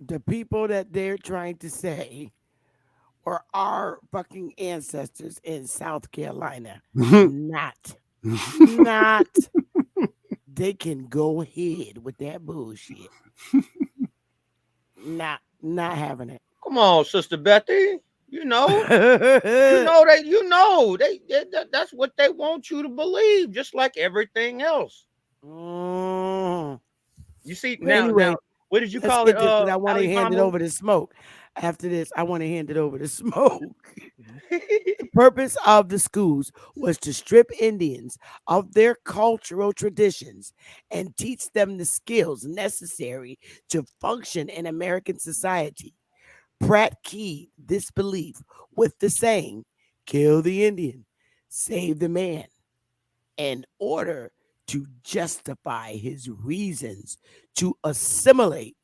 S1: the people that they're trying to say were our fucking ancestors in South Carolina. Not. They can go ahead with that bullshit. Not having it.
S10: Come on, Sister Betty. You know that's what they want you to believe, just like everything else. You see now, what did you
S1: let's
S10: call
S1: get
S10: it?
S1: This because I want to
S10: Ali
S1: hand it
S10: Mama?
S1: over to Smoke. After this, I want to hand it over to Smoke. The purpose of the schools was to strip Indians of their cultural traditions and teach them the skills necessary to function in American society. Pratt keyed this belief with the saying, "Kill the Indian, save the man," in order to justify his reasons to assimilate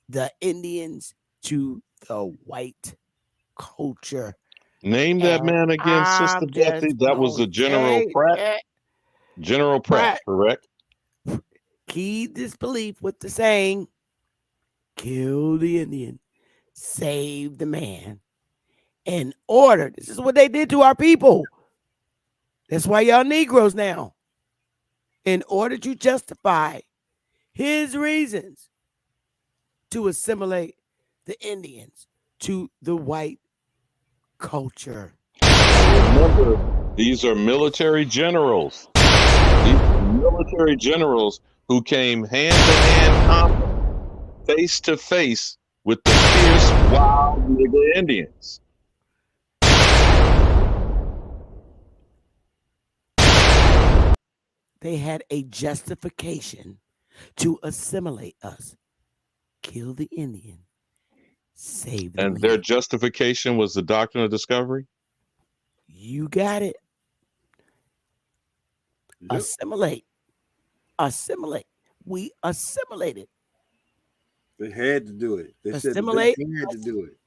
S1: the Indians to the white culture.
S17: Name that
S1: And
S17: man again, Sister
S1: I'm
S17: Betty.
S1: just
S17: That was
S1: gonna
S17: the General
S1: say
S17: Pratt.
S1: that
S17: General Pratt, correct?
S1: keyed this belief with the saying, "Kill the Indian, save the man," in order. This is what they did to our people. That's why y'all Negroes now. In order to justify his reasons to assimilate the Indians to the white culture.
S17: Remember, these are military generals. These are military generals who came hand-to-hand combat, face-to-face with the fierce, wild nigger Indians.
S1: They had a justification to assimilate us. Kill the Indian, save the
S17: And
S1: man.
S17: their justification was the doctrine of discovery?
S1: You got it.
S15: Yep.
S1: Assimilate. We assimilated.
S15: They had to do it. They
S1: Assimilate.
S15: said they had to do it.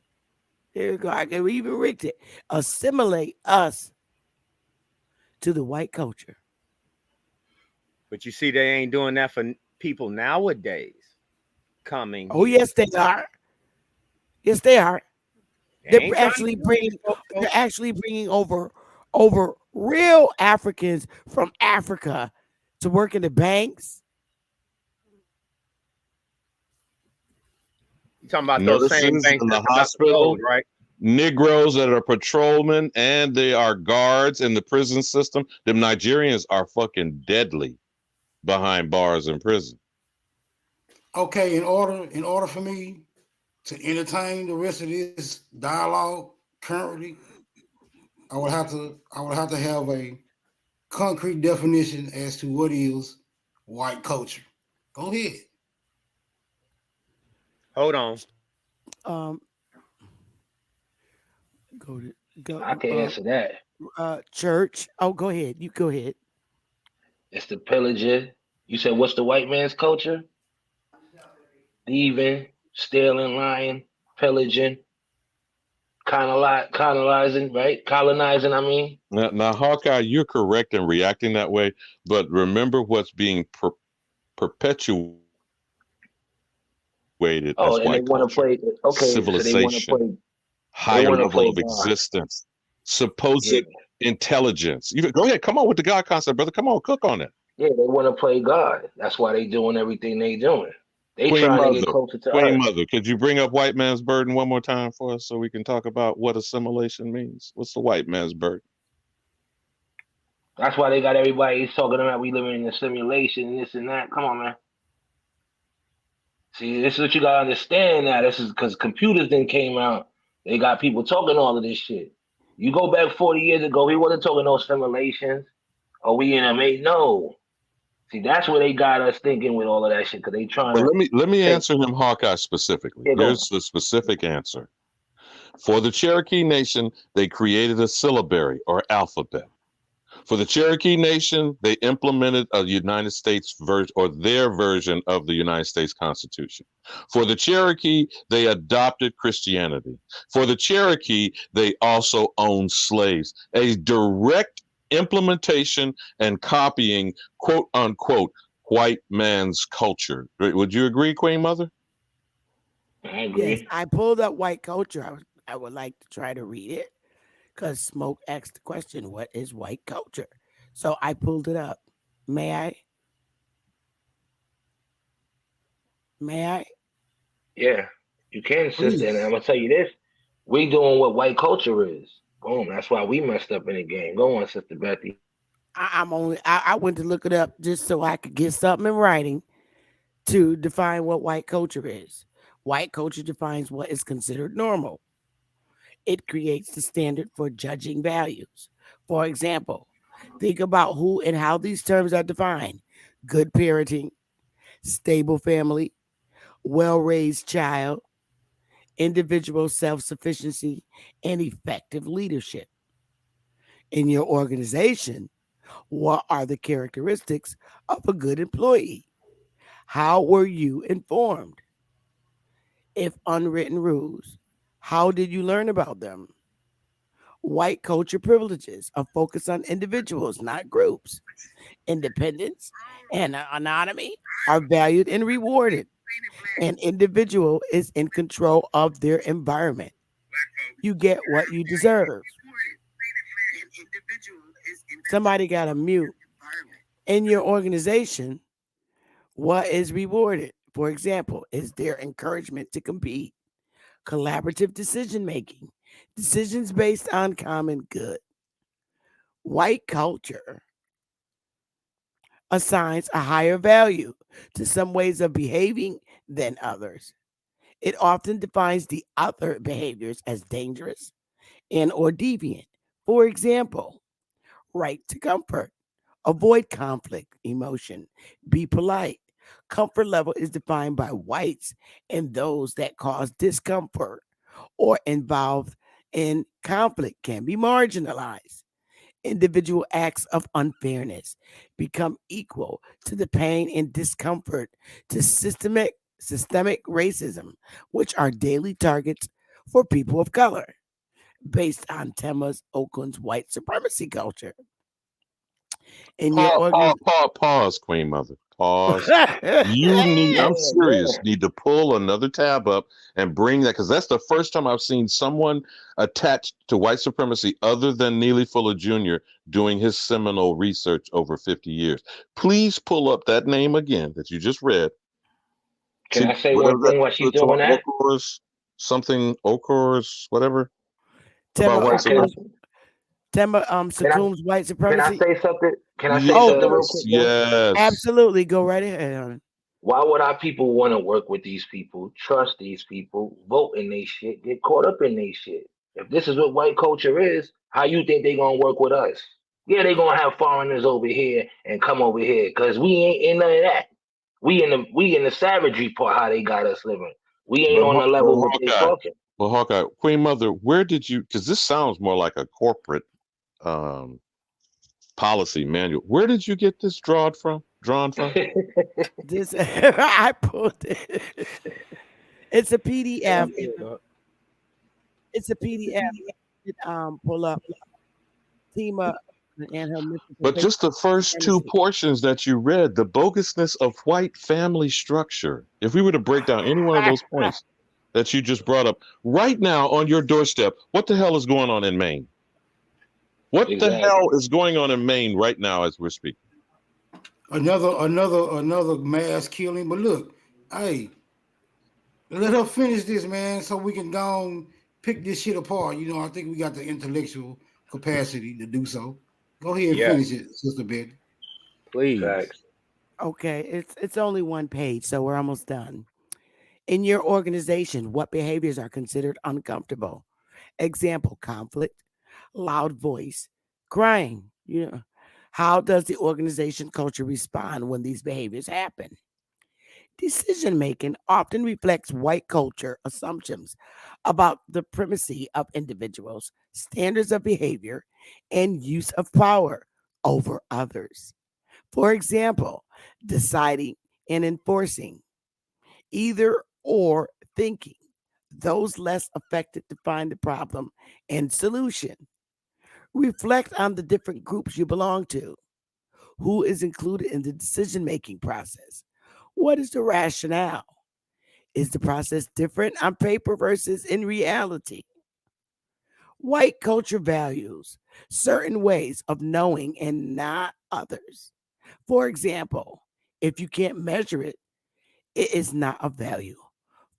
S1: There you go. I can even read it. Assimilate us to the white culture.
S10: But you see, they ain't doing that for people nowadays coming.
S1: Oh,
S10: here.
S1: yes, they are. Yes, they are. They're actually bringing over real Africans from Africa to work in the banks.
S10: You talking about
S17: Nurses
S10: those same banks
S17: in the
S10: that's about to
S17: hospital,
S10: close, right?
S17: Negroes that are patrolmen, and they are guards in the prison system. Them Nigerians are fucking deadly behind bars in prison.
S19: Okay, in order for me to entertain the rest of this dialogue currently, I would have to have a concrete definition as to what is white culture. Go ahead.
S10: Hold on.
S18: I can answer that.
S1: Church. Oh, go ahead. You go ahead.
S18: It's the pillaging. You said, what's the white man's culture? Thieving, stealing, lying, pillaging, colonizing, right? Colonizing, I mean.
S17: Now, Hawkeye, you're correct in reacting that way, but remember what's being perpetuated
S18: Oh,
S17: as
S18: and they
S17: white
S18: want to
S17: culture.
S18: play. Okay,
S17: Civilization,
S18: so they want to play.
S17: higher level
S18: play
S17: of
S18: God.
S17: existence, supposed
S18: Yeah.
S17: intelligence. Go ahead, come on with the God concept, brother. Come on, cook on it.
S18: Yeah, they want to play God. That's why they doing everything they doing. They
S17: Queen
S18: trying
S17: Mother,
S18: to get closer to
S17: Queen
S18: us.
S17: Mother, could you bring up white man's burden one more time for us so we can talk about what assimilation means? What's the white man's burden?
S18: That's why they got everybody talking about we living in a simulation and this and that. Come on, man. See, this is what you gotta understand now. This is because computers then came out. They got people talking all of this shit. You go back 40 years ago, we wasn't talking no simulations. Or we in a mate. No. See, that's where they got us thinking with all of that shit, because they trying
S17: Well,
S18: to
S17: let me answer him, Hawkeye, specifically.
S18: Yeah, go.
S17: Here's the specific answer. For the Cherokee Nation, they created a syllabary or alphabet. For the Cherokee Nation, they implemented a United States version or their version of the United States Constitution. For the Cherokee, they adopted Christianity. For the Cherokee, they also owned slaves. A direct implementation and copying, quote unquote, white man's culture. Would you agree, Queen Mother?
S18: I
S1: Yes,
S18: agree.
S1: I pulled up white culture. I would like to try to read it because Smoke asked the question, "What is white culture?" So I pulled it up. May I? May I?
S18: Yeah, you can, sister. And I'm
S19: Please.
S18: gonna tell you this: we doing what white culture is. Boom. That's why we messed up in the game. Go on, sister Betty.
S1: I went to look it up just so I could get something in writing to define what white culture is. White culture defines what is considered normal. It creates the standard for judging values. For example, think about who and how these terms are defined: good parenting, stable family, well raised child, individual self sufficiency, and effective leadership. In your organization, what are the characteristics of a good employee? How were you informed? If unwritten rules, how did you learn about them? White culture privileges are focused on individuals, not groups. Independence and autonomy are valued and rewarded. An individual is in control of their environment. You get what you deserve. Somebody got a mute. In your organization, what is rewarded? For example, is there encouragement to compete? Collaborative decision making, decisions based on common good. White culture assigns a higher value to some ways of behaving than others. It often defines the other behaviors as dangerous and or deviant. For example, right to comfort, avoid conflict, emotion, be polite. Comfort level is defined by whites and those that cause discomfort or involved in conflict can be marginalized. Individual acts of unfairness become equal to the pain and discomfort to systemic racism, which are daily targets for people of color, based on Tema's Oakland's white supremacy culture. In your organization,
S17: Pause, Queen Mother. Pause. You need, I'm serious, need to pull another tab up and bring that, because that's the first time I've seen someone attached to white supremacy other than Neely Fuller Jr. doing his seminal research over 50 years. Please pull up that name again that you just read.
S18: Can I say one
S17: Whatever
S18: thing while she's doing that?
S17: something Okors, whatever, about
S1: Tema
S17: white
S18: Can I,
S17: supremacy.
S1: Okun, Tema
S18: can I
S1: Succumbs white
S18: can I
S1: supremacy.
S18: say something? Can I say something real
S17: Yes,
S18: quick though?
S17: yes.
S1: Absolutely, go right ahead.
S18: Why would our people want to work with these people, trust these people, vote in they shit, get caught up in they shit? If this is what white culture is, how you think they gonna work with us? Yeah, they gonna have foreigners over here and come over here because we ain't in none of that. We in the savagery part how they got us living. We ain't
S17: But,
S18: on the level what they
S17: Hawkeye,
S18: talking.
S17: Queen Mother, where did you? Because this sounds more like a corporate um, policy manual. Where did you get this drawn from?
S1: This I pulled it. It's a PDF. It's a PDF. Pull up Tima and her
S17: But
S1: mystical
S17: just the first two
S1: supremacy.
S17: portions that you read, the bogusness of white family structure. If we were to break down any one of those points that you just brought up right now on your doorstep, what the hell is going on in Maine? What the hell
S18: Exactly.
S17: is going on in Maine right now as we're speaking?
S19: Another mass killing. But look, hey, let her finish this, man, so we can go and pick this shit apart. You know, I think we got the intellectual capacity to do so. Go ahead and
S18: Yes.
S19: finish it, Sister Betty.
S17: Please.
S1: Okay, it's only one page, so we're almost done. In your organization, what behaviors are considered uncomfortable? Example: conflict, loud voice, crying. You know, how does the organization culture respond when these behaviors happen? Decision making often reflects white culture assumptions about the primacy of individuals, standards of behavior, and use of power over others. For example, deciding and enforcing, either or thinking. Those less affected define the problem and solution. Reflect on the different groups you belong to. Who is included in the decision making process? What is the rationale? Is the process different on paper versus in reality? White culture values certain ways of knowing and not others. For example, if you can't measure it, it is not of value.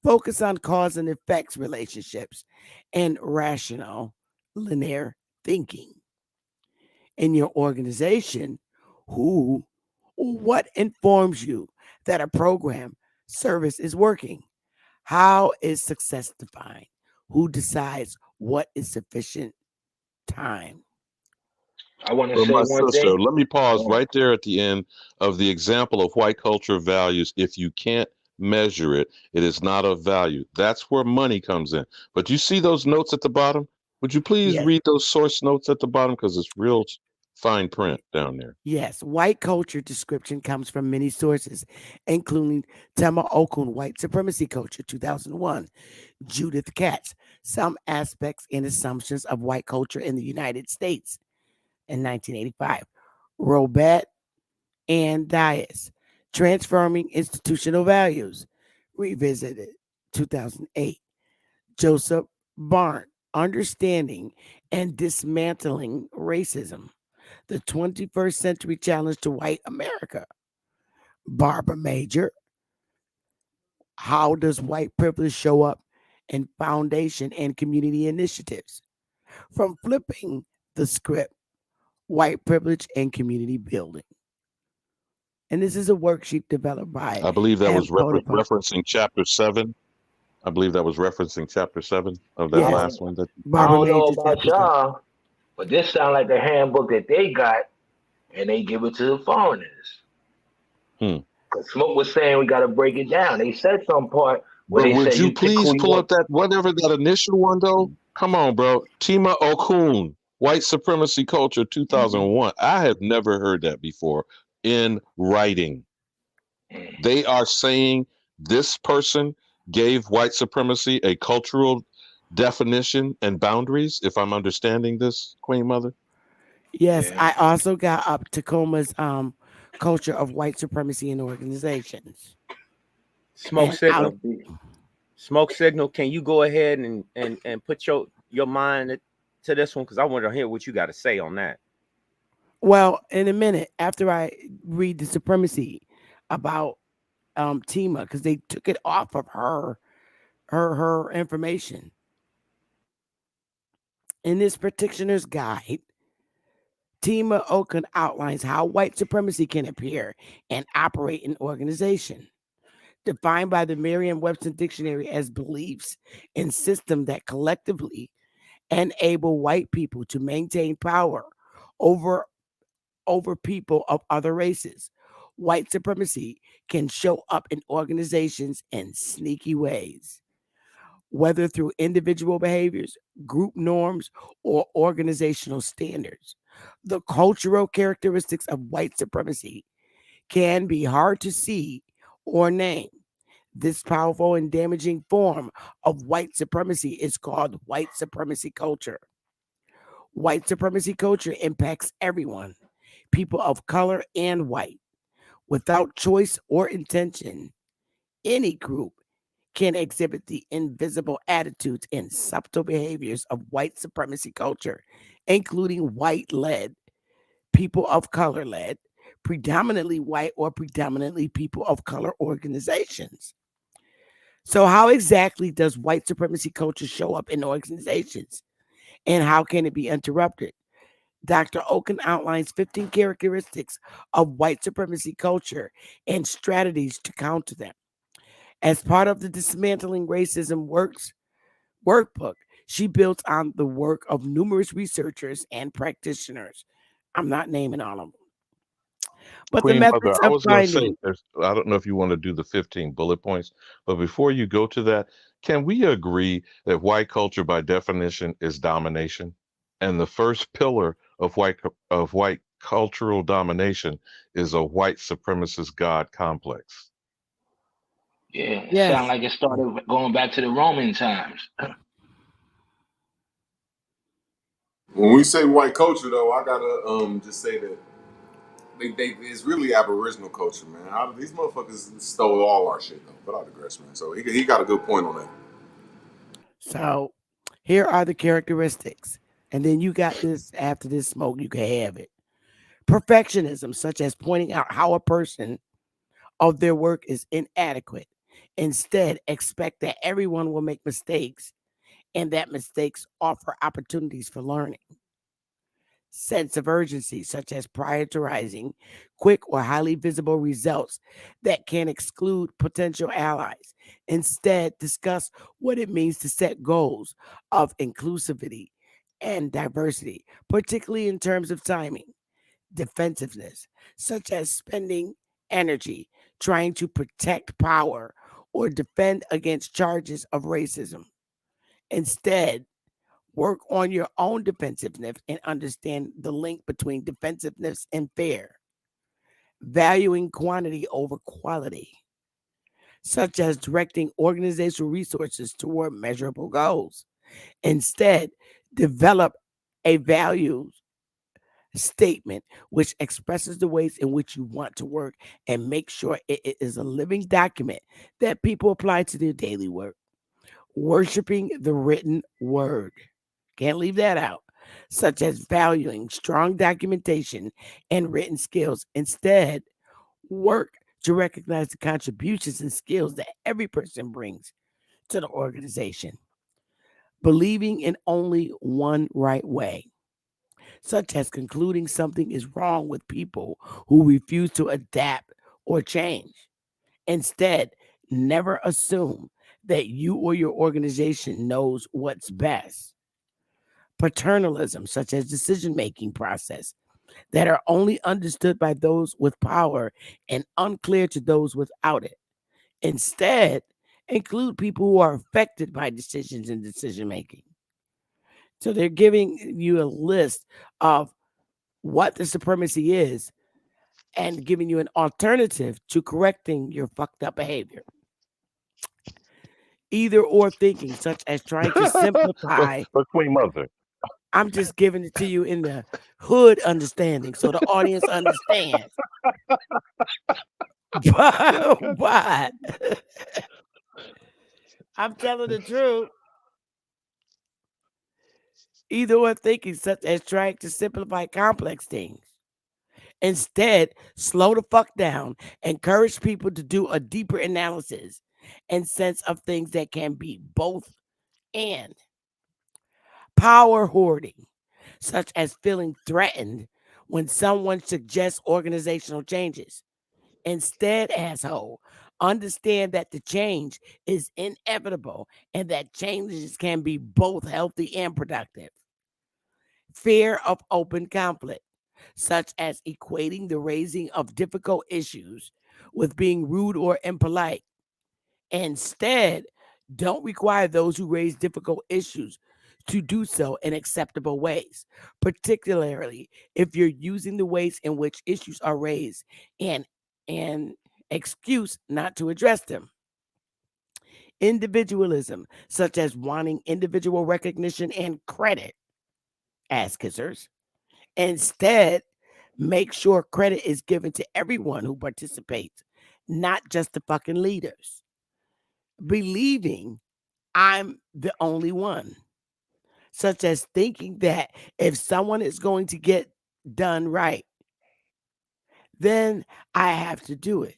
S1: Focus on cause and effects relationships and rational linear thinking. In your organization, who what informs you that a program service is working? How is success defined? Who decides what is sufficient time?
S18: I want to
S17: But
S18: say
S17: my
S18: one
S17: sister,
S18: thing.
S17: let me pause right there at the end of the example of white culture values. If you can't measure it, it is not of value. That's where money comes in. But you see those notes at the bottom? Would you please
S1: Yes.
S17: read those source notes at the bottom? Because it's real fine print down there.
S1: Yes, white culture description comes from many sources, including Tema Okun, White Supremacy Culture, 2001, Judith Katz, Some Aspects and Assumptions of White Culture in the United States, in 1985, Robert and Dias, Transforming Institutional Values, Revisited, 2008, Joseph Barn, Understanding and Dismantling Racism, the 21st Century Challenge to White America, Barbara Major, How Does White Privilege Show Up in Foundation and Community Initiatives? From Flipping the Script, White Privilege and Community Building. And this is a worksheet developed by
S17: I believe that
S1: M.
S17: was
S1: Potiphar.
S17: referencing chapter 7. I believe that was referencing chapter 7 of that
S1: Yes.
S17: last one. That
S18: I
S1: Barbara
S18: don't know
S1: Major,
S18: about
S1: chapter 7.
S18: y'all, but this sounds like the handbook that they got, and they give it to the foreigners. Because Smoke was saying we got to break it down. They said some part where
S17: But
S18: they
S17: would
S18: said
S17: you
S18: you pick
S17: please
S18: who you
S17: pull up
S18: want.
S17: that whatever that initial one though? Come on, bro. Tema Okun, White Supremacy Culture 2001. I have never heard that before in writing. They are saying this person gave white supremacy a cultural definition and boundaries, if I'm understanding this, Queen Mother.
S1: Yes, I also got up Tacoma's culture of white supremacy in organizations.
S10: Smoke
S1: And
S10: signal. Smoke signal. Can you go ahead and put your mind to this one? Because I want to hear what you got to say on that.
S1: Well, in a minute, after I read the supremacy about Tema, because they took it off of her information. In this practitioner's guide, Tema Okun outlines how white supremacy can appear and operate in organization, defined by the Merriam-Webster Dictionary as beliefs and systems that collectively enable white people to maintain power over people of other races. White supremacy can show up in organizations in sneaky ways, whether through individual behaviors, group norms, or organizational standards. The cultural characteristics of white supremacy can be hard to see or name. This powerful and damaging form of white supremacy is called white supremacy culture. White supremacy culture impacts everyone, people of color and white, without choice or intention. Any group can exhibit the invisible attitudes and subtle behaviors of white supremacy culture, including white led, people of color led, predominantly white or predominantly people of color organizations. So, how exactly does white supremacy culture show up in organizations? And how can it be interrupted? Dr. Okun outlines 15 characteristics of white supremacy culture and strategies to counter them. As part of the Dismantling Racism workbook, she built on the work of numerous researchers and practitioners. I'm not naming all of them. But the
S17: Queen
S1: methods
S17: Mother, I
S1: of
S17: was going to say,
S1: finding.
S17: I don't know if you want to do the 15 bullet points, but before you go to that, can we agree that white culture by definition is domination? And the first pillar of white cultural domination is a white supremacist God complex.
S18: Yeah, it
S1: Yes.
S18: sounds like it started going back to the Roman times.
S16: When we say white culture, though, I gotta just say that it's really Aboriginal culture, man. These motherfuckers stole all our shit, though. But I digress, man. So he got a good point on that.
S1: So here are the characteristics. And then you got this after this smoke, you can have it. Perfectionism, such as pointing out how a person of their work is inadequate. Instead, expect that everyone will make mistakes and that mistakes offer opportunities for learning. Sense of urgency, such as prioritizing quick or highly visible results that can exclude potential allies. Instead, discuss what it means to set goals of inclusivity and diversity, particularly in terms of timing. Defensiveness, such as spending energy trying to protect power or defend against charges of racism. Instead, work on your own defensiveness and understand the link between defensiveness and fear. Valuing quantity over quality, such as directing organizational resources toward measurable goals. Instead, develop a values statement which expresses the ways in which you want to work and make sure it is a living document that people apply to their daily work. Worshiping the written word. Can't leave that out. Such as valuing strong documentation and written skills. Instead, work to recognize the contributions and skills that every person brings to the organization. Believing in only one right way, such as concluding something is wrong with people who refuse to adapt or change. Instead, never assume that you or your organization knows what's best. Paternalism, such as decision making process that are only understood by those with power and unclear to those without it. Instead, include people who are affected by decisions and decision making. So they're giving you a list of what the supremacy is and giving you an alternative to correcting your fucked up behavior. Either or thinking, such as trying to simplify.
S21: for Queen Mother.
S1: I'm just giving it to you in the hood understanding so the audience understands. But I'm telling the truth. Either or thinking, such as trying to simplify complex things. Instead, slow the fuck down, encourage people to do a deeper analysis and sense of things that can be both and. Power hoarding, such as feeling threatened when someone suggests organizational changes. Instead, asshole, understand that the change is inevitable and that changes can be both healthy and productive. Fear of open conflict, such as equating the raising of difficult issues with being rude or impolite. Instead, don't require those who raise difficult issues to do so in acceptable ways, particularly if you're using the ways in which issues are raised and an excuse not to address them. Individualism, such as wanting individual recognition and credit, ass kissers. Instead, make sure credit is given to everyone who participates, not just the fucking leaders. Believing I'm the only one, such as thinking that if someone is going to get done right, then I have to do it.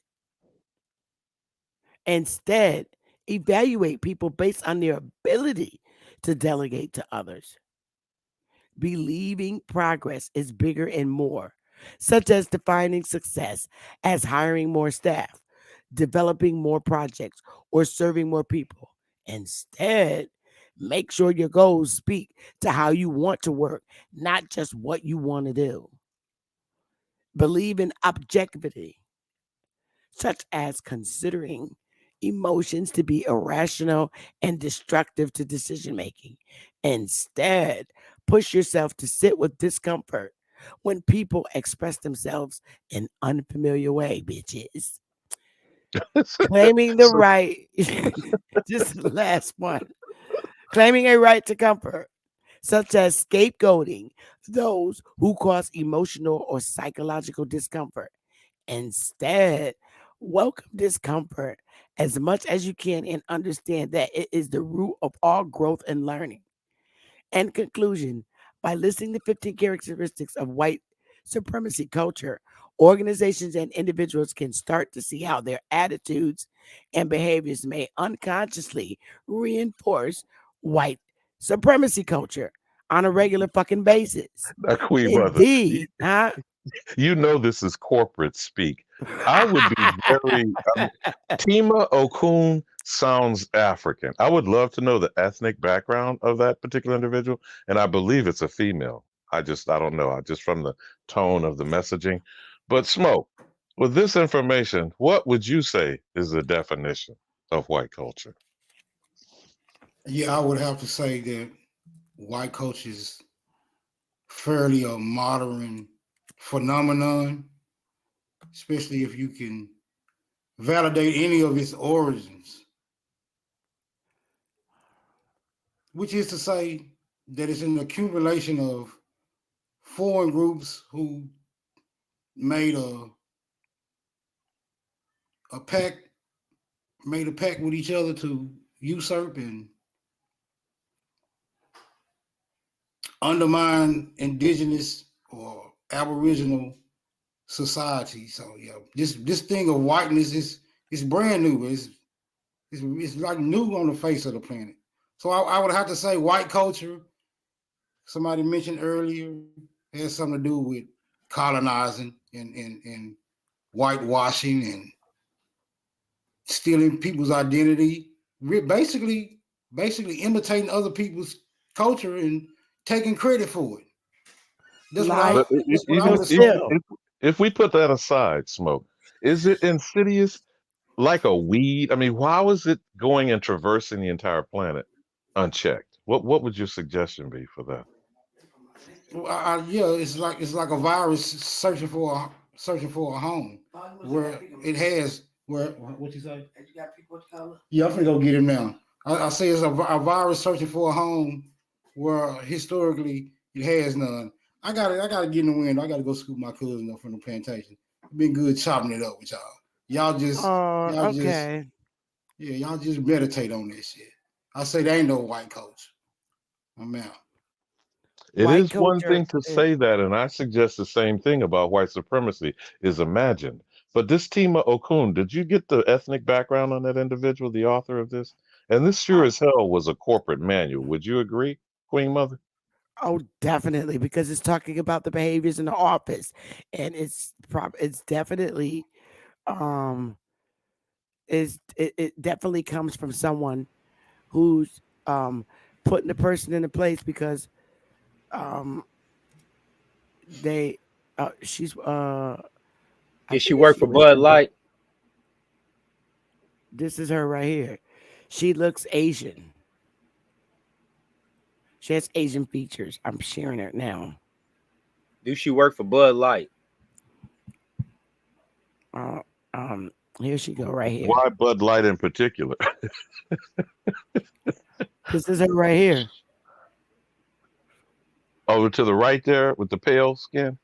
S1: Instead, evaluate people based on their ability to delegate to others. Believing progress is bigger and more, such as defining success as hiring more staff, developing more projects, or serving more people. Instead, make sure your goals speak to how you want to work, not just what you want to do. Believe in objectivity, such as considering emotions to be irrational and destructive to decision making. Instead, push yourself to sit with discomfort when people express themselves in unfamiliar way, bitches. Claiming the
S21: So-
S1: right, this is the last one. Claiming a right to comfort, such as scapegoating those who cause emotional or psychological discomfort. Instead, welcome discomfort as much as you can and understand that it is the root of all growth and learning. And conclusion, by listing the 15 characteristics of white supremacy culture, organizations and individuals can start to see how their attitudes and behaviors may unconsciously reinforce white supremacy culture on a regular fucking basis.
S17: Now, Queen Mother,
S1: Indeed, huh?
S17: you know this is corporate speak. I would be very. Tima Okun sounds African. I would love to know the ethnic background of that particular individual, and I believe it's a female. I don't know. I just from the tone of the messaging. But Smoke, with this information, what would you say is the definition of white culture?
S19: Yeah, I would have to say that white culture is fairly a modern phenomenon, especially if you can validate any of its origins, which is to say that it's an accumulation of foreign groups who made a pact with each other to usurp and undermine indigenous or aboriginal society. So yeah, this thing of whiteness is brand new. It's like new on the face of the planet. So I would have to say white culture, somebody mentioned earlier, has something to do with colonizing and whitewashing and stealing people's identity, basically imitating other people's culture and taking credit for it. That's
S17: But
S19: what I would say.
S17: if we put that aside, Smoke, is it insidious like a weed? I mean, why was it going and traversing the entire planet unchecked? What would your suggestion be for that?
S19: Yeah, it's like a virus searching for a home where it has what you say? You got people of color? Yeah, I'm gonna go get him now. I say it's a virus searching for a home where historically it has none. I gotta get in the wind. I gotta go scoop my cousin up from the plantation. It's been good chopping it up with y'all. Y'all just meditate on this shit. I say there ain't no white culture. I'm out.
S17: It is one thing to say that, and I suggest the same thing about white supremacy is imagined. But this Tima Okun, did you get the ethnic background on that individual, the author of this? And this sure as hell was a corporate manual. Would you agree, Queen Mother?
S1: Oh, definitely, because it's talking about the behaviors in the office, and it's definitely it definitely comes from someone who's putting the person in a place because she's
S10: did she work for Bud Light?
S1: This is her right here. She looks Asian. She has Asian features. I'm sharing her now.
S10: Do she work for Bud Light?
S1: Here she go right here.
S17: Why Bud Light in particular?
S1: This is her right here.
S17: Over to the right there with the pale skin.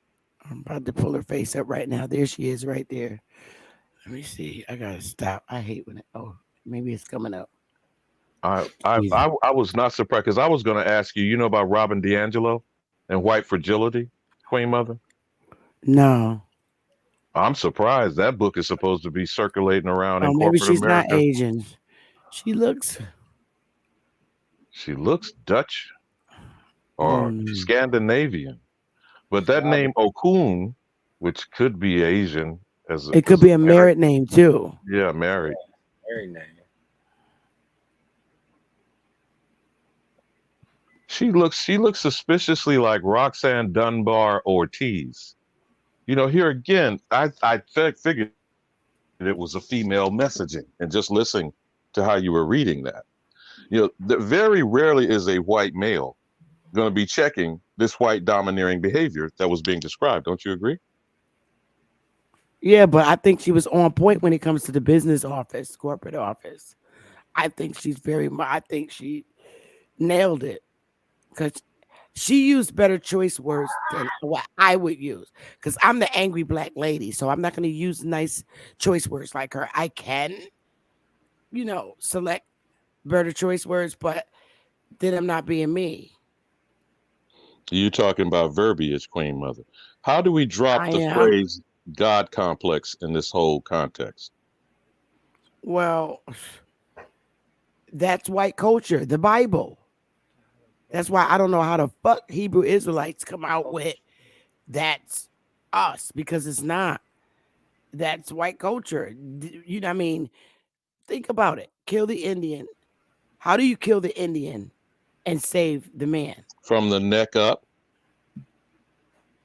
S1: I'm about to pull her face up right now. There she is right there. Let me see. I gotta stop. I hate when maybe it's coming up.
S17: I was not surprised because I was going to ask you. You know about Robin DiAngelo and White Fragility, Queen Mother?
S1: No.
S17: I'm surprised. That book is supposed to be circulating around in
S1: maybe
S17: corporate
S1: she's
S17: America.
S1: Not Asian. She looks
S17: Dutch or Scandinavian. But that name Okun, which could be Asian,
S1: it could be a married name too.
S17: Yeah, married.
S10: Married name.
S17: She looks suspiciously like Roxanne Dunbar Ortiz. You know, here again, I figured it was a female messaging, and just listening to how you were reading that. You know, very rarely is a white male going to be checking this white domineering behavior that was being described. Don't you agree?
S1: Yeah, but I think she was on point when it comes to the business office, corporate office. I think she nailed it because she used better choice words than what I would use. Because I'm the angry black lady, so I'm not going to use nice choice words like her. I can, select better choice words, but then I'm not being me.
S17: You talking about verbiage, Queen Mother. How do we drop
S1: I
S17: the
S1: am.
S17: phrase God complex in this whole context?
S1: Well, that's white culture, the Bible. That's why I don't know how the fuck Hebrew Israelites come out with that's us, because it's not. That's white culture. You know what I mean? Think about it. Kill the Indian. How do you kill the Indian and save the man?
S17: From the neck up.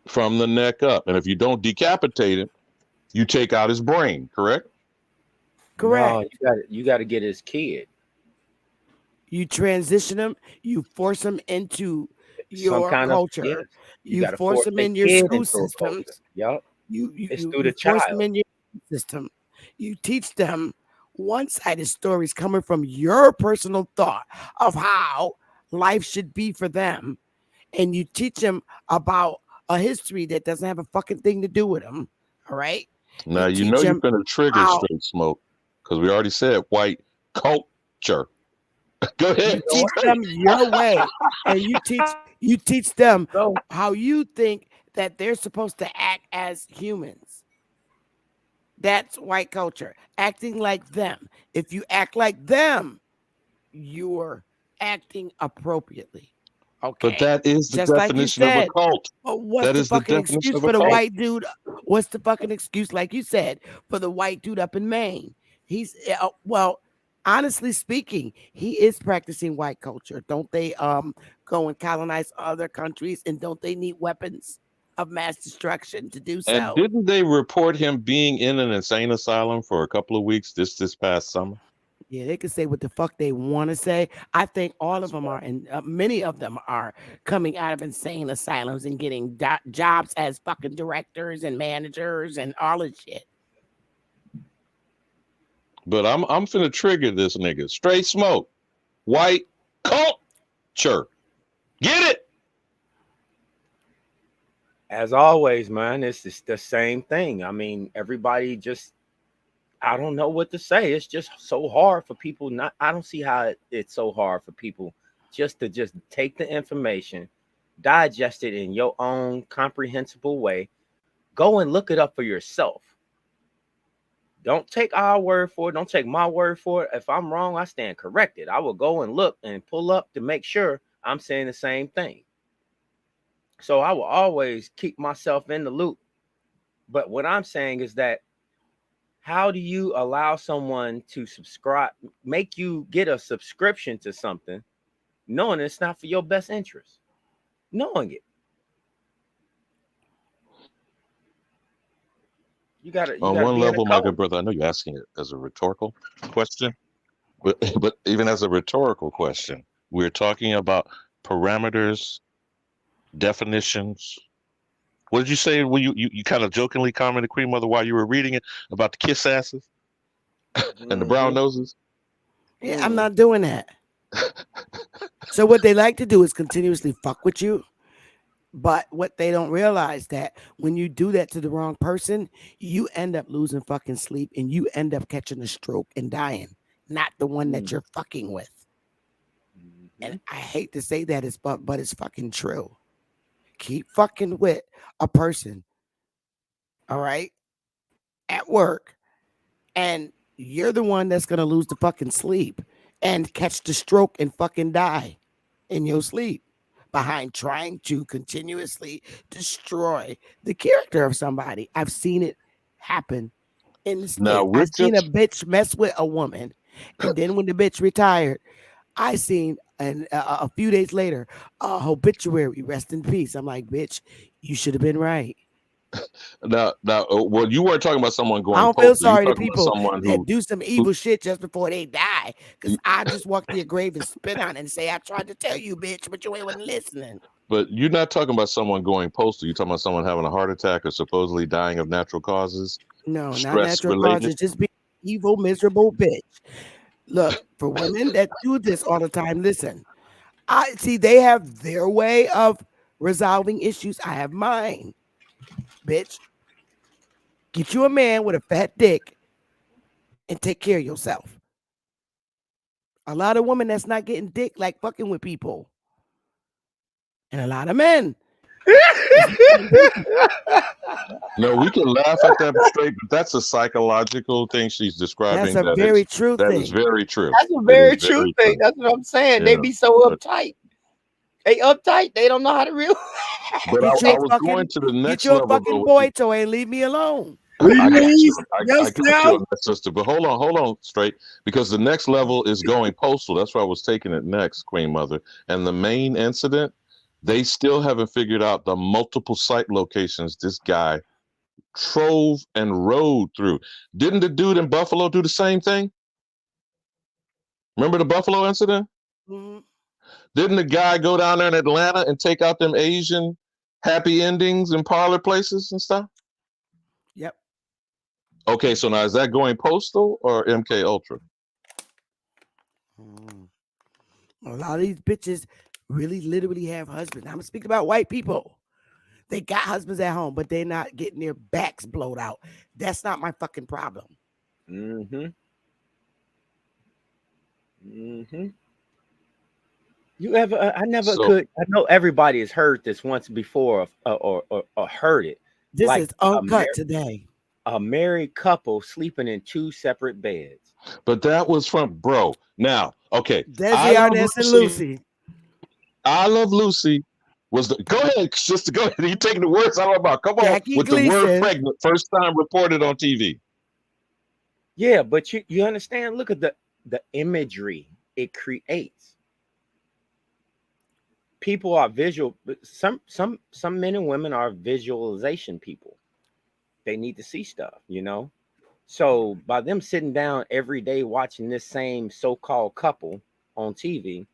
S17: From the neck up. And if you don't decapitate him, you take out his brain, correct?
S1: Correct.
S10: No, you got to get his kid.
S1: You transition them, you force them into
S10: Some
S1: your
S10: kind of, yes.
S1: culture,
S10: You
S1: you
S10: got to
S1: force
S10: force
S1: them
S10: that
S1: in your
S10: kid
S1: school
S10: into a culture.
S1: systems.
S10: Yup.
S1: You
S10: It's
S1: you
S10: through
S1: you
S10: the
S1: force them
S10: child.
S1: in your system. You teach them one-sided stories coming from your personal thought of how life should be for them, and you teach them about a history that doesn't have a fucking thing to do with them. All right.
S17: Now, you
S1: teach
S17: know you're
S1: them
S17: going to trigger
S1: how
S17: Straight Smoke because we already said white culture. Go ahead.
S1: you teach them your way, and you teach them
S10: Go.
S1: how you think that they're supposed to act as humans. That's white culture, acting like them. If you act like them, you're acting appropriately.
S17: But
S1: Okay.
S17: that is the
S1: Just like you
S17: definition of a
S1: said.
S17: cult.
S1: But what's
S17: That
S1: the
S17: is the
S1: fucking
S17: definition
S1: excuse
S17: of a
S1: for the
S17: cult.
S1: white dude? What's the fucking excuse, like you said, for the white dude up in Maine? He's well, honestly speaking, he is practicing white culture. Don't they go and colonize other countries, and don't they need weapons of mass destruction to do
S17: And
S1: so?
S17: didn't they report him being in an insane asylum for a couple of weeks this past summer?
S1: Yeah, they can say what the fuck they want to say. I think all of them are, and many of them are coming out of insane asylums and getting jobs as fucking directors and managers and all this shit.
S17: But I'm finna trigger this nigga. Straight Smoke. White culture. Get it?
S10: As always, man, it's just the same thing. I mean, everybody just, I don't know what to say. It's just so hard for people. I don't see how it's so hard for people just to just take the information, digest it in your own comprehensible way. Go and look it up for yourself. Don't take our word for it. Don't take my word for it. If I'm wrong, I stand corrected. I will go and look and pull up to make sure I'm saying the same thing. So I will always keep myself in the loop. But what I'm saying is that, how do you allow someone to subscribe, make you get a subscription to something, knowing it's not for your best interest, knowing it? You gotta
S17: On one
S10: be in a
S17: level, my
S10: cult.
S17: good brother, I know you're asking it as a rhetorical question, but even as a rhetorical question, we're talking about parameters, definitions. What did you say when you kind of jokingly commented, Queen Mother, while you were reading it about the kiss asses and the brown noses?
S1: Yeah, I'm not doing that. So what they like to do is continuously fuck with you. But what they don't realize, that when you do that to the wrong person, you end up losing fucking sleep, and you end up catching a stroke and dying, not the one that you're fucking with. And I hate to say that, but it's fucking true. Keep fucking with a person, all right, at work, and you're the one that's gonna lose the fucking sleep and catch the stroke and fucking die in your sleep behind trying to continuously destroy the character of somebody. I've seen it happen in the
S17: Now
S1: state.
S17: we're
S1: I've seen a
S17: just
S1: bitch mess with a woman, and then when the bitch retired, I seen a few days later a obituary, rest in peace. I'm like, bitch, you should have been right.
S17: now. Well, you weren't talking about someone
S1: I
S17: going
S1: don't feel
S17: postal. You're
S1: sorry to
S17: talking about
S1: people
S17: someone
S1: that do some
S17: who
S1: evil shit just before they die, because I just walk to your grave and spit on it and say, I tried to tell you, bitch, but you ain't listening.
S17: But you're not talking about someone going postal. You're talking about someone having a heart attack or supposedly dying of natural causes,
S1: No, not
S17: stress
S1: natural
S17: related.
S1: causes, just be evil, miserable bitch. Look, for women that do this all the time, listen, I see they have their way of resolving issues. I have mine, bitch. Get you a man with a fat dick and take care of yourself. A lot of women that's not getting dick like fucking with people. And a lot of men.
S17: No, we can laugh at that straight, but that's a psychological thing she's describing.
S1: That's a very true
S17: that
S1: thing.
S17: is very true.
S10: That's a
S17: It
S10: very
S17: is
S10: true
S17: very
S10: thing.
S17: true.
S10: That's what I'm saying. They
S17: Yeah,
S10: be so
S17: but
S10: uptight. They uptight. They don't know how to real.
S17: but I
S1: Get you a
S17: was
S1: fucking,
S17: going to the
S1: get
S17: next
S1: you a
S17: level though.
S1: fucking
S17: With
S1: boy toy and leave me alone.
S17: I got you. I got you
S20: yourself.
S17: on that, sister. But hold on, straight, because the next level is going postal. That's why I was taking it next, Queen Mother. And the main incident, they still haven't figured out the multiple site locations this guy trove and rode through. Didn't the dude in Buffalo do the same thing? Remember the Buffalo incident?
S1: Mhm.
S17: Didn't the guy go down there in Atlanta and take out them Asian happy endings and parlor places and stuff?
S1: Yep.
S17: Okay, so now is that going postal or MK Ultra?
S1: A lot of these bitches really literally have husbands. I'm speaking about white people. They got husbands at home, but they're not getting their backs blowed out. That's not my fucking problem.
S10: Mm-hmm. Mm-hmm. You ever? I never could. I know everybody has heard this once before, or heard it.
S1: This
S10: like
S1: is uncut today.
S10: A married couple sleeping in 2 separate beds.
S17: But that was from bro. Now, okay.
S1: Desi Arnaz and Lucy.
S17: I Love Lucy was the go ahead, sister. Go ahead. You're taking the words out of my mouth. Come
S1: Jackie
S17: on with
S1: Gleason.
S17: the word pregnant. First time reported on TV.
S10: Yeah, but you understand? Look at the imagery it creates. People are visual. Some men and women are visualization people. They need to see stuff, you know. So by them sitting down every day watching this same so-called couple on TV,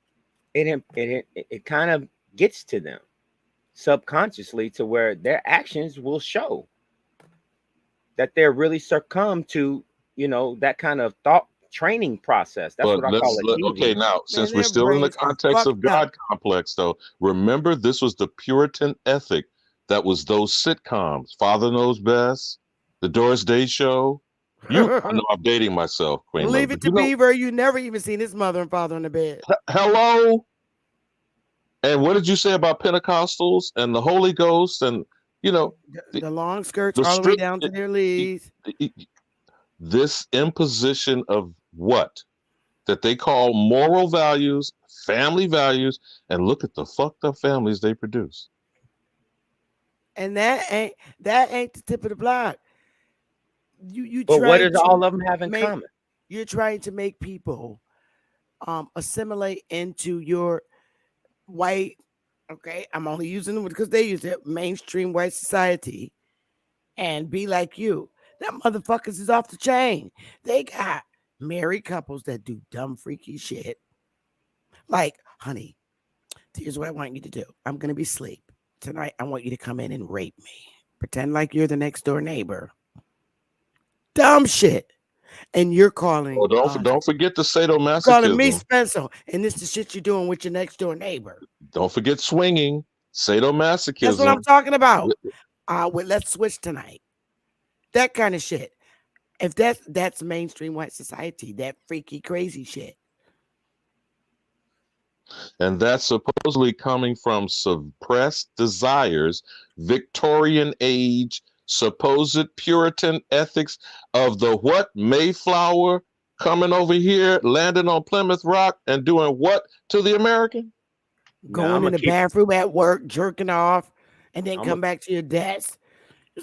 S10: it kind of gets to them subconsciously to where their actions will show that they're really succumb to, you know, that kind of thought training process. That's what I call it.
S17: Okay, now since we're still in the context of God complex, though, remember this was the Puritan ethic that was those sitcoms, Father Knows Best, The Doris Day Show. I know I'm dating myself, Queen.
S1: Leave it to Beaver. You never even seen his mother and father in the bed.
S17: Hello. And what did you say about Pentecostals and the Holy Ghost and, you know,
S1: the long skirts all the way down to their knees.
S17: This imposition of what? That they call moral values, family values, and look at the fucked up families they produce.
S1: And that ain't the tip of the block.
S10: But what does all of them have in common?
S1: You're trying to make people assimilate into your white, okay, I'm only using them because they use it, mainstream white society, and be like you. That motherfuckers is off the chain. They got married couples that do dumb, freaky shit. Like, honey, here's what I want you to do. I'm going to be asleep. Tonight, I want you to come in and rape me. Pretend like you're the next door neighbor. Dumb shit. And you're calling.
S17: Oh, don't forget the sadomasochism.
S1: Calling me Spencer. And this is the shit you're doing with your next door neighbor.
S17: Don't forget swinging. Sadomasochism.
S1: That's what I'm talking about. Let's switch tonight. That kind of shit. If that's mainstream white society, that freaky crazy shit.
S17: And that's supposedly coming from suppressed desires, Victorian age, supposed Puritan ethics of the what? Mayflower coming over here, landing on Plymouth Rock and doing what to the American?
S1: Going in the bathroom at work, jerking off, and then come back to your desk.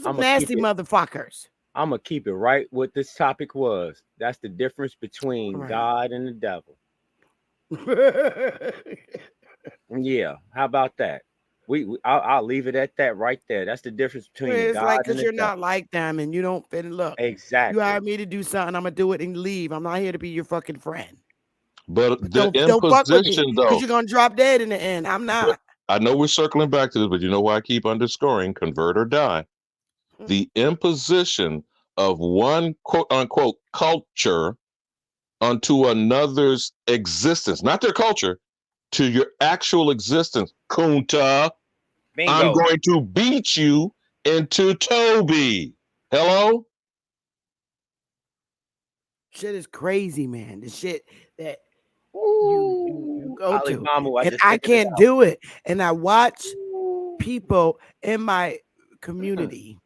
S1: Some nasty motherfuckers.
S10: I'm going to keep it right what this topic was. That's the difference between God and the devil. Yeah, how about that? I'll leave it at that right there. That's the difference between
S1: it's
S10: God
S1: like
S10: and
S1: because
S10: the
S1: you're
S10: devil.
S1: not like them and you don't fit in. Look,
S10: exactly.
S1: You hired me to do something, I'm gonna do it and leave. I'm not here to be your fucking friend.
S17: But the
S1: don't fuck with me,
S17: imposition, though,
S1: because you're gonna drop dead in the end. I'm not.
S17: I know we're circling back to this, but you know why I keep underscoring convert or die. The imposition of one quote unquote culture onto another's existence, not their culture, to your actual existence. Kunta,
S10: Bingo.
S17: I'm going to beat you into Toby. Hello?
S1: Shit is crazy, man. The shit that You go
S10: Ali
S1: to,
S10: Mamu, I
S1: and
S10: just
S1: I
S10: figured it
S1: can't
S10: out.
S1: do it. And I watch people in my community.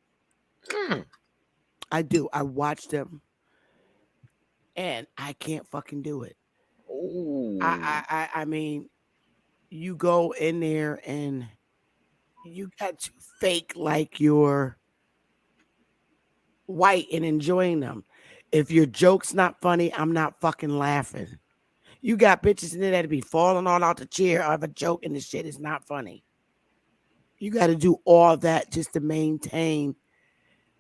S1: I do. I watch them, and I can't fucking do it. I mean, you go in there and you got to fake like you're white and enjoying them. If your joke's not funny, I'm not fucking laughing. You got bitches in there that be falling all out the chair of a joke and the shit is not funny. You got to do all that just to maintain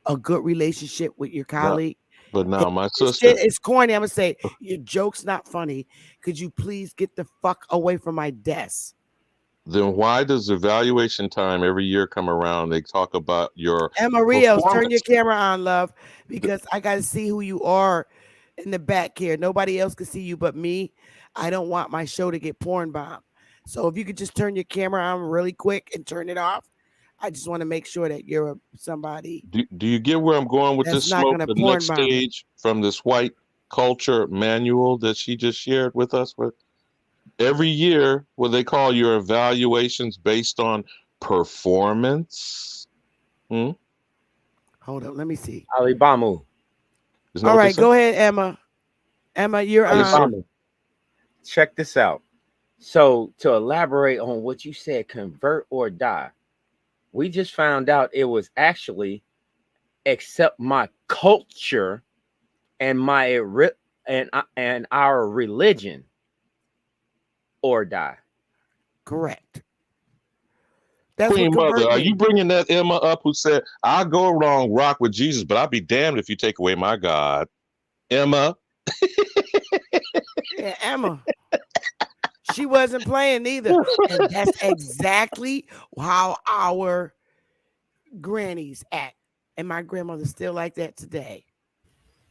S1: a good relationship with your colleague.
S17: But now my
S1: Your
S17: sister,
S1: shit is corny. I'm gonna say your joke's not funny. Could you please get the fuck away from my desk?
S17: then why does evaluation time every year come around? They talk about your
S1: Emma Rios, turn your
S17: performance.
S1: camera on, love, because I got to see who you are in the back here. Nobody else can see you but me. I don't want my show to get porn bombed. So if you could just turn your camera on really quick and turn it off, I just want to make sure that you're somebody
S17: Do you get where I'm going with
S1: that's
S17: this
S1: not
S17: smoke?
S1: going to
S17: The
S1: porn
S17: next
S1: bomb me.
S17: stage from this white culture manual that she just shared with us. With every year, what they call your evaluations based on performance.
S1: Hold up, let me see.
S10: Ali Mamu.
S17: Isn't that
S1: All
S17: what they
S1: right,
S17: say?
S1: go ahead, Emma. Emma, you're
S10: Ali
S1: on.
S10: Mamu. Check this out. So to elaborate on what you said, convert or die, we just found out it was actually accept my culture and my and our religion or die.
S1: Correct. That's what
S17: Queen Mother,
S1: convert
S17: are you
S1: means.
S17: bringing that Emma up who said, I'll go wrong, rock with Jesus, but I'll be damned if you take away my God? Emma?
S1: Yeah, Emma. She wasn't playing either. And that's exactly how our grannies act. And my grandmother's still like that today.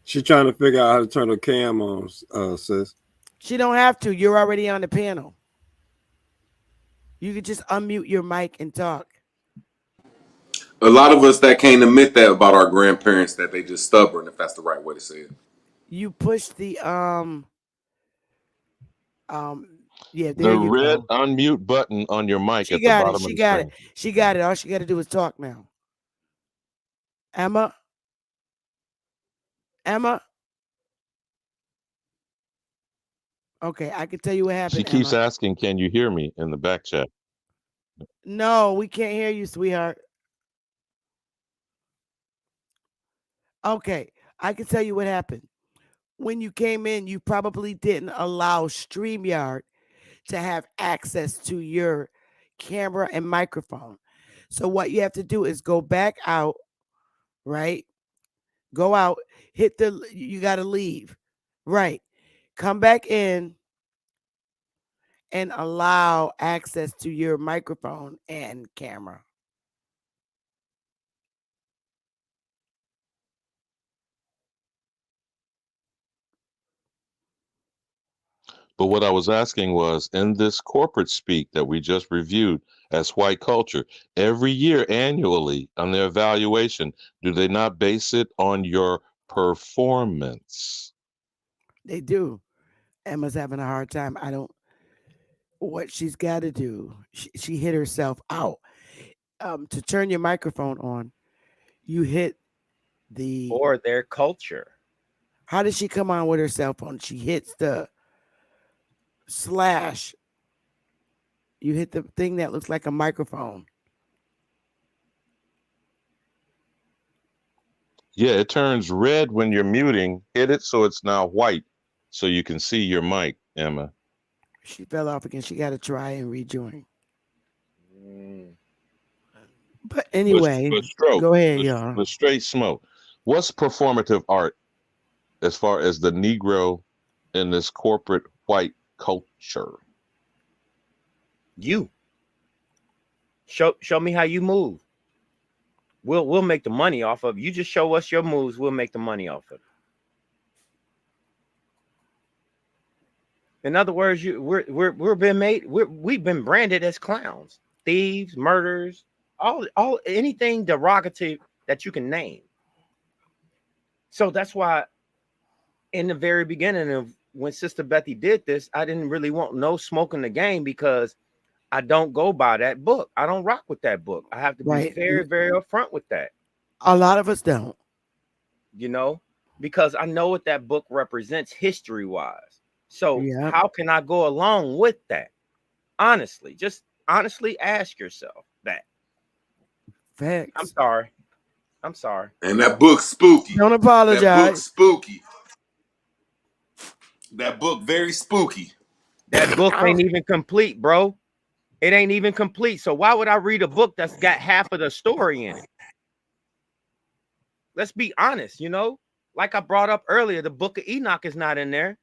S20: She's trying to figure out how to turn her cam on, sis.
S1: She don't have to. You're already on the panel. You could just unmute your mic and talk.
S16: A lot of us that can't admit that about our grandparents, that they just stubborn, if that's the right way to say it.
S1: You push the yeah, there
S17: The
S1: you
S17: red
S1: go.
S17: unmute button on your mic
S1: She
S17: at the
S1: got it.
S17: bottom of
S1: She
S17: the
S1: got it.
S17: screen.
S1: She got it. All she got to do is talk now. Emma? Emma? Okay, I can tell you what
S17: She
S1: happened,
S17: keeps
S1: Emma.
S17: asking, can you hear me in the back chat?
S1: No, we can't hear you, sweetheart. Okay, I can tell you what happened. When you came in, you probably didn't allow StreamYard to have access to your camera and microphone. So what you have to do is go back out, right? Go out, you got to leave. Right. Come back in and allow access to your microphone and camera.
S17: But what I was asking was, in this corporate speak that we just reviewed as white culture, every year annually on their evaluation, do they not base it on your performance?
S1: They do. Emma's having a hard time. I don't. What she's got to do, she hit herself out. To turn your microphone on, you hit the.
S10: Or their culture.
S1: How does she come on with her cell phone? She hits the slash. You hit the thing that looks like a microphone.
S17: Yeah, it turns red when you're muting. Hit it so it's now white so you can see your mic, Emma.
S1: She fell off again. She got to try and rejoin. But anyway, go ahead, y'all.
S17: But straight smoke. What's performative art as far as the Negro in this corporate white culture?
S10: You show me how you move. We'll make the money off of you. Just show us your moves. We'll make the money off of it. In other words, we've been branded as clowns, thieves, murderers, all anything derogative that you can name. So that's why in the very beginning of when Sister Bethy did this, I didn't really want no smoke in the game because I don't go by that book. I don't rock with that book. I have to be
S1: Right.
S10: very, very upfront with that.
S1: A lot of us don't.
S10: You know, because I know what that book represents history-wise. So how can I go along with that? Honestly, just honestly ask yourself that.
S1: Facts.
S10: I'm sorry. I'm sorry.
S16: And that book's spooky.
S1: Don't apologize.
S16: That book's spooky. That book very spooky.
S10: That book ain't even complete, bro. It ain't even complete. So why would I read a book that's got half of the story in it? Let's be honest, you know? Like I brought up earlier, the book of Enoch is not in there.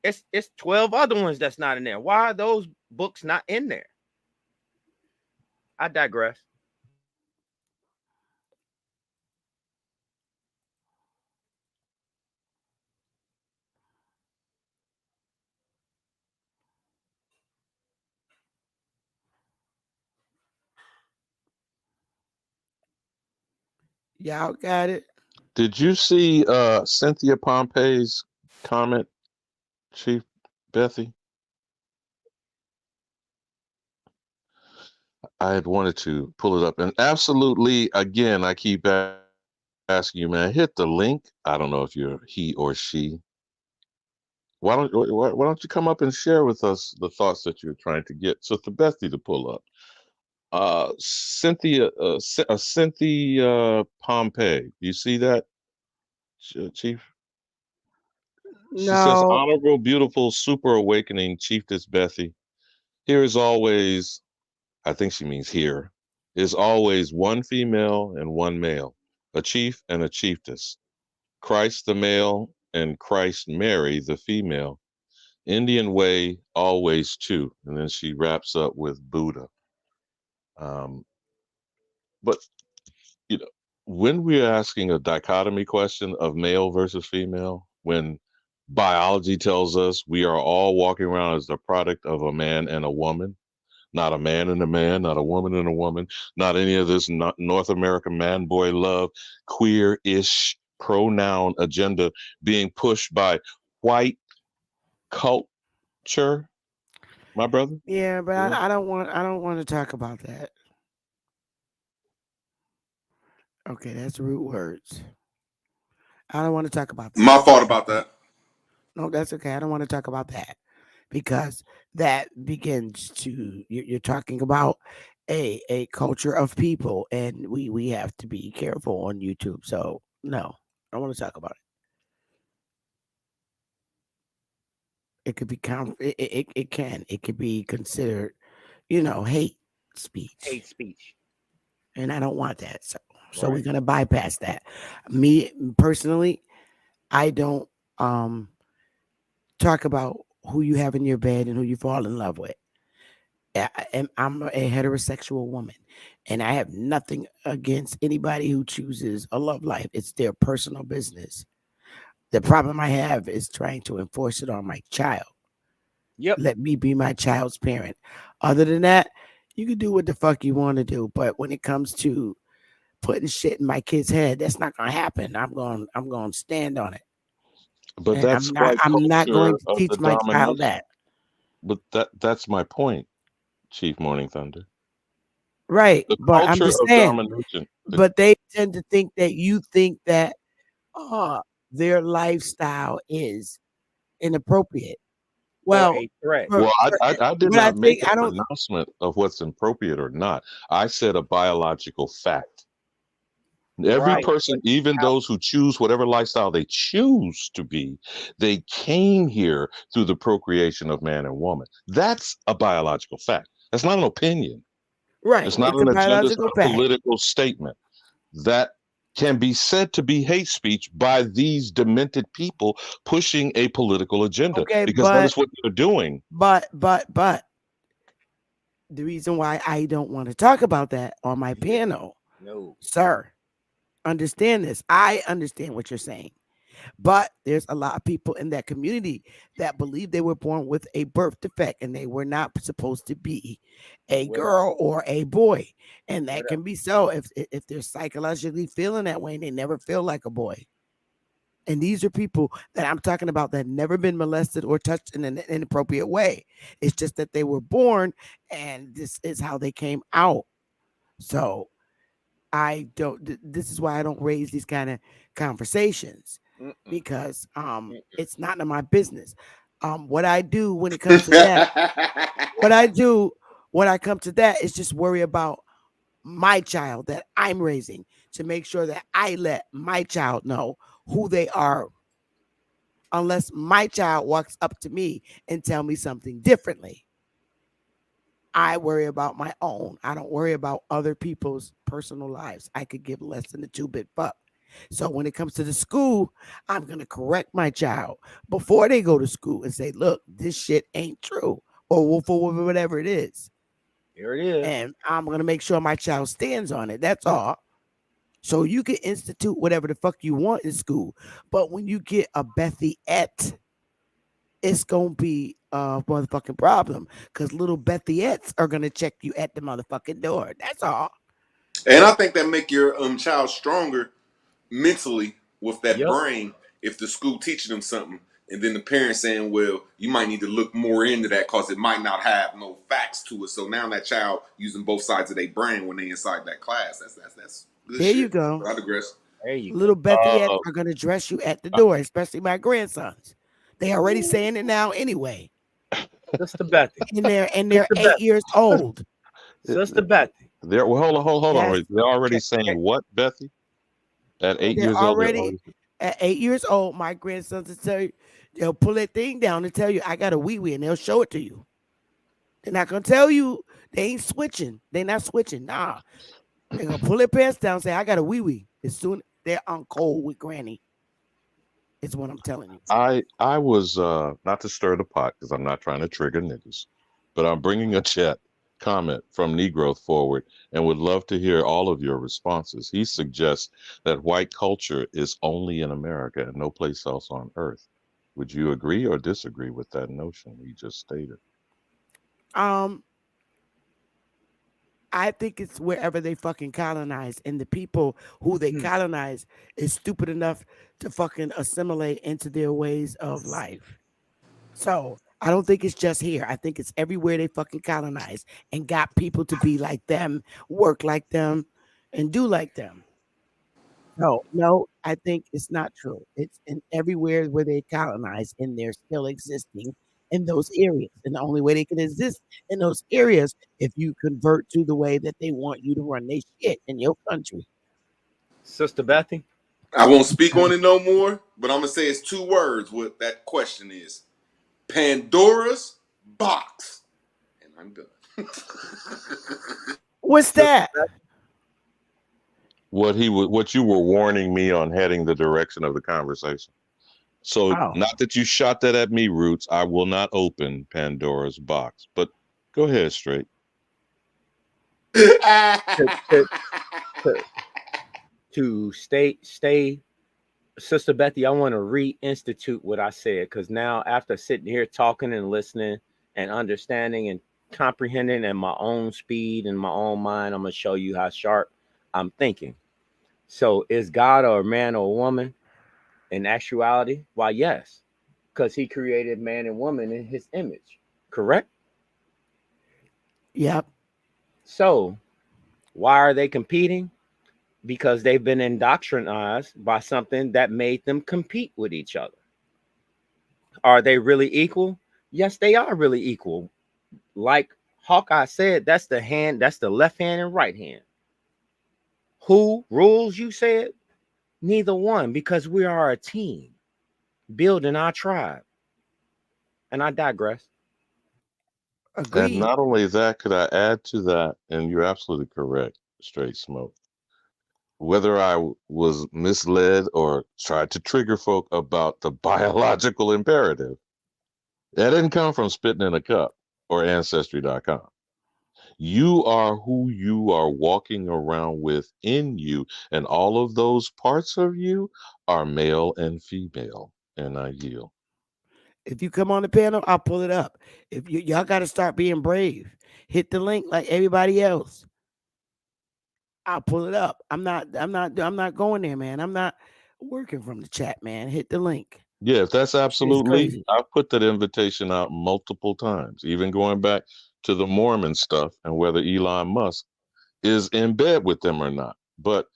S10: It's 12 other ones that's not in there. Why are those books not in there? I digress.
S1: Y'all got it.
S17: Did you see Cynthia Pompey's comment, Chief Bethy? I had wanted to pull it up, and absolutely, again, I keep asking you, man, hit the link. I don't know if you're he or she. Why don't you come up and share with us the thoughts that you're trying to get Sister Bethy to pull up? Cynthia Pompey. You see that, Chief? She says,
S1: No.
S17: "Honorable, beautiful, super awakening Chiefess Bethy. Here is always, I think she means here, is always one female and one male, a chief and a chiefess. Christ the male and Christ Mary the female. Indian way, always two." And then she wraps up with Buddha. But you know, when we're asking a dichotomy question of male versus female, when biology tells us we are all walking around as the product of a man and a woman, not a man and a man, not a woman and a woman, not any of this North American man boy love, queer-ish pronoun agenda being pushed by white culture, my brother.
S1: Yeah, but I don't want to talk about that. Okay, that's root words. I don't want to talk about that.
S16: My fault about that.
S1: No, that's okay. I don't want to talk about that because that begins to you're talking about a culture of people, and we have to be careful on YouTube. So no, I don't want to talk about it. It could be it could be considered, hate speech.
S10: Hate speech.
S1: And I don't want that. So we're gonna bypass that. Me personally, I don't talk about who you have in your bed and who you fall in love with. I'm a heterosexual woman, and I have nothing against anybody who chooses a love life. It's their personal business. The problem I have is trying to enforce it on my child.
S10: Yep.
S1: Let me be my child's parent. Other than that, you can do what the fuck you want to do. But when it comes to putting shit in my kid's head, that's not gonna happen. I'm going to stand on it.
S17: But
S1: And
S17: that's
S1: I'm not going to teach my child that.
S17: But that's my point, Chief Morning Thunder.
S1: Right.
S17: The
S1: But I'm
S17: culture
S1: just
S17: of
S1: saying.
S17: domination.
S1: But they tend to think that you think that their lifestyle is inappropriate. Well,
S10: a threat.
S17: Well, I did
S1: but I
S17: not make
S1: think I
S17: a
S1: don't.
S17: pronouncement of what's appropriate or not. I said a biological fact. Every
S10: Right.
S17: person, even those who choose whatever lifestyle they choose to be, they came here through the procreation of man and woman. That's a biological fact. That's not an opinion.
S1: Right.
S17: It's not
S1: It's a
S17: an agenda. It's
S1: biological
S17: not a
S1: fact.
S17: political statement. That can be said to be hate speech by these demented people pushing a political agenda,
S1: Okay,
S17: because that is what they're doing.
S1: But the reason why I don't want to talk about that on my panel, sir, understand this. I understand what you're saying. But there's a lot of people in that community that believe they were born with a birth defect and they were not supposed to be a girl or a boy. And that can be so if they're psychologically feeling that way and they never feel like a boy. And these are people that I'm talking about that never been molested or touched in an inappropriate way. It's just that they were born and this is how they came out. So I don't, this is why I don't raise these kind of conversations because it's not none of my business. What I do when it comes to that, when I come to that is just worry about my child that I'm raising to make sure that I let my child know who they are unless my child walks up to me and tell me something differently. I worry about my own. I don't worry about other people's personal lives. I could give less than a 2-bit fuck. So when it comes to the school, I'm going to correct my child before they go to school and say, look, this shit ain't true or for whatever it is.
S10: Here it is.
S1: And I'm going to make sure my child stands on it. That's all. So you can institute whatever the fuck you want in school. But when you get a Bethiette, it's going to be a motherfucking problem because little Bethiettes are going to check you at the motherfucking door. That's all.
S16: And I think that make your child stronger mentally with that brain if the school teaching them something. And then the parents saying, well, you might need to look more into that because it might not have no facts to it. So now that child using both sides of their brain when they inside that class. That's good
S1: There
S16: shit.
S1: you go.
S16: I digress.
S10: There you
S1: Little
S10: go.
S1: Bethiettes are going to dress you at the door, especially my grandsons. They already saying it now anyway.
S10: Sister Bethy.
S1: And they're 8 years old.
S10: Sister Bethy.
S17: Hold on.
S1: Yes.
S17: They're already saying what, Bethy? At 8 years old,
S1: at 8 years old, my grandsons will tell you, they'll pull that thing down and tell you, I got a wee-wee, and they'll show it to you. They're not going to tell you they ain't switching. They're not switching. Nah. They're going to pull their pants down and say, I got a wee-wee. As soon they're on cold with granny. It's what I'm telling you.
S17: I was, not to stir the pot because I'm not trying to trigger niggas, but I'm bringing a chat comment from Negro forward and would love to hear all of your responses. He suggests that white culture is only in America and no place else on earth. Would you agree or disagree with that notion he just stated?
S1: I think it's wherever they fucking colonize, and the people who they colonize is stupid enough to fucking assimilate into their ways of life. So I don't think it's just here. I think it's everywhere they fucking colonize and got people to be like them, work like them, and do like them. No, I think it's not true. It's in everywhere where they colonize and they're still existing in those areas. And the only way they can exist in those areas if you convert to the way that they want you to run their shit in your country.
S10: Sister Bethy?
S16: I won't speak on it no more, but I'm going to say it's 2 words what that question is. Pandora's box. And I'm done.
S1: What's that?
S17: What you were warning me on heading the direction of the conversation. So not that you shot that at me, Roots. I will not open Pandora's box. But go ahead, straight.
S10: To stay, Sister Bethy, I want to reinstitute what I said because now after sitting here talking and listening and understanding and comprehending at my own speed and my own mind, I'm gonna show you how sharp I'm thinking. So is God or a man or a woman? In actuality, why, yes, because he created man and woman in his image, correct?
S1: Yep.
S10: So why are they competing? Because they've been indoctrinized by something that made them compete with each other. Are they really equal? Yes, they are really equal. Like Hawkeye said, that's the hand, that's the left hand and right hand. Who rules, you said? Neither one, because we are a team building our tribe. And I digress.
S1: Agreed.
S17: And not only that, could I add to that, and you're absolutely correct, Straight Smoke. Whether I was misled or tried to trigger folk about the biological imperative, that didn't come from spitting in a cup or ancestry.com. You are who you are walking around with in you, and all of those parts of you are male and female. And I yield.
S1: If you come on the panel, I'll pull it up. If y'all got to start being brave, hit the link like everybody else. I'll pull it up. I'm not going there, man. I'm not Working from the chat, man. Hit the link.
S17: Yeah, if that's
S1: Shit's
S17: absolutely,
S1: crazy.
S17: I've put that invitation out multiple times, even going back to the Mormon stuff and whether Elon Musk is in bed with them or not. But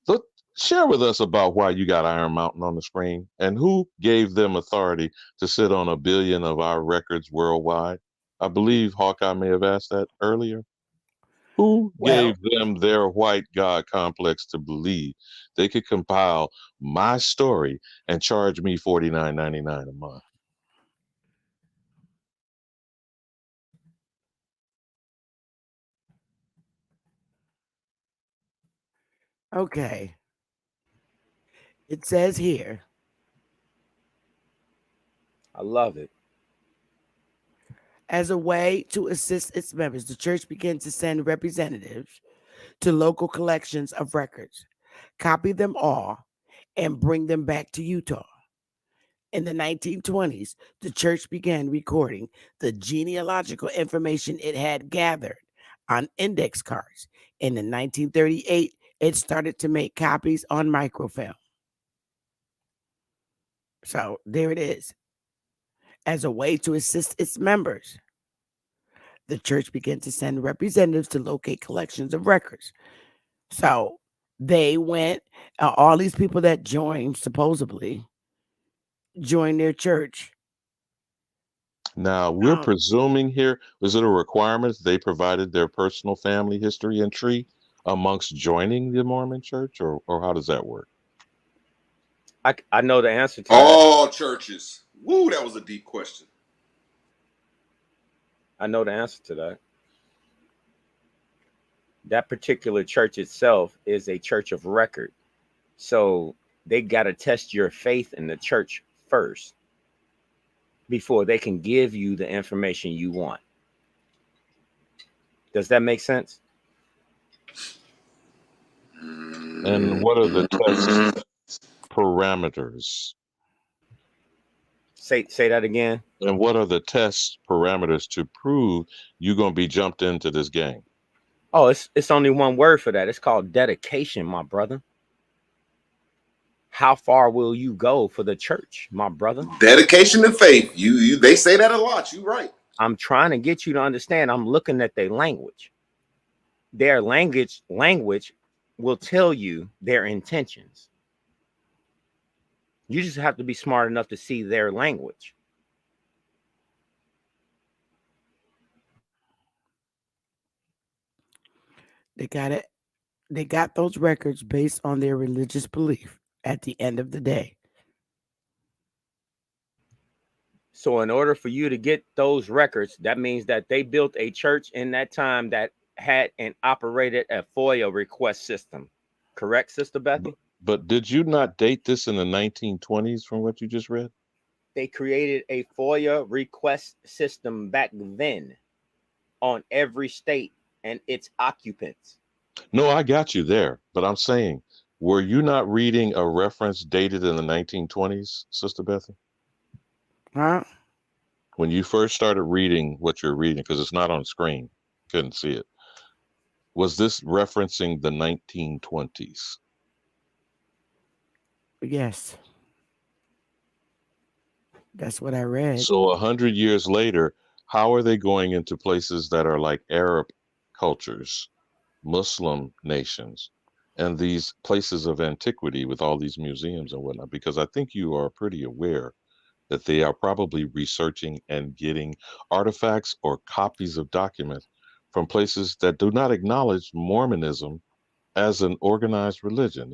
S17: look, share with us about why you got Iron Mountain on the screen and who gave them authority to sit on 1 billion of our records worldwide. I believe Hawkeye may have asked that earlier. Who
S1: Well,
S17: gave them their white God complex to believe they could compile my story and charge me $49.99 a month?
S1: okay. It says here,
S10: I love it.
S1: as a way to assist its members, the church began to send representatives to local collections of records, copy them all, and bring them back to Utah. In the 1920s, the church began recording the genealogical information it had gathered on index cards. And in 1938, it started to make copies on microfilm. So there it is. As a way to assist its members, the church began to send representatives to locate collections of records. So they went, all these people that joined, supposedly, joined their church.
S17: Now, we're presuming here, was it a requirement they provided their personal family history and tree amongst joining the Mormon church, or how does that work?
S10: I know the answer to that.
S16: All churches. Woo, that was a deep question.
S10: I know the answer to that. That particular church itself is a church of record. So they got to test your faith in the church first before they can give you the information you want. Does that make sense?
S17: And what are the test parameters?
S10: Say that again.
S17: And what are the test parameters to prove you're going to be jumped into this gang?
S10: Oh, it's only one word for that. It's called dedication, my brother. How far will you go for the church, my brother?
S16: Dedication to faith. You they say that a lot. You're right.
S10: I'm trying to get you to understand. I'm looking at their language. Their language will tell you their intentions. You just have to be smart enough to see their language.
S1: They got it. They got those records based on their religious belief at the end of the day.
S10: So in order for you to get those records, that means that they built a church in that time that had and operated a FOIA request system. Correct, Sister Bethy?
S17: But did you not date this in the 1920s from what you just read?
S10: They created a FOIA request system back then on every state and its occupants.
S17: No, I got you there. But I'm saying, were you not reading a reference dated in the 1920s, Sister Bethy?
S1: Huh?
S17: When you first started reading what you're reading, because it's not on screen, couldn't see it. Was this referencing the 1920s?
S1: Yes. That's what I read.
S17: So 100 years later, how are they going into places that are like Arab cultures, Muslim nations, and these places of antiquity with all these museums and whatnot? Because I think you are pretty aware that they are probably researching and getting artifacts or copies of documents from places that do not acknowledge Mormonism as an organized religion.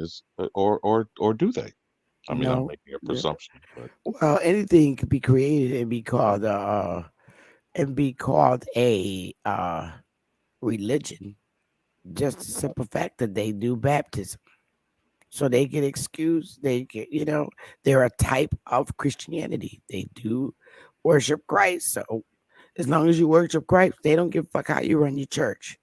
S17: Or do they? I mean, I'm
S1: No.
S17: making a presumption, but
S1: Well, anything could be created and be called a religion. Just the simple fact that they do baptism. So they get excused. They get, they're a type of Christianity. They do worship Christ. So as long as you worship Christ, they don't give a fuck how you run your church.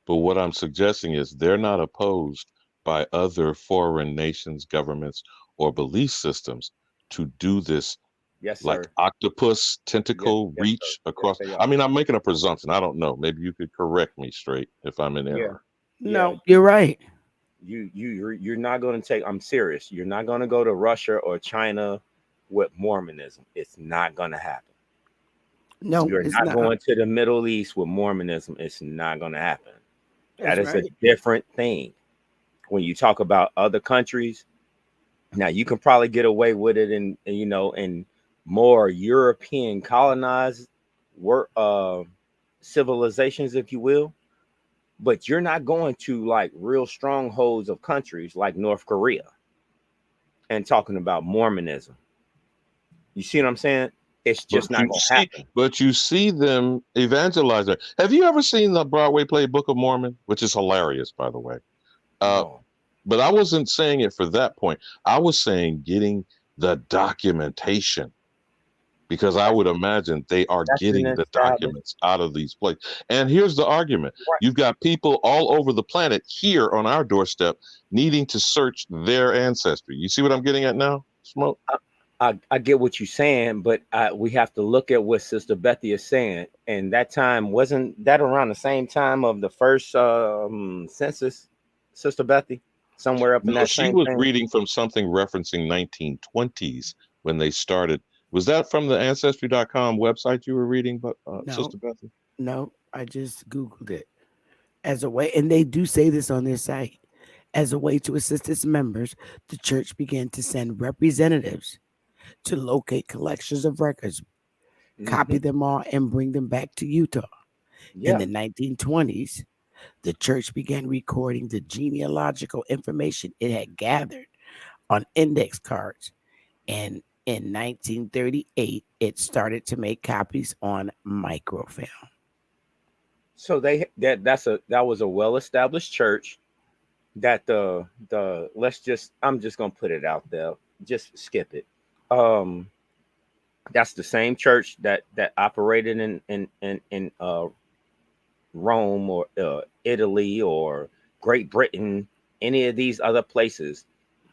S17: But what I'm suggesting is they're not opposed by other foreign nations, governments, or belief systems to do this.
S10: Yes,
S17: like
S10: sir.
S17: octopus tentacle
S10: Yes,
S17: reach
S10: sir.
S17: across.
S10: Yes, they
S17: I
S10: are.
S17: mean, I'm making a presumption. I don't know. Maybe you could correct me straight if I'm in error.
S1: No, you're right.
S10: You're not going to take. I'm serious. You're not going to go to Russia or China with Mormonism. It's not going to happen.
S1: No,
S10: You're
S1: it's
S10: not
S1: not.
S10: going to the Middle East with Mormonism. It's not going to happen.
S1: That's
S10: That is a
S1: right.
S10: different thing. When you talk about other countries, now you can probably get away with it in more European colonized civilizations, if you will. But you're not going to like real strongholds of countries like North Korea and talking about Mormonism. You see what I'm saying? It's just not going to happen.
S17: But you see them evangelize there. Have you ever seen the Broadway play Book of Mormon, which is hilarious, by the way?
S10: No.
S17: But I wasn't saying it for that point. I was saying getting the documentation, because I would imagine they are getting the documents out of these places. And here's the argument. You've got people all over the planet here on our doorstep needing to search their ancestry. You see what I'm getting at now, Smoke?
S10: I get what you're saying, but we have to look at what Sister Bethy is saying. And that time, wasn't that around the same time of the first census, Sister Bethy? Somewhere up in
S17: No,
S10: that
S17: she
S10: same
S17: was
S10: thing?
S17: reading from something referencing 1920s when they started. Was that from the Ancestry.com website you were reading,
S1: No,
S17: Sister Bethy?
S1: no, I just Googled it as a way, and they do say this on their site. As a way to assist its members, the church began to send representatives to locate collections of records, copy them all, and bring them back to Utah. In
S10: Yeah.
S1: the 1920s, the church began recording the genealogical information it had gathered on index cards. And in 1938, it started to make copies on microfilm.
S10: So that was a well-established church that I'm just gonna put it out there. Just skip it. That's the same church that operated in Rome or Italy or Great Britain, any of these other places.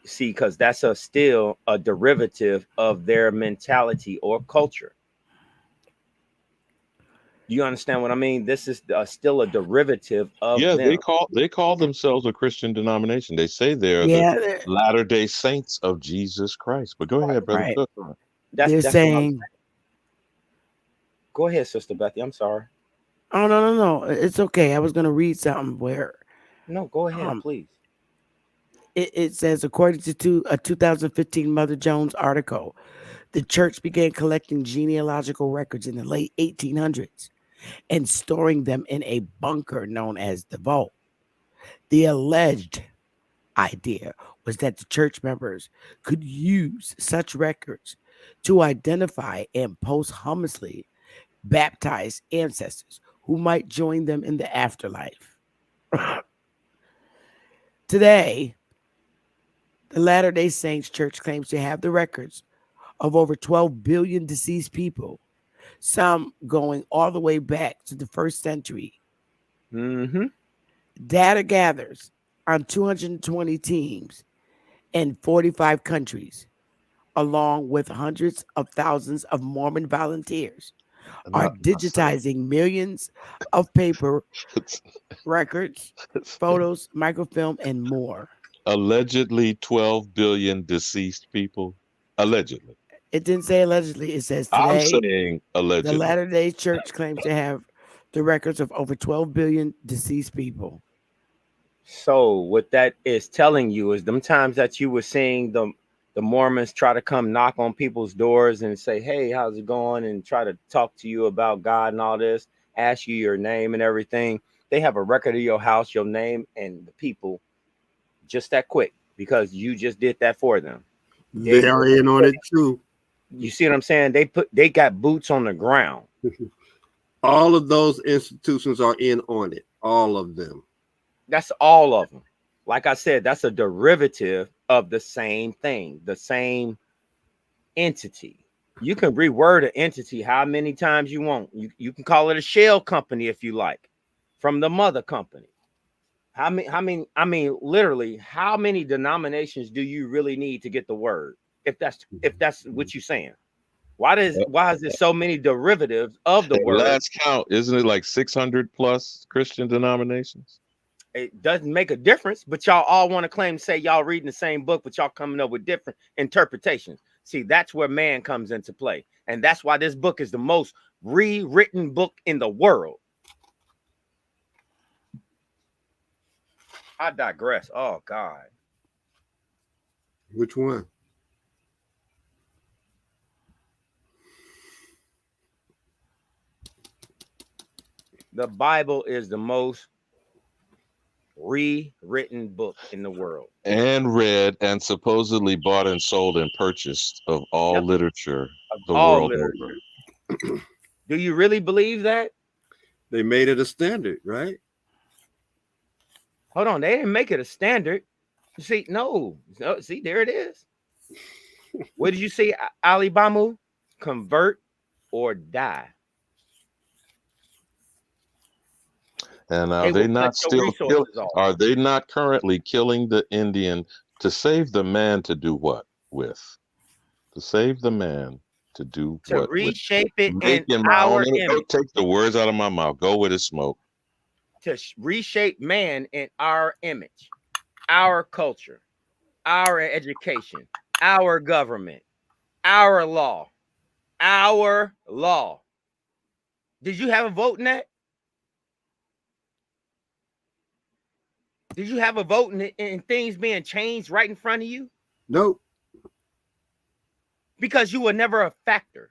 S10: See, because that's still a derivative of their mentality or culture. You understand what I mean? This is still a derivative of
S17: Yeah,
S10: them.
S17: they call themselves a Christian denomination. They say they're the Latter-day Saints of Jesus Christ. But go ahead, brother.
S1: Right.
S10: That's
S1: They're
S10: what I'm
S1: saying.
S10: saying. Go ahead, Sister Bethy. I'm sorry.
S1: Oh no! It's okay. I was gonna read something where.
S10: No, go ahead, please.
S1: It says, according to a 2015 Mother Jones article, the church began collecting genealogical records in the late 1800s and storing them in a bunker known as the vault. The alleged idea was that the church members could use such records to identify and posthumously baptize ancestors who might join them in the afterlife. Today, the Latter-day Saints Church claims to have the records of over 12 billion deceased people, some going all the way back to the first century. Data gathers on 220 teams in 45 countries, along with hundreds of thousands of Mormon volunteers, are digitizing millions of paper records, photos, microfilm, and more.
S17: Allegedly 12 billion deceased people. Allegedly.
S1: It didn't say allegedly. It says today.
S17: I'm saying allegedly.
S1: The Latter-day Church claims to have the records of over 12 billion deceased people.
S10: So what that is telling you is them times that you were seeing the Mormons try to come knock on people's doors and say, hey, how's it going? And try to talk to you about God and all this, ask you your name and everything. They have a record of your house, your name, and the people just that quick because you just did that for them.
S20: They are in on it too.
S10: You see what I'm saying? They got boots on the ground.
S20: All of those institutions are in on it. All of them.
S10: That's all of them. Like I said, that's a derivative of the same thing, the same entity. You can reword an entity how many times you want. You can call it a shell company if you like, from the mother company. I mean, literally, how many denominations do you really need to get the word? If that's what you're saying. Why is there so many derivatives of the word?
S17: Last count, isn't it like 600 plus Christian denominations?
S10: It doesn't make a difference, but y'all all want to claim to say y'all reading the same book, but y'all coming up with different interpretations. See, that's where man comes into play. And that's why this book is the most rewritten book in the world. I digress. Oh, God.
S20: Which one?
S10: The Bible is the most rewritten book in the world.
S17: And read and supposedly bought and sold and purchased of all literature the world over.
S10: Do you really believe that?
S20: They made it a standard, right?
S10: Hold on. They didn't make it a standard. See, no. See, there it is. What did you say, Ali Bamu? Convert or die.
S17: And are they not still are they not currently killing the Indian to save the man to do what with? To save the man to do
S10: to
S17: what?
S10: Reshape it
S17: Make
S10: in
S17: my
S10: our
S17: own
S10: image.
S17: Take the words out of my mouth. Go with it, Smoke.
S10: To reshape man in our image, our culture, our education, our government, our law, our law. Did you have a vote in that? Did you have a vote in things being changed right in front of you?
S20: Nope.
S10: Because you were never a factor.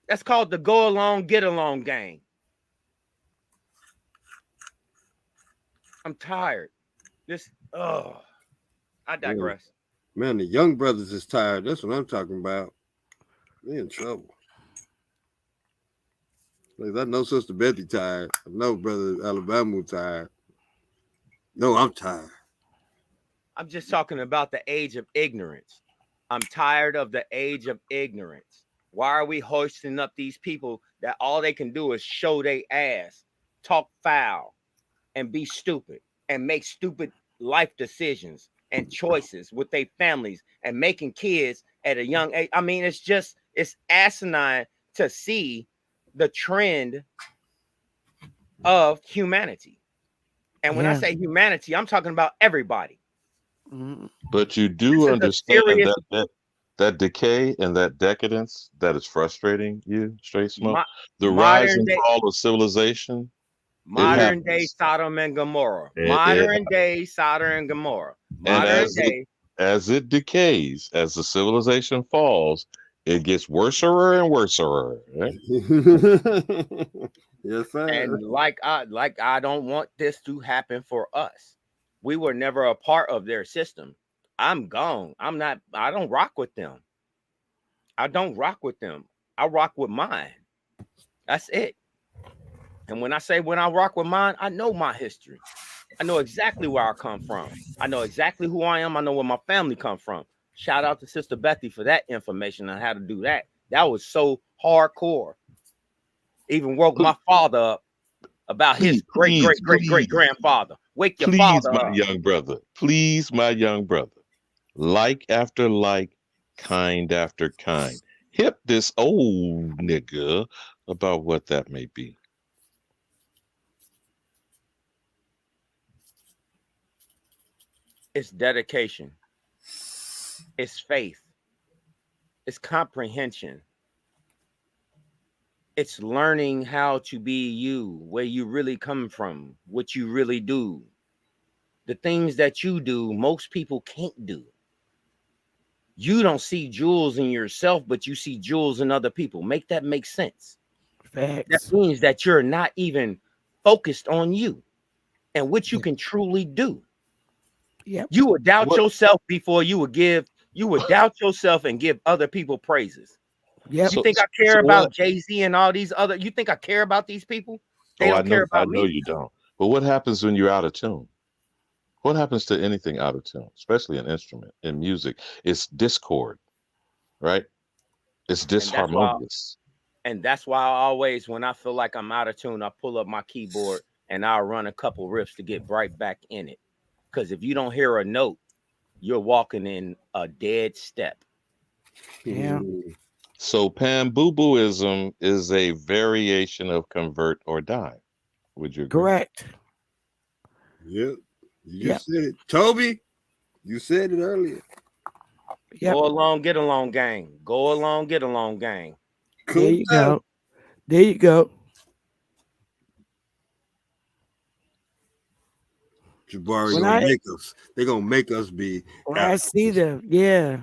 S10: That's called the go along, get along game. I'm tired. I digress.
S20: Man, the young brothers is tired. That's what I'm talking about. They're in trouble. I know Sister Betty tired. I know Brother Alabama tired. No, I'm tired.
S10: I'm just talking about the age of ignorance. I'm tired of the age of ignorance. Why are we hoisting up these people that all they can do is show their ass, talk foul, and be stupid, and make stupid life decisions and choices with their families and making kids at a young age? I mean, it's asinine to see the trend of humanity. And when I say humanity, I'm talking about everybody.
S17: But you do understand that decay and that decadence that is frustrating you, Straight Smoke. The rise and fall of civilization.
S10: Modern day Sodom and Gomorrah. Modern day Sodom and Gomorrah. Modern day.
S17: As it decays, as the civilization falls, it gets worser and worser. Right?
S20: Yes, sir.
S10: And like I don't want this to happen for us. We were never a part of their system. I'm gone. I don't rock with them. I don't rock with them. I rock with mine. That's it. And when I say when I rock with mine, I know my history. I know exactly where I come from. I know exactly who I am. I know where my family come from. Shout out to Sister Betty for that information on how to do that. That was so hardcore. Even woke my father up about his great grandfather. Wake your father up.
S17: Young brother. Please, my young brother. Like after like, kind after kind. Hip this old nigga about what that may be.
S10: It's dedication. It's faith. It's comprehension. It's learning how to be you, where you really come from, what you really do. The things that you do, most people can't do. You don't see jewels in yourself, but you see jewels in other people. Make that make sense.
S1: Facts.
S10: That means that you're not even focused on you and what you can truly do.
S1: Yep.
S10: You would doubt yourself before you would doubt yourself and give other people praises.
S1: Yep.
S10: You think I care about Jay-Z and all these other, you think I care about these people? They don't care about me.
S17: I know you don't. But what happens when you're out of tune? What happens to anything out of tune, especially an instrument in music? It's discord, right? It's disharmonious.
S10: And that's why I always, when I feel like I'm out of tune, I pull up my keyboard and I'll run a couple riffs to get right back in it. Because if you don't hear a note, you're walking in a dead step.
S1: Yeah.
S17: So Pamboo-booism is a variation of convert or die. Would you agree?
S1: Correct.
S20: Yep. You
S1: Yep.
S20: just said it. Toby, you said it earlier.
S1: Yep.
S10: Go along, get along, gang. Go along, get along, gang.
S1: There you go. There you go.
S20: Jabari's
S1: When
S20: gonna
S1: I
S20: make us. They're gonna make us be.
S1: when I see them, yeah.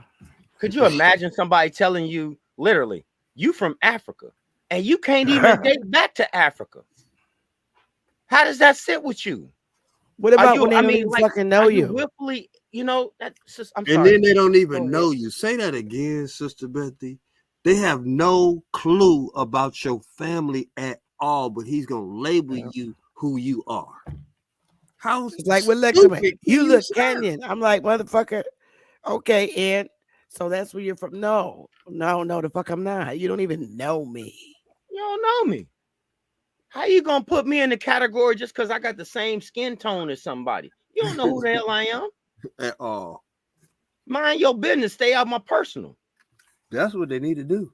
S10: Could you imagine somebody telling you literally, you from Africa, and you can't even date back to Africa? How does that sit with you?
S1: What
S10: Are
S1: about
S10: you?
S1: when they
S10: I
S1: don't
S10: mean,
S1: even
S10: like,
S1: fucking know
S10: are you
S1: you?
S10: willfully? You know, that's just. I'm
S20: And
S10: sorry.
S20: then they don't
S10: Go
S20: even
S10: ahead.
S20: know you. Say that again, Sister Bethy. They have no clue about your family at all, but he's gonna label you who you are. How
S1: It's like with Lexington,
S20: stupid can
S1: you
S20: you
S1: look
S20: sound?
S1: Kenyan. I'm like, motherfucker. Okay, and so that's where you're from. No, the fuck I'm not. You don't even know me.
S10: You don't know me. How you gonna put me in the category just because I got the same skin tone as somebody? You don't know who the hell I am.
S20: At all.
S10: Mind your business. Stay out my personal.
S20: That's what they need to do.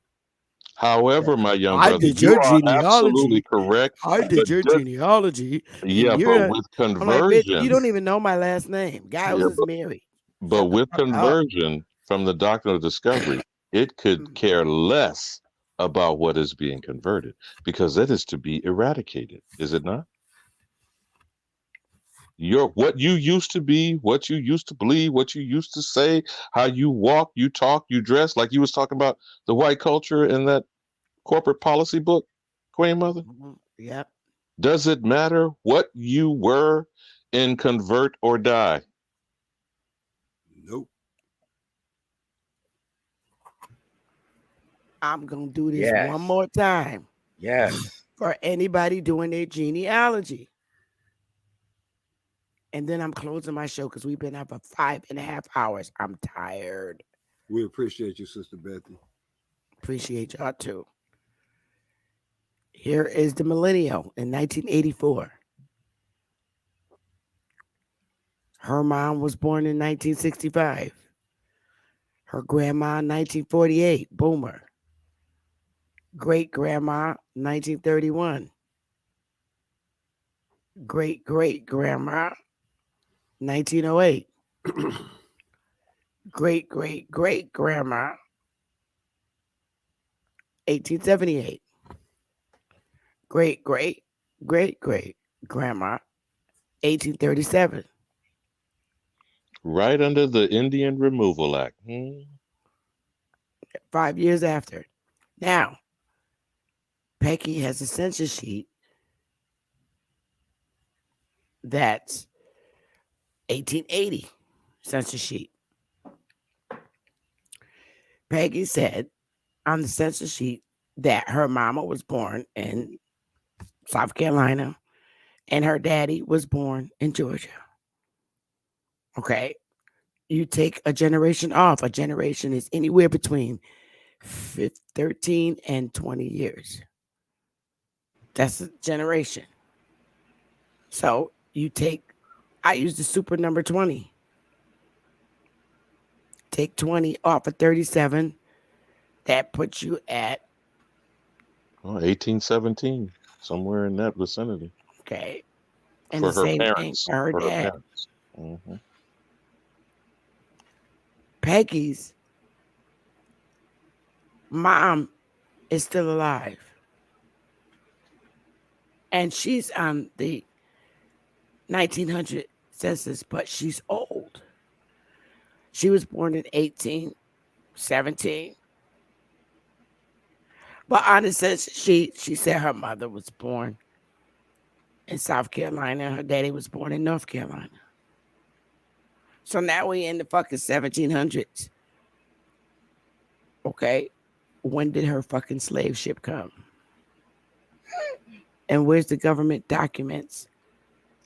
S17: However, my young
S1: I
S17: brother,
S1: did
S17: you
S1: your
S17: are absolutely
S1: genealogy.
S17: correct.
S1: I
S17: But
S1: did your
S17: just,
S1: genealogy,
S17: yeah,
S1: and
S17: but
S1: you're.
S17: with
S1: I'm like, bitch, you
S17: conversion,
S1: don't even know my last name. Giles
S17: yeah,
S1: is married.
S17: but
S1: Shut the
S17: with
S1: fuck up.
S17: conversion from the doctrine of discovery, it could care less about what is being converted because it is to be eradicated, is it not? Your what you used to be, what you used to believe, what you used to say, how you walk, you talk, you dress, like you was talking about the white culture in that corporate policy book, Queen Mother.
S1: Yep.
S17: Does it matter what you were in Convert or Die?
S20: Nope.
S1: I'm gonna do this
S10: Yes.
S1: one more time
S10: Yes.
S1: for anybody doing their genealogy. And then I'm closing my show because we've been up for 5.5 hours. I'm tired.
S20: We appreciate you, Sister Bethy.
S1: Appreciate y'all too. Here is the millennial in 1984. Her mom was born in 1965. Her grandma in 1948, boomer. Great grandma 1931. Great great grandma 1908. Great great great grandma 1878. Great great great great grandma 1837.
S17: Right under the Indian Removal Act.
S1: 5 years after. Now, Peggy has a census sheet that's 1880 census sheet. Peggy said on the census sheet that her mama was born in South Carolina and her daddy was born in Georgia. Okay. You take a generation off. A generation is anywhere between 13 and 20 years. That's a generation. So you take, I use the super number 20. Take 20 off of 37. That puts you at,
S17: 1817, somewhere in that vicinity.
S1: okay. And
S17: For
S1: the
S17: her
S1: same thing
S17: parents.
S1: for her
S17: For her
S1: dad.
S17: parents. Mhm.
S1: Peggy's mom is still alive. And she's on the 1900 census, but she's old. She was born in 1817. But on the census sheet, she said her mother was born in South Carolina. Her daddy was born in North Carolina. So now we in the fucking 1700s. Okay. When did her fucking slave ship come? And where's the government documents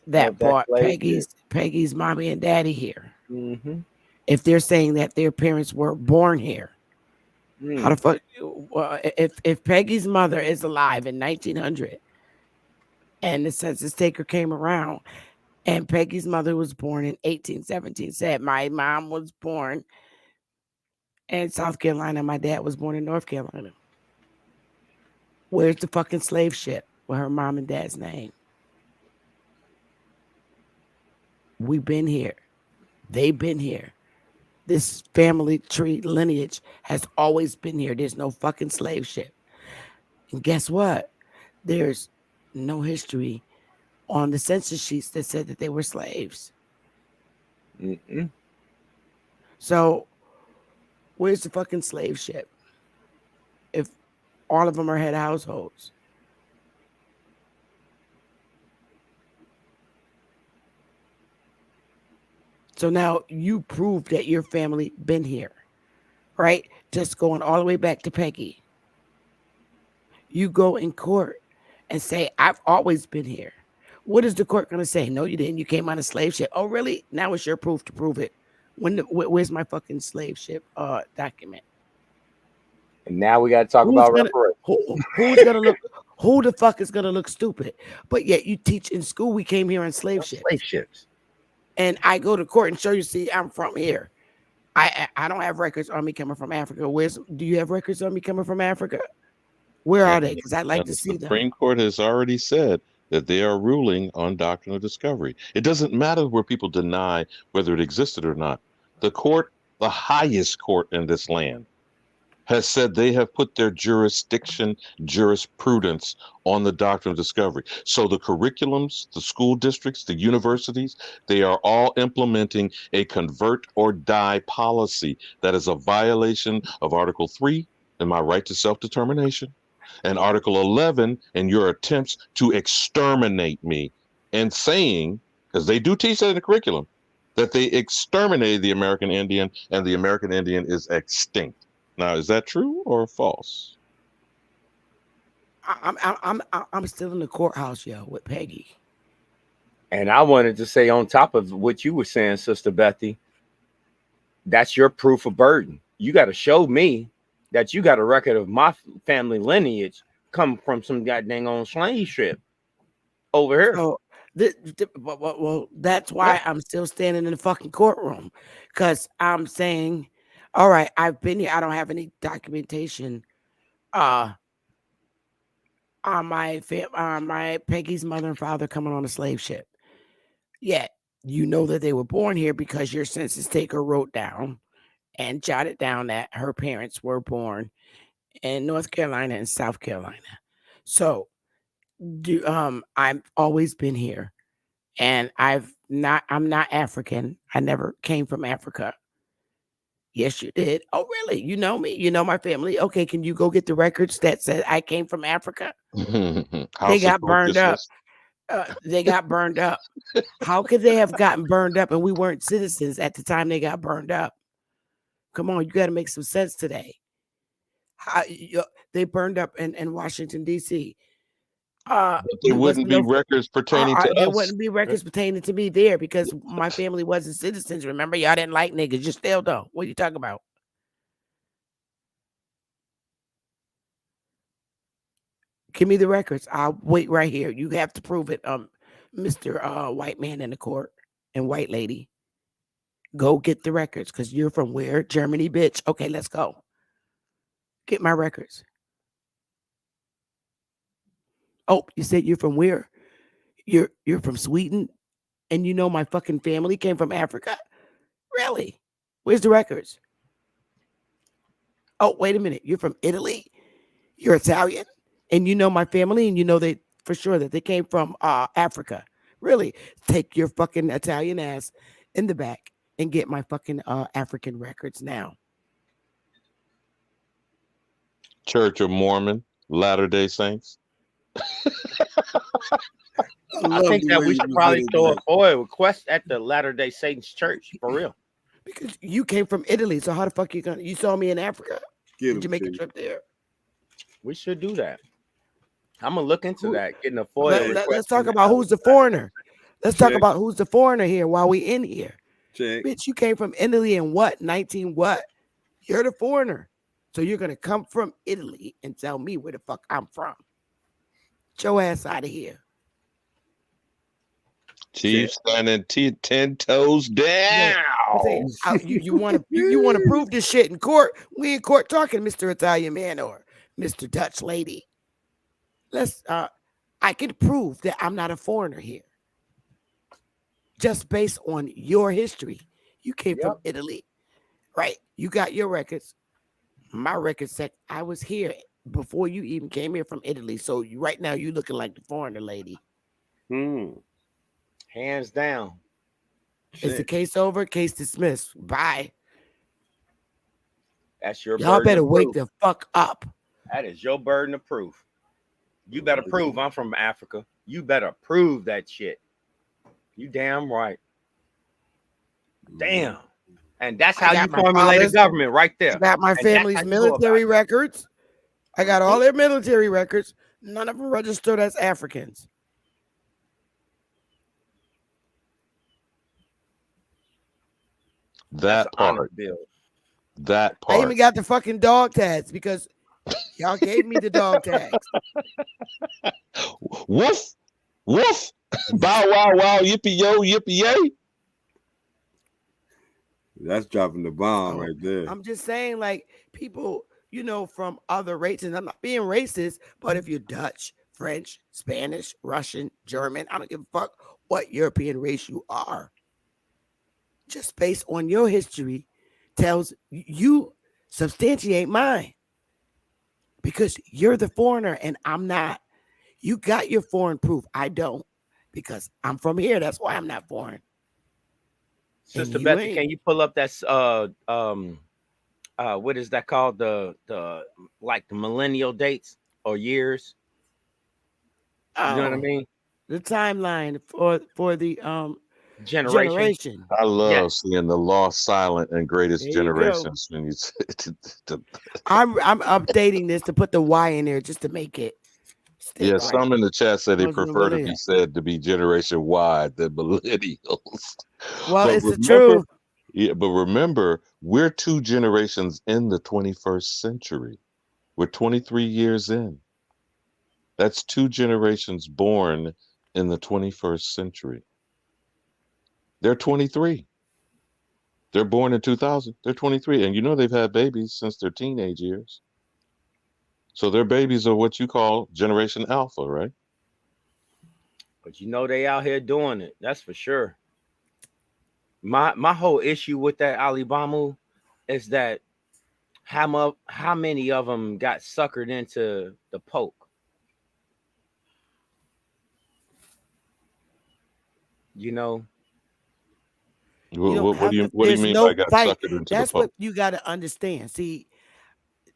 S1: that
S10: That
S1: brought
S10: slave ship.
S1: Peggy's mommy and daddy here?
S10: Mm-hmm.
S1: If they're saying that their parents were born here, how the fuck? Well, if Peggy's mother is alive in 1900 and the census taker came around and Peggy's mother was born in 1817, said my mom was born in South Carolina, my dad was born in North Carolina. Where's the fucking slave ship with her mom and dad's name? We've been here. They've been here. This family tree lineage has always been here. There's no fucking slave ship. And guess what? There's no history on the census sheets that said that they were slaves. So where's the fucking slave ship? If all of them are head households. So now you prove that your family been here, right? Just going all the way back to Peggy. You go in court and say, I've always been here. What is the court going to say? No, you didn't. You came on a slave ship. Oh, really? Now it's your proof to prove it. Where's my fucking slave ship document?
S10: And now we got to talk about reparations.
S1: Who's gonna look? Who the fuck is gonna look stupid? But yet you teach in school. We came here on slave ships.
S10: Slave ships.
S1: And I go to court and show you. See, I'm from here. I don't have records on me coming from Africa. Do you have records on me coming from Africa? Where are they? Because I'd like to see them.
S17: The Supreme Court has already said that they are ruling on doctrine of discovery. It doesn't matter where people deny whether it existed or not. The court, the highest court in this land, has said they have put their jurisprudence on the doctrine of discovery. So the curriculums, the school districts, the universities, they are all implementing a convert or die policy that is a violation of Article 3 and my right to self-determination, and Article 11 and your attempts to exterminate me, and saying, because they do teach that in the curriculum, that they exterminated the American Indian and the American Indian is extinct. Now, is that true or false?
S1: I'm still in the courthouse, yo, with Peggy.
S10: And I wanted to say, on top of what you were saying, Sister Bethy, that's your proof of burden. You got to show me that you got a record of my family lineage come from some goddamn on slave ship over here.
S1: So, well, that's why I'm still standing in the fucking courtroom, because I'm saying, all right, I've been here. I don't have any documentation on my Peggy's mother and father coming on a slave ship. Yet you know that they were born here because your census taker wrote down and jotted down that her parents were born in North Carolina and South Carolina. So I've always been here, and I'm not African. I never came from Africa. Yes, you did. Oh, really? You know me? You know my family? Okay, can you go get the records that said I came from Africa? They got burned up. They got burned up. How could they have gotten burned up and we weren't citizens at the time they got burned up? Come on, you got to make some sense today. They burned up in Washington, D.C.
S17: But there wouldn't be records pertaining to us.
S1: There wouldn't be records pertaining to me there because my family wasn't citizens. Remember, y'all didn't like niggas. You still don't. What are you talking about? Give me the records. I'll wait right here. You have to prove it, Mr. White man in the court and white lady. Go get the records because you're from where? Germany, bitch. Okay, let's go. Get my records. Oh, you said you're from where? You're from Sweden, and you know my fucking family came from Africa? Really? Where's the records? Oh, wait a minute. You're from Italy? You're Italian? And you know my family, and you know they for sure that they came from Africa. Really? Take your fucking Italian ass in the back and get my fucking African records now.
S17: Church of Mormon, Latter-day Saints.
S10: I think that we should probably throw a FOIA request at the Latter-day Saints Church, for real.
S1: Because you came from Italy, so how the fuck you saw me in Africa? Did you make a trip there?
S10: We should do that. I'm gonna look into that. Getting a FOIA request.
S1: Let's talk about who's the foreigner. Let's talk about who's the foreigner here while we in here. Bitch, you came from Italy in what? 19 what? You're the foreigner. So you're gonna come from Italy and tell me where the fuck I'm from. Get your ass out of here.
S17: Chief standing 10 toes down.
S1: You want to prove this shit in court? We in court talking, Mr. Italian man or Mr. Dutch lady. I can prove that I'm not a foreigner here. just based on your history. You came from
S10: Yep.
S1: Italy, right? You got your records. My records said I was here before you even came here from Italy. So right now you looking like the foreigner lady.
S10: Hands down.
S1: Is the case over? Case dismissed. Bye.
S10: That's your
S1: Y'all
S10: burden
S1: better
S10: of
S1: wake
S10: proof.
S1: the fuck up.
S10: That is your burden of proof. You better prove I'm from Africa. You better prove that shit. You damn right. Damn. And that's
S1: I
S10: how you
S1: got my
S10: formulate a
S1: father's,
S10: government right
S1: I
S10: there.
S1: got my
S10: And that's how
S1: family's
S10: you go about
S1: military
S10: it.
S1: records. I got all their military records. None of them registered as Africans.
S17: That part. That
S1: I even
S17: part.
S1: got the fucking dog tags because y'all gave me the dog tags.
S17: Woof, woof, bow wow wow, yippee yo, yippee yay.
S20: That's dropping the bomb
S1: So,
S20: right there.
S1: I'm just saying, like, people, from other races. I'm not being racist, but if you're Dutch, French, Spanish, Russian, German, I don't give a fuck what European race you are. Just based on your history tells you substantiate mine. Because you're the foreigner and I'm not. You got your foreign proof. I don't. Because I'm from here. That's why I'm not foreign.
S10: Sister Betty, can you pull up that what is that called? The like the millennial dates or years? You know what I mean?
S1: The timeline for the
S10: Generation.
S17: I love seeing the lost, silent, and greatest
S1: There you go.
S17: generations. When you
S1: I'm updating this to put the Y in there just to make it stick right.
S17: Some in the chat say they
S1: Muslim
S17: prefer to be
S1: millennial.
S17: said to be Generation Y than millennials.
S1: Well,
S17: But
S1: it's the
S17: remember,
S1: truth.
S17: yeah, but remember, we're 2 generations in the 21st century. We're 23 years in. That's 2 generations born in the 21st century. They're 23. They're born in 2000. They're 23. And they've had babies since their teenage years. So their babies are what you call Generation Alpha, right?
S10: But they out here doing it. That's for sure. My whole issue with that Alibama is that how many of them got suckered into the poke?
S17: What do you mean by got suckered into
S1: That's
S17: the poke?
S1: what you got to understand. See,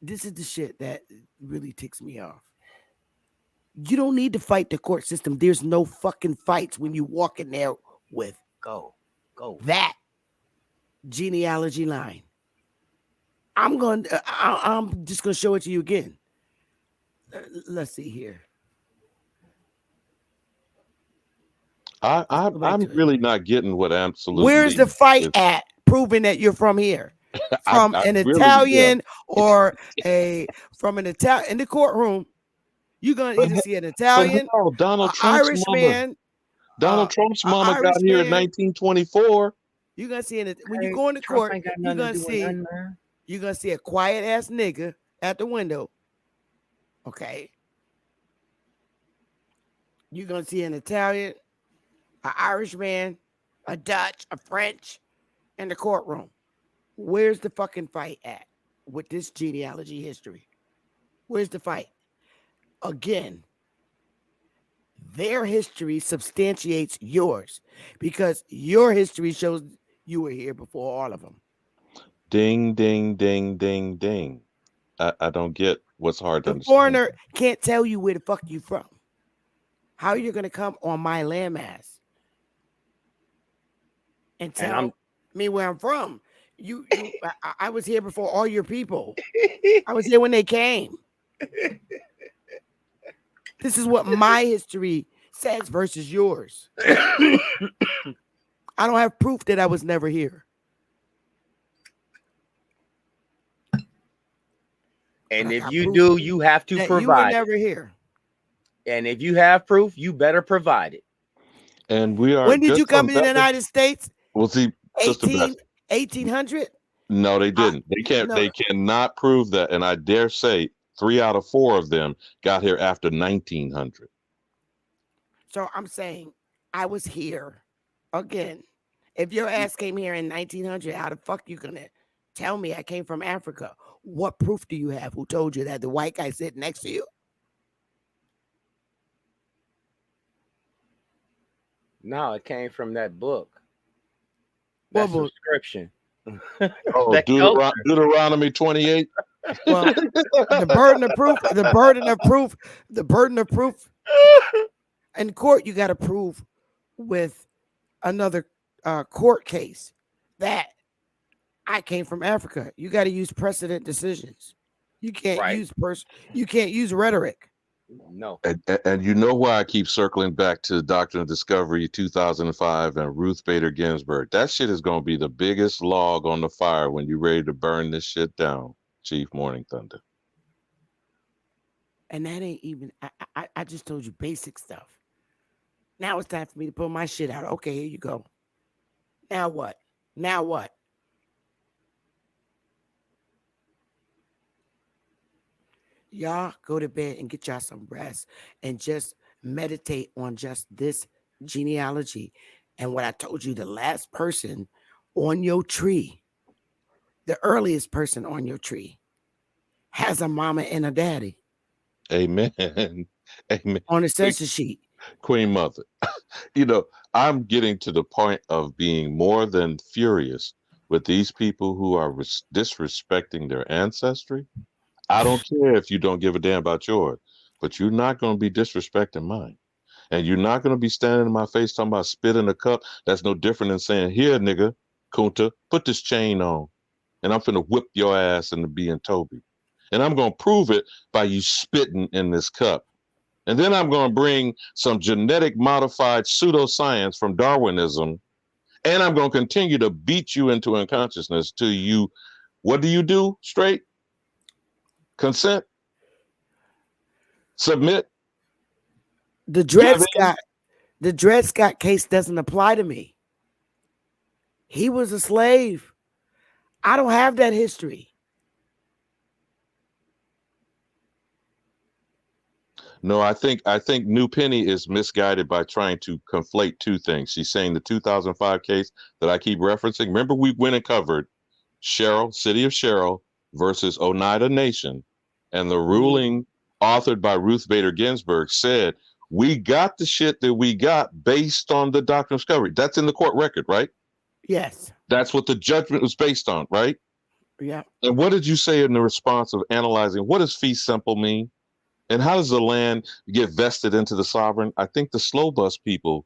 S1: this is the shit that really ticks me off. You don't need to fight the court system. There's no fucking fights when you walk in there with
S10: go
S1: that genealogy line. I'm just gonna show it to you again. Let's see here.
S17: I'm really not getting what absolutely.
S1: Where's the fight at proving that you're from here? From an Italian or from an Italian in the courtroom. You're gonna either see an Italian,
S17: Donald Trump's
S1: Irish
S17: mother.
S1: man.
S17: Donald Trump's mama got here in 1924.
S1: You're gonna see when you go into court, you're gonna see a quiet ass nigga at the window. Okay. You're gonna see an Italian, an Irish man, a Dutch, a French in the courtroom. Where's the fucking fight at with this genealogy history? Where's the fight? Again, their history substantiates yours because your history shows you were here before all of them.
S17: Ding, ding, ding, ding, ding. I don't get what's hard to understand.
S1: The foreigner can't tell you where the fuck you from. How are you going to come on my landmass and tell me where I'm from? I was here before all your people. I was here when they came. This is what my history says versus yours. I don't have proof that I was never here.
S10: And if you do, you have to provide.
S1: You were never here.
S10: And if you have proof, you better provide it.
S17: And we are.
S1: When did you come to the United States?
S17: Well, see,
S1: 1800?
S17: No, they didn't. They can't. No. They cannot prove that. And I dare say 3 out of 4 of them got here after 1900.
S1: So I'm saying I was here Again, if your ass came here in 1900, how the fuck you gonna tell me I came from Africa? What proof do you have? Who told you that? The white guy sitting next to you?
S10: No, it came from that book.
S1: What
S10: That
S1: book?
S10: subscription.
S17: Oh,
S10: That culture.
S17: Deuteronomy 28.
S1: Well, the burden of proof, the burden of proof in court, you got to prove with another court case that I came from Africa. You got to use precedent decisions. You can't
S10: Right.
S1: you can't use rhetoric.
S10: No.
S17: And you know why I keep circling back to Doctrine of Discovery 2005 and Ruth Bader Ginsburg. That shit is going to be the biggest log on the fire when you're ready to burn this shit down, Chief Morning Thunder.
S1: And that ain't even, I just told you basic stuff. Now it's time for me to pull my shit out. Okay, here you go. Now what? Now what? Y'all go to bed and get y'all some rest and just meditate on just this genealogy. And what I told you, the last person on your tree, the earliest person on your tree, has a mama and a daddy.
S17: Amen. Amen.
S1: On the census sheet.
S17: Queen Mother. You know, I'm getting to the point of being more than furious with these people who are disrespecting their ancestry. I don't care if you don't give a damn about yours, but you're not going to be disrespecting mine. And you're not going to be standing in my face talking about spit in a cup. That's no different than saying, here, nigga, Kunta, put this chain on. And I'm finna whip your ass into being Toby. And I'm going to prove it by you spitting in this cup. And then I'm going to bring some genetic modified pseudoscience from Darwinism. And I'm going to continue to beat you into unconsciousness till you, what do? Straight? Consent? Submit?
S1: The Dred Scott case doesn't apply to me. He was a slave. I don't have that history.
S17: No, I think New Penny is misguided by trying to conflate two things. She's saying the 2005 case that I keep referencing. Remember, we went and covered Cheryl, City of Cheryl versus Oneida Nation, and the ruling authored by Ruth Bader Ginsburg said we got the shit that we got based on the Doctrine of Discovery. That's in the court record, right?
S1: Yes.
S17: That's what the judgment was based on, right?
S1: Yeah.
S17: And what did you say in the response of analyzing what does fee simple mean? And how does the land get vested into the sovereign? I think the slow bus people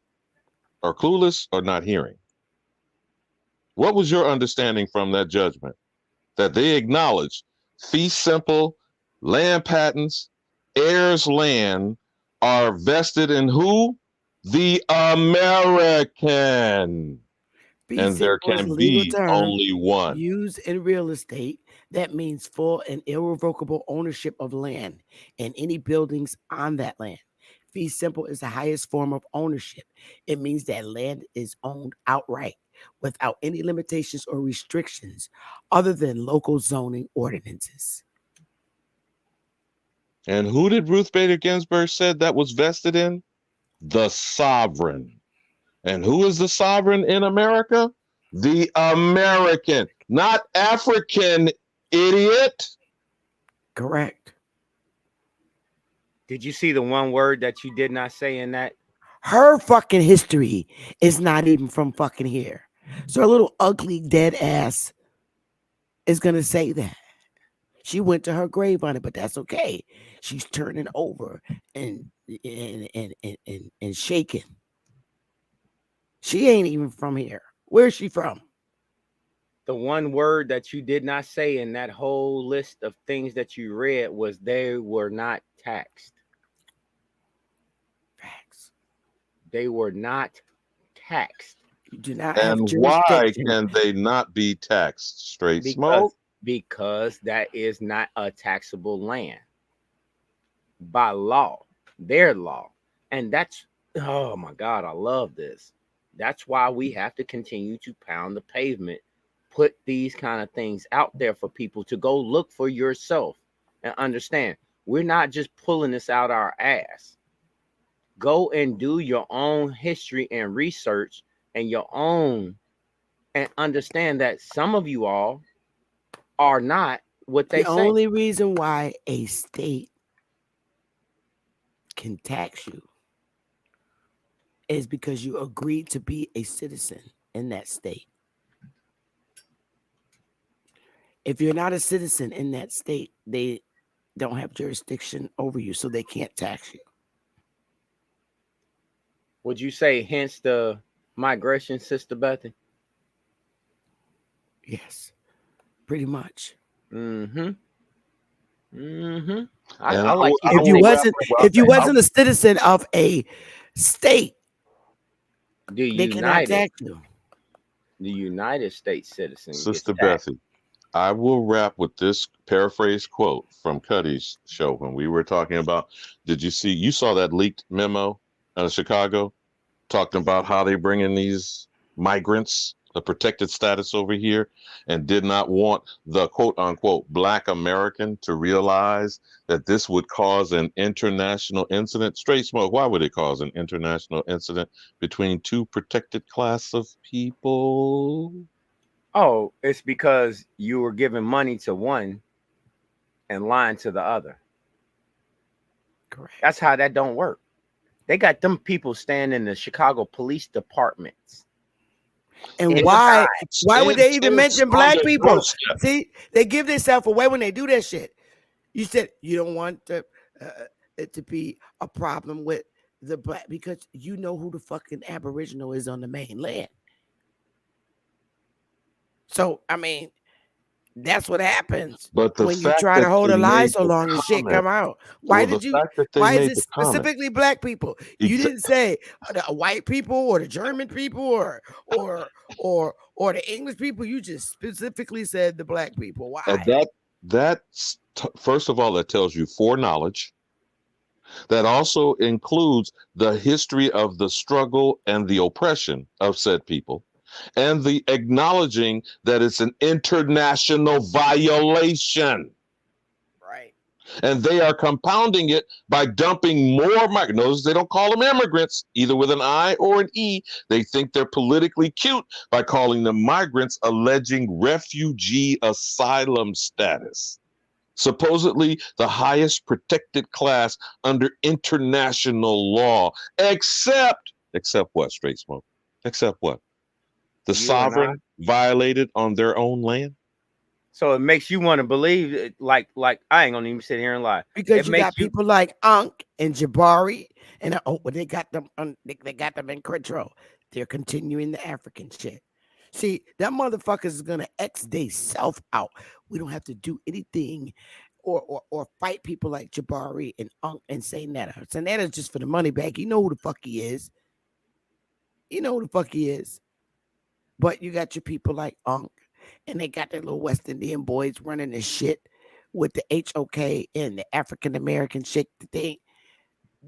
S17: are clueless or not hearing. What was your understanding from that judgment? That they acknowledge fee simple, land patents, heirs land are vested in who? The American. And there can be only one.
S1: Used in real estate, that means full and irrevocable ownership of land and any buildings on that land. Fee simple is the highest form of ownership. It means that land is owned outright without any limitations or restrictions other than local zoning ordinances.
S17: And who did Ruth Bader Ginsburg said that was vested in? The sovereign. And who is the sovereign in America? The American, not African, idiot.
S1: Correct.
S10: Did you see the one word that you did not say in that?
S1: Her fucking history is not even from fucking here. So her little ugly dead ass is going to say that. She went to her grave on it, but that's okay. She's turning over and shaking. She ain't even from here. Where's she from?
S10: The one word that you did not say in that whole list of things that you read was they were not taxed.
S1: Facts.
S10: They were not taxed.
S1: You do not have
S17: And
S1: jurisdiction.
S17: why can they not be taxed? Straight smoke?
S10: Because that is not a taxable land by law, their law. And that's, oh my God, I love this. That's why we have to continue to pound the pavement, put these kind of things out there for people to go look for yourself and understand. We're not just pulling this out our ass. Go and do your own history and research and your own, and understand that some of you all are not what they
S1: The
S10: say.
S1: only reason why a state can tax you is because you agreed to be a citizen in that state. If you're not a citizen in that state, they don't have jurisdiction over you, so they can't tax you.
S10: Would you say hence the migration, Sister Bethy?
S1: Yes, pretty much.
S10: Mm-hmm. Mm-hmm.
S1: If you wasn't a citizen of a state, they cannot tax you.
S10: The United States citizen
S17: Sister
S10: gets taxed.
S17: Bethy, I will wrap with this paraphrase quote from Cuddy's show when we were talking about, you saw that leaked memo out of Chicago talking about how they bring in these migrants, a protected status over here, and did not want the quote unquote Black American to realize that this would cause an international incident. Straight Smoke, why would it cause an international incident between two protected class of people?
S10: Oh, it's because you were giving money to one and lying to the other.
S1: Correct.
S10: That's how that don't work. They got them people staying in the Chicago police departments.
S1: And why would they even mention black people? See, they give themselves away when they do that shit. You said you don't want it to be a problem with the black because you know who the fucking Aboriginal is on the mainland. So, I mean, that's what happens when you try to hold a lie so long and shit come out. Why is it specifically black people? You didn't say the white people or the German people or the English people. You just specifically said the black people. Why?
S17: And that's first of all, that tells you foreknowledge. That also includes the history of the struggle and the oppression of said people, and the acknowledging that it's an international violation.
S1: Right.
S17: And they are compounding it by dumping more migrants. Notice they don't call them immigrants, either with an I or an E. They think they're politically cute by calling them migrants, alleging refugee asylum status. Supposedly the highest protected class under international law, except what, Straight Smoke? Except what? The sovereign violated on their own land?
S10: So it makes you want to believe, like I ain't gonna even sit here and lie.
S1: Because you got people like Ankh and Jabari, and they got them. They got them in control. They're continuing the African shit. See, that motherfucker is gonna X they self out. We don't have to do anything, or fight people like Jabari and Ankh and Saynetta. Saynetta's just for the money bag. You know who the fuck he is. But you got your people like Ankh. And they got their little West Indian boys running this shit with the HOK and the African American shit thing.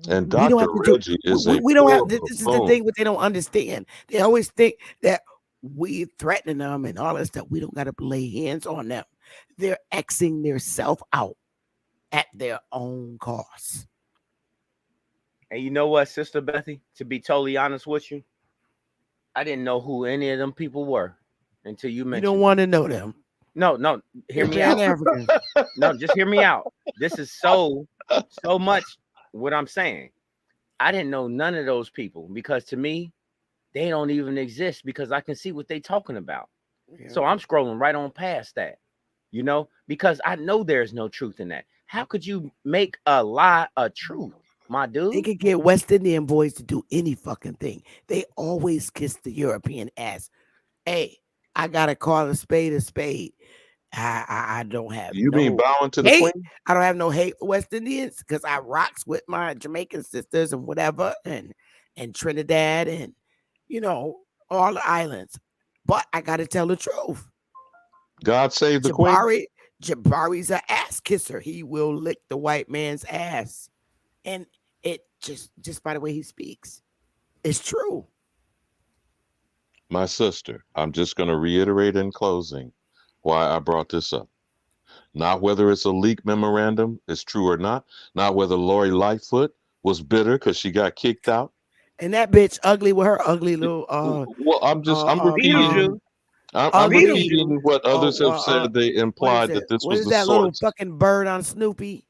S17: And Dr. Reggie is
S1: we don't have. This is the thing what they don't understand. They always think that we threatening them and all that stuff. We don't got to lay hands on them. They're Xing their self out at their own cost.
S10: And you know what, Sister Bethy? To be totally honest with you, I didn't know who any of them people were until you mentioned.
S1: You don't want to know them.
S10: No, hear me out. No, just hear me out. This is so much what I'm saying. I didn't know none of those people because to me, they don't even exist because I can see what they talking about. Yeah. So I'm scrolling right on past that, because I know there's no truth in that. How could you make a lie a truth, my dude?
S1: They could get West Indian boys to do any fucking thing. They always kiss the European ass. Hey, I gotta call a spade a spade. I don't have.
S17: You mean bowing to the queen?
S1: I don't have no hate for West Indians because I rocks with my Jamaican sisters and whatever, and Trinidad and all the islands. But I gotta tell the truth.
S17: God save the queen.
S1: Jabari's an ass kisser. He will lick the white man's ass, and it just by the way he speaks, it's true.
S17: My sister, I'm just going to reiterate in closing why I brought this up. Not whether it's a leak memorandum is true or not. Not whether Lori Lightfoot was bitter because she got kicked out.
S1: And that bitch ugly with her ugly little
S17: Well, I'm repeating. I'm
S1: ugly.
S17: repeating what others have said. They
S1: What is
S17: implied
S1: it?
S17: that this
S1: What
S17: was
S1: is
S17: the
S1: that little
S17: source.
S1: fucking bird on Snoopy?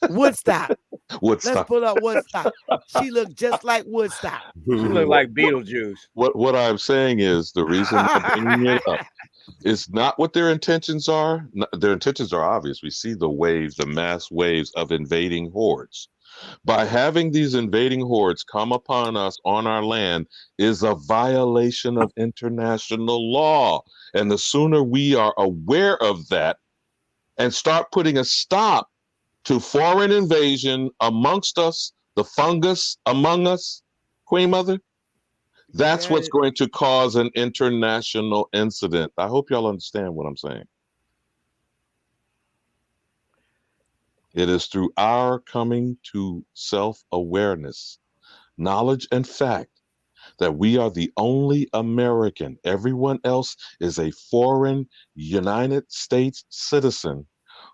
S1: Woodstock. Let's
S17: Woodstock.
S1: pull up Woodstock. She looked just like Woodstock.
S10: She looked like Beetlejuice.
S17: What I'm saying is the reason I'm bringing it up is not what their intentions are. Their intentions are obvious. We see the waves, the mass waves of invading hordes. By having these invading hordes come upon us on our land is a violation of international law. And the sooner we are aware of that and start putting a stop to foreign invasion amongst us, the fungus among us, Queen Mother, that's what's going to cause an international incident. I hope y'all understand what I'm saying. It is through our coming to self-awareness, knowledge, and fact that we are the only American. Everyone else is a foreign United States citizen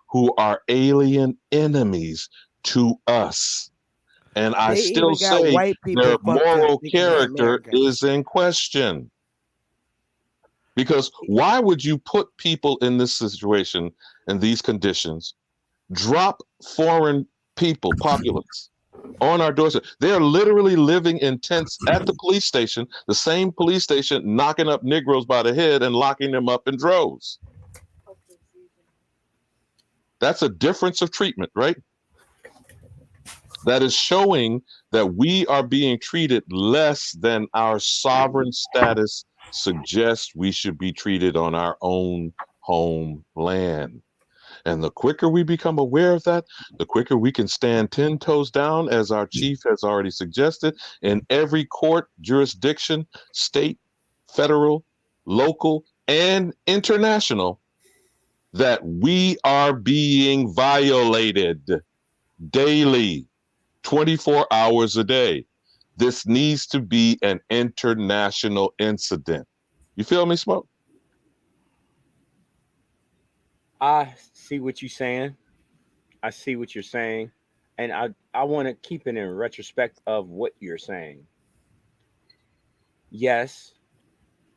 S17: who are alien enemies to us. And I
S1: They
S17: still
S1: even got
S17: say
S1: white people
S17: their
S1: fucked up
S17: moral
S1: thinking they're
S17: character
S1: Americans.
S17: is in question. Because why would you put people in this situation, in these conditions, drop foreign people, populace, on our doorstep? They're literally living in tents at the police station, the same police station knocking up Negroes by the head and locking them up in droves. That's a difference of treatment, right? That is showing that we are being treated less than our sovereign status suggests we should be treated on our own homeland. And the quicker we become aware of that, the quicker we can stand 10 toes down, as our chief has already suggested, in every court, jurisdiction, state, federal, local, and international, that we are being violated daily, 24 hours a day. This needs to be an international incident. You feel me, Smoke?
S10: I see what you're saying. I see what you're saying. And I want to keep it in retrospect of what you're saying. Yes,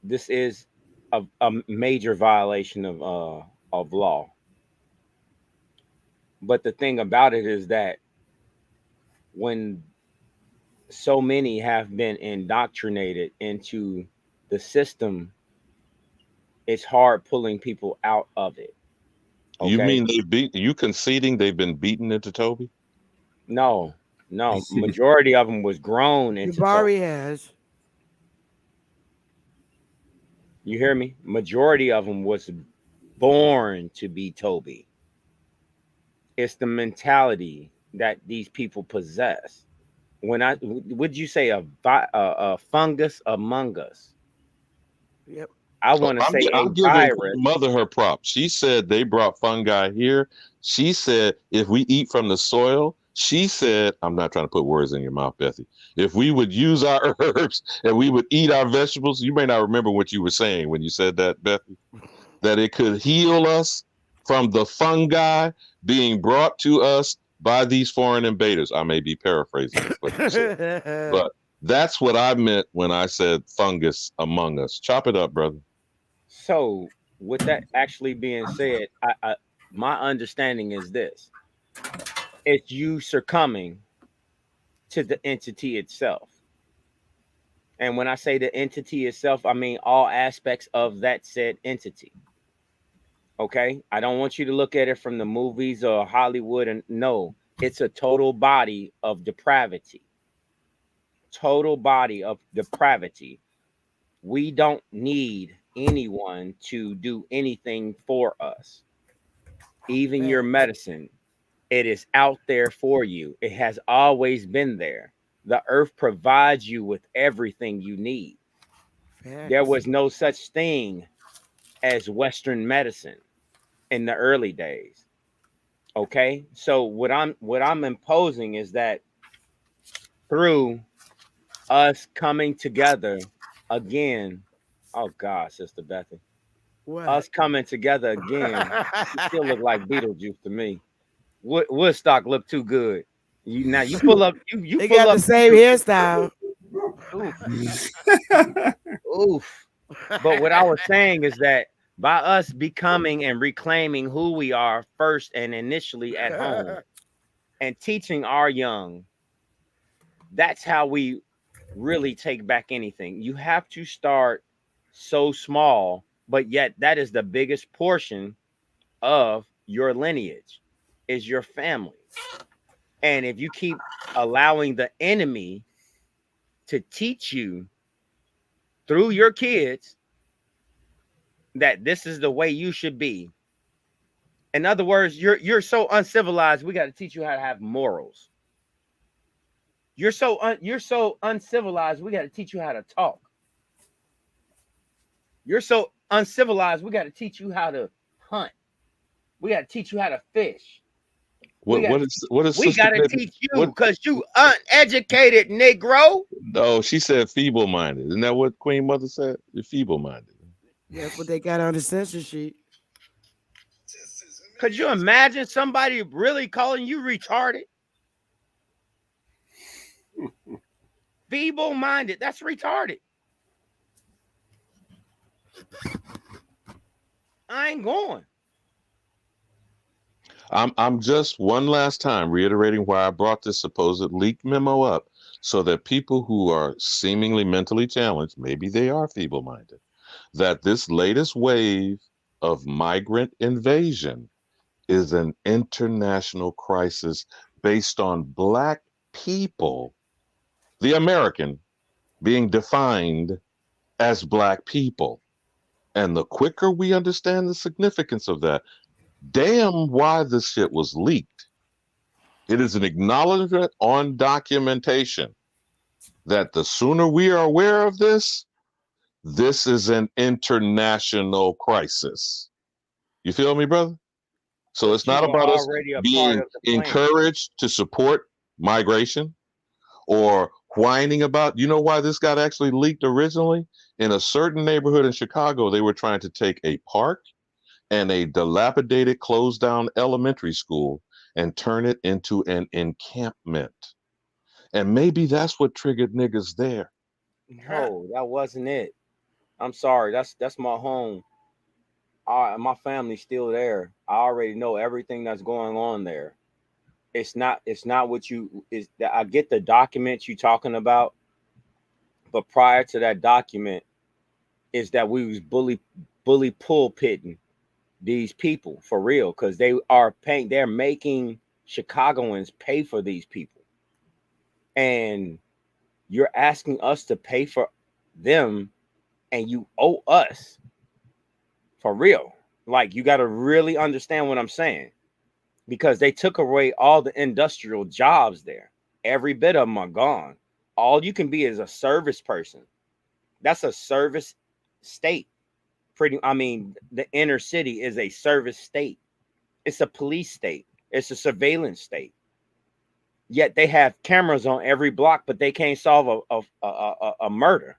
S10: this is a major violation of law. But the thing about it is that when so many have been indoctrinated into the system, it's hard pulling people out of it.
S17: You
S10: Okay.
S17: mean you conceding they've been beaten into Toby?
S10: No, majority of them was grown into Toby.
S1: Jabari has.
S10: You hear me? Majority of them was born to be Toby. It's the mentality that these people possess. Would you say a fungus among us?
S1: Yep.
S10: I want to say a
S17: I'm giving
S10: virus.
S17: Mother her props. She said they brought fungi here. She said if we eat from the soil, she said, I'm not trying to put words in your mouth, Bethy. If we would use our herbs and we would eat our vegetables, you may not remember what you were saying when you said that, Bethy, that it could heal us from the fungi being brought to us by these foreign invaders. I may be paraphrasing what you said, but that's what I meant when I said fungus among us. Chop it up, brother.
S10: So, with that actually being said, my understanding is this: it's you succumbing to the entity itself. And when I say the entity itself, I mean all aspects of that said entity. Okay? I don't want you to look at it from the movies or Hollywood. And no, it's a total body of depravity. Total body of depravity. We don't need anyone to do anything for us. Even your medicine, it is out there for you. It has always been there. The earth provides you with everything you need. There was no such thing as Western medicine in the early days. Okay? So what I'm imposing is that through us coming together again, oh God, Sister Bethy.
S1: What?
S10: Us coming together again, you still look like Beetlejuice to me. Woodstock looked too good. You pull up. You
S1: They
S10: pull
S1: got
S10: up.
S1: the same hairstyle.
S10: Oof. But what I was saying is that by us becoming and reclaiming who we are first and initially at home and teaching our young, that's how we really take back anything. You have to start so small, but yet that is the biggest portion of your lineage is your family. And if you keep allowing the enemy to teach you through your kids that this is the way you should be. In other words, you're so uncivilized. We got to teach you how to have morals. You're so uncivilized. We got to teach you how to talk. You're so uncivilized. We got to teach you how to hunt. We got to teach you how to fish.
S17: What is
S10: We
S17: Sister
S10: got to
S17: Betty?
S10: teach you
S17: What?
S10: because you uneducated Negro.
S17: No, she said feeble-minded. Isn't that what Queen Mother said? You're feeble-minded.
S1: That's what they got on the census sheet.
S10: Could you imagine somebody really calling you retarded? Feeble-minded. That's retarded. I ain't going.
S17: I'm just one last time reiterating why I brought this supposed leaked memo up, so that people who are seemingly mentally challenged, maybe they are feeble-minded, that this latest wave of migrant invasion is an international crisis based on Black people, the American, being defined as Black people. And the quicker we understand the significance of that, damn why this shit was leaked. It is an acknowledgement on documentation that the sooner we are aware of this, this is an international crisis. You feel me, brother? So it's
S10: But you
S17: not
S10: are
S17: about us
S10: already a part
S17: being
S10: of the plan.
S17: encouraged to support migration or whining about, you know why this got actually leaked originally? In a certain neighborhood in Chicago, they were trying to take a park and a dilapidated, closed down elementary school and turn it into an encampment. And maybe that's what triggered niggas there.
S10: No, that wasn't it. I'm sorry. That's my home. My family's still there. I already know everything that's going on there. It's not what you is that I get the documents you talking about, but prior to that document is that we was bully pulpitting these people for real because they're making Chicagoans pay for these people. And you're asking us to pay for them and you owe us for real. Like you got to really understand what I'm saying because they took away all the industrial jobs there. Every bit of them are gone. All you can be is a service person. That's a service state. The inner city is a service state. It's a police state. It's a surveillance state. Yet they have cameras on every block, but they can't solve a murder.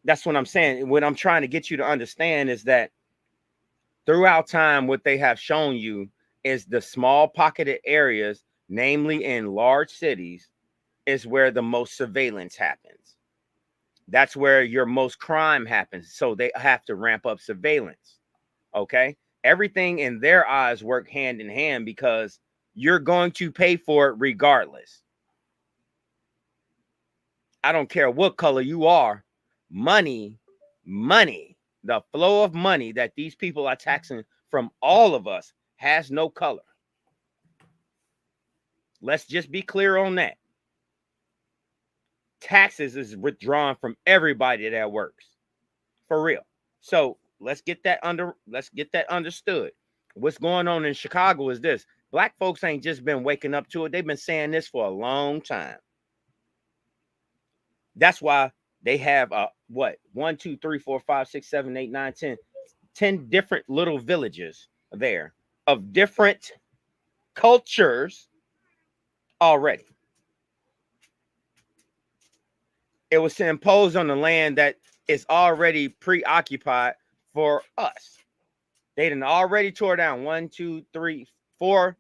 S10: That's what I'm saying. What I'm trying to get you to understand is that throughout time, what they have shown you is the small pocketed areas, namely in large cities, is where the most surveillance happens. That's where your most crime happens. So they have to ramp up surveillance. Okay. Everything in their eyes work hand in hand because you're going to pay for it regardless. I don't care what color you are. Money, the flow of money that these people are taxing from all of us has no color. Let's just be clear on that. Taxes is withdrawn from everybody that works. For real. So let's get that understood. What's going on in Chicago is this. Black folks ain't just been waking up to it. They've been saying this for a long time. That's why they have 1, 2, 3, 4, 5, 6, 7, 8, 9, 10 different little villages there of different cultures already. It was to impose on the land that is already preoccupied for us. They done already tore down 1, 2, 3, 4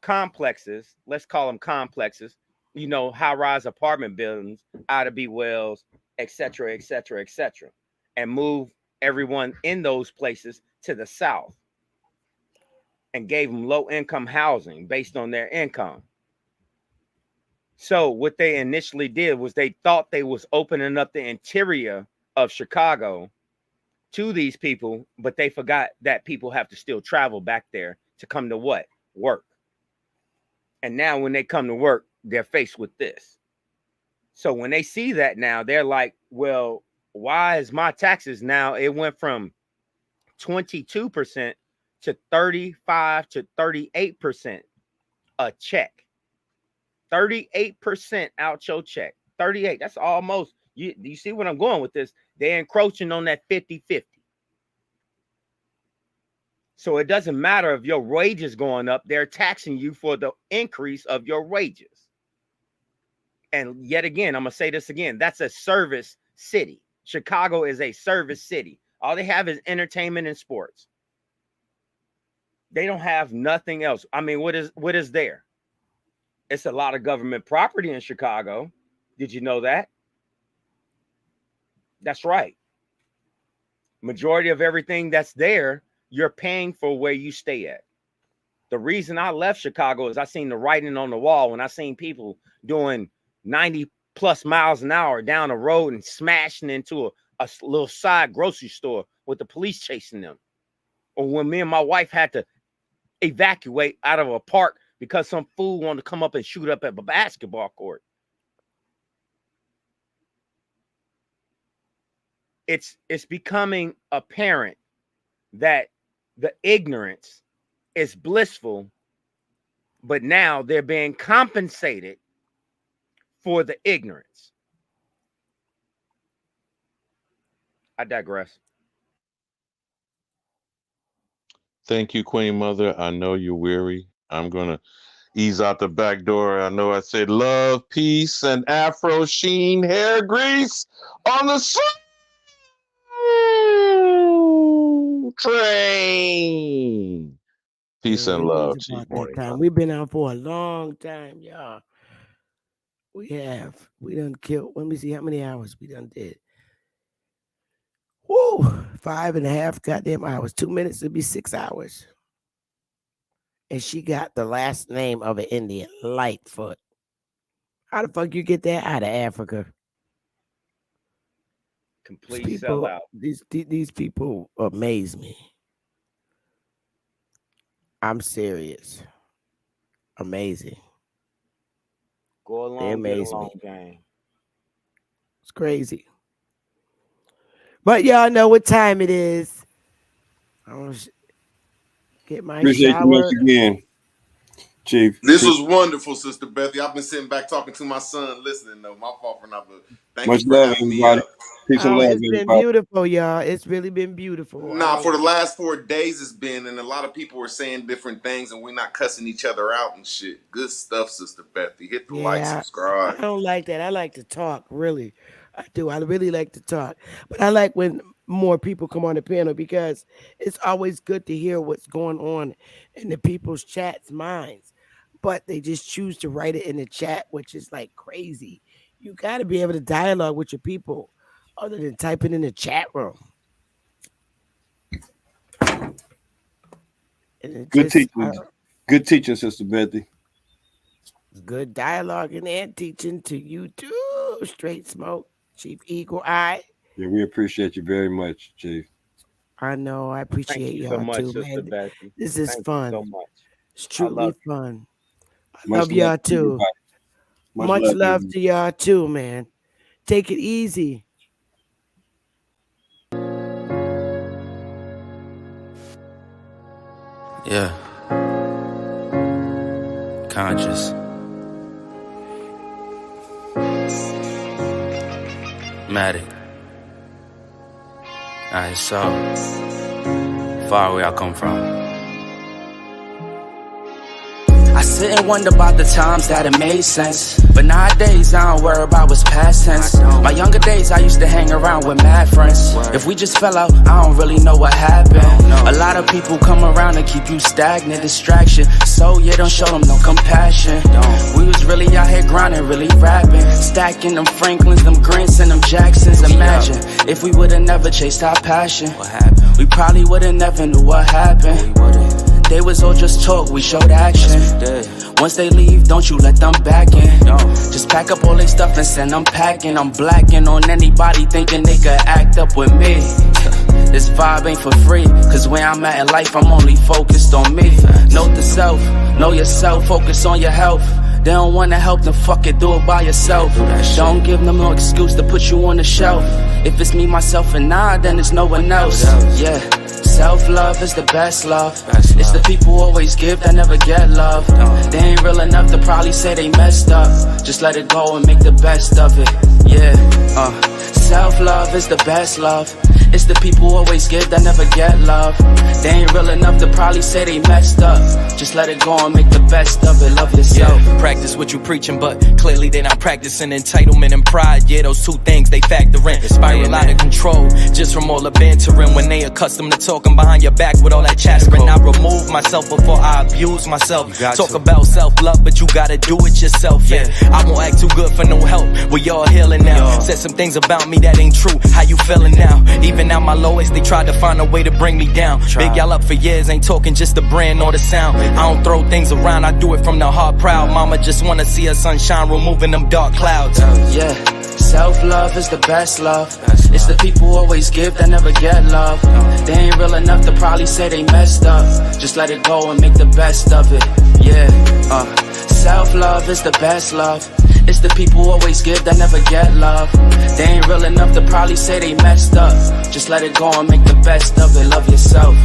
S10: complexes, let's call them complexes, you know, high-rise apartment buildings, Ida B. Wells, et cetera, et cetera, et cetera, and move everyone in those places to the south and gave them low-income housing based on their income. So what they initially did was they thought they was opening up the interior of Chicago to these people, but they forgot that people have to still travel back there to come to what? Work. And now when they come to work, they're faced with this. So when they see that now, they're like, well, why is my taxes now? It went from 22% to 35 to 38% a check. 38% out your check. 38. That's almost, you see what I'm going with this? They're encroaching on that 50-50. So it doesn't matter if your wages going up, they're taxing you for the increase of your wages. And yet again, I'm going to say this again. That's a service city. Chicago is a service city. All they have is entertainment and sports. They don't have nothing else. I mean, what is there? It's a lot of government property in Chicago. Did you know that? That's right. Majority of everything that's there, you're paying for where you stay at. The reason I left Chicago is I seen the writing on the wall when I seen people doing 90 plus miles an hour down the road and smashing into a little side grocery store with the police chasing them. Or when me and my wife had to evacuate out of a park because some fool wanted to come up and shoot up at a basketball court. It's becoming apparent that the ignorance is blissful, but now they're being compensated for the ignorance. I digress.
S17: Thank you, Queen Mother. I know you're weary. I'm going to ease out the back door. I know I said love, peace, and Afro sheen hair grease on the train. Peace and love to you, Queen.
S1: We've been out for a long time, y'all. We done killed, let me see how many hours we done did. Woo, 5.5 goddamn hours. 2 minutes to be 6 hours. And she got the last name of an Indian, Lightfoot. How the fuck you get that out of Africa?
S10: Complete sellout.
S1: These people amaze me. I'm serious. Amazing.
S10: Go along,
S1: they amaze
S10: along,
S1: me.
S10: Gang.
S1: It's crazy. But y'all know what time it is. I'm gonna get my
S15: Appreciate
S1: shower.
S15: you once again, Chief.
S16: This was wonderful, Sister Bethy. I've been sitting back talking to my son, listening though. My fault for not. Thank
S15: Much
S16: you for
S15: love,
S16: having me
S15: everybody.
S16: up.
S15: Peace and love,
S1: It's been
S15: everybody.
S1: beautiful, y'all. It's really been beautiful.
S16: Nah, for the last 4 days it's been, and a lot of people are saying different things, and we're not cussing each other out and shit. Good stuff, Sister Bethy. Hit the like, subscribe.
S1: I don't like that. I like to talk, really. I do. I really like to talk. But I like when more people come on the panel because it's always good to hear what's going on in the people's chat's minds. But they just choose to write it in the chat, which is like crazy. You got to be able to dialogue with your people other than typing in the chat room.
S15: Good teaching. Good teaching, Sister Bethy.
S1: Good dialoguing and teaching to you too. Straight Smoke, Chief Eagle Eye.
S15: Yeah, we appreciate you very much, Chief.
S1: I know. I appreciate
S10: you
S1: y'all
S10: so much,
S1: too,
S10: Sister
S1: man.
S10: Bethy.
S1: This is
S10: Thank
S1: fun.
S10: you so much.
S1: It's truly fun. I
S15: Much
S1: love y'all
S15: love to
S1: too.
S15: everybody.
S1: Much love to y'all too, man. Take it easy.
S21: Yeah. Conscious. Matic. Alright, so far where I come from. I sit and wonder about the times that it made sense. But nowadays, I don't worry about what's past tense. My younger days, I used to hang around with mad friends. If we just fell out, I don't really know what happened. A lot of people come around and keep you stagnant, distraction. So yeah, don't show them no compassion. We was really out here grinding, really rapping, stacking them Franklins, them Grants, and them Jacksons. Imagine if we would've never chased our passion. We probably would've never knew what happened. They was all just talk, we showed action. Once they leave, don't you let them back in. Just pack up all their stuff and send them packing. I'm blacking on anybody thinking they could act up with me. This vibe ain't for free, cause where I'm at in life, I'm only focused on me. Note the self, know yourself, focus on your health. They don't wanna help, then fuck it, do it by yourself. Don't give them no excuse to put you on the shelf. If it's me, myself, and I, then it's no one else. Yeah, self-love is the best love. It's the people who always give that never get love. They ain't real enough to probably say they messed up. Just let it go and make the best of it. Yeah, self-love is the best love. It's the people who always give that never get love. They ain't real enough to probably say they messed up. Just let it go and make the best of it. Love yourself.
S7: Yeah, practice what you preaching, but clearly they not practicing entitlement and pride. Yeah, those two things they factor in. Spiral out of control just from all the bantering. When they accustomed to talking behind your back with all that chattering. I remove myself before I abuse myself. Talk about self-love, but you gotta do it yourself. Yeah, I won't act too good for no help. We all healing now. Said some things about me that ain't true. How you feeling now? Even at my lowest, they tried to find a way to bring me down. Big y'all up for years, ain't talking just the brand or the sound. I don't throw things around, I do it from the heart proud. Mama just wanna see her sunshine, removing them dark clouds.
S21: Yeah, self-love is the best love. It's the people who always give that never get love. They ain't real enough to probably say they messed up. Just let it go and make the best of it. Yeah, self-love is the best love. It's the people who always give that never get love. They ain't real enough to probably say they messed up. Just let it go and make the best of it. Love yourself.